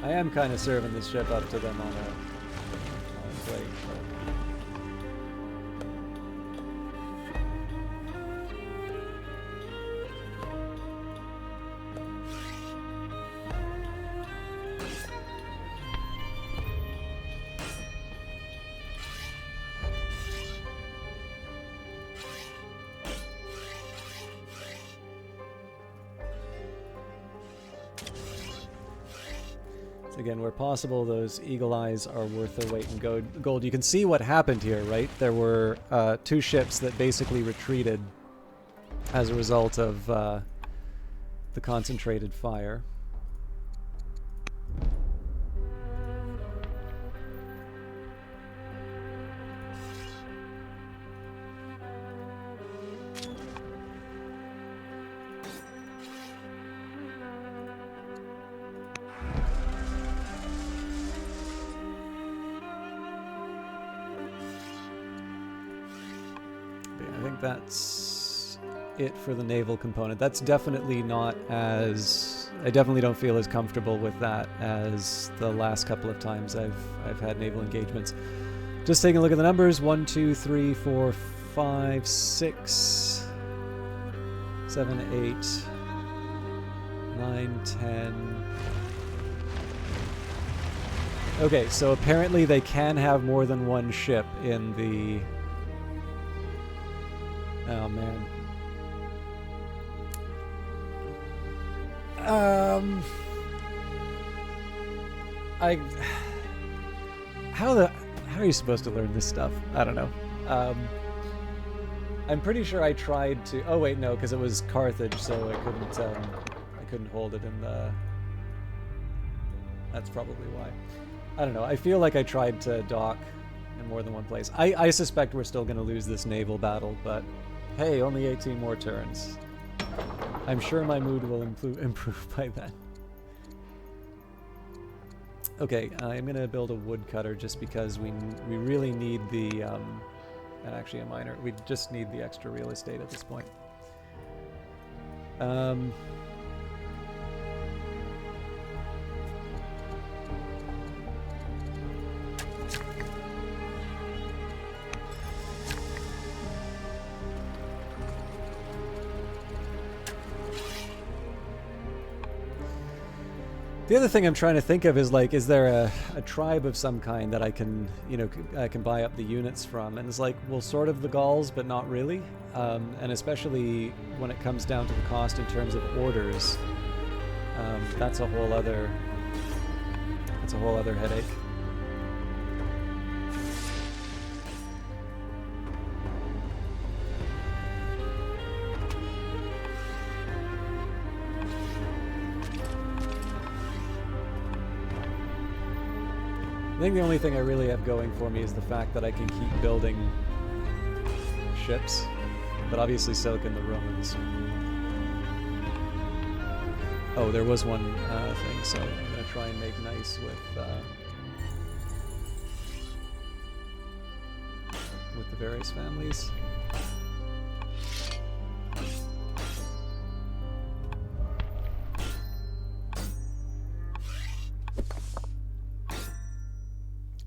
A: I am kind of serving this ship up to them on a plate. Again, where possible, those eagle eyes are worth their weight in gold. You can see what happened here, right? There were 2 ships that basically retreated as a result of the concentrated fire. That's it for the naval component. That's definitely not as... I definitely don't feel as comfortable with that as the last couple of times I've had naval engagements. Just taking a look at the numbers. 1, 2, 3, 4, 5, 6, 7, 8, 9, 10. Okay, so apparently they can have more than one ship in the... Oh, man. How are you supposed to learn this stuff? I don't know. I'm pretty sure I tried to... Oh, wait, no, because it was Carthage, so I couldn't hold it in the... That's probably why. I don't know. I feel like I tried to dock in more than one place. I suspect we're still going to lose this naval battle, but... Hey, only 18 more turns. I'm sure my mood will improve by then. Okay, I'm gonna build a woodcutter just because we really need the and actually a miner. We just need the extra real estate at this point. The other thing I'm trying to think of is, like, is there a tribe of some kind that I can, you know, I can buy up the units from? And it's like, well, sort of the Gauls, but not really. And especially when it comes down to the cost in terms of orders, that's a whole other headache. I think the only thing I really have going for me is the fact that I can keep building ships, but obviously so can the Romans. Oh, there was one thing, so I'm going to try and make nice with the various families.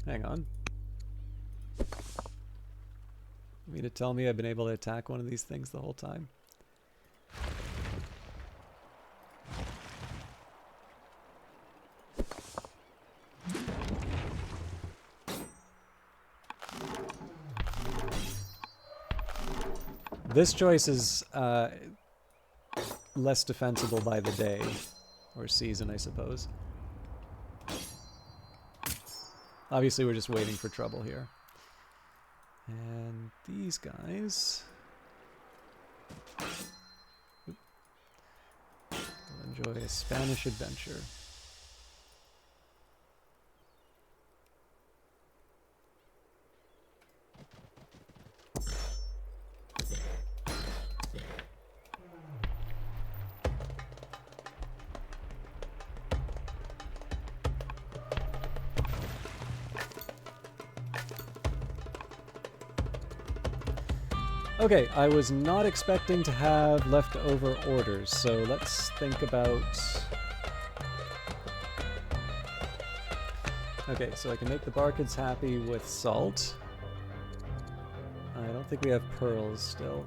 A: Hang on. You mean to tell me I've been able to attack one of these things the whole time? This choice is less defensible by the day, or season, I suppose. Obviously, we're just waiting for trouble here. And these guys will enjoy a Spanish adventure. Okay, I was not expecting to have leftover orders, so let's think about... Okay, so I can make the Barkids happy with salt. I don't think we have pearls still.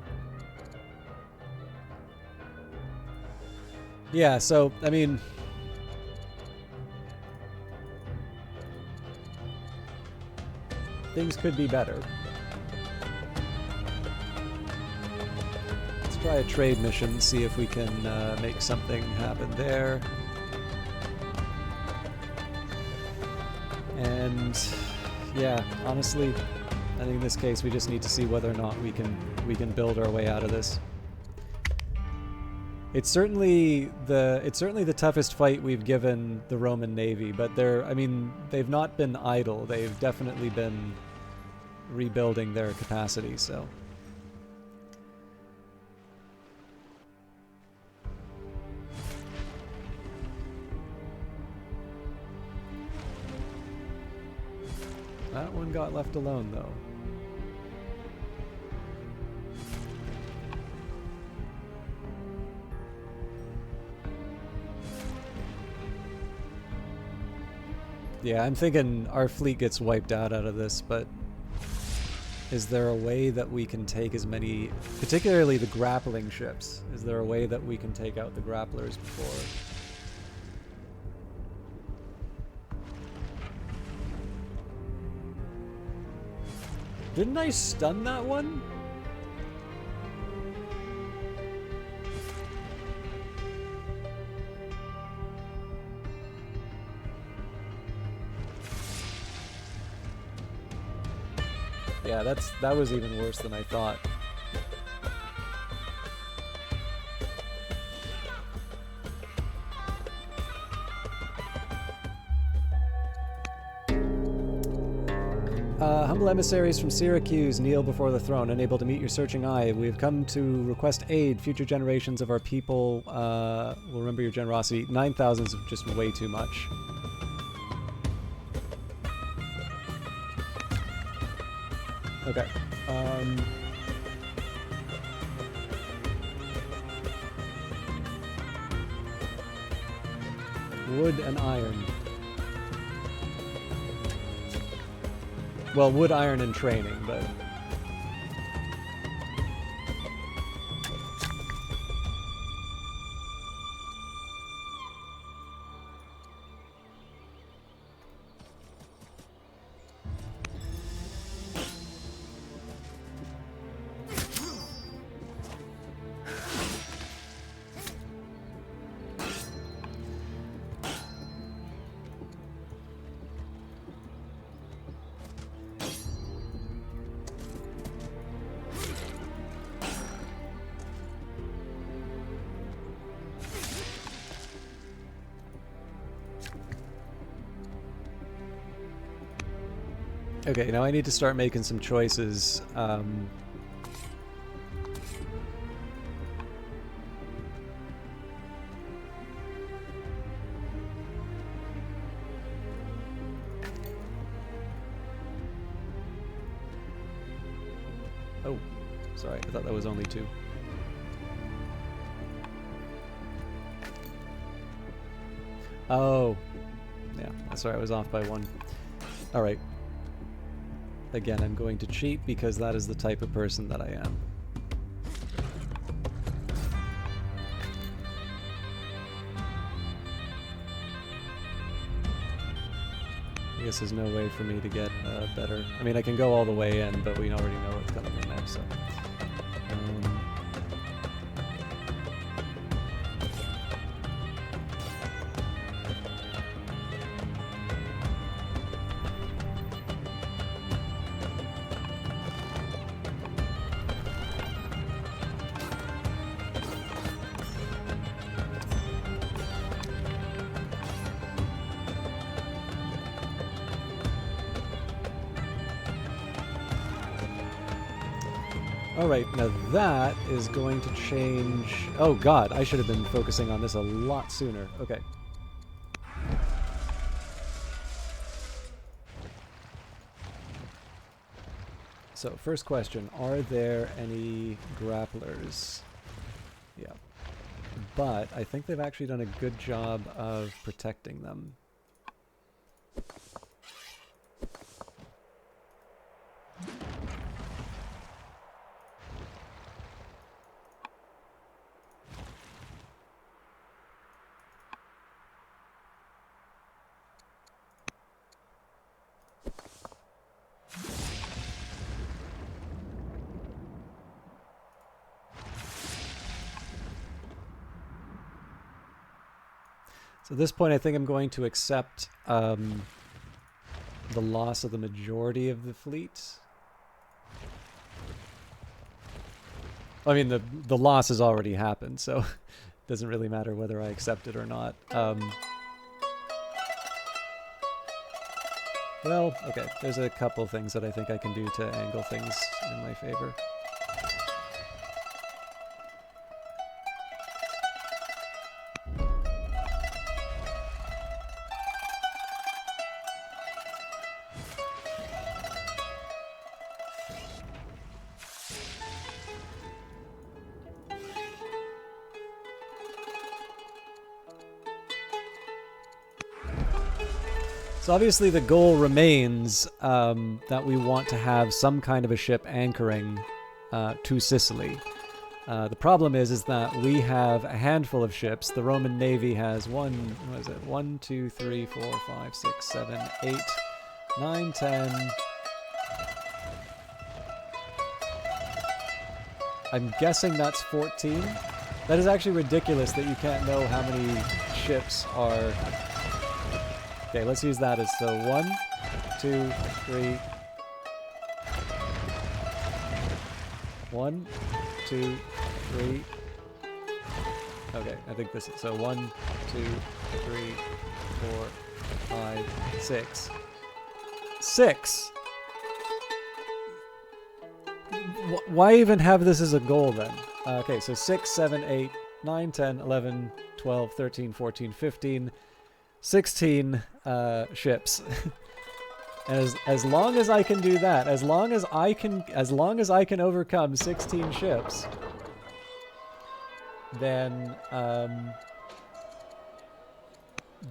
A: Yeah, so, I mean... things could be better. Let's try a trade mission, see if we can make something happen there. And yeah, honestly, I think in this case we just need to see whether or not we can build our way out of this. It's certainly the toughest fight we've given the Roman Navy, but I mean, they've not been idle. They've definitely been rebuilding their capacity, so. That one got left alone, though. Yeah, I'm thinking our fleet gets wiped out of this, but is there a way that we can take as many, particularly the grappling ships, is there a way that we can take out the grapplers before? Didn't I stun that one? Yeah, that was even worse than I thought. Humble emissaries from Syracuse kneel before the throne, unable to meet your searching eye. We have come to request aid. Future generations of our people will remember your generosity. 9,000 is just way too much. Okay. Wood and iron. Well, wood, iron, and training, but... Okay, now I need to start making some choices. Oh, sorry, I thought that was only 2. Oh, yeah, sorry, I was off by 1. All right. Again, I'm going to cheat because that is the type of person that I am. I guess there's no way for me to get better. I mean, I can go all the way in, but we already know what's coming in there, so... Alright, now that is going to change... Oh god, I should have been focusing on this a lot sooner. Okay. So first question, are there any grapplers? Yeah. But I think they've actually done a good job of protecting them. So at this point, I think I'm going to accept the loss of the majority of the fleet. I mean, the loss has already happened, so it doesn't really matter whether I accept it or not. Well, okay, there's a couple things that I think I can do to angle things in my favor. So obviously the goal remains that we want to have some kind of a ship anchoring to Sicily. The problem is that we have a handful of ships. The Roman Navy has 1, 2, 3, 4, 5, 6, 7, 8, 9, 10. I'm guessing that's 14. That is actually ridiculous that you can't know how many ships are... Okay, let's use that as so 1, 2, 3. 1, 2, 3. Okay, I think this is so 1, 2, 3, 4, 5, 6. 6! Why even have this as a goal then? Okay, so 6, 7, 8, 9, 10, 11, 12, 13, 14, 15... 16 ships. And as long as I can do that, as long as I can overcome 16 ships, then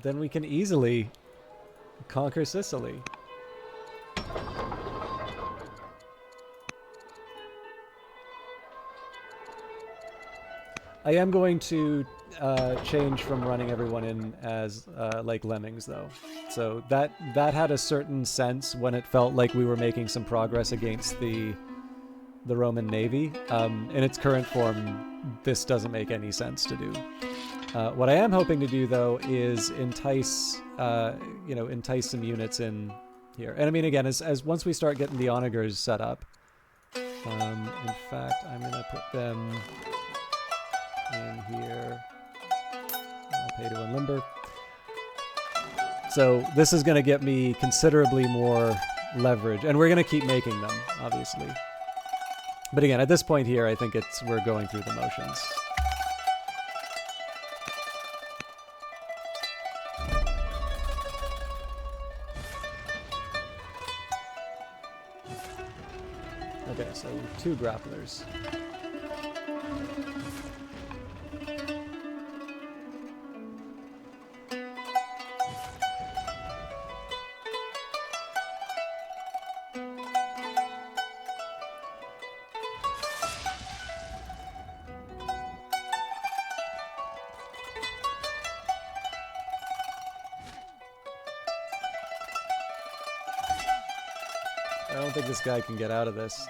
A: we can easily conquer Sicily. I am going to change from running everyone in as like lemmings, though. So that had a certain sense when it felt like we were making some progress against the Roman Navy. In its current form, this doesn't make any sense to do. What I am hoping to do, though, is entice some units in here. And I mean, again, as once we start getting the onagers set up, in fact, I'm gonna put them in here. I'll pay to unlimber. So this is going to get me considerably more leverage, and we're going to keep making them, obviously. But again, at this point here, I think we're going through the motions. Okay, so 2 grapplers. I don't think this guy can get out of this.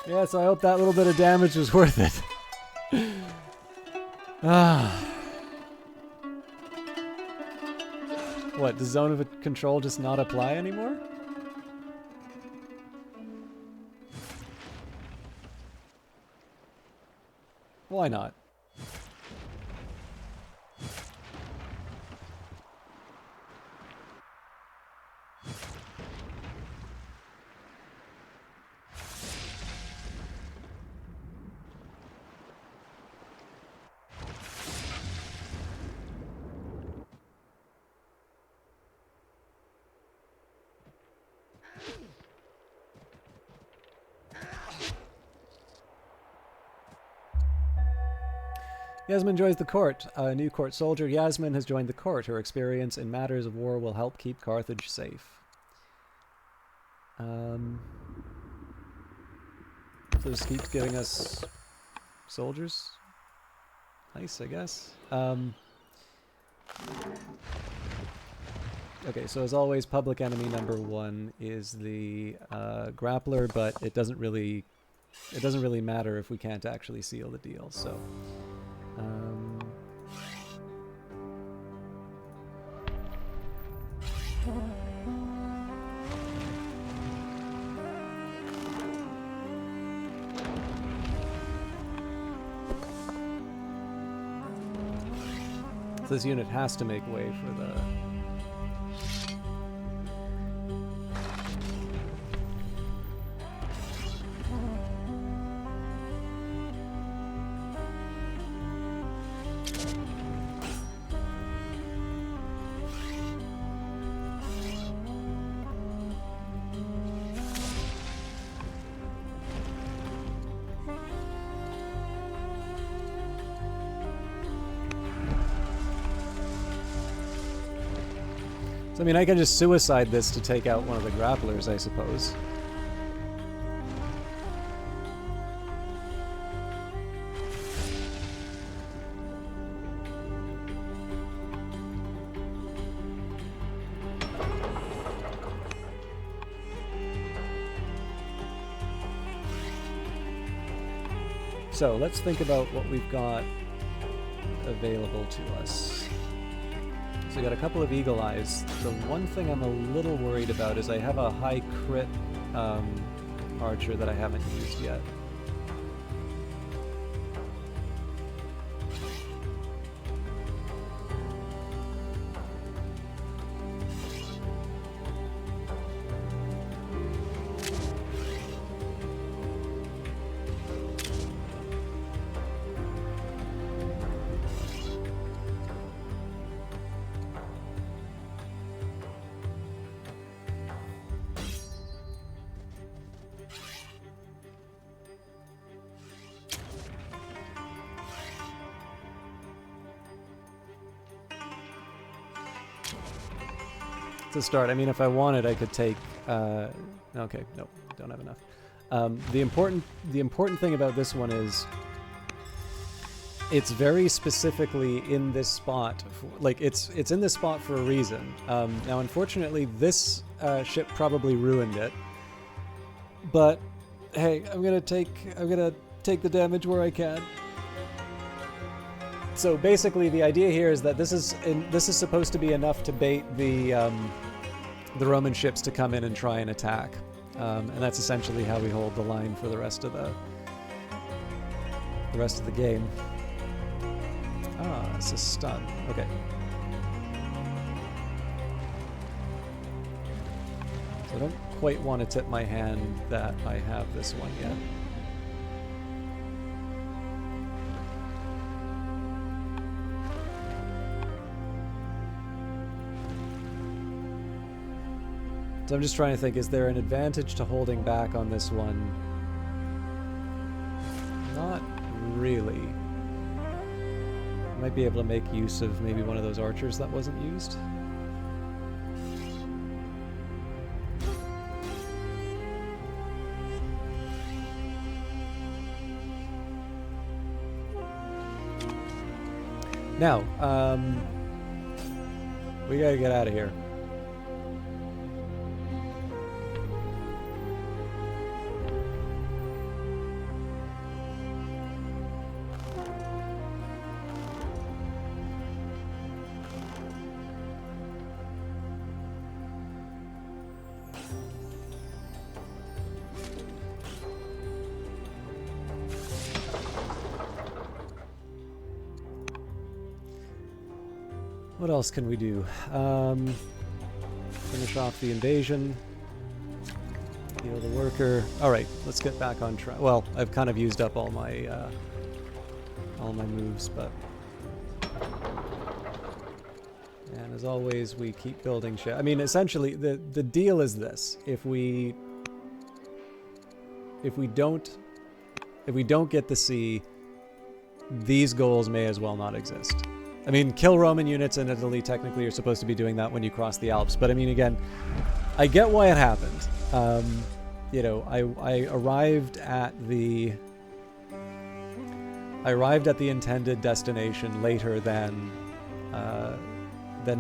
A: Yeah, so I hope that little bit of damage was worth it. What, does zone of control just not apply anymore? Why not? Yasmin joins the court. A new court soldier. Yasmin has joined the court. Her experience in matters of war will help keep Carthage safe. So this keeps giving us soldiers. Nice, I guess. Okay, so as always, public enemy number 1 is the grappler, but it doesn't really matter if we can't actually seal the deal. So. This unit has to make way for the... I mean, I can just suicide this to take out one of the grapplers, I suppose. So, let's think about what we've got available to us. So we got a couple of Eagle Eyes. The one thing I'm a little worried about is I have a high crit archer that I haven't used yet. To start, I mean, if I wanted, I could take. Okay, nope, don't have enough. The important thing about this one is it's very specifically in this spot. Like it's in this spot for a reason. Now, unfortunately, this ship probably ruined it. But hey, I'm gonna take the damage where I can. So basically, the idea here is that this is supposed to be enough to bait the Roman ships to come in and try and attack, and that's essentially how we hold the line for the rest of the game. Ah, it's a stun. Okay. So I don't quite want to tip my hand that I have this one yet. So I'm just trying to think, is there an advantage to holding back on this one? Not really. I might be able to make use of maybe one of those archers that wasn't used. Now, we gotta get out of here. What else can we do? Finish off the invasion. Heal the worker. All right, let's get back on track. Well, I've kind of used up all my moves, but and as always, we keep building shit. I mean, essentially, the deal is this: if we don't get the sea, these goals may as well not exist. I mean, kill Roman units in Italy, technically you're supposed to be doing that when you cross the Alps, but I mean, again, I get why it happened. You know, I arrived at the intended destination later than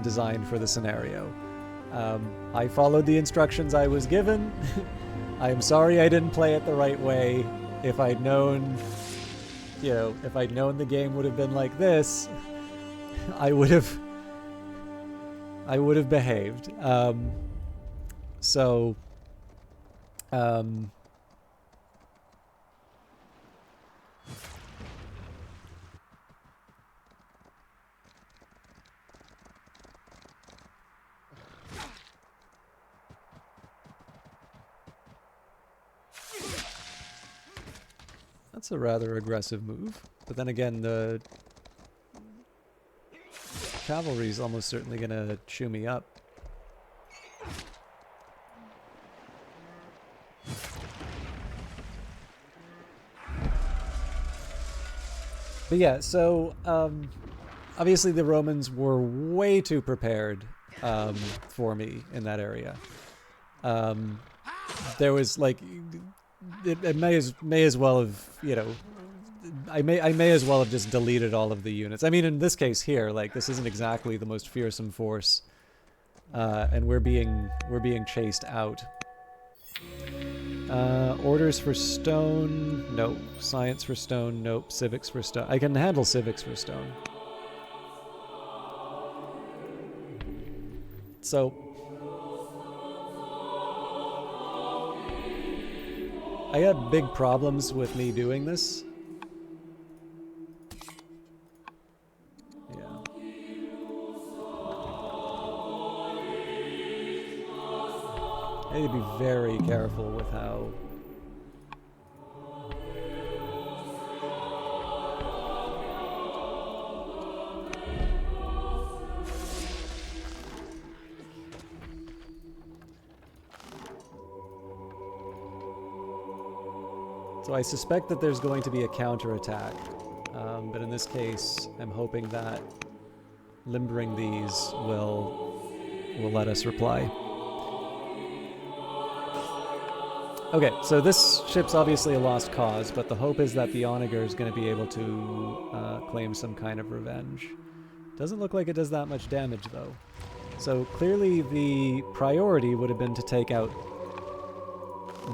A: designed for the scenario. I followed the instructions I was given. I'm sorry I didn't play it the right way. If I'd known, you know, if I'd known the game would have been like this, I would have behaved. That's a rather aggressive move. But then again, the cavalry is almost certainly going to chew me up. But yeah, so obviously the Romans were way too prepared for me in that area. There was like, it may as well have, you know, I may as well have just deleted all of the units. I mean, in this case here, like, this isn't exactly the most fearsome force, and we're being chased out. Orders for stone, nope. Science for stone, nope. Civics for stone. I can handle civics for stone. So I had big problems with me doing this. Yeah. I need to be very careful with how... So I suspect that there's going to be a counterattack, but in this case, I'm hoping that limbering these will let us reply. Okay, so this ship's obviously a lost cause, but the hope is that the Onager is going to be able to claim some kind of revenge. Doesn't look like it does that much damage, though. So clearly the priority would have been to take out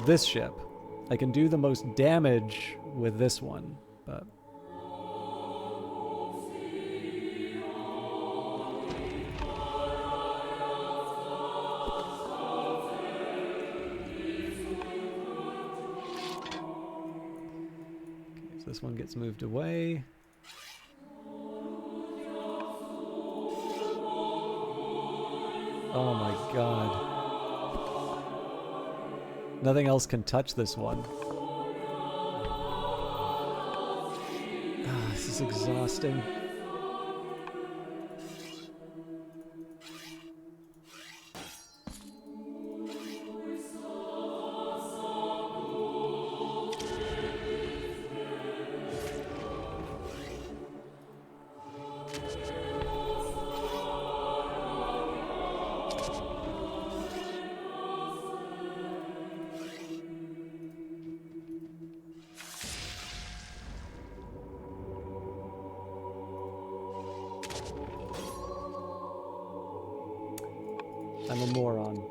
A: this ship. I can do the most damage with this one, but... Okay, so this one gets moved away. Oh my god. Nothing else can touch this one. Ah, this is exhausting. I'm a moron.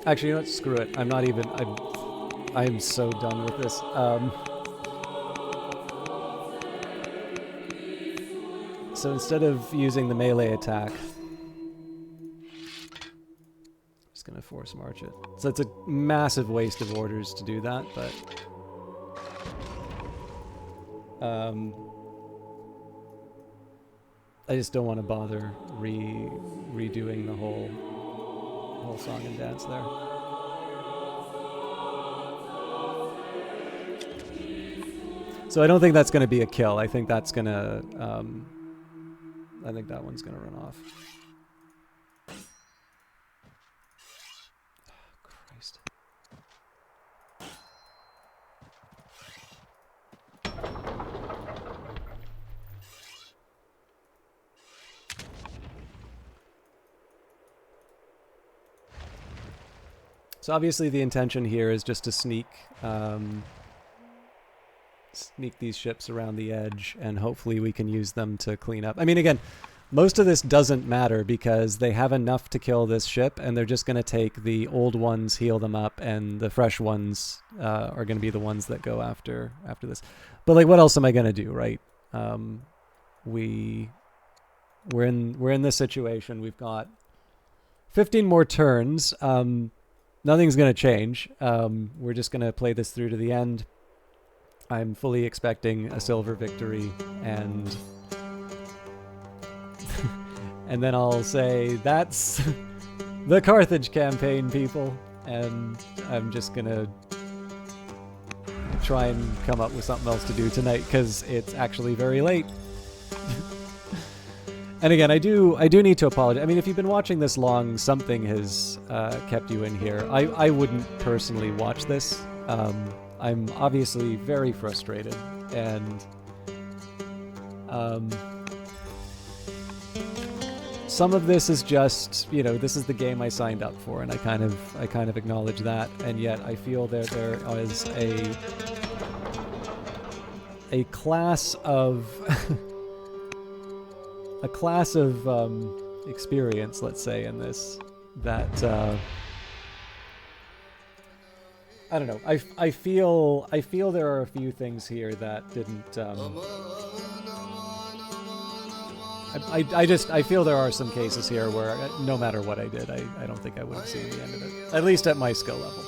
A: Actually, you know what? Screw it. I'm not even... I'm so done with this. So instead of using the melee attack, I'm just going to force march it. So it's a massive waste of orders to do that, but... I just don't want to bother redoing the whole song and dance there. So I don't think that's going to be a kill. I think that's going to... I think that one's going to run off. Oh, Christ. So obviously the intention here is just to sneak these ships around the edge, and hopefully we can use them to clean up. I mean, again, most of this doesn't matter because they have enough to kill this ship, and they're just going to take the old ones, heal them up, and the fresh ones are going to be the ones that go after this. But like, what else am I going to do, right? We're in this situation. We've got 15 more turns. Nothing's going to change. We're just going to play this through to the end. I'm fully expecting a silver victory, and and then I'll say, that's the Carthage campaign, people. And I'm just going to try and come up with something else to do tonight because it's actually very late. And again, I do need to apologize. I mean, if you've been watching this long, something has kept you in here. I wouldn't personally watch this. I'm obviously very frustrated, and some of this is just, this is the game I signed up for, and I kind of acknowledge that, and yet I feel that there is a class of experience, let's say, in this that I don't know. I feel there are a few things here that didn't. I feel there are some cases here where no matter what I did, I don't think I would have seen the end of it. At least at my skill level.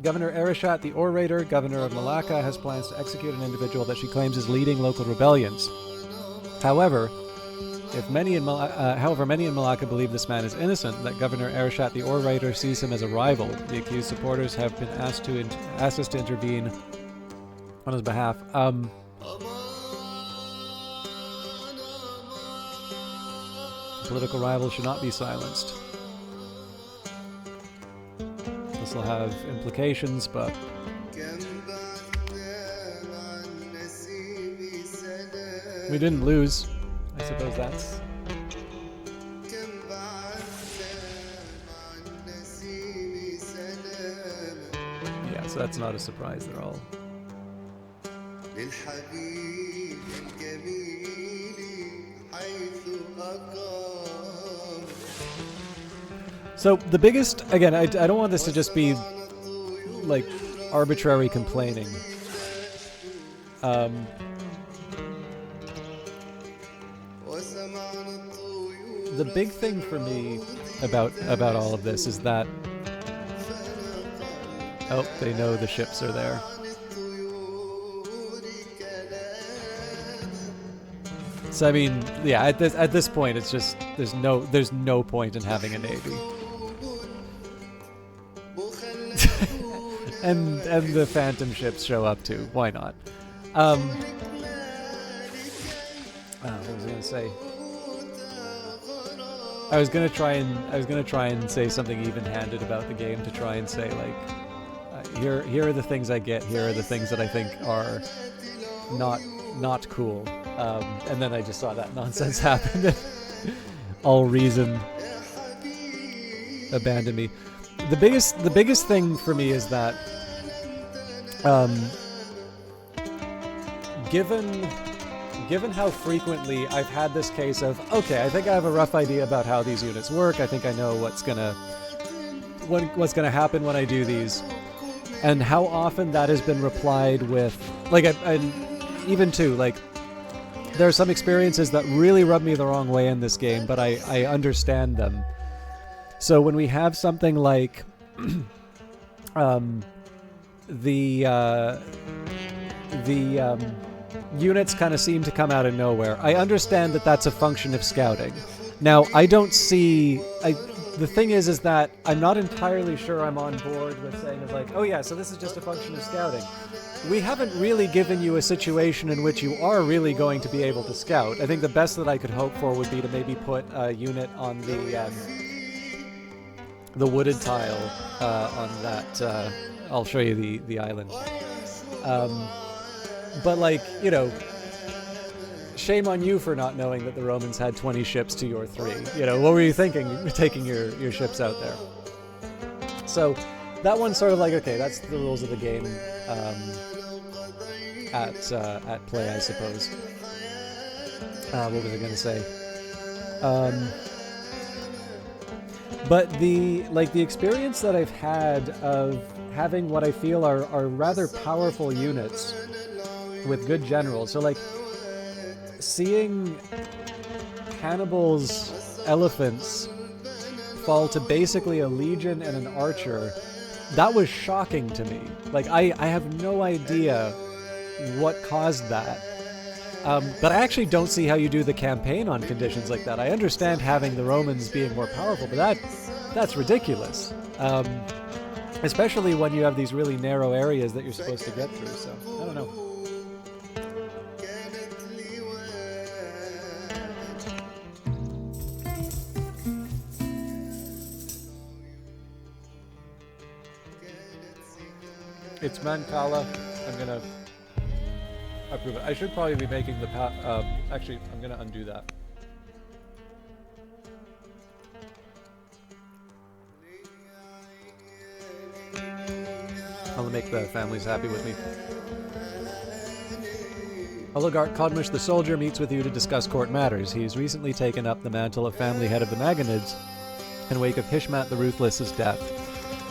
A: Governor Arishat, the Orator, governor of Malacca, has plans to execute an individual that she claims is leading local rebellions. However, many in Malacca believe this man is innocent, that Governor Arishat, the Orator, sees him as a rival. The accused supporters have been asked us to intervene on his behalf. Political rivals should not be silenced. This will have implications, but we didn't lose. I suppose that's... Yeah, so that's not a surprise at all. So the biggest, again, I don't want this to just be like arbitrary complaining. The big thing for me about all of this is that, oh, they know the ships are there. So I mean, yeah, at this point, it's just there's no point in having a navy. and the Phantom ships show up too. Why not? What was I gonna say? I was gonna try and say something even-handed about the game to try and say like, here are the things I get. Here are the things that I think are not cool. And then I just saw that nonsense happen. All reason abandoned me. The biggest thing for me is that, given how frequently I've had this case of, okay, I think I have a rough idea about how these units work. I think I know what's gonna happen when I do these, and how often that has been replied with, like, even too, like, there are some experiences that really rub me the wrong way in this game, but I understand them. So when we have something like the units kind of seem to come out of nowhere, I understand that that's a function of scouting. Now, I don't see... the thing is that I'm not entirely sure I'm on board with saying it's like, oh yeah, so this is just a function of scouting. We haven't really given you a situation in which you are really going to be able to scout. I think the best that I could hope for would be to maybe put a unit on the wooded tile on that. I'll show you the island. But like, shame on you for not knowing that the Romans had 20 ships to your 3. You know, what were you thinking taking your ships out there? So that one's sort of like, okay, that's the rules of the game at play, I suppose. What was I going to say? But the experience that I've had of having what I feel are rather powerful units with good generals. So like seeing Hannibal's elephants fall to basically a legion and an archer, that was shocking to me. Like I have no idea what caused that. But I actually don't see how you do the campaign on conditions like that. I understand having the Romans being more powerful, but that's ridiculous. Especially when you have these really narrow areas that you're supposed to get through, so I don't know. It's Mancala. I'm gonna approve it. I should probably be making the actually, I'm gonna undo that. I'll make the families happy with me. Oligarch Kodmish the soldier meets with you to discuss court matters. He has recently taken up the mantle of family head of the Magonids in wake of Hishmat the Ruthless's death.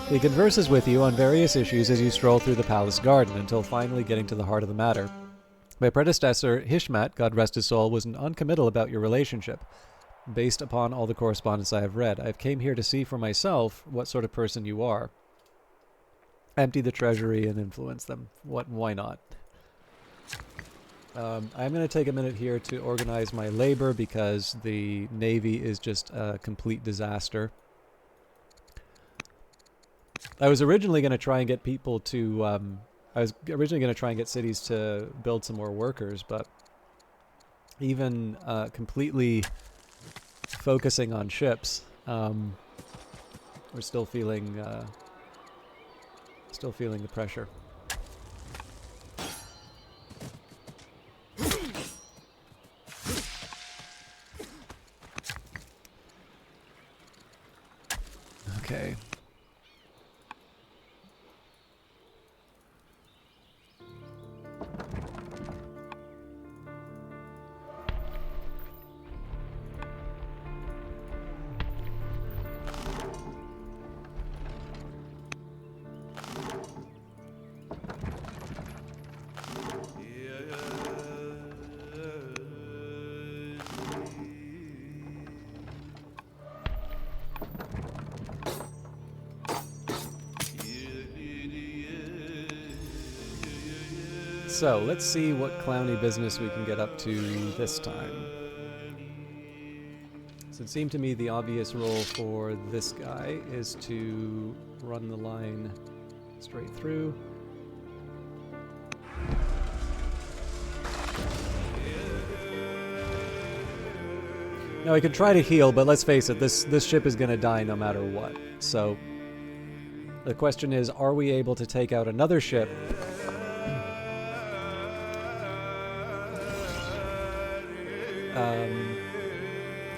A: He converses with you on various issues as you stroll through the palace garden until finally getting to the heart of the matter. My predecessor, Hishmat, God rest his soul, was uncommittal about your relationship. Based upon all the correspondence I have read, I came here to see for myself what sort of person you are. Empty the treasury and influence them. Why not? I'm going to take a minute here to organize my labor because the Navy is just a complete disaster. I was originally going to try and get people to... I was originally going to try and get cities to build some more workers, but even completely focusing on ships, we're still feeling the pressure. Okay. So, let's see what clowny business we can get up to this time. So it seemed to me the obvious role for this guy is to run the line straight through. Now I could try to heal, but let's face it, this ship is going to die no matter what. So the question is, are we able to take out another ship?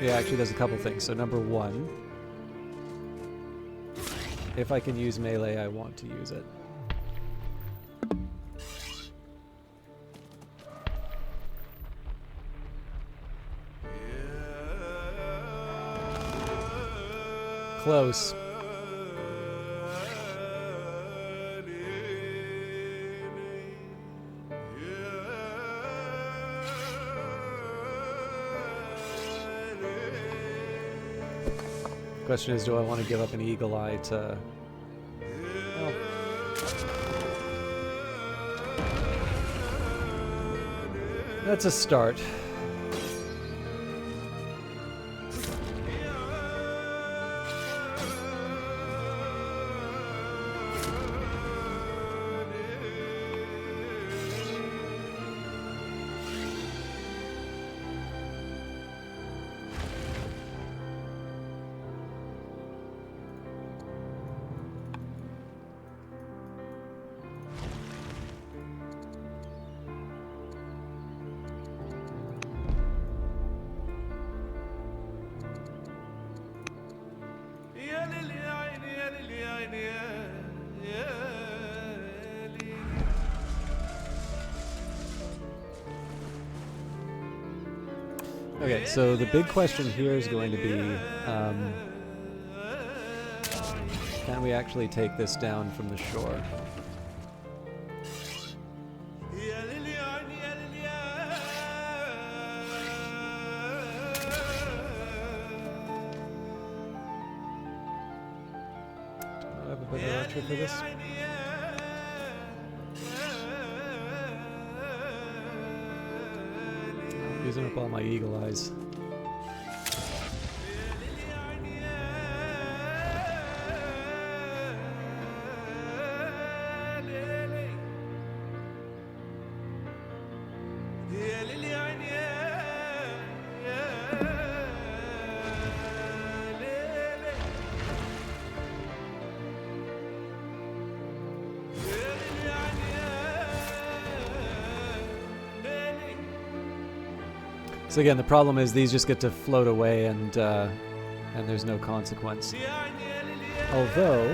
A: Yeah, actually there's a couple things. So number one, if I can use melee, I want to use it. Close. Question is, do I want to give up an eagle eye to... Well, that's a start. Okay, so the big question here is going to be, can we actually take this down from the shore? Do I have a better archer for this? I'm using up all my eagle eyes. So again, the problem is these just get to float away, and there's no consequence. Although,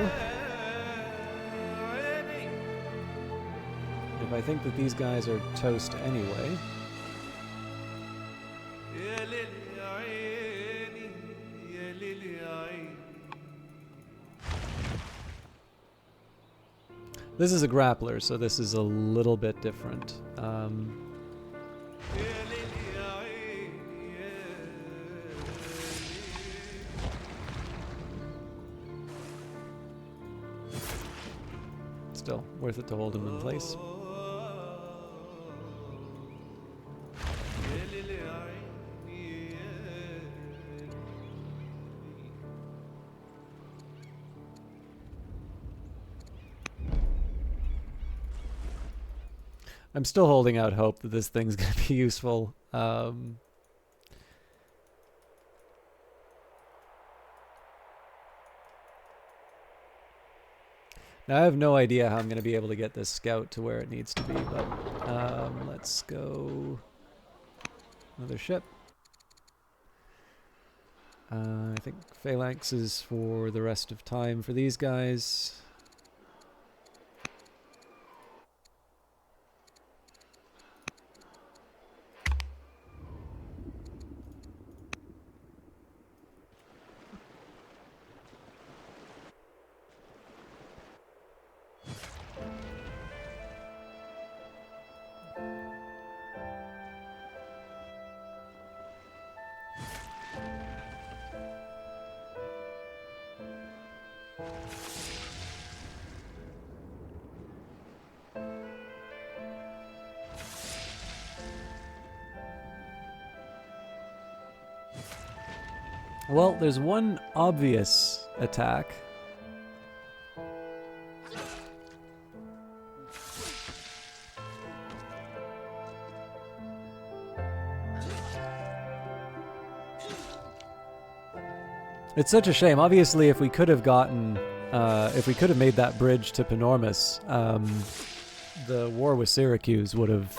A: if I think that these guys are toast anyway, this is a grappler, so this is a little bit different. Still worth it to hold him in place. I'm still holding out hope that this thing's going to be useful. Now, I have no idea how I'm going to be able to get this scout to where it needs to be, but let's go another ship. I think Phalanx is for the rest of time for these guys. Well, there's one obvious attack. It's such a shame. Obviously, if we could have gotten, if we could have made that bridge to Panormus, the war with Syracuse would have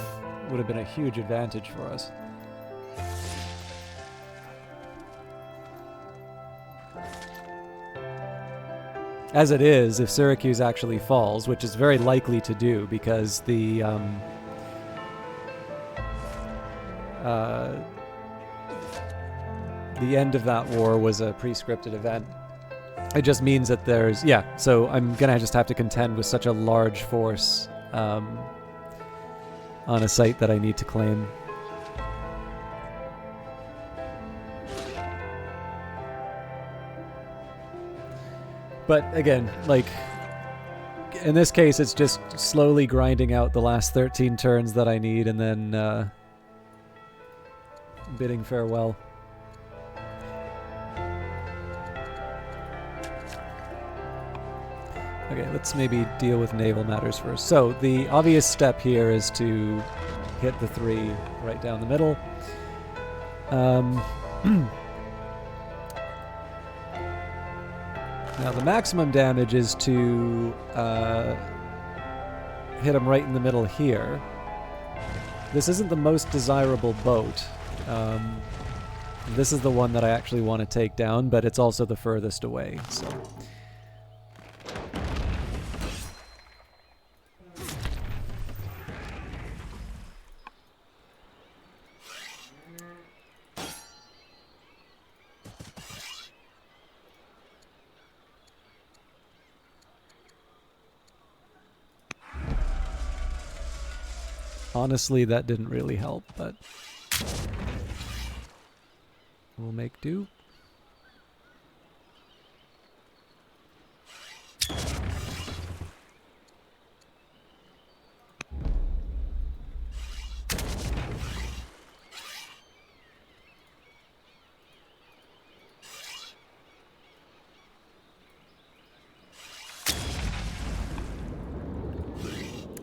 A: been a huge advantage for us. As it is, if Syracuse actually falls, which is very likely to do because the end of that war was a pre-scripted event. It just means that there's, yeah, so I'm gonna just have to contend with such a large force on a site that I need to claim. But again, like, in this case, it's just slowly grinding out the last 13 turns that I need and then bidding farewell. Okay, let's maybe deal with naval matters first. So, the obvious step here is to hit the 3 right down the middle. Now, the maximum damage is to hit him right in the middle here. This isn't the most desirable boat. This is the one that I actually want to take down, but it's also the furthest away, so... Honestly, that didn't really help, but we'll make do.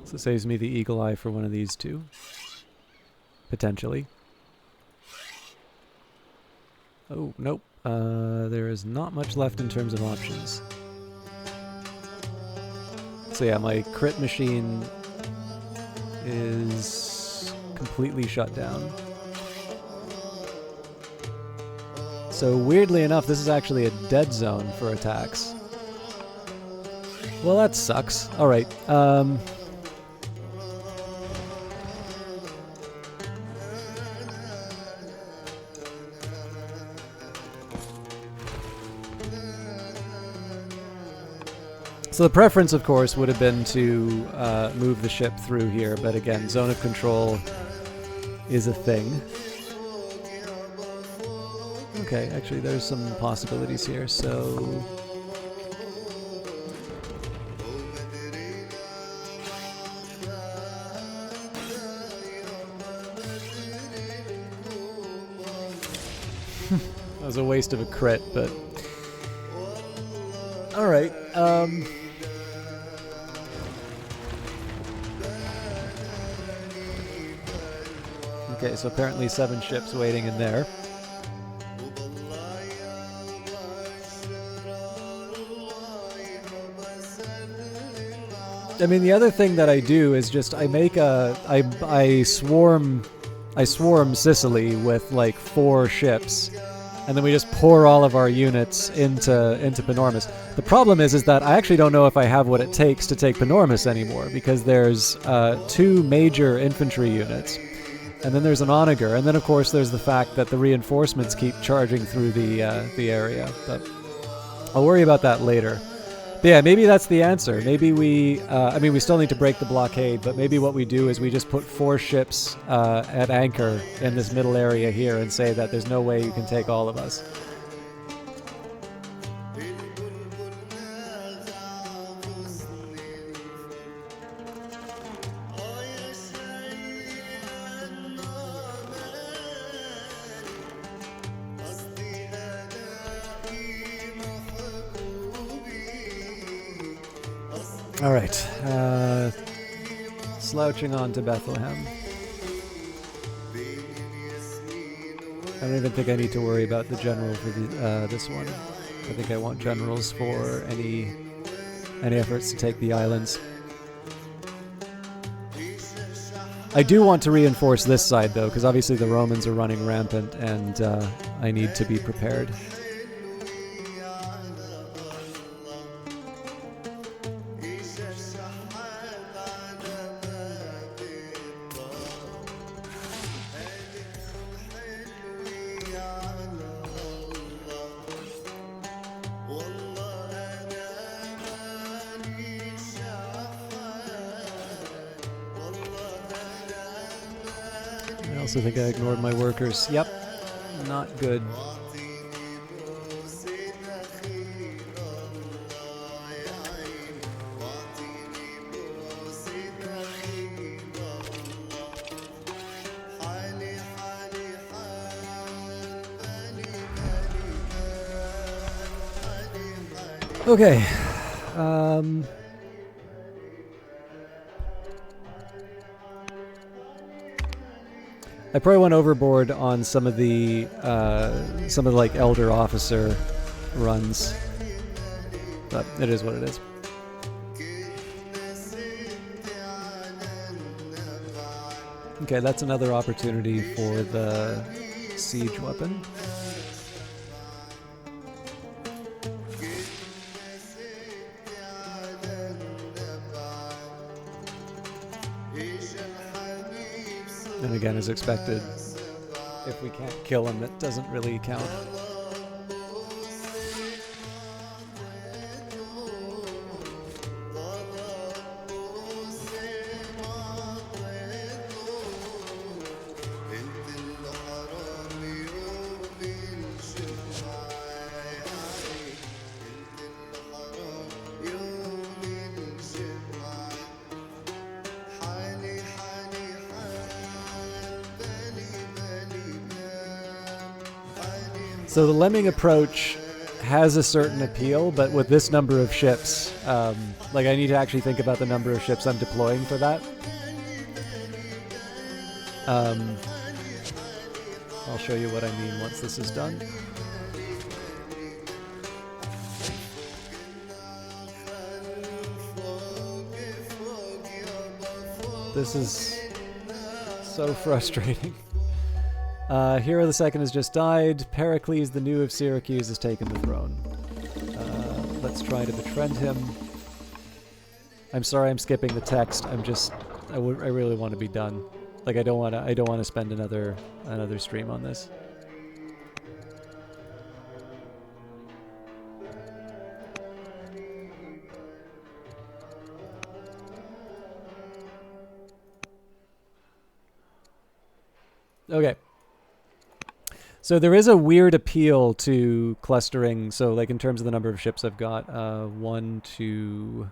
A: So it saves me the eagle eye for one of these two. Potentially. Oh, nope. There is not much left in terms of options. So yeah, my crit machine is completely shut down. So weirdly enough, this is actually a dead zone for attacks. Well, that sucks. Alright, so the preference, of course, would have been to move the ship through here, but again, zone of control is a thing. Okay, actually, there's some possibilities here, so... That was a waste of a crit, but... Alright, okay, so apparently 7 ships waiting in there. I mean, the other thing that I do is just I make a... I swarm Sicily with like 4 ships, and then we just pour all of our units into Panormus. The problem is that I actually don't know if I have what it takes to take Panormus anymore, because there's 2 major infantry units, and then there's an onager, and then of course there's the fact that the reinforcements keep charging through the area. But I'll worry about that later. But yeah, maybe that's the answer. Maybe we, I mean, we still need to break the blockade, but maybe what we do is we just put 4 ships at anchor in this middle area here and say that there's no way you can take all of us. Alright, slouching on to Bethlehem. I don't even think I need to worry about the general for this one. I think I want generals for any efforts to take the islands. I do want to reinforce this side though, because obviously the Romans are running rampant and I need to be prepared. I also think I ignored my workers. Yep, not good. Okay. I probably went overboard on some of the like elder officer runs, but it is what it is. Okay, that's another opportunity for the siege weapon. And again, as expected, if we can't kill him, it doesn't really count. So the lemming approach has a certain appeal, but with this number of ships, like I need to actually think about the number of ships I'm deploying for that. I'll show you what I mean once this is done. This is so frustrating. Hero II has just died. Pericles, the new of Syracuse, has taken the throne. Let's try to befriend him. I'm sorry I'm skipping the text. I really want to be done. Like I don't want to spend another stream on this. Okay. So there is a weird appeal to clustering. So like in terms of the number of ships I've got, 1, 2,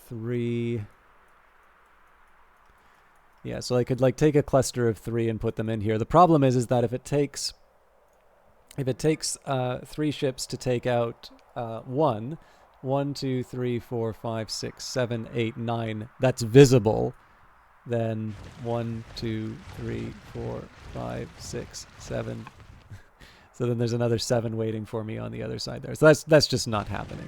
A: 3. Yeah, so I could like take a cluster of 3 and put them in here. The problem is that if it takes 3 ships to take out 1, 2, 3, 4, 5, 6, 7, 8, 9, that's visible. Then 1, 2, 3, 4, 5, 6, 7. So then there's another 7 waiting for me on the other side there. So that's just not happening.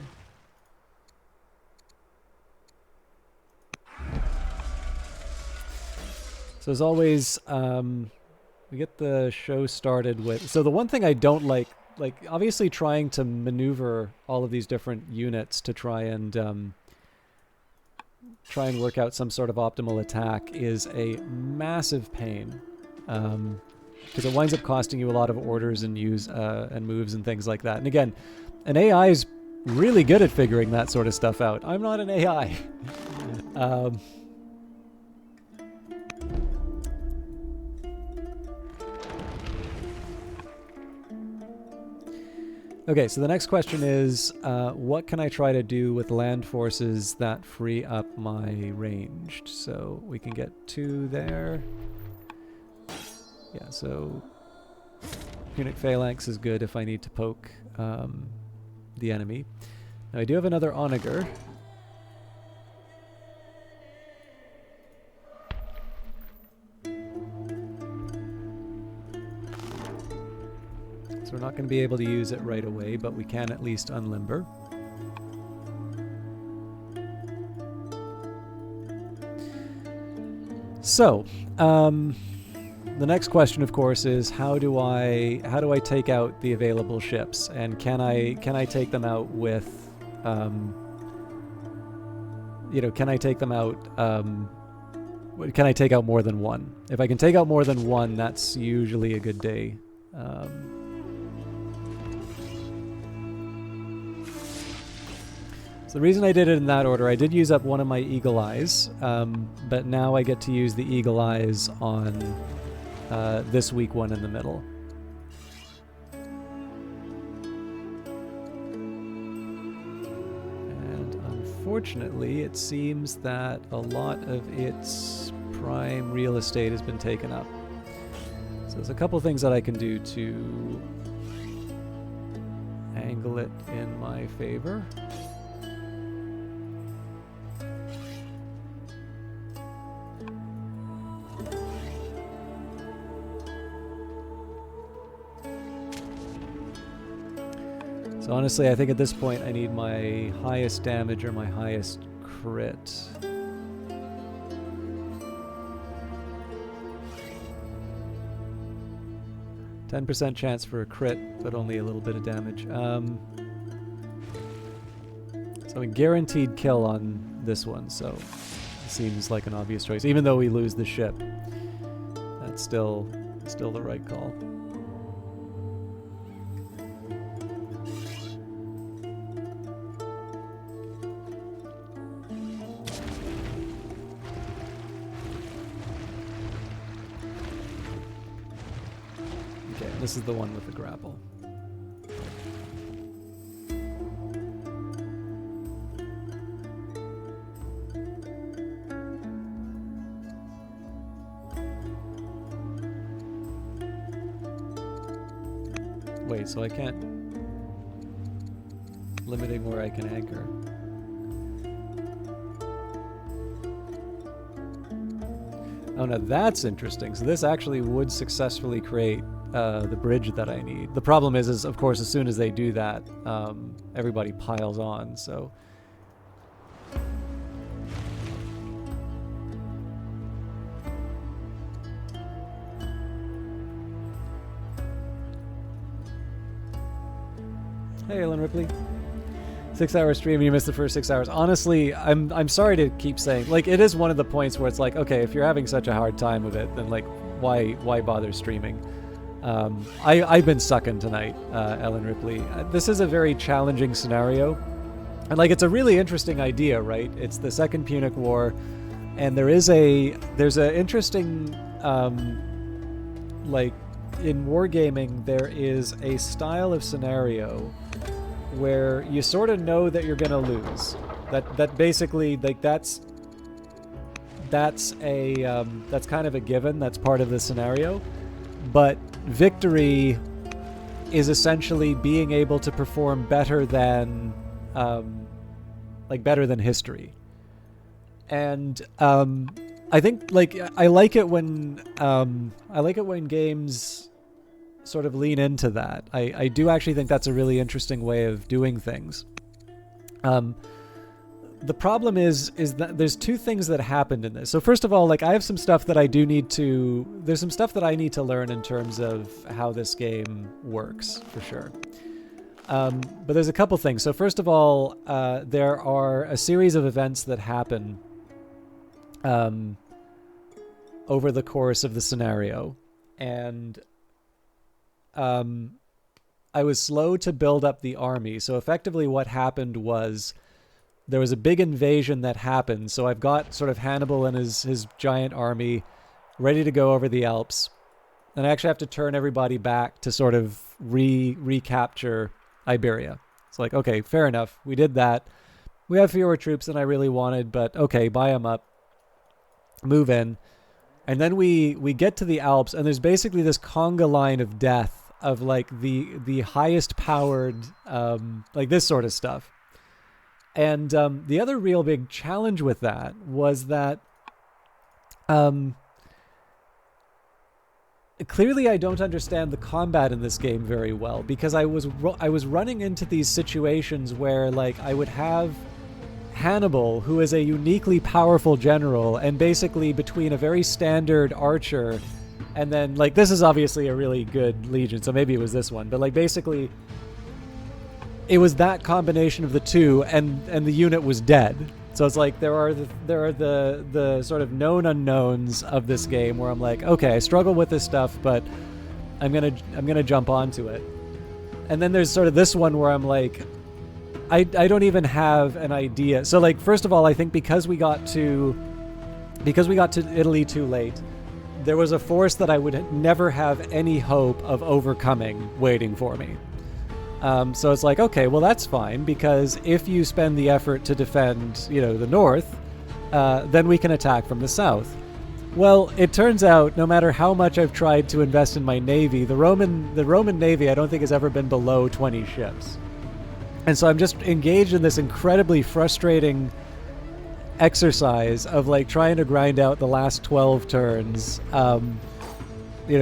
A: So as always, we get the show started with... So the one thing I don't like obviously trying to maneuver all of these different units to try and work out some sort of optimal attack is a massive pain. Because it winds up costing you a lot of orders and and moves and things like that. And again, an AI is really good at figuring that sort of stuff out. I'm not an AI. Okay, so the next question is, what can I try to do with land forces that free up my ranged? So we can get 2 there. Yeah, so Punic Phalanx is good if I need to poke the enemy. Now I do have another Onager. So we're not going to be able to use it right away, but we can at least unlimber. So, the next question, of course, is how do I take out the available ships, and can I take them out with, can I take them out? Can I take out more than one? If I can take out more than one, that's usually a good day. So the reason I did it in that order, I did use up one of my Eagle Eyes, but now I get to use the Eagle Eyes on this weak one in the middle. And unfortunately, it seems that a lot of its prime real estate has been taken up. So there's a couple things that I can do to angle it in my favor. So honestly, I think at this point I need my highest damage or my highest crit. %10 chance for a crit, but only a little bit of damage. So a guaranteed kill on this one, so it seems like an obvious choice. Even though we lose the ship, that's still the right call. This is the one with the grapple. Wait, so I can't... Limiting where I can anchor. Oh, now that's interesting. So this actually would successfully create the bridge that I need. The problem is of course, as soon as they do that, everybody piles on, so... Hey, Ellen Ripley. 6-hour stream and you missed the first 6 hours. Honestly, I'm sorry to keep saying, like, it is one of the points where it's like, okay, if you're having such a hard time with it, then like, why bother streaming? I've been sucking tonight, Ellen Ripley. This is a very challenging scenario, and like, it's a really interesting idea, right? It's the Second Punic War, and there's a interesting, like, in wargaming, there is a style of scenario where you sort of know that you're gonna lose. That basically, like, that's kind of a given. That's part of the scenario. But victory is essentially being able to perform better than, better than history. And I think, like, I like it when games sort of lean into that. I do actually think that's a really interesting way of doing things. The problem is that there's two things that happened in this. So first of all, like, I have some stuff that there's some stuff that I need to learn in terms of how this game works, for sure. But there's a couple things. So first of all, there are a series of events that happen over the course of the scenario. And I was slow to build up the army. So effectively what happened was there was a big invasion that happened. So I've got sort of Hannibal and his giant army ready to go over the Alps. And I actually have to turn everybody back to sort of recapture Iberia. It's like, okay, fair enough. We did that. We have fewer troops than I really wanted, but okay, buy them up. Move in. And then we get to the Alps, and there's basically this conga line of death of like the highest powered, like this sort of stuff. And the other real big challenge with that was that clearly I don't understand the combat in this game very well, because I was running into these situations where, like, I would have Hannibal, who is a uniquely powerful general, and basically between a very standard archer and then, like, this is obviously a really good legion, so maybe it was this one, but like basically it was that combination of the two, and the unit was dead. So it's like there are the sort of known unknowns of this game where I'm like, okay, I struggle with this stuff, but I'm gonna jump onto it. And then there's sort of this one where I'm like, I don't even have an idea. So, like, first of all, I think because we got to Italy too late, there was a force that I would never have any hope of overcoming waiting for me. So it's like, okay, well, that's fine, because if you spend the effort to defend, the north, then we can attack from the south. Well, it turns out, no matter how much I've tried to invest in my navy, the Roman navy, I don't think, has ever been below 20 ships. And so I'm just engaged in this incredibly frustrating exercise of, like, trying to grind out the last 12 turns,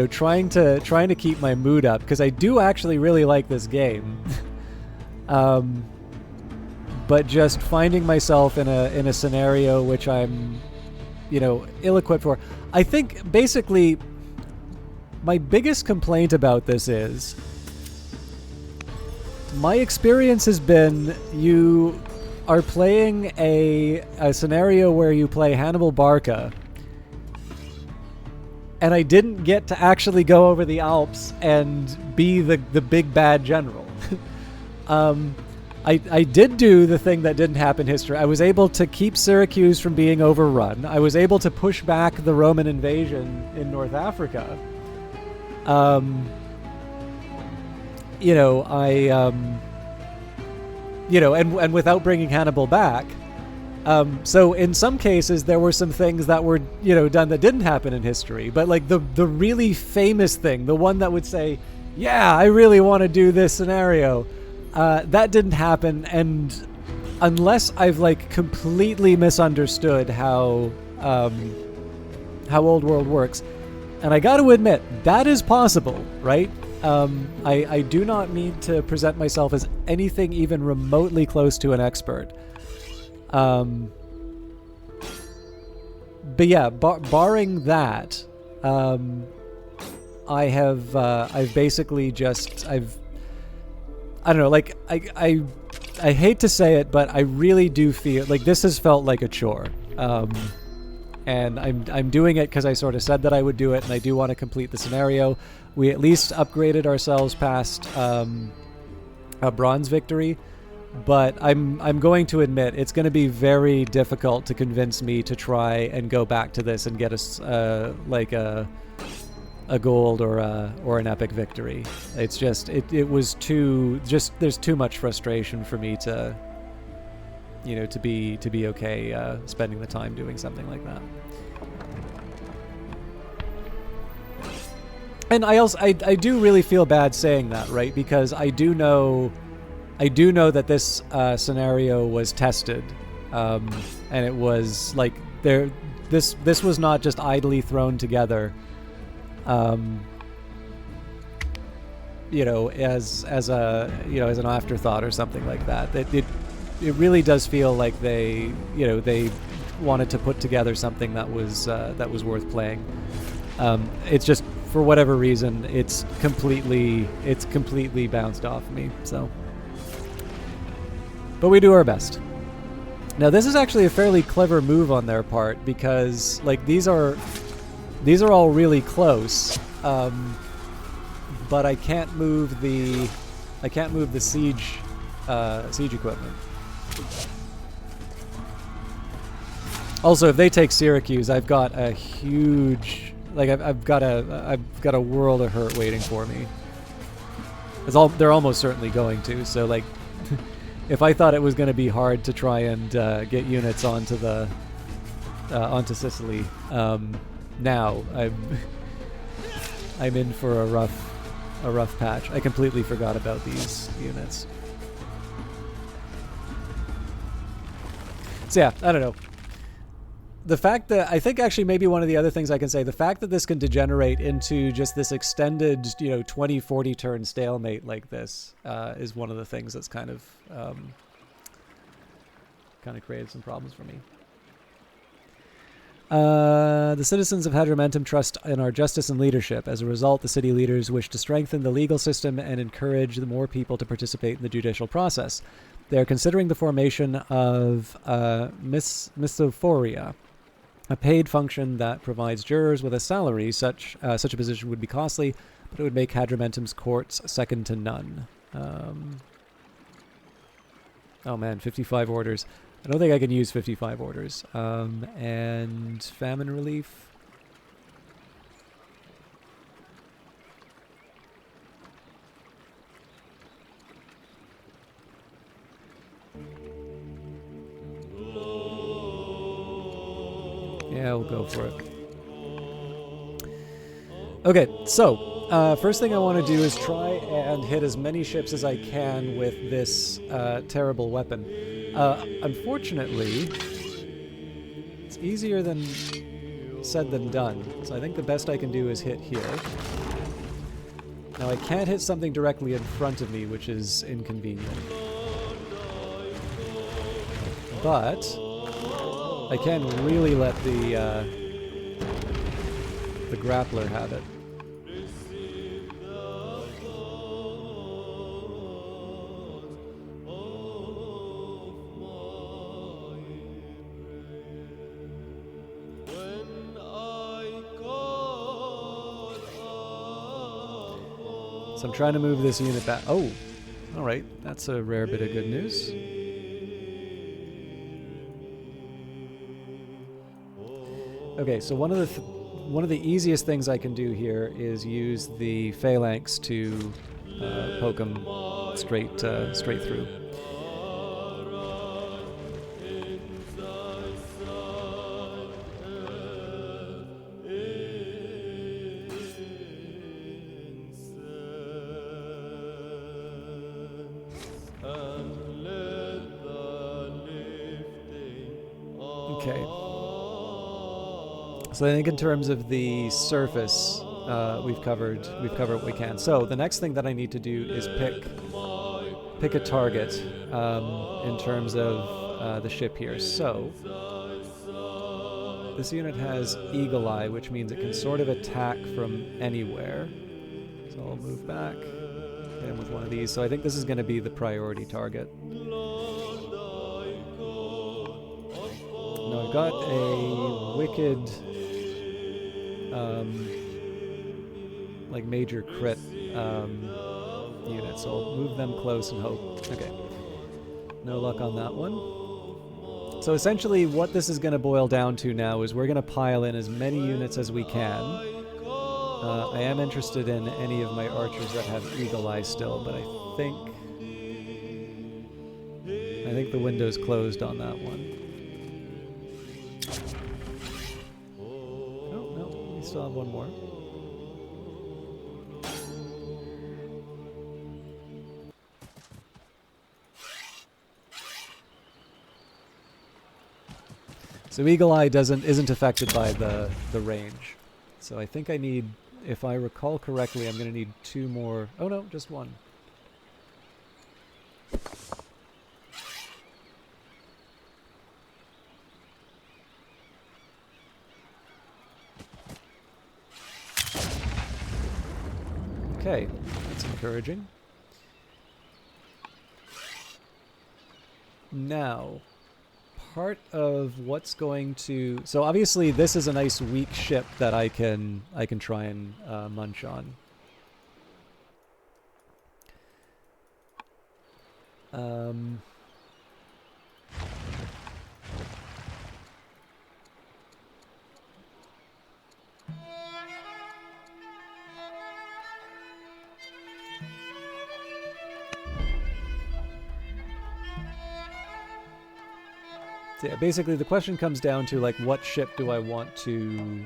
A: trying to keep my mood up, because I do actually really like this game. But just finding myself in a scenario which I'm, ill-equipped for. I think basically my biggest complaint about this is my experience has been you are playing a scenario where you play Hannibal Barca, and I didn't get to actually go over the Alps and be the big bad general. I did do the thing that didn't happen in history. I was able to keep Syracuse from being overrun. I was able to push back the Roman invasion in North Africa. And without bringing Hannibal back. So in some cases, there were some things that were, done that didn't happen in history. But, like, the really famous thing, the one that would say, yeah, I really want to do this scenario. That didn't happen, and unless I've like completely misunderstood how Old World works, and I got to admit that is possible, right? I do not mean to present myself as anything even remotely close to an expert. But yeah, barring that, I've basically just I don't know, like I hate to say it, but I really do feel like this has felt like a chore. And I'm doing it because I sort of said that I would do it, and I do want to complete the scenario. We at least upgraded ourselves past a bronze victory, but I'm going to admit it's going to be very difficult to convince me to try and go back to this and get like a gold or an epic victory. It's just it was too just there's too much frustration for me to to be okay spending the time doing something like that. And I do really feel bad saying that, right? Because I do know that this scenario was tested, and it was like this was not just idly thrown together, as an afterthought or something like that. It really does feel like they wanted to put together something that was worth playing. It's just, for whatever reason, it's completely bounced off me. So, but we do our best. Now, this is actually a fairly clever move on their part, because like these are all really close, but I can't move the siege equipment. Also, if they take Syracuse, I've got a huge, I've got a world of hurt waiting for me. They're almost certainly going to. So like, if I thought it was going to be hard to try and get units onto Sicily, now I'm in for a rough patch. I completely forgot about these units. So yeah, I don't know. The fact that I think actually maybe one of the other things I can say, the fact that this can degenerate into just this extended 20-40 turn stalemate like this is one of the things that's kind of created some problems for me. The citizens of Hadrumentum trust in our justice and leadership. As a result, the city leaders wish to strengthen the legal system and encourage the more people to participate in the judicial process. They are considering the formation of Misophoria, a paid function that provides jurors with a salary. Such a position would be costly, but it would make Hadrumentum's courts second to none. Oh man, 55 orders. I don't think I can use 55 orders. And famine relief. Yeah, we'll go for it. Okay, so first thing I want to do is try and hit as many ships as I can with this terrible weapon. Unfortunately, it's easier than said than done. So I think the best I can do is hit here. Now I can't hit something directly in front of me, which is inconvenient. But I can really let the grappler have it. So I'm trying to move this unit back. Oh, all right. That's a rare bit of good news. Okay, so one of the easiest things I can do here is use the phalanx to poke them straight through. So I think in terms of the surface, we've covered what we can. So the next thing that I need to do is pick a target in terms of the ship here. So this unit has Eagle Eye, which means it can sort of attack from anywhere. So I'll move back, hit him with one of these. So I think this is going to be the priority target. Now I've got a wicked, like major crit unit, so I'll move them close and hope. Okay, no luck on that one. So essentially what this is going to boil down to now is we're going to pile in as many units as we can. I am interested in any of my archers that have Eagle Eye still, but I think the window's closed on that one. Oh, no, we still have one more. So Eagle Eye isn't affected by the range. So I think I need, if I recall correctly, I'm going to need 2 more. Oh no, just 1. Okay, that's encouraging. Now, part of what's going to... So obviously this is a nice weak ship that I can try and munch on. So yeah, basically the question comes down to like what ship do I want to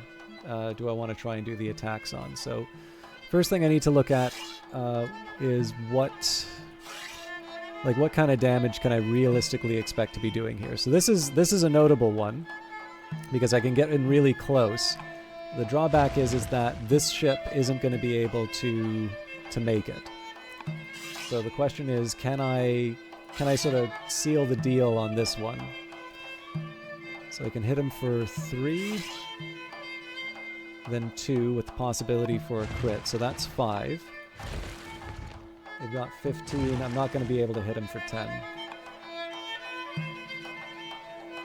A: try and do the attacks on. So first thing I need to look at is what kind of damage can I realistically expect to be doing here. So this is a notable one because I can get in really close. The drawback is that this ship isn't going to be able to make it. So the question is, can I sort of seal the deal on this one? So I can hit him for 3, then 2 with the possibility for a crit. So that's 5. They've got 15. I'm not going to be able to hit him for 10.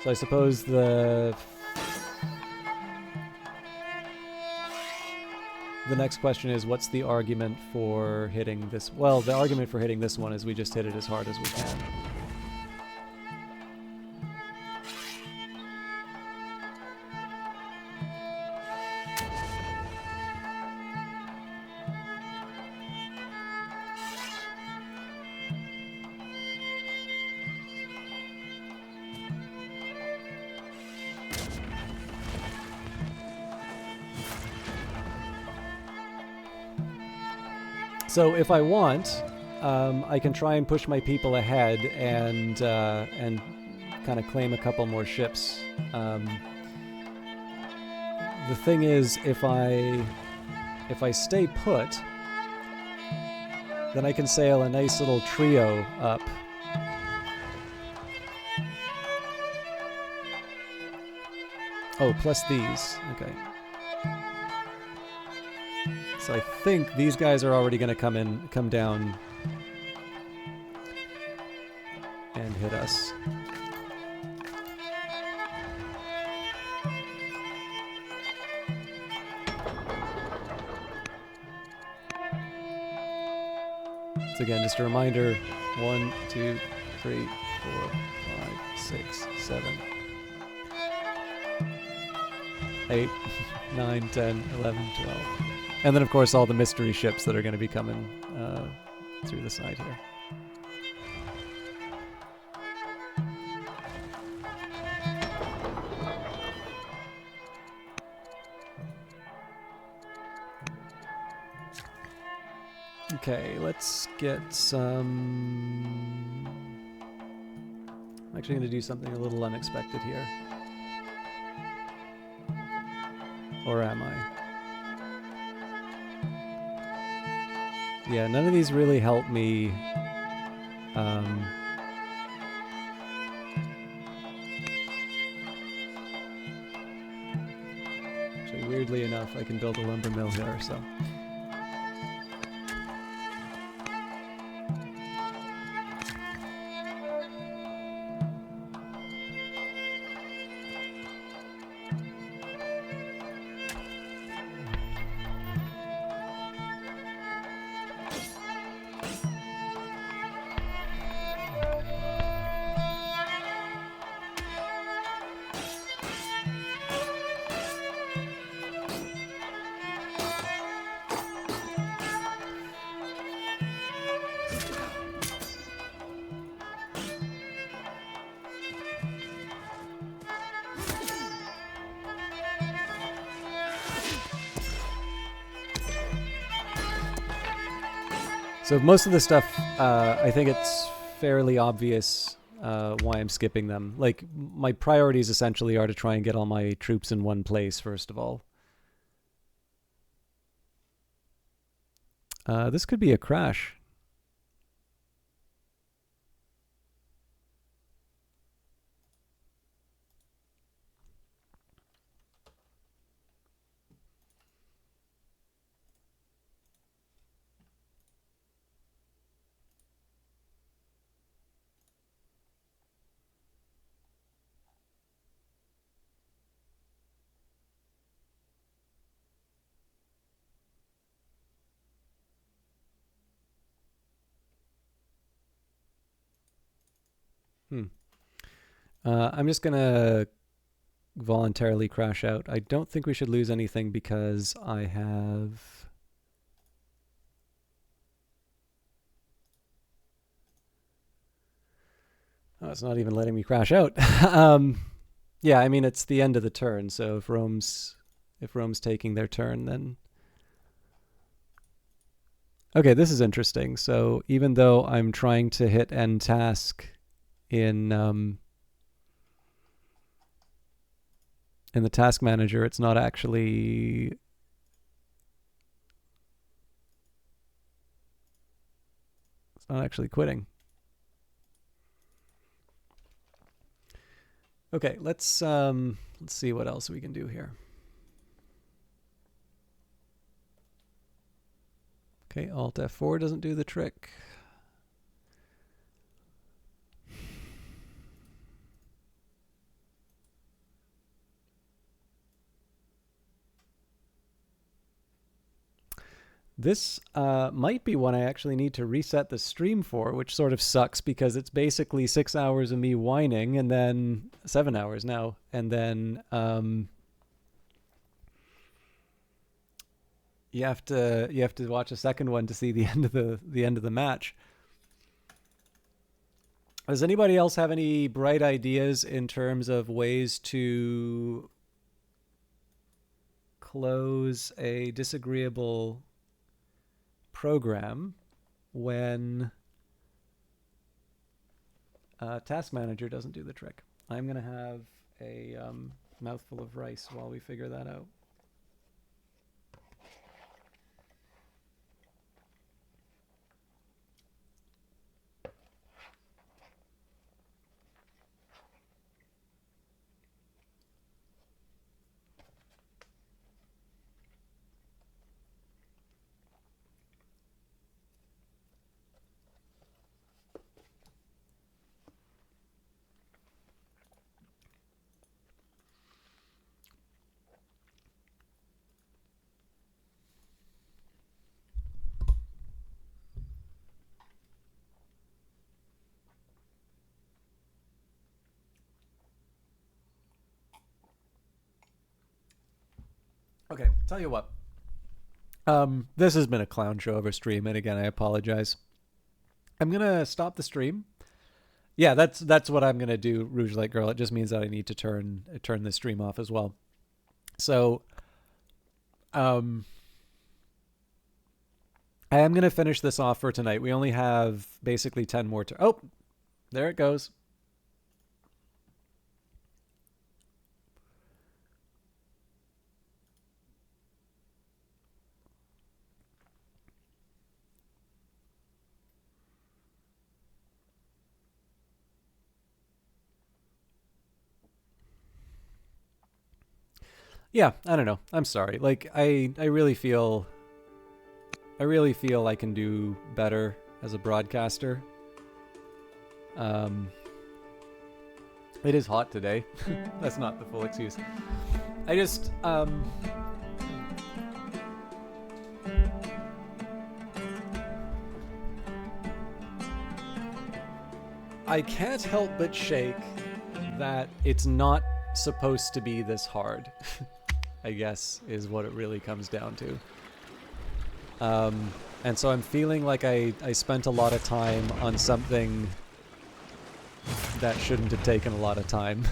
A: So I suppose the next question is, what's the argument for hitting this? Well, the argument for hitting this one is we just hit it as hard as we can. So if I want, I can try and push my people ahead and kind of claim a couple more ships. The thing is, if I stay put, then I can sail a nice little trio up. Oh, plus these. Okay. So I think these guys are already going to come down and hit us. So again, just a reminder, 1, 2, 3, 4, 5, 6, 7, 8, 9, 10, 11, 12. And then, of course, all the mystery ships that are going to be coming through the side here. Okay, let's get some... I'm actually going to do something a little unexpected here. Or am I? Yeah, none of these really help me. Actually, weirdly enough, I can build a lumber mill here, so. So most of the stuff, I think it's fairly obvious why I'm skipping them. Like, my priorities essentially are to try and get all my troops in one place, first of all. This could be a crash. I'm just going to voluntarily crash out. I don't think we should lose anything because I have... Oh, it's not even letting me crash out. Yeah, I mean, it's the end of the turn, so if Rome's taking their turn, then... Okay, this is interesting. So even though I'm trying to hit end task in the task manager, it's not actually... It's not actually quitting. Okay, let's see what else we can do here. Okay, Alt F4 doesn't do the trick. This might be one I actually need to reset the stream for, which sort of sucks because it's basically 6 hours of me whining and then 7 hours now, and then you have to watch a second one to see the end of the match. Does anybody else have any bright ideas in terms of ways to close a disagreeable program when task manager doesn't do the trick? I'm going to have a mouthful of rice while we figure that out. Okay, tell you what. This has been a clown show of a stream, and again, I apologize. I'm gonna stop the stream. Yeah, that's what I'm gonna do, Rouge Light Girl. It just means that I need to turn the stream off as well. So, I am gonna finish this off for tonight. We only have basically 10 more. Oh, there it goes. Yeah, I don't know. I'm sorry. Like I really feel I can do better as a broadcaster. It is hot today. That's not the full excuse. I just I can't help but shake that it's not supposed to be this hard. I guess is what it really comes down to. And so I'm feeling like I spent a lot of time on something that shouldn't have taken a lot of time.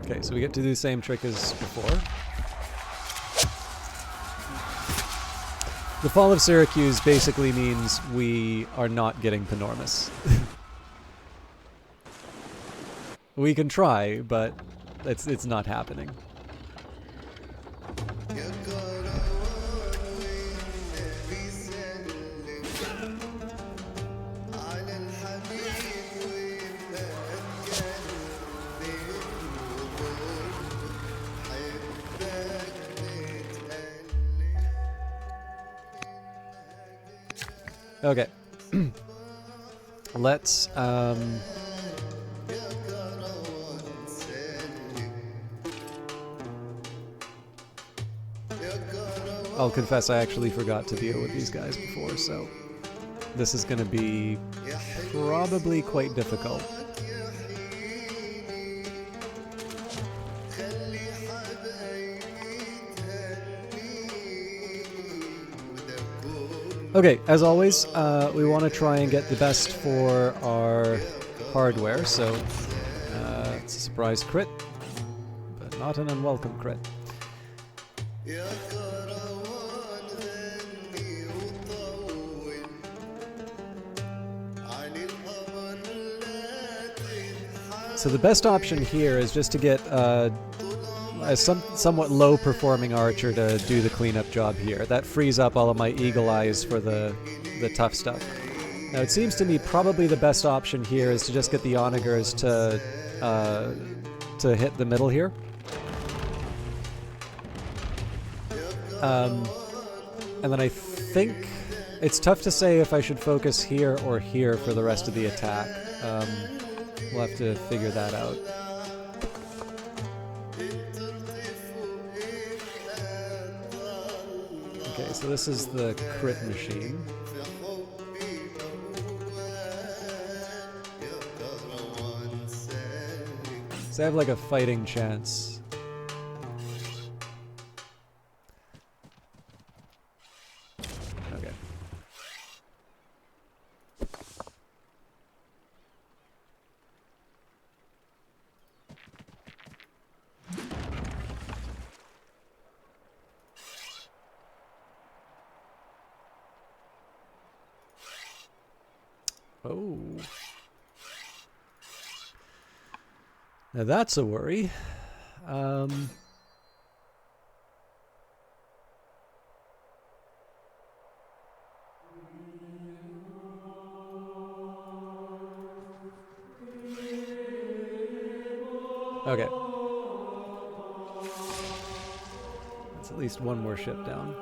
A: Okay, so we get to do the same trick as before. The fall of Syracuse basically means we are not getting Panormus. We can try, but it's not happening. Okay. Let's I'll confess I actually forgot to deal with these guys before, so this is going to be probably quite difficult. Okay, as always, we want to try and get the best for our hardware, so it's a surprise crit, but not an unwelcome crit. So the best option here is just to get a somewhat low-performing archer to do the cleanup job here. That frees up all of my eagle eyes for the tough stuff. Now it seems to me probably the best option here is to just get the onagers to hit the middle here. And then I think it's tough to say if I should focus here or here for the rest of the attack. We'll have to figure that out. Okay, so this is the crit machine. So I have like a fighting chance. Okay. Oh. Now that's a worry. Okay. That's at least one more ship down.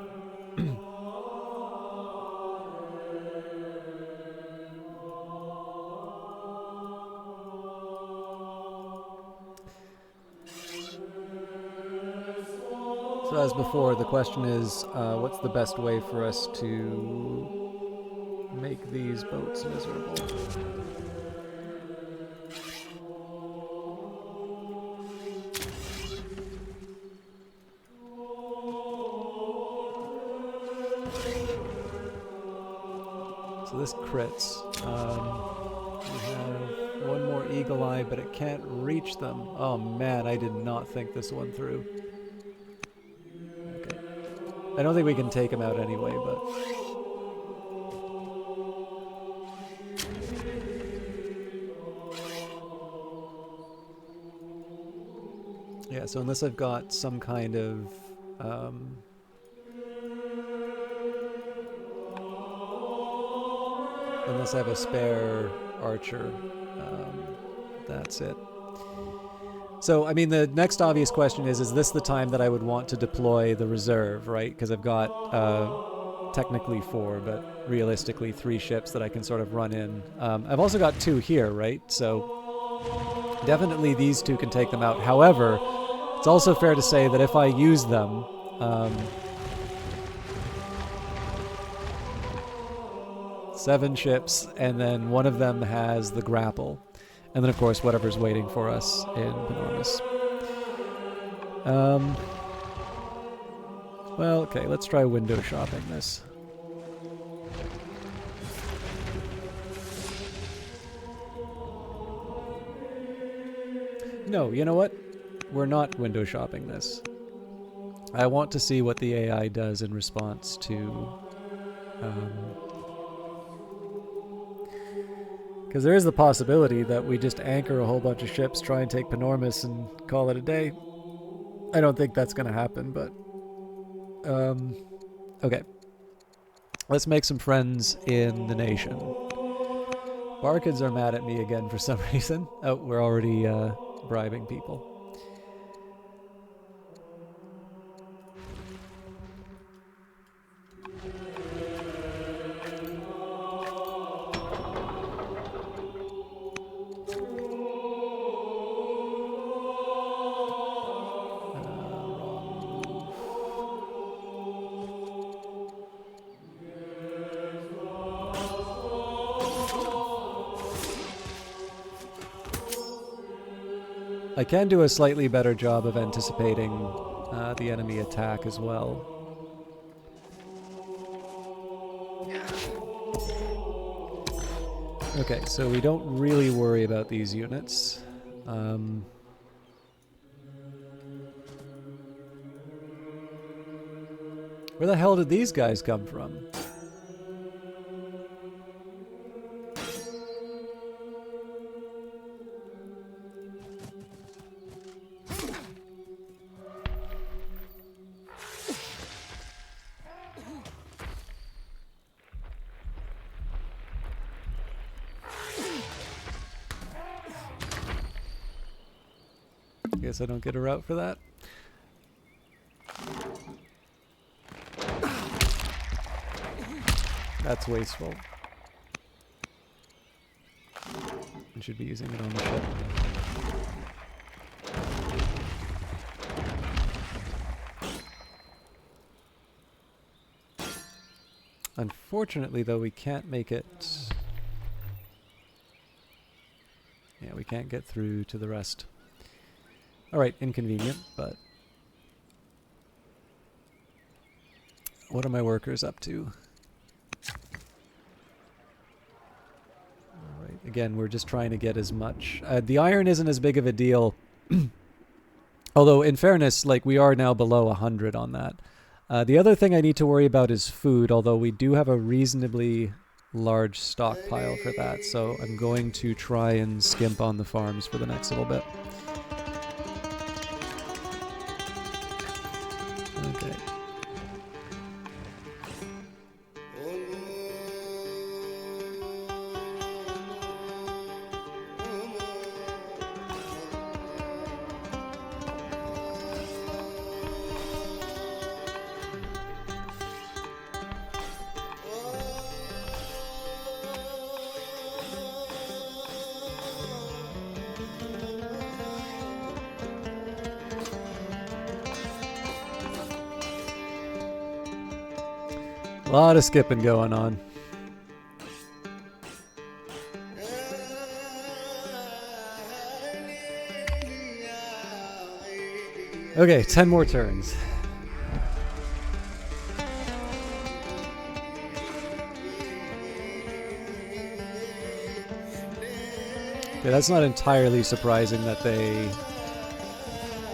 A: So as before, the question is, what's the best way for us to make these boats miserable? So this crits. We have one more eagle eye, but it can't reach them. Oh man, I did not think this one through. Okay. I don't think we can take him out anyway, but... yeah, so unless I've got some kind of... Unless I have a spare archer. That's it. So, I mean, the next obvious question is this the time that I would want to deploy the reserve, right? Because I've got technically 4, but realistically 3 ships that I can sort of run in. I've also got 2 here, right? So definitely these 2 can take them out. However, it's also fair to say that if I use them, 7 ships, and then one of them has the grapple. And then, of course, whatever's waiting for us in Panormus. Well, okay, let's try window shopping this. No, you know what? We're not window shopping this. I want to see what the AI does in response to... because there is the possibility that we just anchor a whole bunch of ships, try and take Panormus, and call it a day. I don't think that's going to happen, but... okay. Let's make some friends in the nation. Barkids are mad at me again for some reason. Oh, we're already bribing people. I can do a slightly better job of anticipating the enemy attack as well. Okay, so we don't really worry about these units. Where the hell did these guys come from? Guess I don't get a route for that. That's wasteful. I should be using it on the ship. Unfortunately, though, we can't make it... yeah, we can't get through to the rest. Alright, inconvenient, but... what are my workers up to? Alright, again, we're just trying to get as much... the iron isn't as big of a deal. Although, in fairness, like, we are now below 100 on that. The other thing I need to worry about is food, although we do have a reasonably large stockpile for that, so I'm going to try and skimp on the farms for the next little bit. Okay. A lot of skipping going on. Okay, 10 more turns. Okay, that's not entirely surprising that they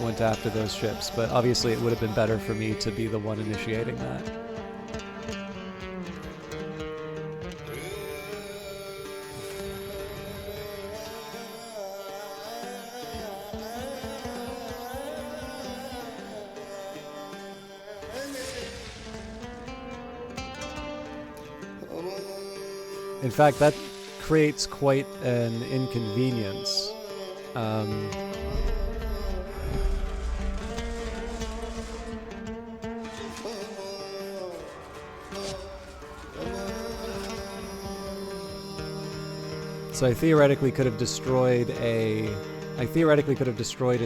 A: went after those ships, but obviously it would have been better for me to be the one initiating that. In fact, that creates quite an inconvenience. So I theoretically could have destroyed a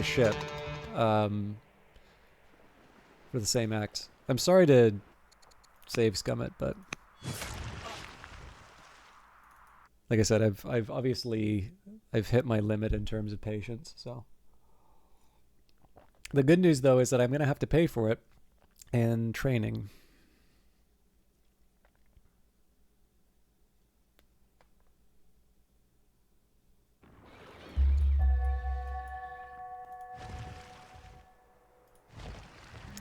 A: ship for the same act. I'm sorry to save scum it, but like I said, I've obviously hit my limit in terms of patience. So the good news though is that I'm going to have to pay for it and training.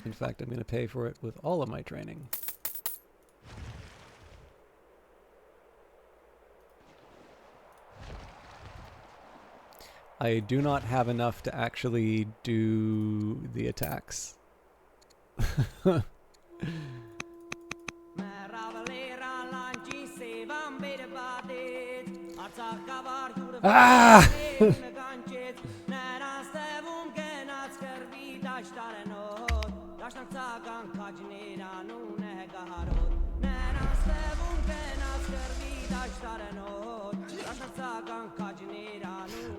A: In fact, I'm going to pay for it with all of my training. I do not have enough to actually do the attacks. Ah!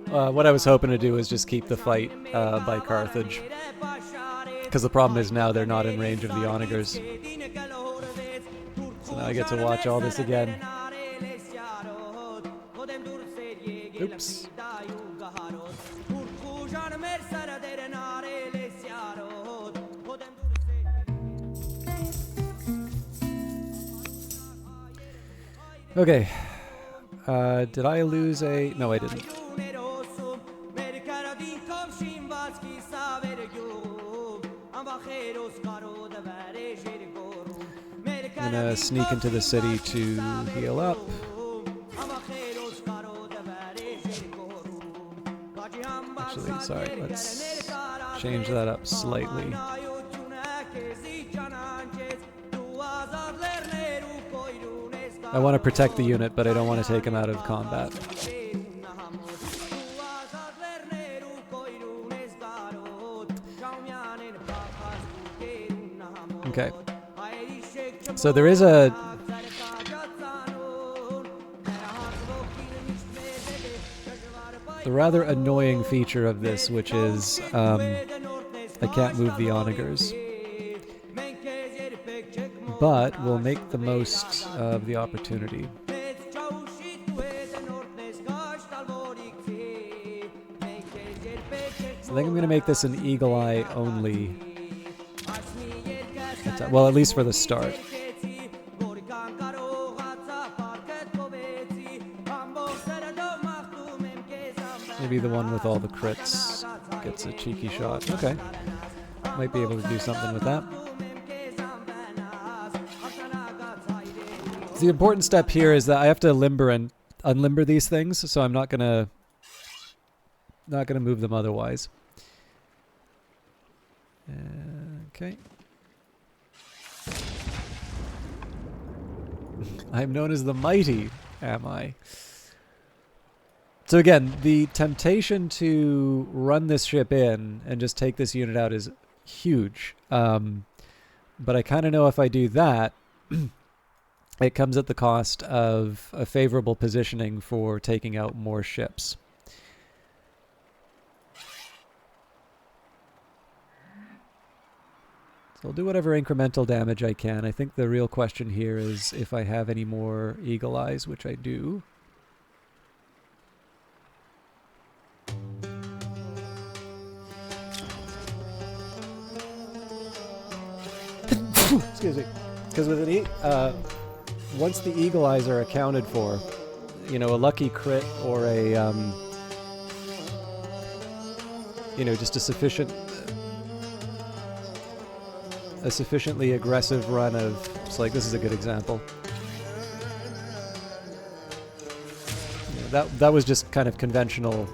A: What I was hoping to do was just keep the fight by Carthage. Because the problem is now they're not in range of the onagers. So now I get to watch all this again. Oops. Okay. Did I lose a... No, I didn't. I'm gonna sneak into the city to heal up. Actually, sorry, let's change that up slightly. I want to protect the unit, but I don't want to take him out of combat. Okay. So there is a... the rather annoying feature of this, which is I can't move the onagers. But we'll make the most of the opportunity. So I think I'm going to make this an Eagle Eye only. Well, at least for the start. Maybe the one with all the crits gets a cheeky shot. Okay. Might be able to do something with that. The important step here is that I have to limber and unlimber these things, so I'm not gonna move them otherwise. Okay. I'm known as the Mighty, am I? So again, the temptation to run this ship in and just take this unit out is huge. But I kind of know if I do that, it comes at the cost of a favorable positioning for taking out more ships. So I'll do whatever incremental damage I can. I think the real question here is if I have any more Eagle Eyes, which I do. Excuse me. Because with an once the Eagle Eyes are accounted for, you know, a lucky crit or a, you know, just a sufficiently aggressive run of, it's like, this is a good example. You know, that was just kind of conventional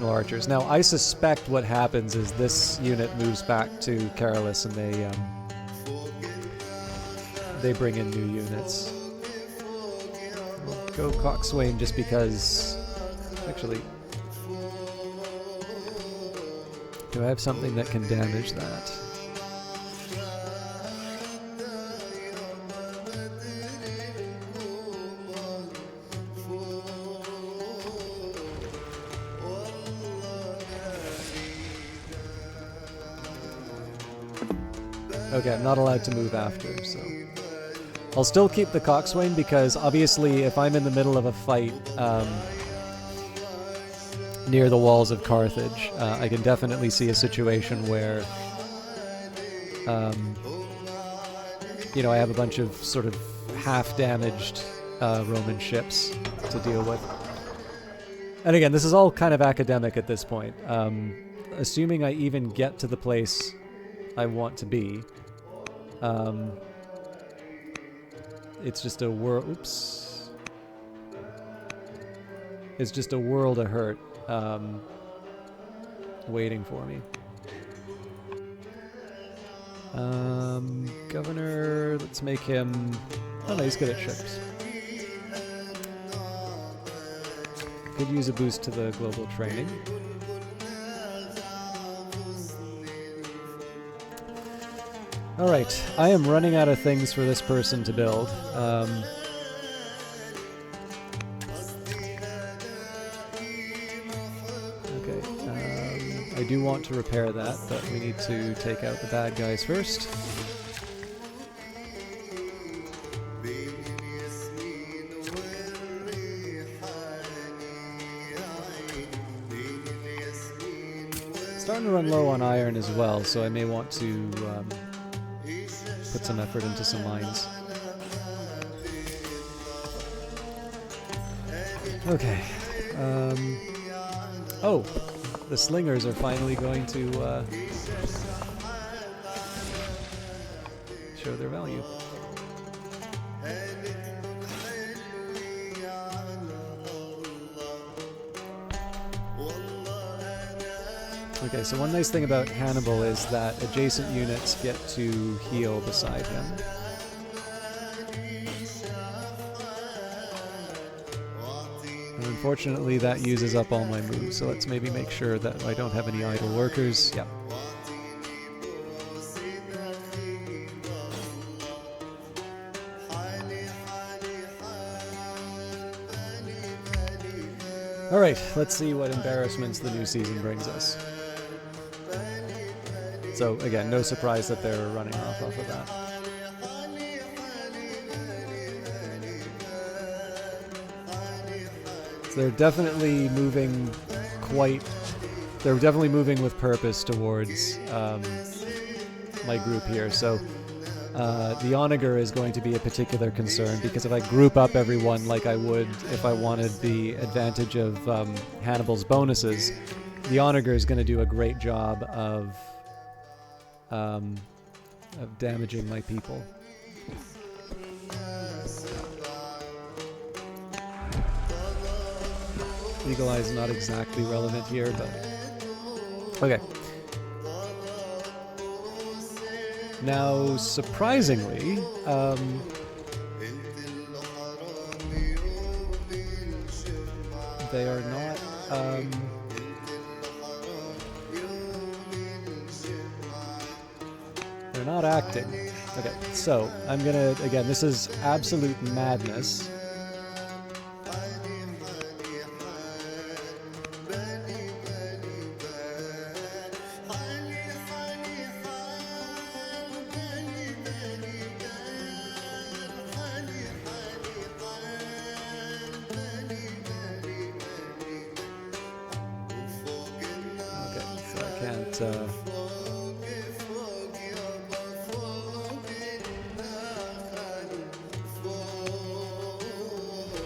A: archers. Now, I suspect what happens is this unit moves back to Carolus and they bring in new units. Go Coxswain just because... Actually... Do I have something that can damage that? Okay, I'm not allowed to move after, so... I'll still keep the Coxswain because obviously if I'm in the middle of a fight near the walls of Carthage, I can definitely see a situation where you know, I have a bunch of sort of half-damaged Roman ships to deal with. And again, this is all kind of academic at this point. Assuming I even get to the place I want to be, it's just a world... Oops. It's just a world of hurt waiting for me. Governor, let's make him... Oh no, he's good at ships. Could use a boost to the global training. Alright, I am running out of things for this person to build. I do want to repair that, but we need to take out the bad guys first. Starting to run low on iron as well, so I may want to put some effort into some mines. Okay. Oh! The slingers are finally going to show their value. Okay, so one nice thing about Hannibal is that adjacent units get to heal beside him. And unfortunately that uses up all my moves, so let's maybe make sure that I don't have any idle workers. Yep. Alright, let's see what embarrassments the new season brings us. So again, no surprise that they're running off of that. So they're definitely moving they're definitely moving with purpose towards my group here. So the onager is going to be a particular concern, because if I group up everyone like I would if I wanted the advantage of Hannibal's bonuses, the onager is going to do a great job of damaging my people. Eagle Eye is not exactly relevant here, but... Okay. Now, surprisingly, they are not... they're not acting. Okay, so I'm gonna... Again, this is absolute madness.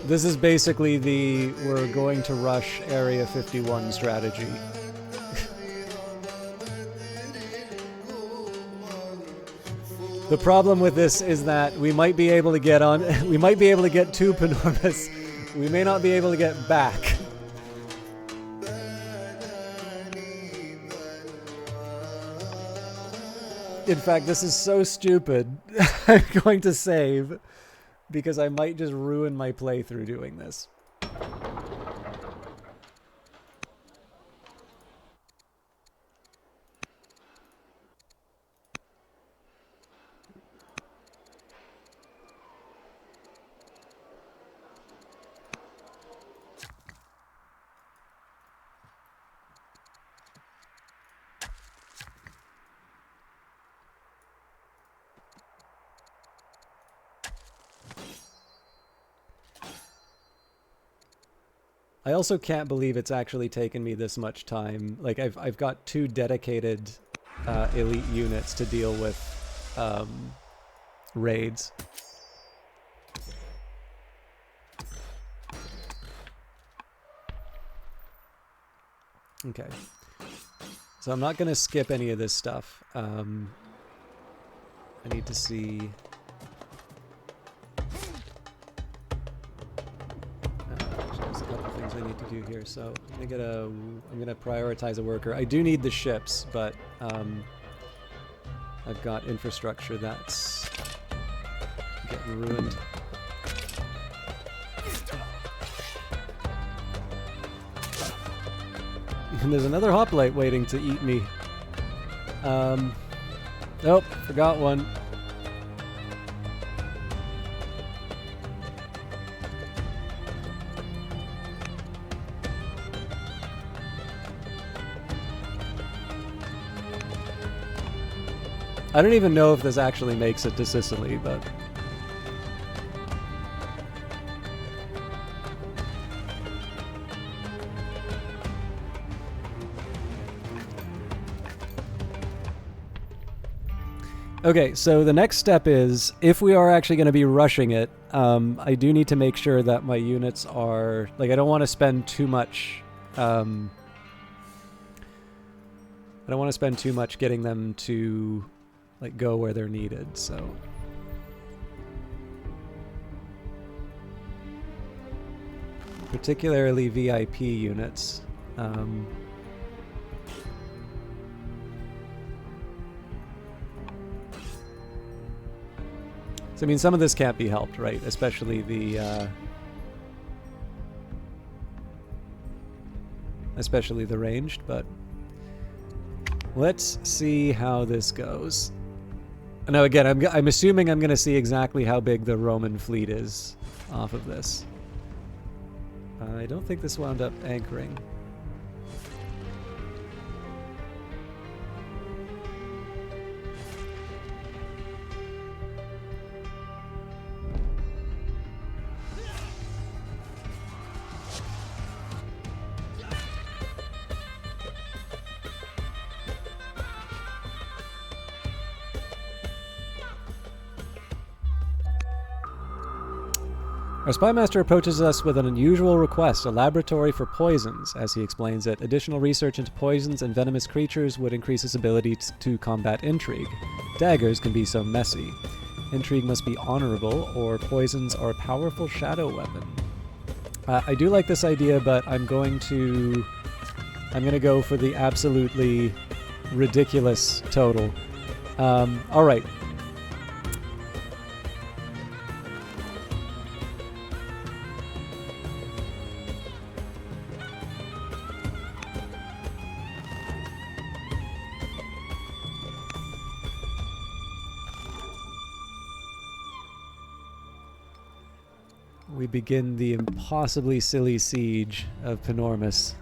A: This is basically the we're going to rush Area 51 strategy. The problem with this is that we might be able to get on, we might be able to get to Panormus, we may not be able to get back. In fact, this is so stupid. I'm going to save because I might just ruin my playthrough doing this. I also can't believe it's actually taken me this much time. Like, I've got 2 dedicated elite units to deal with raids. Okay. So I'm not going to skip any of this stuff. I need to see... there's a couple things I need to do here. So I'm gonna prioritize a worker. I do need the ships, but I've got infrastructure that's getting ruined. And there's another hoplite waiting to eat me. Nope, forgot one. I don't even know if this actually makes it to Sicily, but... Okay, so the next step is, if we are actually going to be rushing it, I do need to make sure that my units are... Like, I don't want to spend too much... I don't want to spend too much getting them to, like, go where they're needed, so... Particularly VIP units. So, I mean, some of this can't be helped, right? Especially the ranged, but let's see how this goes. Now, again, I'm assuming I'm going to see exactly how big the Roman fleet is off of this. I don't think this wound up anchoring. Our spymaster approaches us with an unusual request, a laboratory for poisons. As he explains it, additional research into poisons and venomous creatures would increase his ability to combat intrigue. Daggers can be so messy. Intrigue must be honorable, or poisons are a powerful shadow weapon. I do like this idea, but I'm going to go for the absolutely ridiculous total. All right. We begin the impossibly silly siege of Panormus.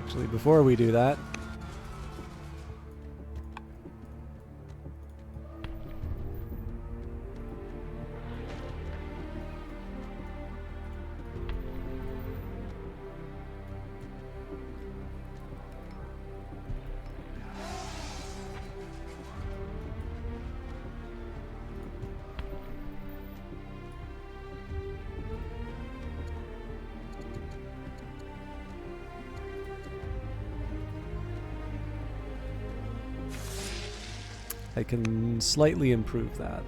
A: Actually, before we do that, I can slightly improve that.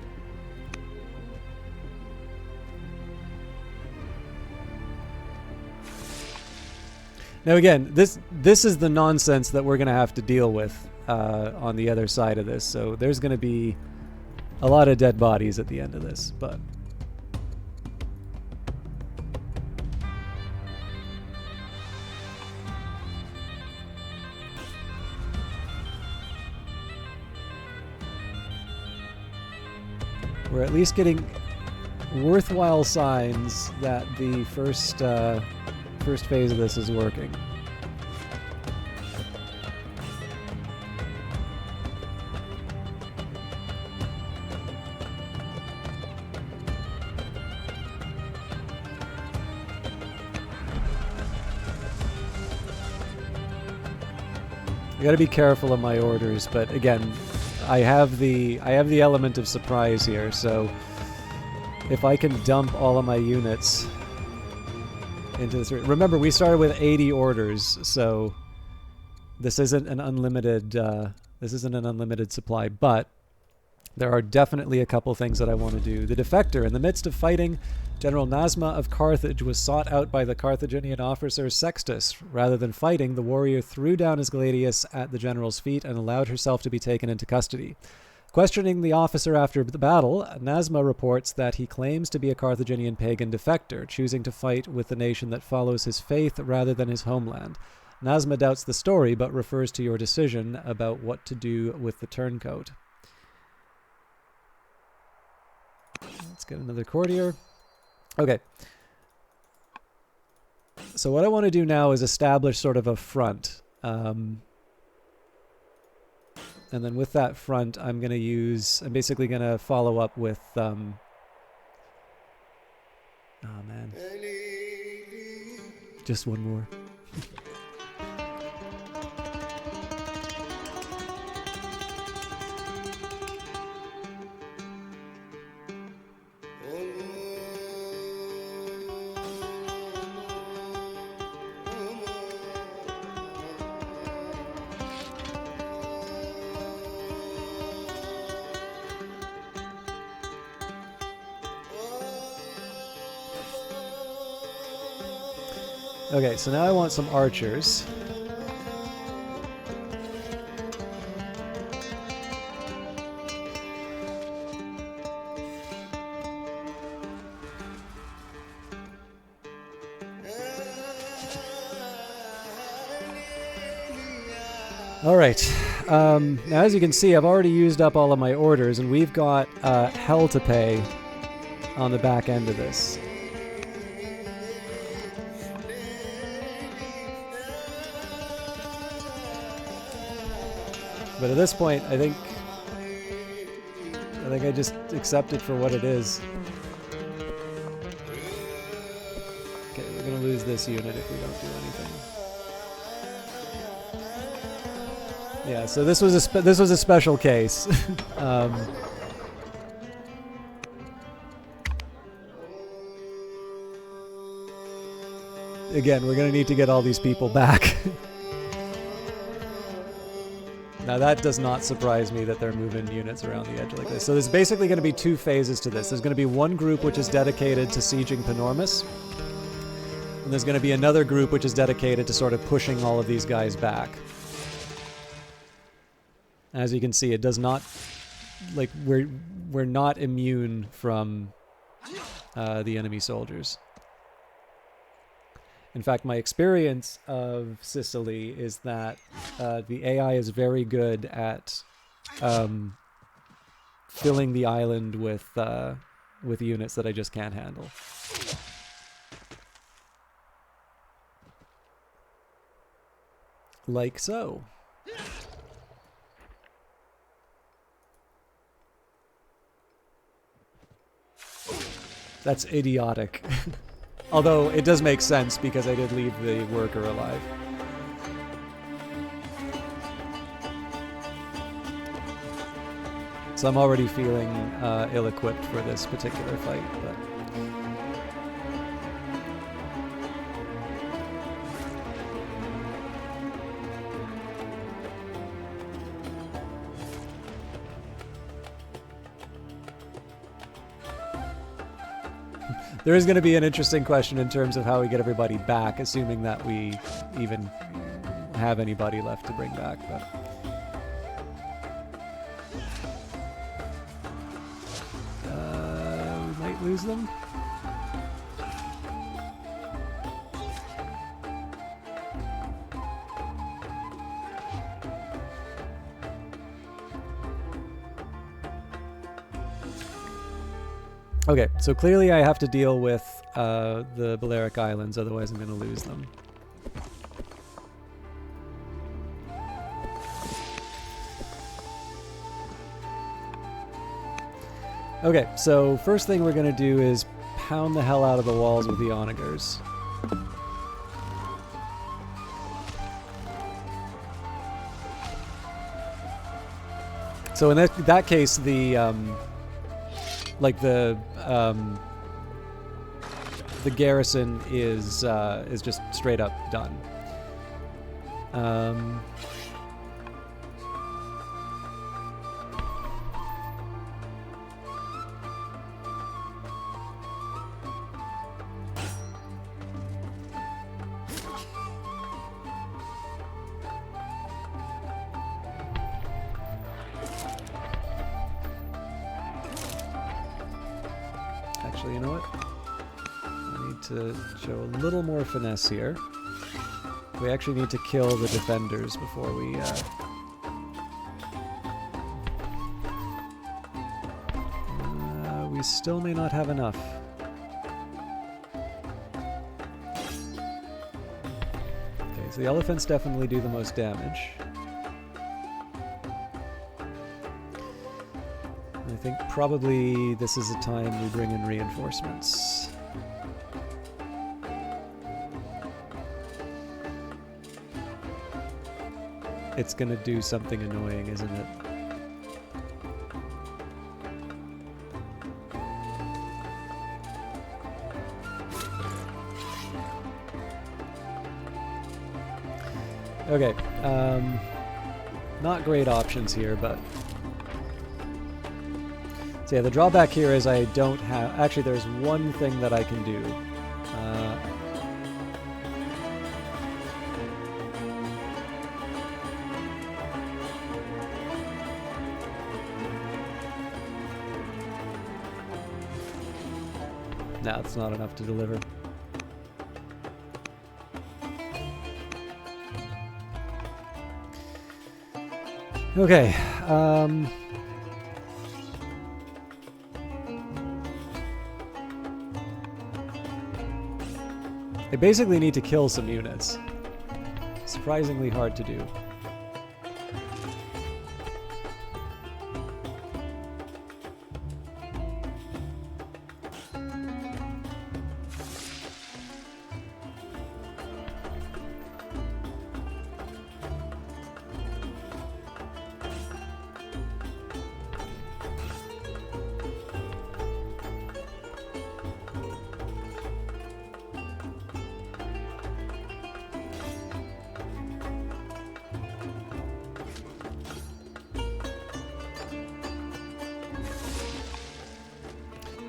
A: Now again, this is the nonsense that we're going to have to deal with on the other side of this. So there's going to be a lot of dead bodies at the end of this, but we're at least getting worthwhile signs that the first phase of this is working. I gotta be careful of my orders, but again, I have the element of surprise here, so if I can dump all of my units into this. Remember, we started with 80 orders, so this isn't an unlimited supply, but there are definitely a couple things that I want to do. The defector. In the midst of fighting, General Nasma of Carthage was sought out by the Carthaginian officer Sextus. Rather than fighting, the warrior threw down his gladius at the general's feet and allowed herself to be taken into custody. Questioning the officer after the battle, Nasma reports that he claims to be a Carthaginian pagan defector, choosing to fight with the nation that follows his faith rather than his homeland. Nasma doubts the story, but refers to your decision about what to do with the turncoat. Let's get another courtier. Okay. So what I want to do now is establish sort of a front. And then with that front, I'm basically going to follow up with, oh man. Just one more. Okay, so now I want some archers. All right. Now, as you can see, I've already used up all of my orders, and we've got hell to pay on the back end of this. But at this point, I think I just accept it for what it is. Okay, we're gonna lose this unit if we don't do anything. Yeah, so this was a special case. Again, we're gonna need to get all these people back. Now that does not surprise me that they're moving units around the edge like this. So there's basically going to be two phases to this. There's going to be one group which is dedicated to sieging Panormus, and there's going to be another group which is dedicated to sort of pushing all of these guys back. As you can see, it does not, like, we're not immune from the enemy soldiers. In fact, my experience of Sicily is that the AI is very good at filling the island with units that I just can't handle. Like so. That's idiotic. Although it does make sense because I did leave the worker alive. So I'm already feeling ill-equipped for this particular fight, but... There is going to be an interesting question in terms of how we get everybody back, assuming that we even have anybody left to bring back. But we might lose them. Okay, so clearly I have to deal with the Balearic Islands, otherwise I'm going to lose them. Okay, so first thing we're going to do is pound the hell out of the walls with the onagers. So in that case, the the garrison is just straight up done. Actually, you know what? I need to show a little more finesse here. We actually need to kill the defenders before we... we still may not have enough. Okay, so the elephants definitely do the most damage. I think probably this is the time we bring in reinforcements. It's gonna do something annoying, isn't it? Okay, not great options here, but... So yeah, the drawback here is I don't have... Actually, there's one thing that I can do. No, it's not enough to deliver. Okay, I basically need to kill some units. Surprisingly hard to do.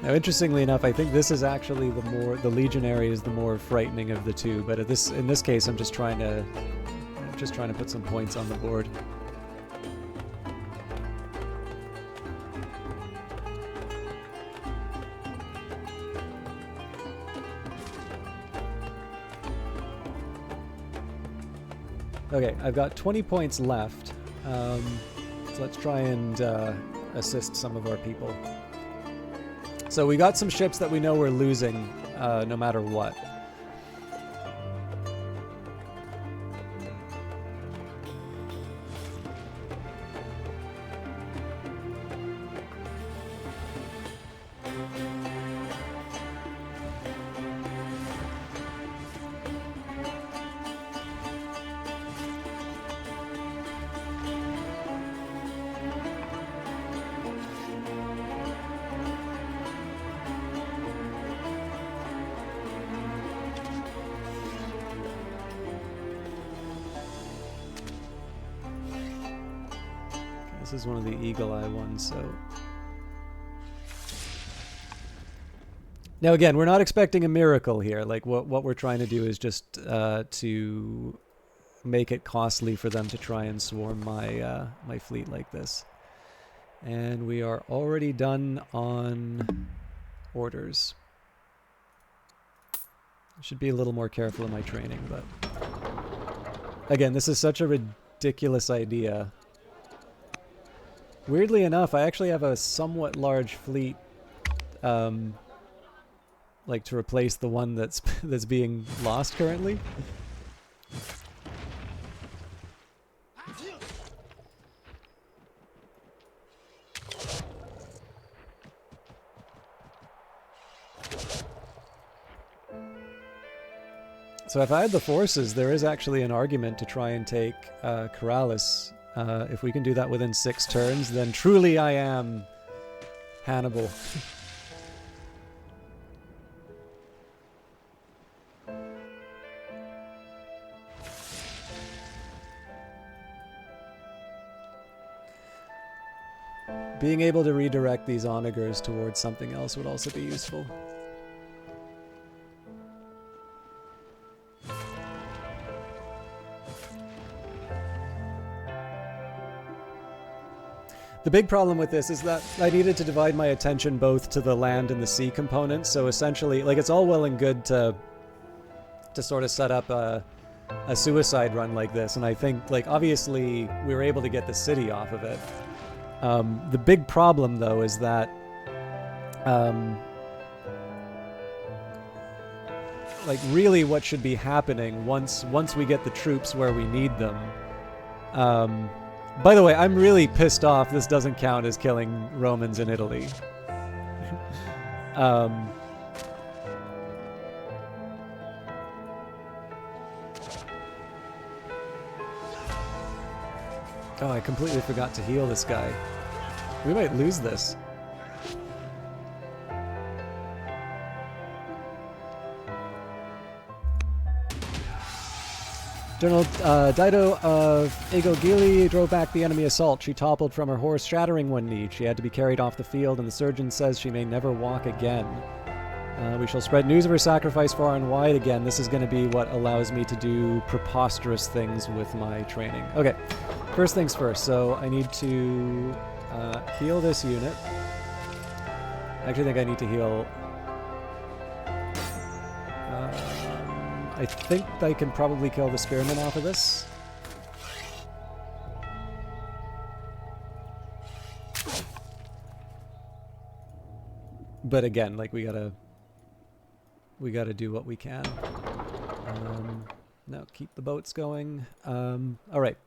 A: Now, interestingly enough, I think this is actually the legionary is the more frightening of the two. But in this case, I'm just trying to put some points on the board. Okay, I've got 20 points left. So let's try and assist some of our people. So we got some ships that we know we're losing no matter what. This is one of the Eagle Eye ones, so... Now, again, we're not expecting a miracle here. Like, what we're trying to do is just to make it costly for them to try and swarm my fleet like this. And we are already done on orders. I should be a little more careful in my training, but again, this is such a ridiculous idea. Weirdly enough, I actually have a somewhat large fleet, like to replace the one that's being lost currently. So if I had the forces, there is actually an argument to try and take Corrales. If we can do that within 6 turns, then truly I am Hannibal. Being able to redirect these onagers towards something else would also be useful. The big problem with this is that I needed to divide my attention both to the land and the sea components. So essentially, like, it's all well and good to sort of set up a suicide run like this, and I think, like, obviously we were able to get the city off of it. The big problem, though, is that like, really what should be happening once we get the troops where we need them. By the way, I'm really pissed off this doesn't count as killing Romans in Italy. Oh, I completely forgot to heal this guy. We might lose this. General Dido of Agogili drove back the enemy assault. She toppled from her horse, shattering one knee. She had to be carried off the field, and the surgeon says she may never walk again. We shall spread news of her sacrifice far and wide again. This is going to be what allows me to do preposterous things with my training. Okay, first things first. So I need to heal this unit. I actually think I need to heal... I think I can probably kill the spearman off of this. But again, like, we gotta do what we can. Now keep the boats going. All right.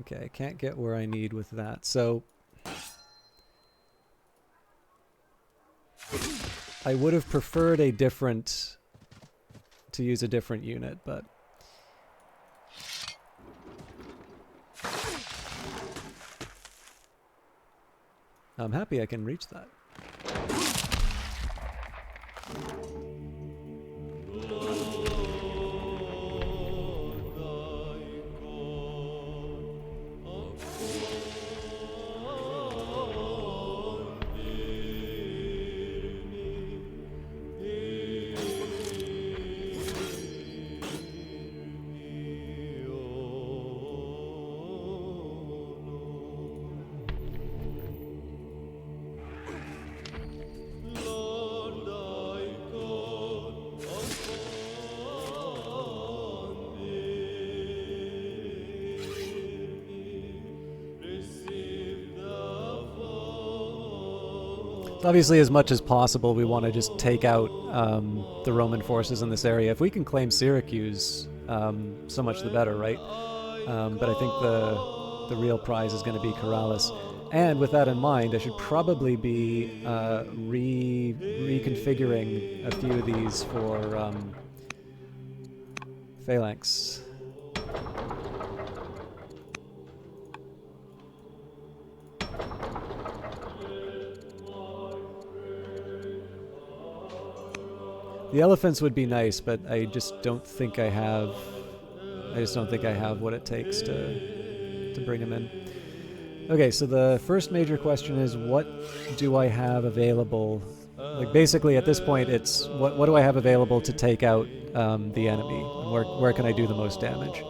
A: Okay, I can't get where I need with that. So I would have preferred to use a different unit, but I'm happy I can reach that. Obviously, as much as possible, we want to just take out the Roman forces in this area. If we can claim Syracuse, so much the better, right? But I think the real prize is going to be Corrales. And with that in mind, I should probably be reconfiguring a few of these for phalanx. The elephants would be nice, but I just don't think I have I just don't think I have what it takes to bring him in. Okay, so the first major question is, what do I have available? Like, basically, at this point, it's what do I have available to take out the enemy? And where can I do the most damage?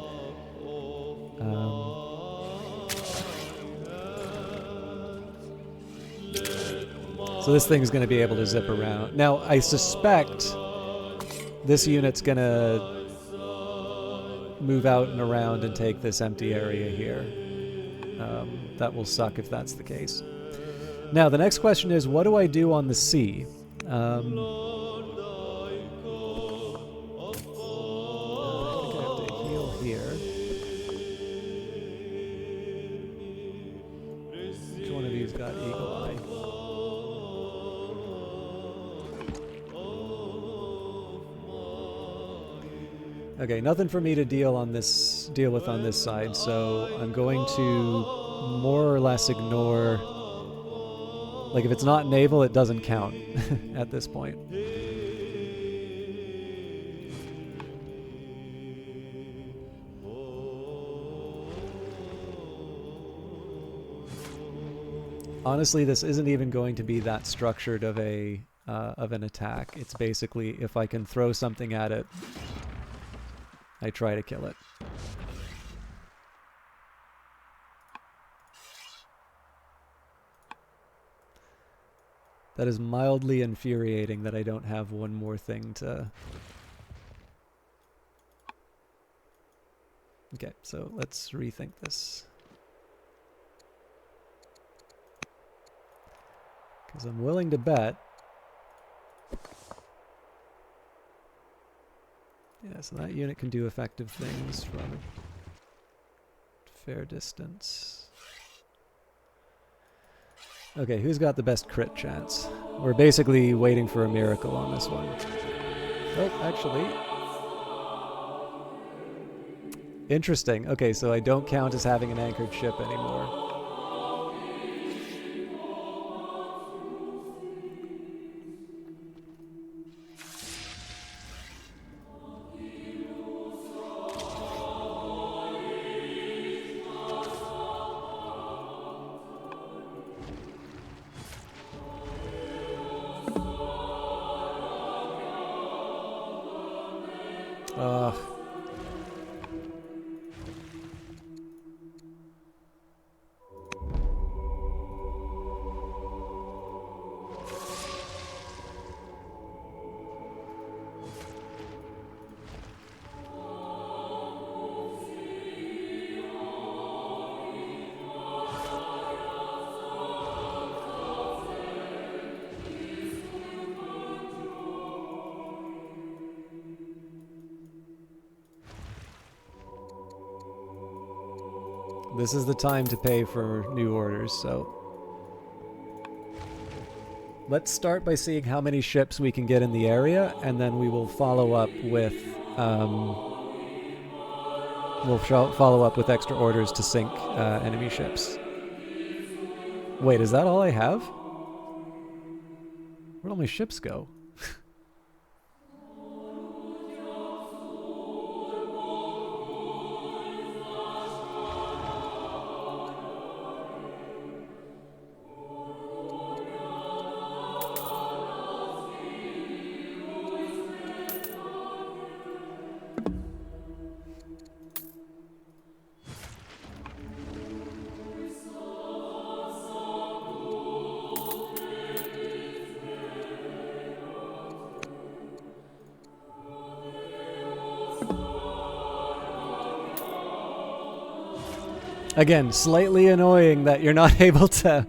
A: So this thing's going to be able to zip around. Now, I suspect this unit's going to move out and around and take this empty area here. That will suck if that's the case. Now, the next question is, what do I do on the sea? I think I have to heal here. Which one of these got Eagle Eye? Okay, nothing for me to deal with on this side, so I'm going to more or less ignore. Like, if it's not naval, it doesn't count at this point. Honestly, this isn't even going to be that structured of an attack. It's basically, if I can throw something at it, I try to kill it. That is mildly infuriating that I don't have one more thing to... Okay, so let's rethink this. Because I'm willing to bet... Yeah, so that unit can do effective things from a fair distance. Okay, who's got the best crit chance? We're basically waiting for a miracle on this one. Oh, actually... Interesting. Okay, so I don't count as having an anchored ship anymore. This is the time to pay for new orders, so... Let's start by seeing how many ships we can get in the area, and then we will follow up with... follow up with extra orders to sink enemy ships. Wait, is that all I have? Where'd all my ships go? Again, slightly annoying that you're not able to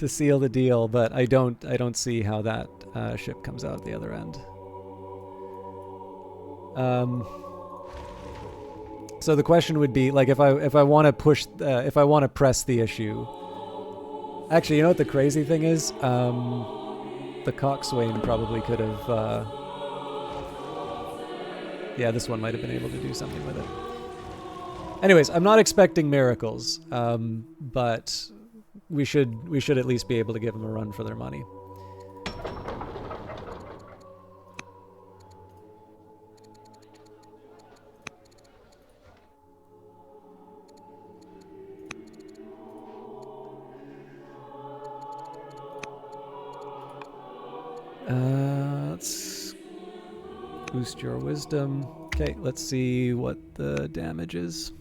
A: seal the deal, but I don't see how that ship comes out the other end. So the question would be, like, if I want to push, if I want to press the issue. Actually, you know what the crazy thing is? The coxswain probably could have. Yeah, this one might have been able to do something with it. Anyways, I'm not expecting miracles, but we should at least be able to give them a run for their money. boost your wisdom. Okay, let's see what the damage is.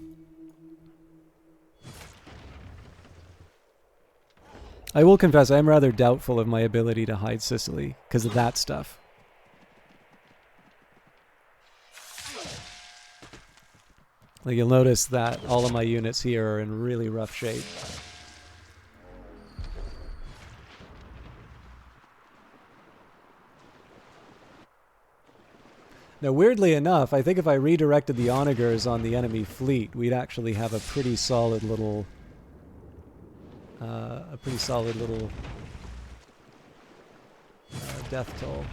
A: I will confess, I am rather doubtful of my ability to hide Sicily because of that stuff. Like, you'll notice that all of my units here are in really rough shape. Now, weirdly enough, I think if I redirected the onagers on the enemy fleet, we'd actually have a pretty solid little... death toll.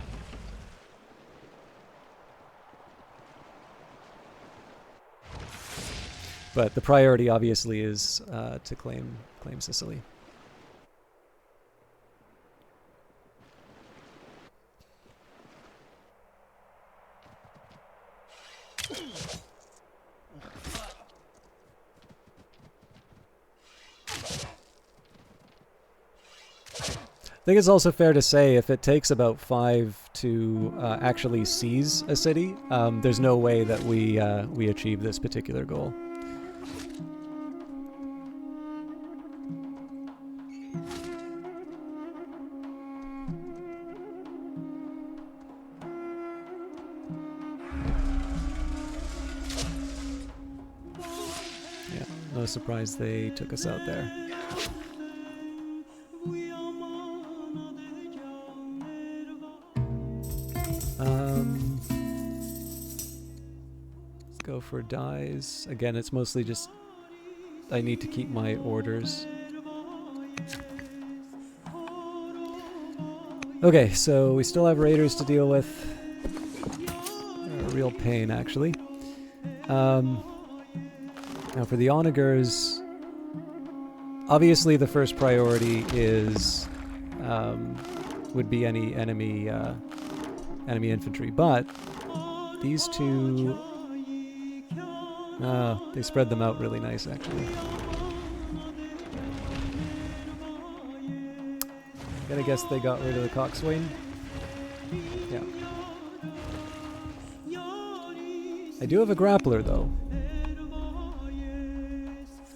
A: But the priority, obviously, is to claim Sicily. I think it's also fair to say if it takes about 5 to actually seize a city, there's no way that we achieve this particular goal. Yeah, no surprise they took us out there. Let's go for dies. Again, it's mostly just I need to keep my orders. Okay, so we still have raiders to deal with. They're a real pain, actually. Now for the onagers, obviously the first priority is would be any enemy infantry, but these two, they spread them out really nice, actually. Gonna guess they got rid of the coxswain. Yeah. I do have a grappler, though.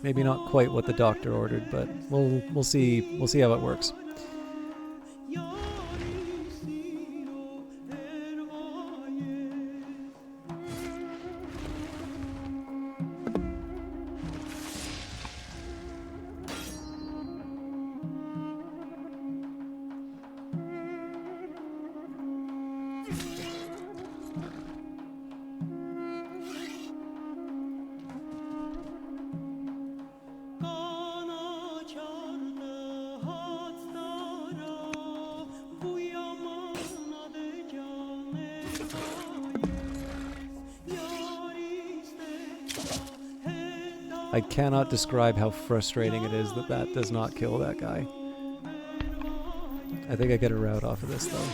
A: Maybe not quite what the doctor ordered, but we'll see how it works. I cannot describe how frustrating it is that that does not kill that guy. I think I get a route off of this, though.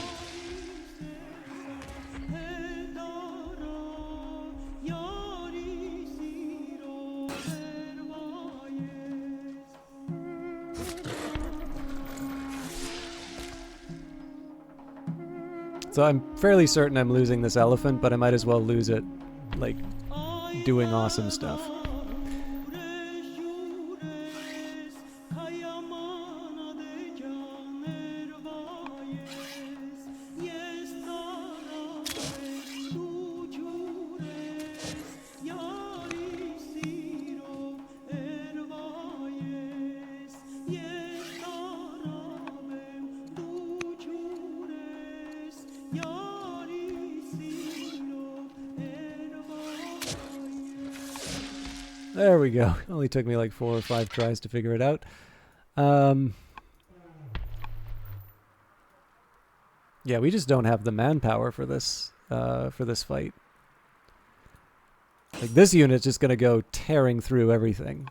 A: So I'm fairly certain I'm losing this elephant, but I might as well lose it, like, doing awesome stuff. There we go. Only took me like 4 or 5 tries to figure it out. Yeah, we just don't have the manpower for this fight. Like, this unit's just gonna go tearing through everything.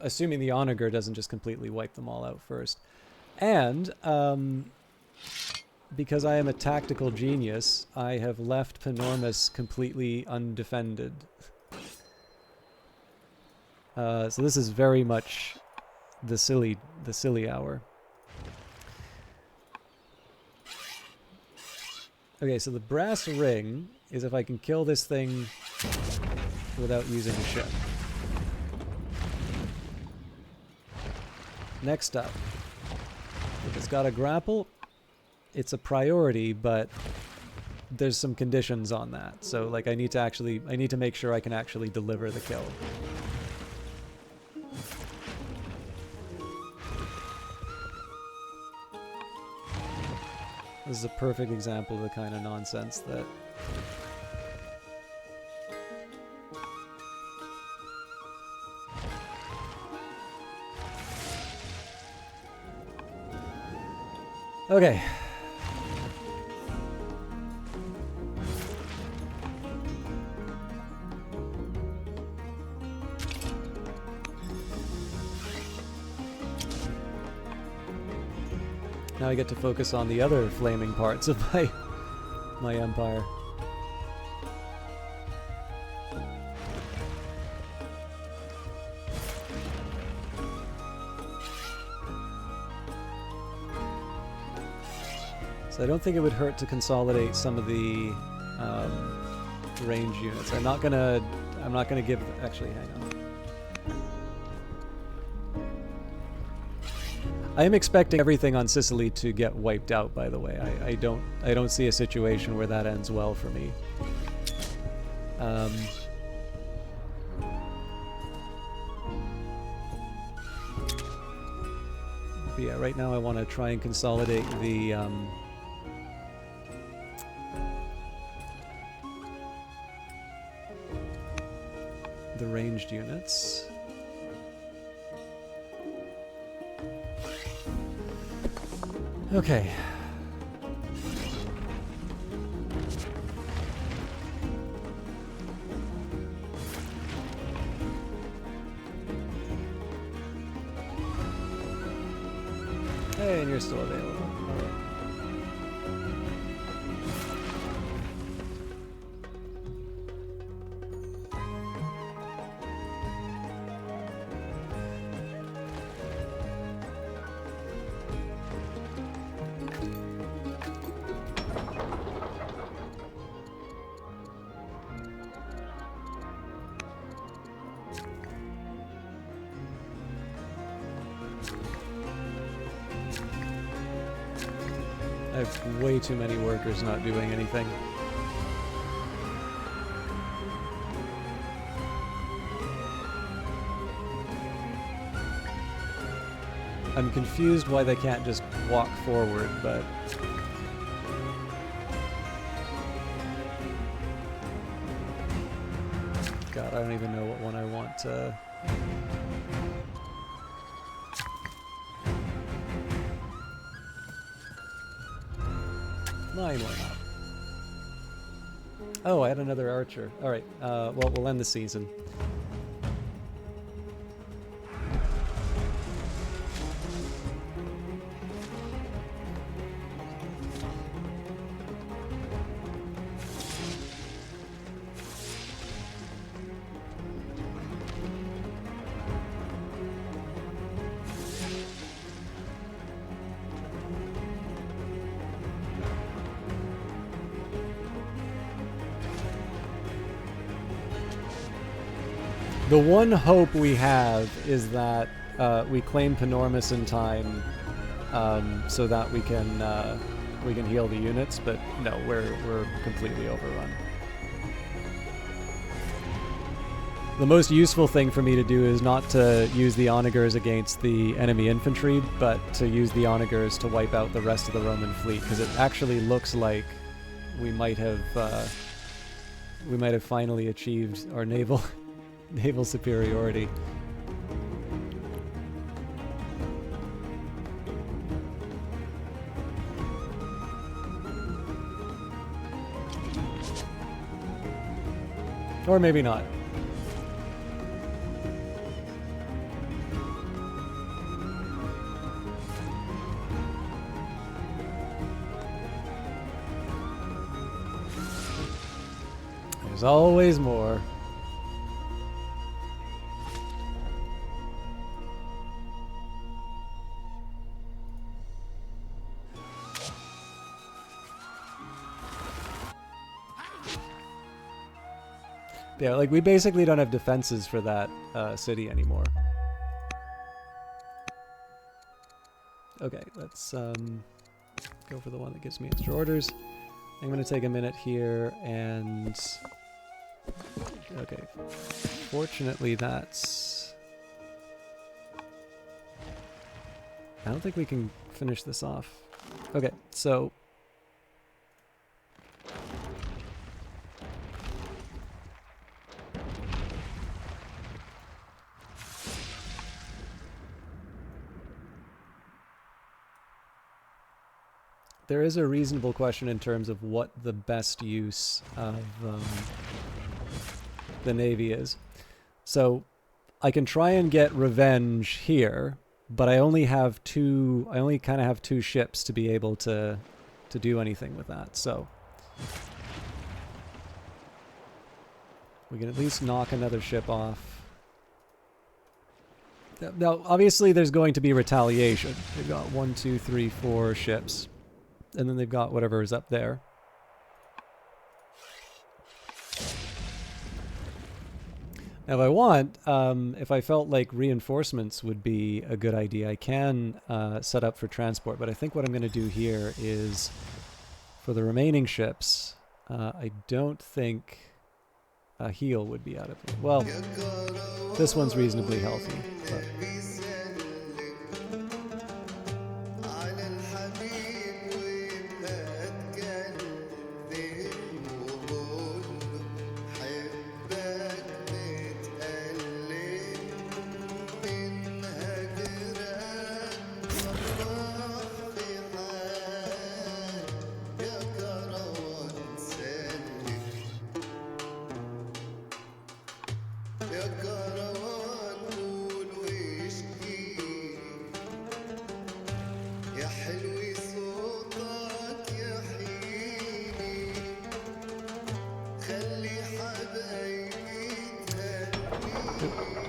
A: Assuming the onager doesn't just completely wipe them all out first. And because I am a tactical genius, I have left Panormus completely undefended. So this is very much the silly hour. Okay, so the brass ring is if I can kill this thing without using a ship. Next up, if it's got a grapple, it's a priority, but there's some conditions on that. So like I need to make sure I can actually deliver the kill. This is a perfect example of the kind of nonsense that okay. Now I get to focus on the other flaming parts of my empire. So I don't think it would hurt to consolidate some of the range units. I'm not gonna give. Actually, hang on. I am expecting everything on Sicily to get wiped out, by the way. I don't see a situation where that ends well for me. But yeah, right now I want to try and consolidate the ranged units. Okay. Hey, and you're still available. All right. I have way too many workers not doing anything. I'm confused why they can't just walk forward, but... God, I don't even know what one I want to... Why not? Oh, I had another archer. Alright, well, we'll end the season. The one hope we have is that we claim Panormus in time, so that we can heal the units. But no, we're completely overrun. The most useful thing for me to do is not to use the onagers against the enemy infantry, but to use the onagers to wipe out the rest of the Roman fleet, because it actually looks like we might have finally achieved our naval superiority. Or maybe not. There's always more. Yeah, like we basically don't have defenses for that city anymore. Okay, let's go for the one that gives me extra orders. I'm going to take a minute here and... Okay, fortunately that's... I don't think we can finish this off. Okay, so... There is a reasonable question in terms of what the best use of the Navy is. So I can try and get revenge here, but I only have two, I only kind of have 2 ships to be able to do anything with that. So we can at least knock another ship off. Now, obviously there's going to be retaliation. They've got 1, 2, 3, 4 ships. And then they've got whatever is up there. Now, if I want, if I felt like reinforcements would be a good idea, I can set up for transport. But I think what I'm going to do here is, for the remaining ships, I don't think a heal would be out of it. Well, this one's reasonably healthy. But.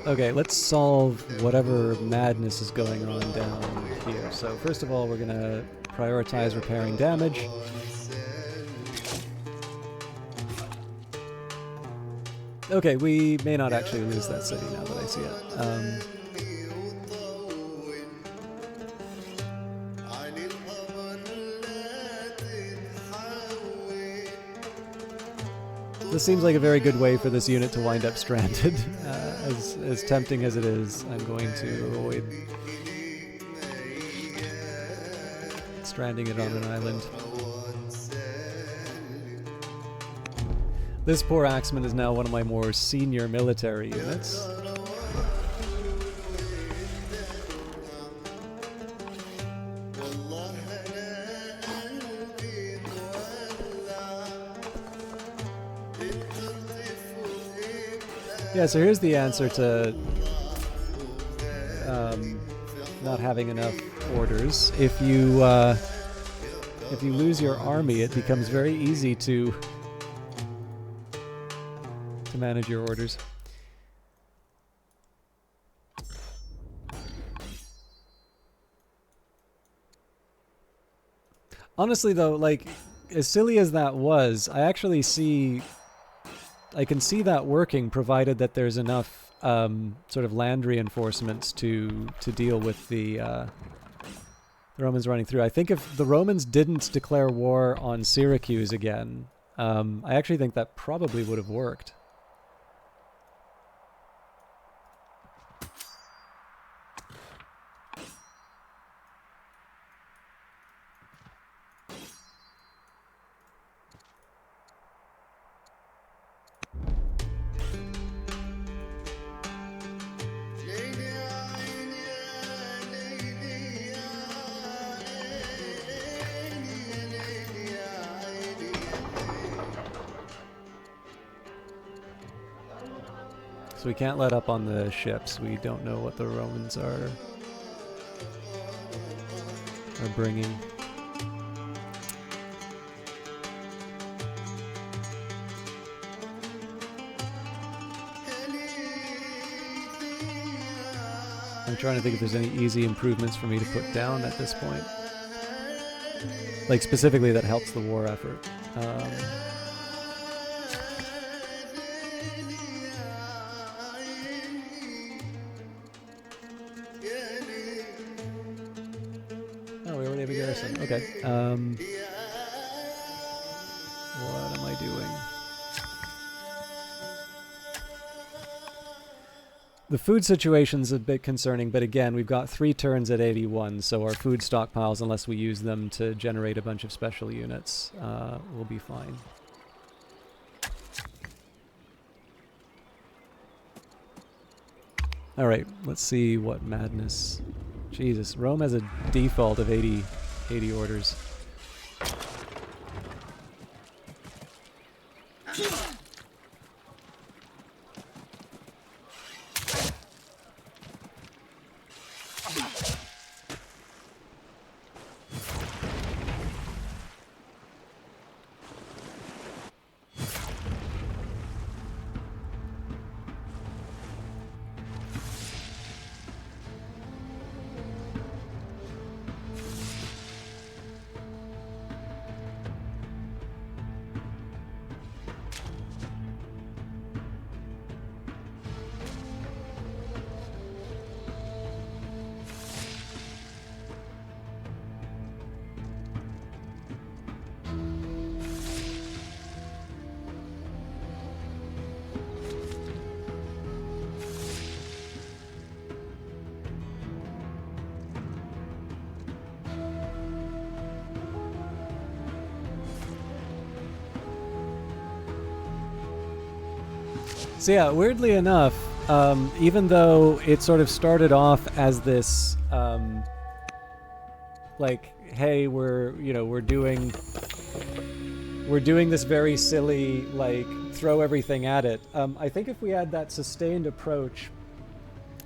A: Okay, let's solve whatever madness is going on down here. So first of all, we're going to prioritize repairing damage. Okay, we may not actually lose that city now that I see it. This seems like a very good way for this unit to wind up stranded. As tempting as it is, I'm going to avoid stranding it on an island. This poor Axeman is now one of my more senior military units. Yeah, so here's the answer to not having enough orders. If you lose your army, it becomes very easy to manage your orders. Honestly, though, like, as silly as that was, I can see that working, provided that there's enough sort of land reinforcements to deal with the Romans running through. I think if the Romans didn't declare war on Syracuse again, I actually think that probably would have worked. So we can't let up on the ships. We don't know what the Romans are bringing. I'm trying to think if there's any easy improvements for me to put down at this point. Like specifically that helps the war effort. person. Okay. What am I doing? The food situation's a bit concerning, but again, we've got 3 turns at 81, so our food stockpiles, unless we use them to generate a bunch of special units, will be fine. Alright, let's see what madness. Jesus, Rome has a default of 80 orders. So yeah, weirdly enough, even though it sort of started off as this, like, hey, we're doing this very silly, like, throw everything at it. I think if we had that sustained approach,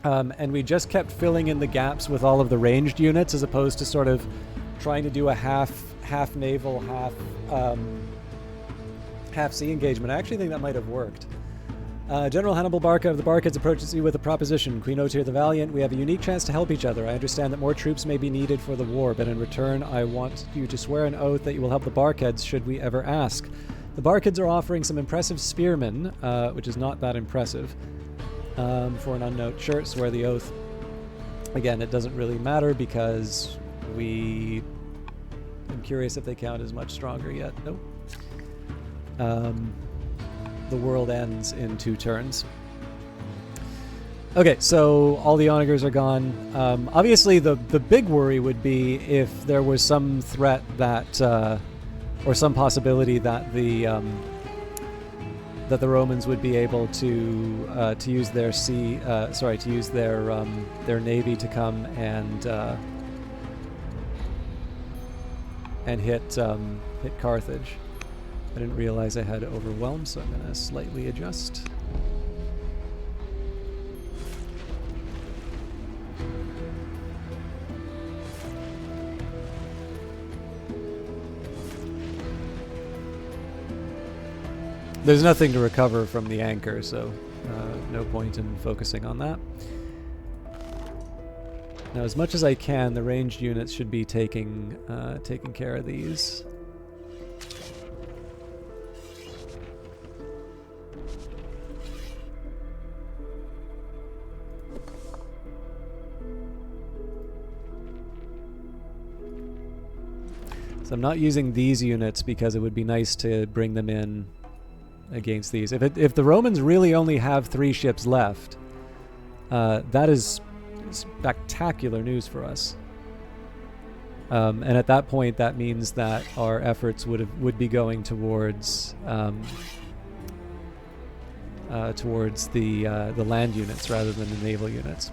A: and we just kept filling in the gaps with all of the ranged units, as opposed to sort of trying to do a half naval, half sea engagement, I actually think that might have worked. General Hannibal Barca of the Barcades approaches you with a proposition. Queen Otyr the Valiant, we have a unique chance to help each other. I understand that more troops may be needed for the war, but in return I want you to swear an oath that you will help the Barcades should we ever ask. The Barcades are offering some impressive spearmen, which is not that impressive, for an unknown. Sure, swear the oath. Again, it doesn't really matter because I'm curious if they count as much stronger yet. Nope. The world ends in 2 turns. Okay, so all the onagers are gone. Obviously, the big worry would be if there was some threat that, or some possibility that the Romans would be able to use their their navy to come and hit Carthage. I didn't realize I had overwhelm, so I'm going to slightly adjust. There's nothing to recover from the anchor, so no point in focusing on that. Now, as much as I can, the ranged units should be taking care of these. So I'm not using these units because it would be nice to bring them in against these. If the Romans really only have 3 ships left, that is spectacular news for us. And at that point, that means that our efforts would be going towards the land units rather than the naval units.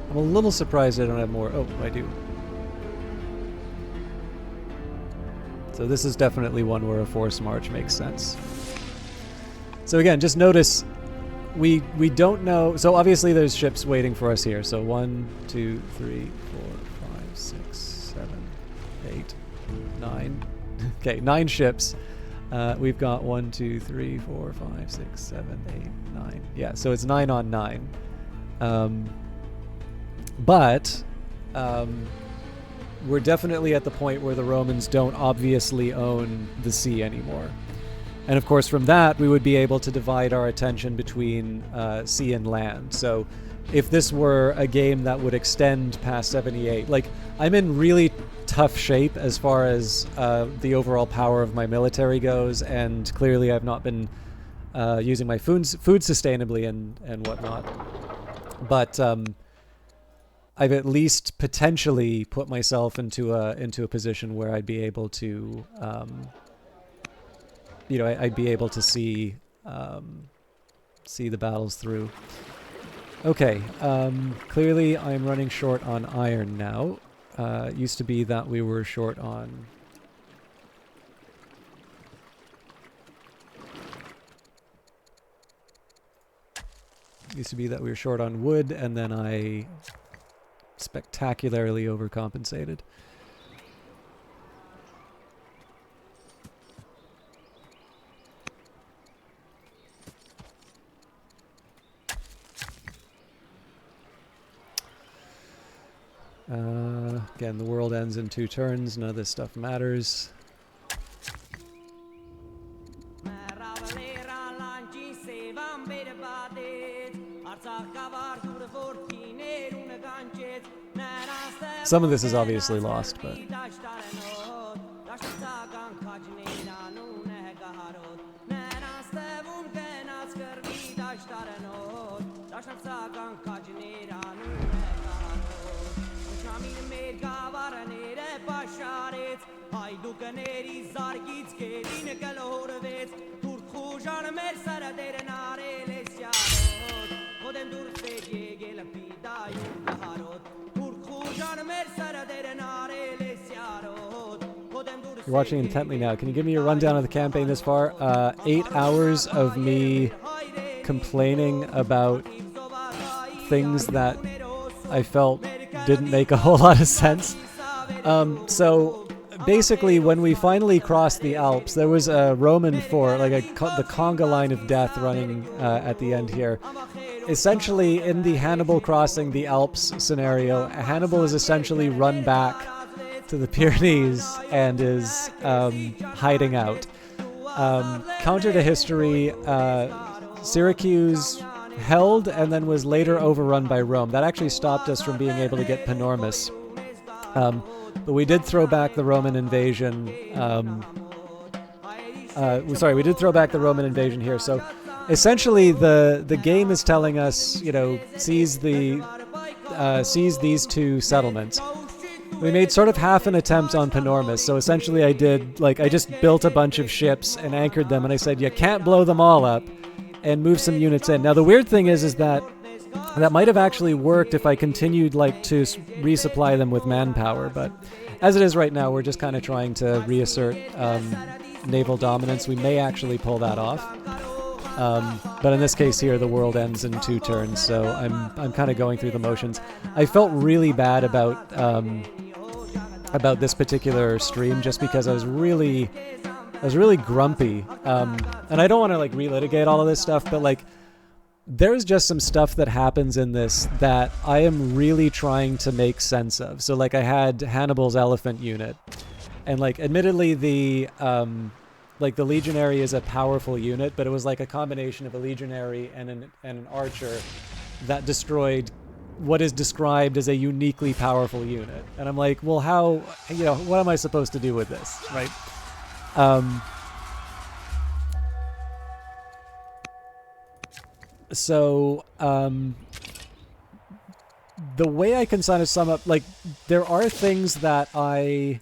A: I'm a little surprised I don't have more. Oh, I do. So this is definitely one where a forced march makes sense. So again, just notice we don't know. So obviously there's ships waiting for us here. So 1, 2, 3, 4, 5, 6, 7, 8, 9. Okay, 9 ships. We've got 1, 2, 3, 4, 5, 6, 7, 8, 9. Yeah, so it's 9 on 9. But we're definitely at the point where the Romans don't obviously own the sea anymore. And of course, from that, we would be able to divide our attention between sea and land. So if this were a game that would extend past 78, like, I'm in really tough shape as far as the overall power of my military goes, and clearly I've not been using my food sustainably and whatnot. But I've at least potentially put myself into a position where I'd be able to, I'd be able to see the battles through. Okay, clearly I'm running short on iron now. It used to be that we were short on... wood, and then I spectacularly overcompensated. Again, the world ends in 2 turns. None of this stuff matters. Some of this is obviously lost, but... You're watching intently now. Can you give me a rundown of the campaign this far? 8 hours of me complaining about things that I felt didn't make a whole lot of sense. So basically, when we finally crossed the Alps, there was a Roman fort, like the conga line of death running at the end here. Essentially, in the Hannibal crossing the Alps scenario, Hannibal is essentially run back to the Pyrenees and is hiding out. Counter to history, Syracuse held and then was later overrun by Rome. That actually stopped us from being able to get Panormus. But we did throw back the Roman invasion. We did throw back the Roman invasion here. So essentially, the game is telling us, seize these 2 settlements. We made sort of half an attempt on Panormus. So essentially, I just built a bunch of ships and anchored them, and I said, you can't blow them all up, and move some units in. Now, the weird thing is that might have actually worked if I continued to resupply them with manpower, but as it is right now, we're just kind of trying to reassert naval dominance. We may actually pull that off, but in this case here, the world ends in 2 turns, so I'm kind of going through the motions. I felt really bad about this particular stream just because I was really grumpy, and I don't want to relitigate all of this stuff, but there's just some stuff that happens in this that I am really trying to make sense of. So I had Hannibal's elephant unit, and admittedly the legionary is a powerful unit, but it was a combination of a legionary and an archer that destroyed what is described as a uniquely powerful unit. And I'm like, well, how, what am I supposed to do with this, right? So the way I can kind of sum up, there are things that I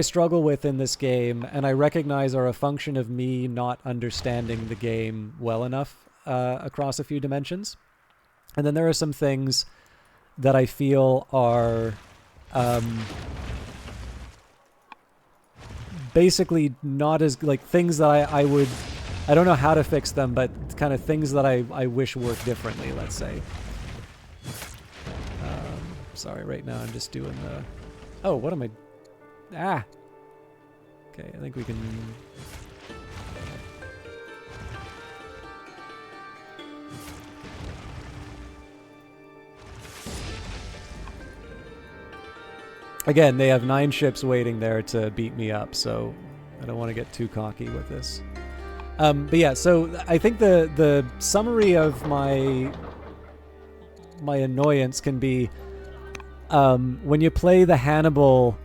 A: struggle with in this game, and I recognize are a function of me not understanding the game well enough across a few dimensions. And then there are some things that I feel are basically not as, things that I don't know how to fix them, but kind of things that I wish worked differently, let's say. Sorry, right now I'm just doing the... Oh, what am I... Ah! Okay, I think we can... Again, they have 9 ships waiting there to beat me up, so I don't want to get too cocky with this. But yeah, so I think the summary of my annoyance can be when you play the Hannibal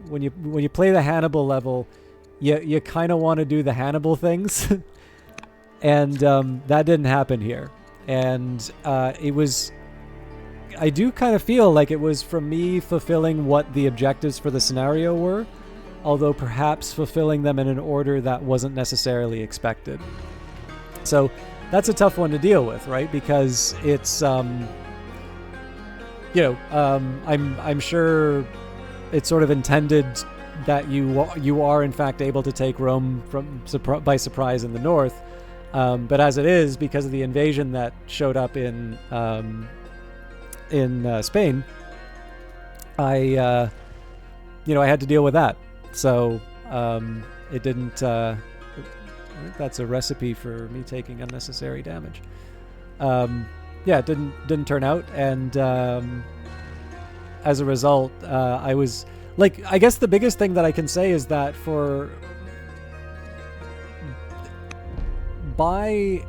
A: when you play the Hannibal level, you kind of want to do the Hannibal things, and that didn't happen here. And it was, I do kind of feel like it was from me fulfilling what the objectives for the scenario were, although perhaps fulfilling them in an order that wasn't necessarily expected. So that's a tough one to deal with, right? Because it's I'm sure it's sort of intended that you are in fact able to take Rome by surprise in the north, but as it is, because of the invasion that showed up in Spain, I had to deal with that. So it didn't. I think that's a recipe for me taking unnecessary damage. Yeah, it didn't turn out, and as a result, I was like, I guess the biggest thing that I can say is that by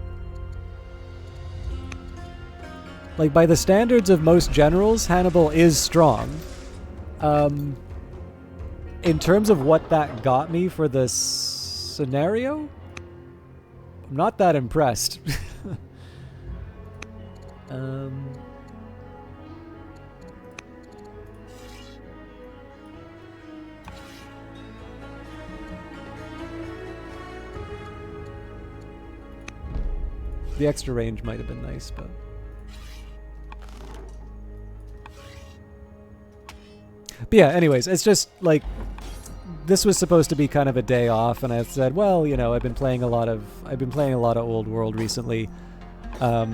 A: the standards of most generals, Hannibal is strong. In terms of what that got me for this scenario, I'm not that impressed. The extra range might have been nice, but... But yeah, anyways, it's just like, this was supposed to be kind of a day off, and I said, well, I've been playing a lot of Old World recently. I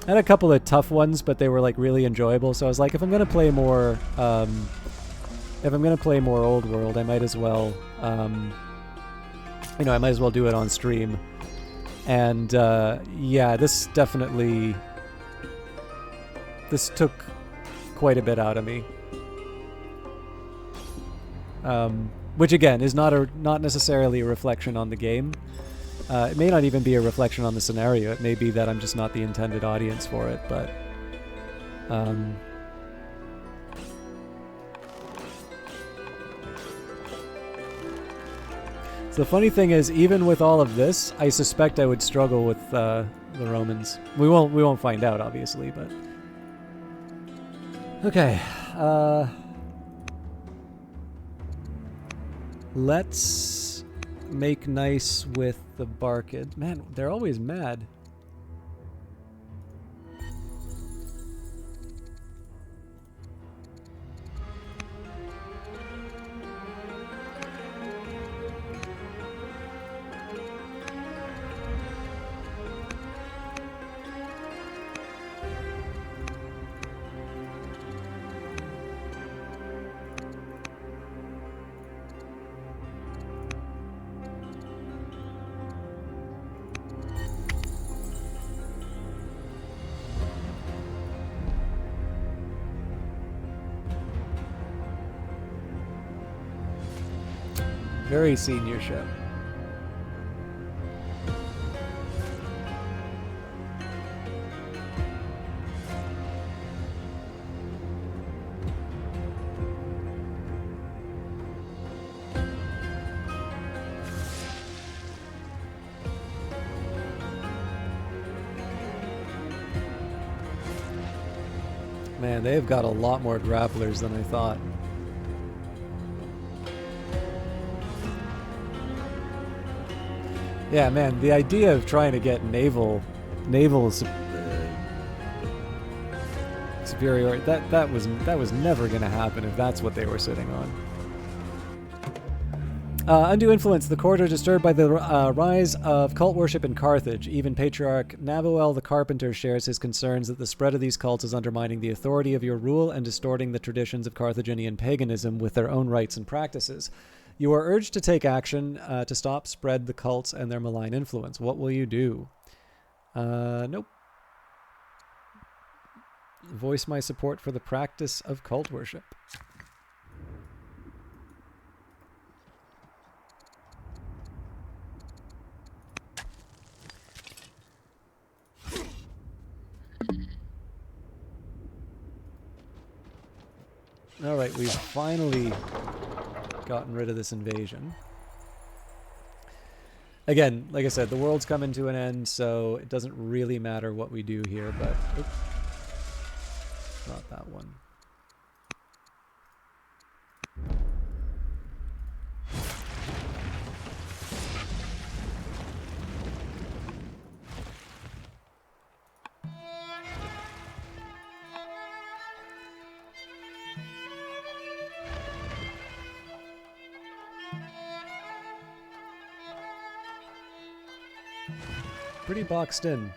A: had a couple of tough ones, but they were like really enjoyable. So I was like, if I'm gonna play more Old World, I might as well, I might as well do it on stream. And yeah, this took quite a bit out of me. Which again is not necessarily a reflection on the game. It may not even be a reflection on the scenario. It may be that I'm just not the intended audience for it, but so the funny thing is, even with all of this, I suspect I would struggle with the Romans. We won't find out, obviously, but okay. Let's make nice with the Barkid. Man, they're always mad. Very senior ship. Man, they've got a lot more grapplers than I thought. Yeah, man, the idea of trying to get naval superiority, that was never going to happen if that's what they were sitting Undue influence. The court are disturbed by the rise of cult worship in Carthage. Even Patriarch Naboel the Carpenter shares his concerns that the spread of these cults is undermining the authority of your rule and distorting the traditions of Carthaginian paganism with their own rites and practices. You are urged to take action to stop spread the cults and their malign influence. What will you do? Nope. Voice my support for the practice of cult worship. Alright, we've finally gotten rid of this invasion. Again, like I said, the world's coming to an end, so it doesn't really matter what we do here, but... Oops, not that one. Pretty boxed in.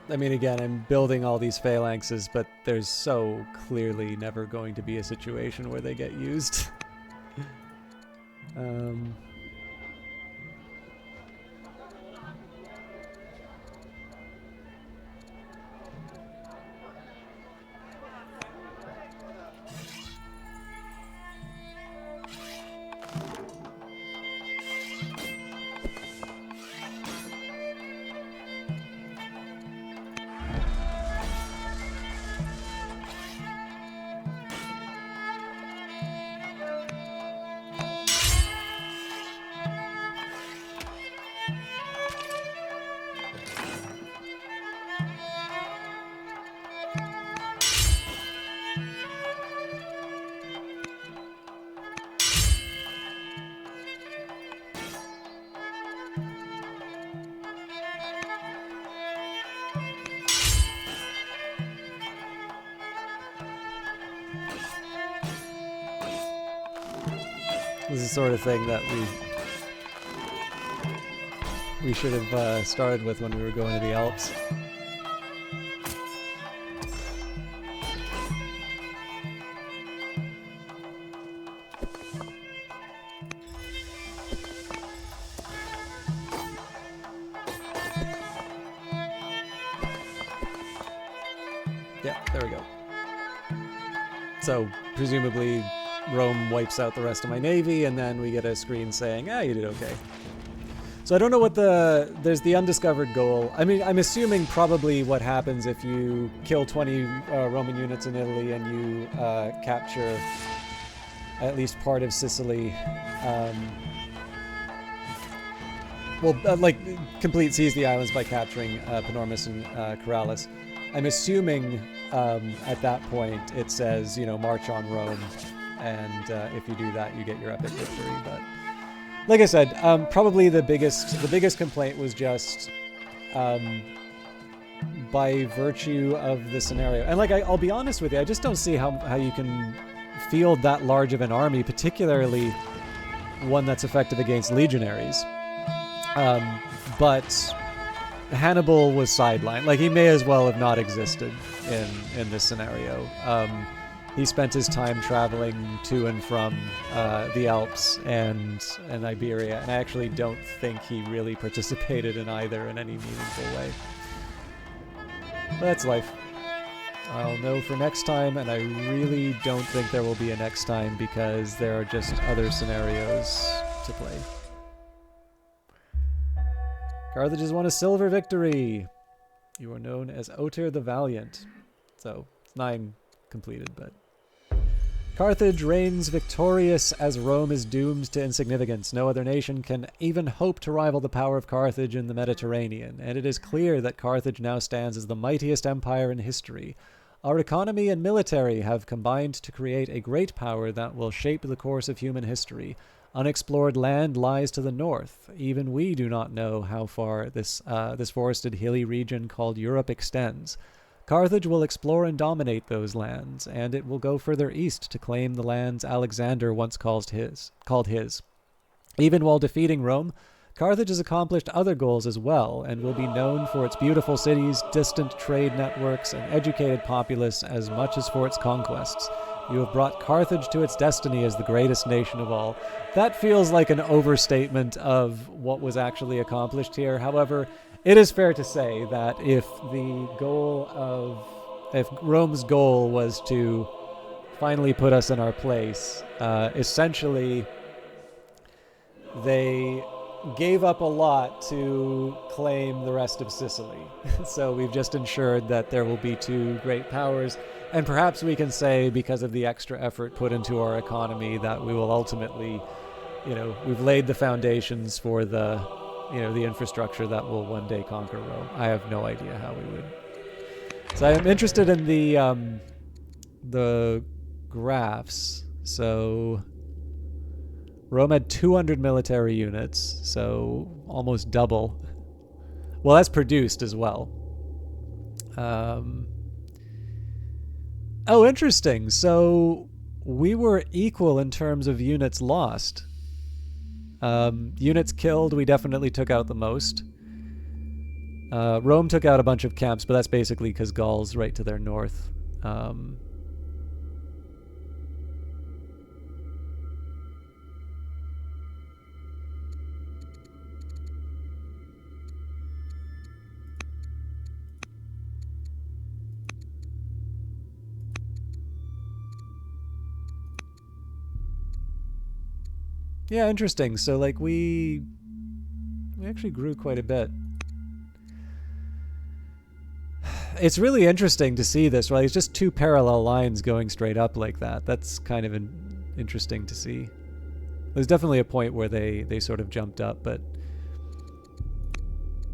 A: I mean, again, I'm building all these phalanxes, but there's so clearly never going to be a situation where they get used. This is the sort of thing that we should have started with when we were going to the Alps. Yeah, there we go. So, presumably Rome wipes out the rest of my navy, and then we get a screen saying, ah, you did okay. So I don't know what there's the undiscovered goal. I mean, I'm assuming probably what happens if you kill 20 Roman units in Italy and you capture at least part of Sicily. Like, seize the islands by capturing Panormus and Corrales. I'm assuming at that point it says, you know, march on Rome. And if you do that, you get your epic victory. But like I said, probably the biggest complaint was just by virtue of the scenario. And like I'll be honest with you, I just don't see how you can field that large of an army, particularly one that's effective against legionaries. But Hannibal was sidelined. Like, he may as well have not existed in this scenario. he spent his time traveling to and from the Alps and Iberia, and I actually don't think he really participated in either in any meaningful way. But that's life. I'll know for next time, and I really don't think there will be a next time because there are just other scenarios to play. Carthage has won a silver victory. You are known as Oter the Valiant. So, it's 9 completed, but... Carthage reigns victorious as Rome is doomed to insignificance. No other nation can even hope to rival the power of Carthage in the Mediterranean, and it is clear that Carthage now stands as the mightiest empire in history. Our economy and military have combined to create a great power that will shape the course of human history. Unexplored land lies to the north. Even we do not know how far this forested hilly region called Europe extends. Carthage will explore and dominate those lands, and it will go further east to claim the lands Alexander once called his. Even while defeating Rome, Carthage has accomplished other goals as well, and will be known for its beautiful cities, distant trade networks, and educated populace as much as for its conquests. You have brought Carthage to its destiny as the greatest nation of all. That feels like an overstatement of what was actually accomplished here. However, it is fair to say that if Rome's goal was to finally put us in our place, essentially they gave up a lot to claim the rest of Sicily. So we've just ensured that there will be 2 great powers, and perhaps we can say, because of the extra effort put into our economy, that we will ultimately, we've laid the foundations for the infrastructure that will one day conquer Rome. I have no idea how we would. So I'm interested in the graphs. So Rome had 200 military units, so almost double. Well, that's produced as well. Oh, interesting. So we were equal in terms of units lost. Units killed, we definitely took out the most. Rome took out a bunch of camps, but that's basically because Gaul's right to their north. Yeah, interesting. So, like, we actually grew quite a bit. It's really interesting to see this, right? It's just 2 parallel lines going straight up like that. That's kind of interesting to see. There's definitely a point where they sort of jumped up, but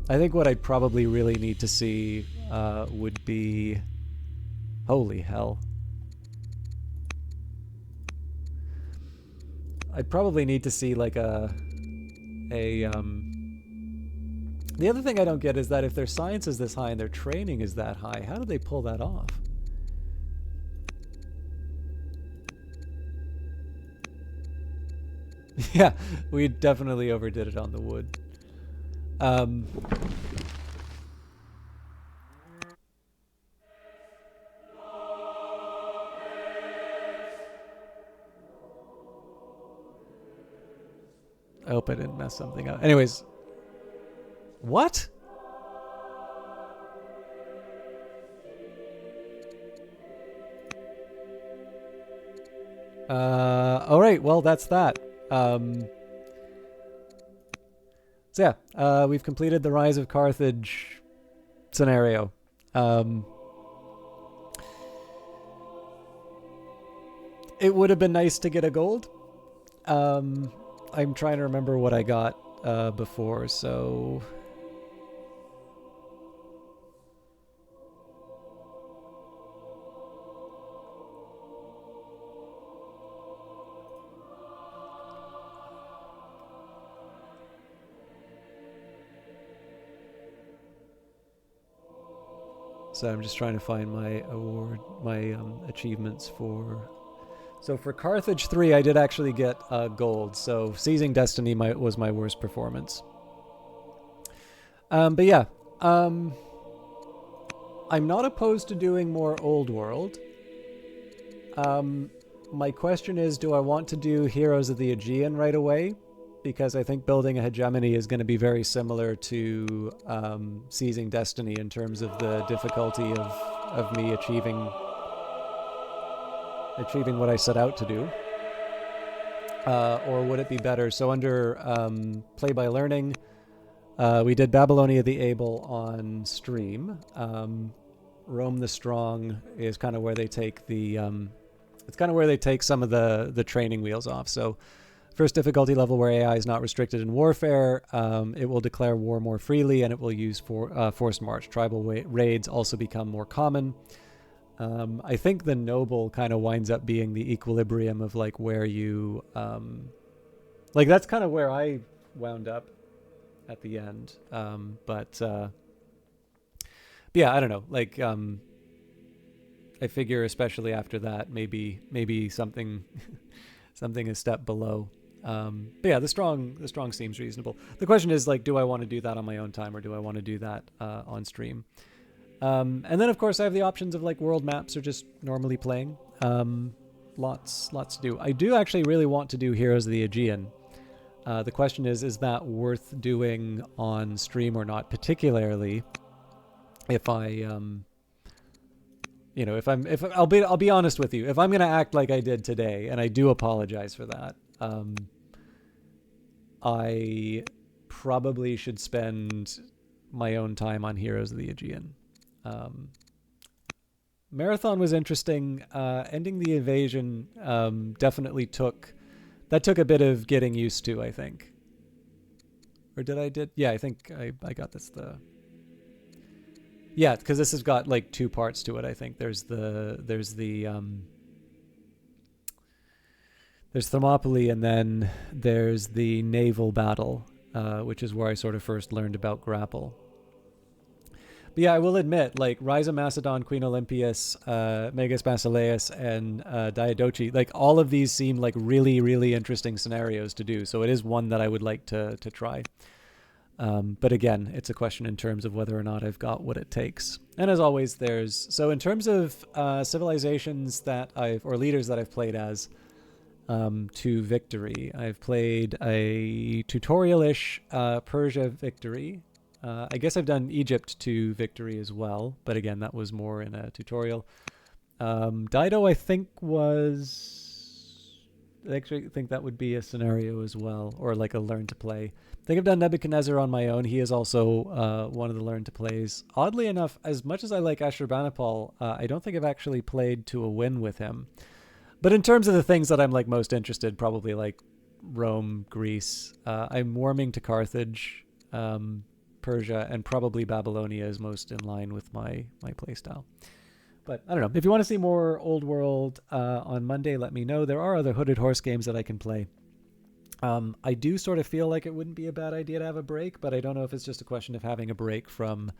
A: I think what I'd probably really need to see would be... Holy hell. I'd probably need to see like the other thing I don't get is that if their science is this high and their training is that high, how do they pull that off? Yeah, we definitely overdid it on the wood. I hope I didn't mess something up. Anyways. What? Alright, well, that's that. So yeah, we've completed the Rise of Carthage scenario. It would have been nice to get a gold. I'm trying to remember what I got before, so... So I'm just trying to find my achievements for... So for Carthage 3, I did actually get gold. So Seizing Destiny was my worst performance. But yeah, I'm not opposed to doing more Old World. My question is, do I want to do Heroes of the Aegean right away? Because I think building a hegemony is going to be very similar to Seizing Destiny in terms of the difficulty of me achieving what I set out to do. Or would it be better? So under Play by Learning, we did Babylonia the Able on stream. Rome the Strong is kind of where they take it's kind of where they take some of the training wheels off. So first difficulty level where AI is not restricted in warfare, it will declare war more freely, and it will use forced march. Tribal raids also become more common. I think the noble kind of winds up being the equilibrium of like where you like that's kind of where I wound up at the end. But yeah, I don't know. Like I figure especially after that, maybe something something a step below. But yeah, the strong seems reasonable. The question is like, do I want to do that on my own time, or do I want to do that on stream? And then of course I have the options of like world maps or just normally playing. Lots to do. I do actually really want to do Heroes of the Aegean. The question is that worth doing on stream or not? Particularly if I, if I'll be honest with you, if I'm gonna act like I did today, and I do apologize for that, I probably should spend my own time on Heroes of the Aegean. Marathon was interesting. Ending the invasion definitely took a bit of getting used to, I think. Or yeah, I think I got this yeah, because this has got like two parts to it, I think. There's Thermopylae, and then there's the naval battle, which is where I sort of first learned about grapple. But yeah, I will admit, like Rise of Macedon, Queen Olympias, Megas Basileus, and Diadochi, like all of these seem like really, really interesting scenarios to do. So it is one that I would like to try. But again, it's a question in terms of whether or not I've got what it takes. And as always, so in terms of civilizations or leaders that I've played as to victory, I've played a tutorial-ish Persia victory. I guess I've done Egypt to victory as well, but again, that was more in a tutorial. Dido, I actually think that would be a scenario as well, or like a learn to play. I think I've done Nebuchadnezzar on my own. He is also one of the learn to plays. Oddly enough, as much as I like Ashurbanipal, I don't think I've actually played to a win with him. But in terms of the things that I'm like most interested, probably like Rome, Greece. I'm warming to Carthage, Persia, and probably Babylonia is most in line with my playstyle. But I don't know. If you want to see more Old World on Monday, let me know. There are other Hooded Horse games that I can play. I do sort of feel like it wouldn't be a bad idea to have a break, but I don't know if it's just a question of having a break from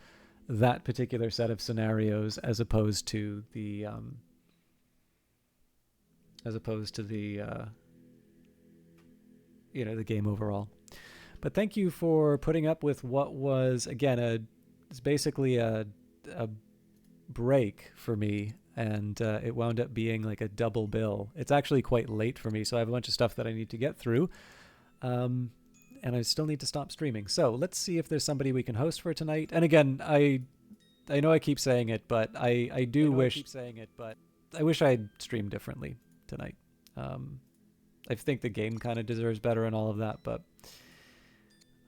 A: that particular set of scenarios as opposed to the the game overall. But thank you for putting up with what was, again, it's basically a break for me, and it wound up being like a double bill. It's actually quite late for me, so I have a bunch of stuff that I need to get through, and I still need to stop streaming. So let's see if there's somebody we can host for tonight. And again, I know I keep saying it, but I wish I'd streamed differently tonight. I think the game kind of deserves better and all of that, but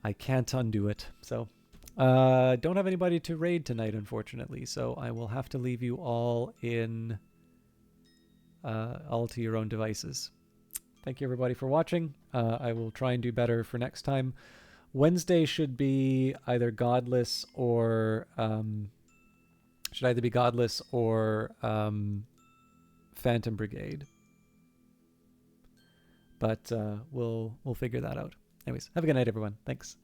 A: I can't undo it. So don't have anybody to raid tonight, unfortunately, so I will have to leave you all all to your own devices. Thank you, everybody, for watching. I will try and do better for next time. Wednesday should be either Godless or Phantom Brigade. But we'll figure that out. Anyways, have a good night, everyone. Thanks.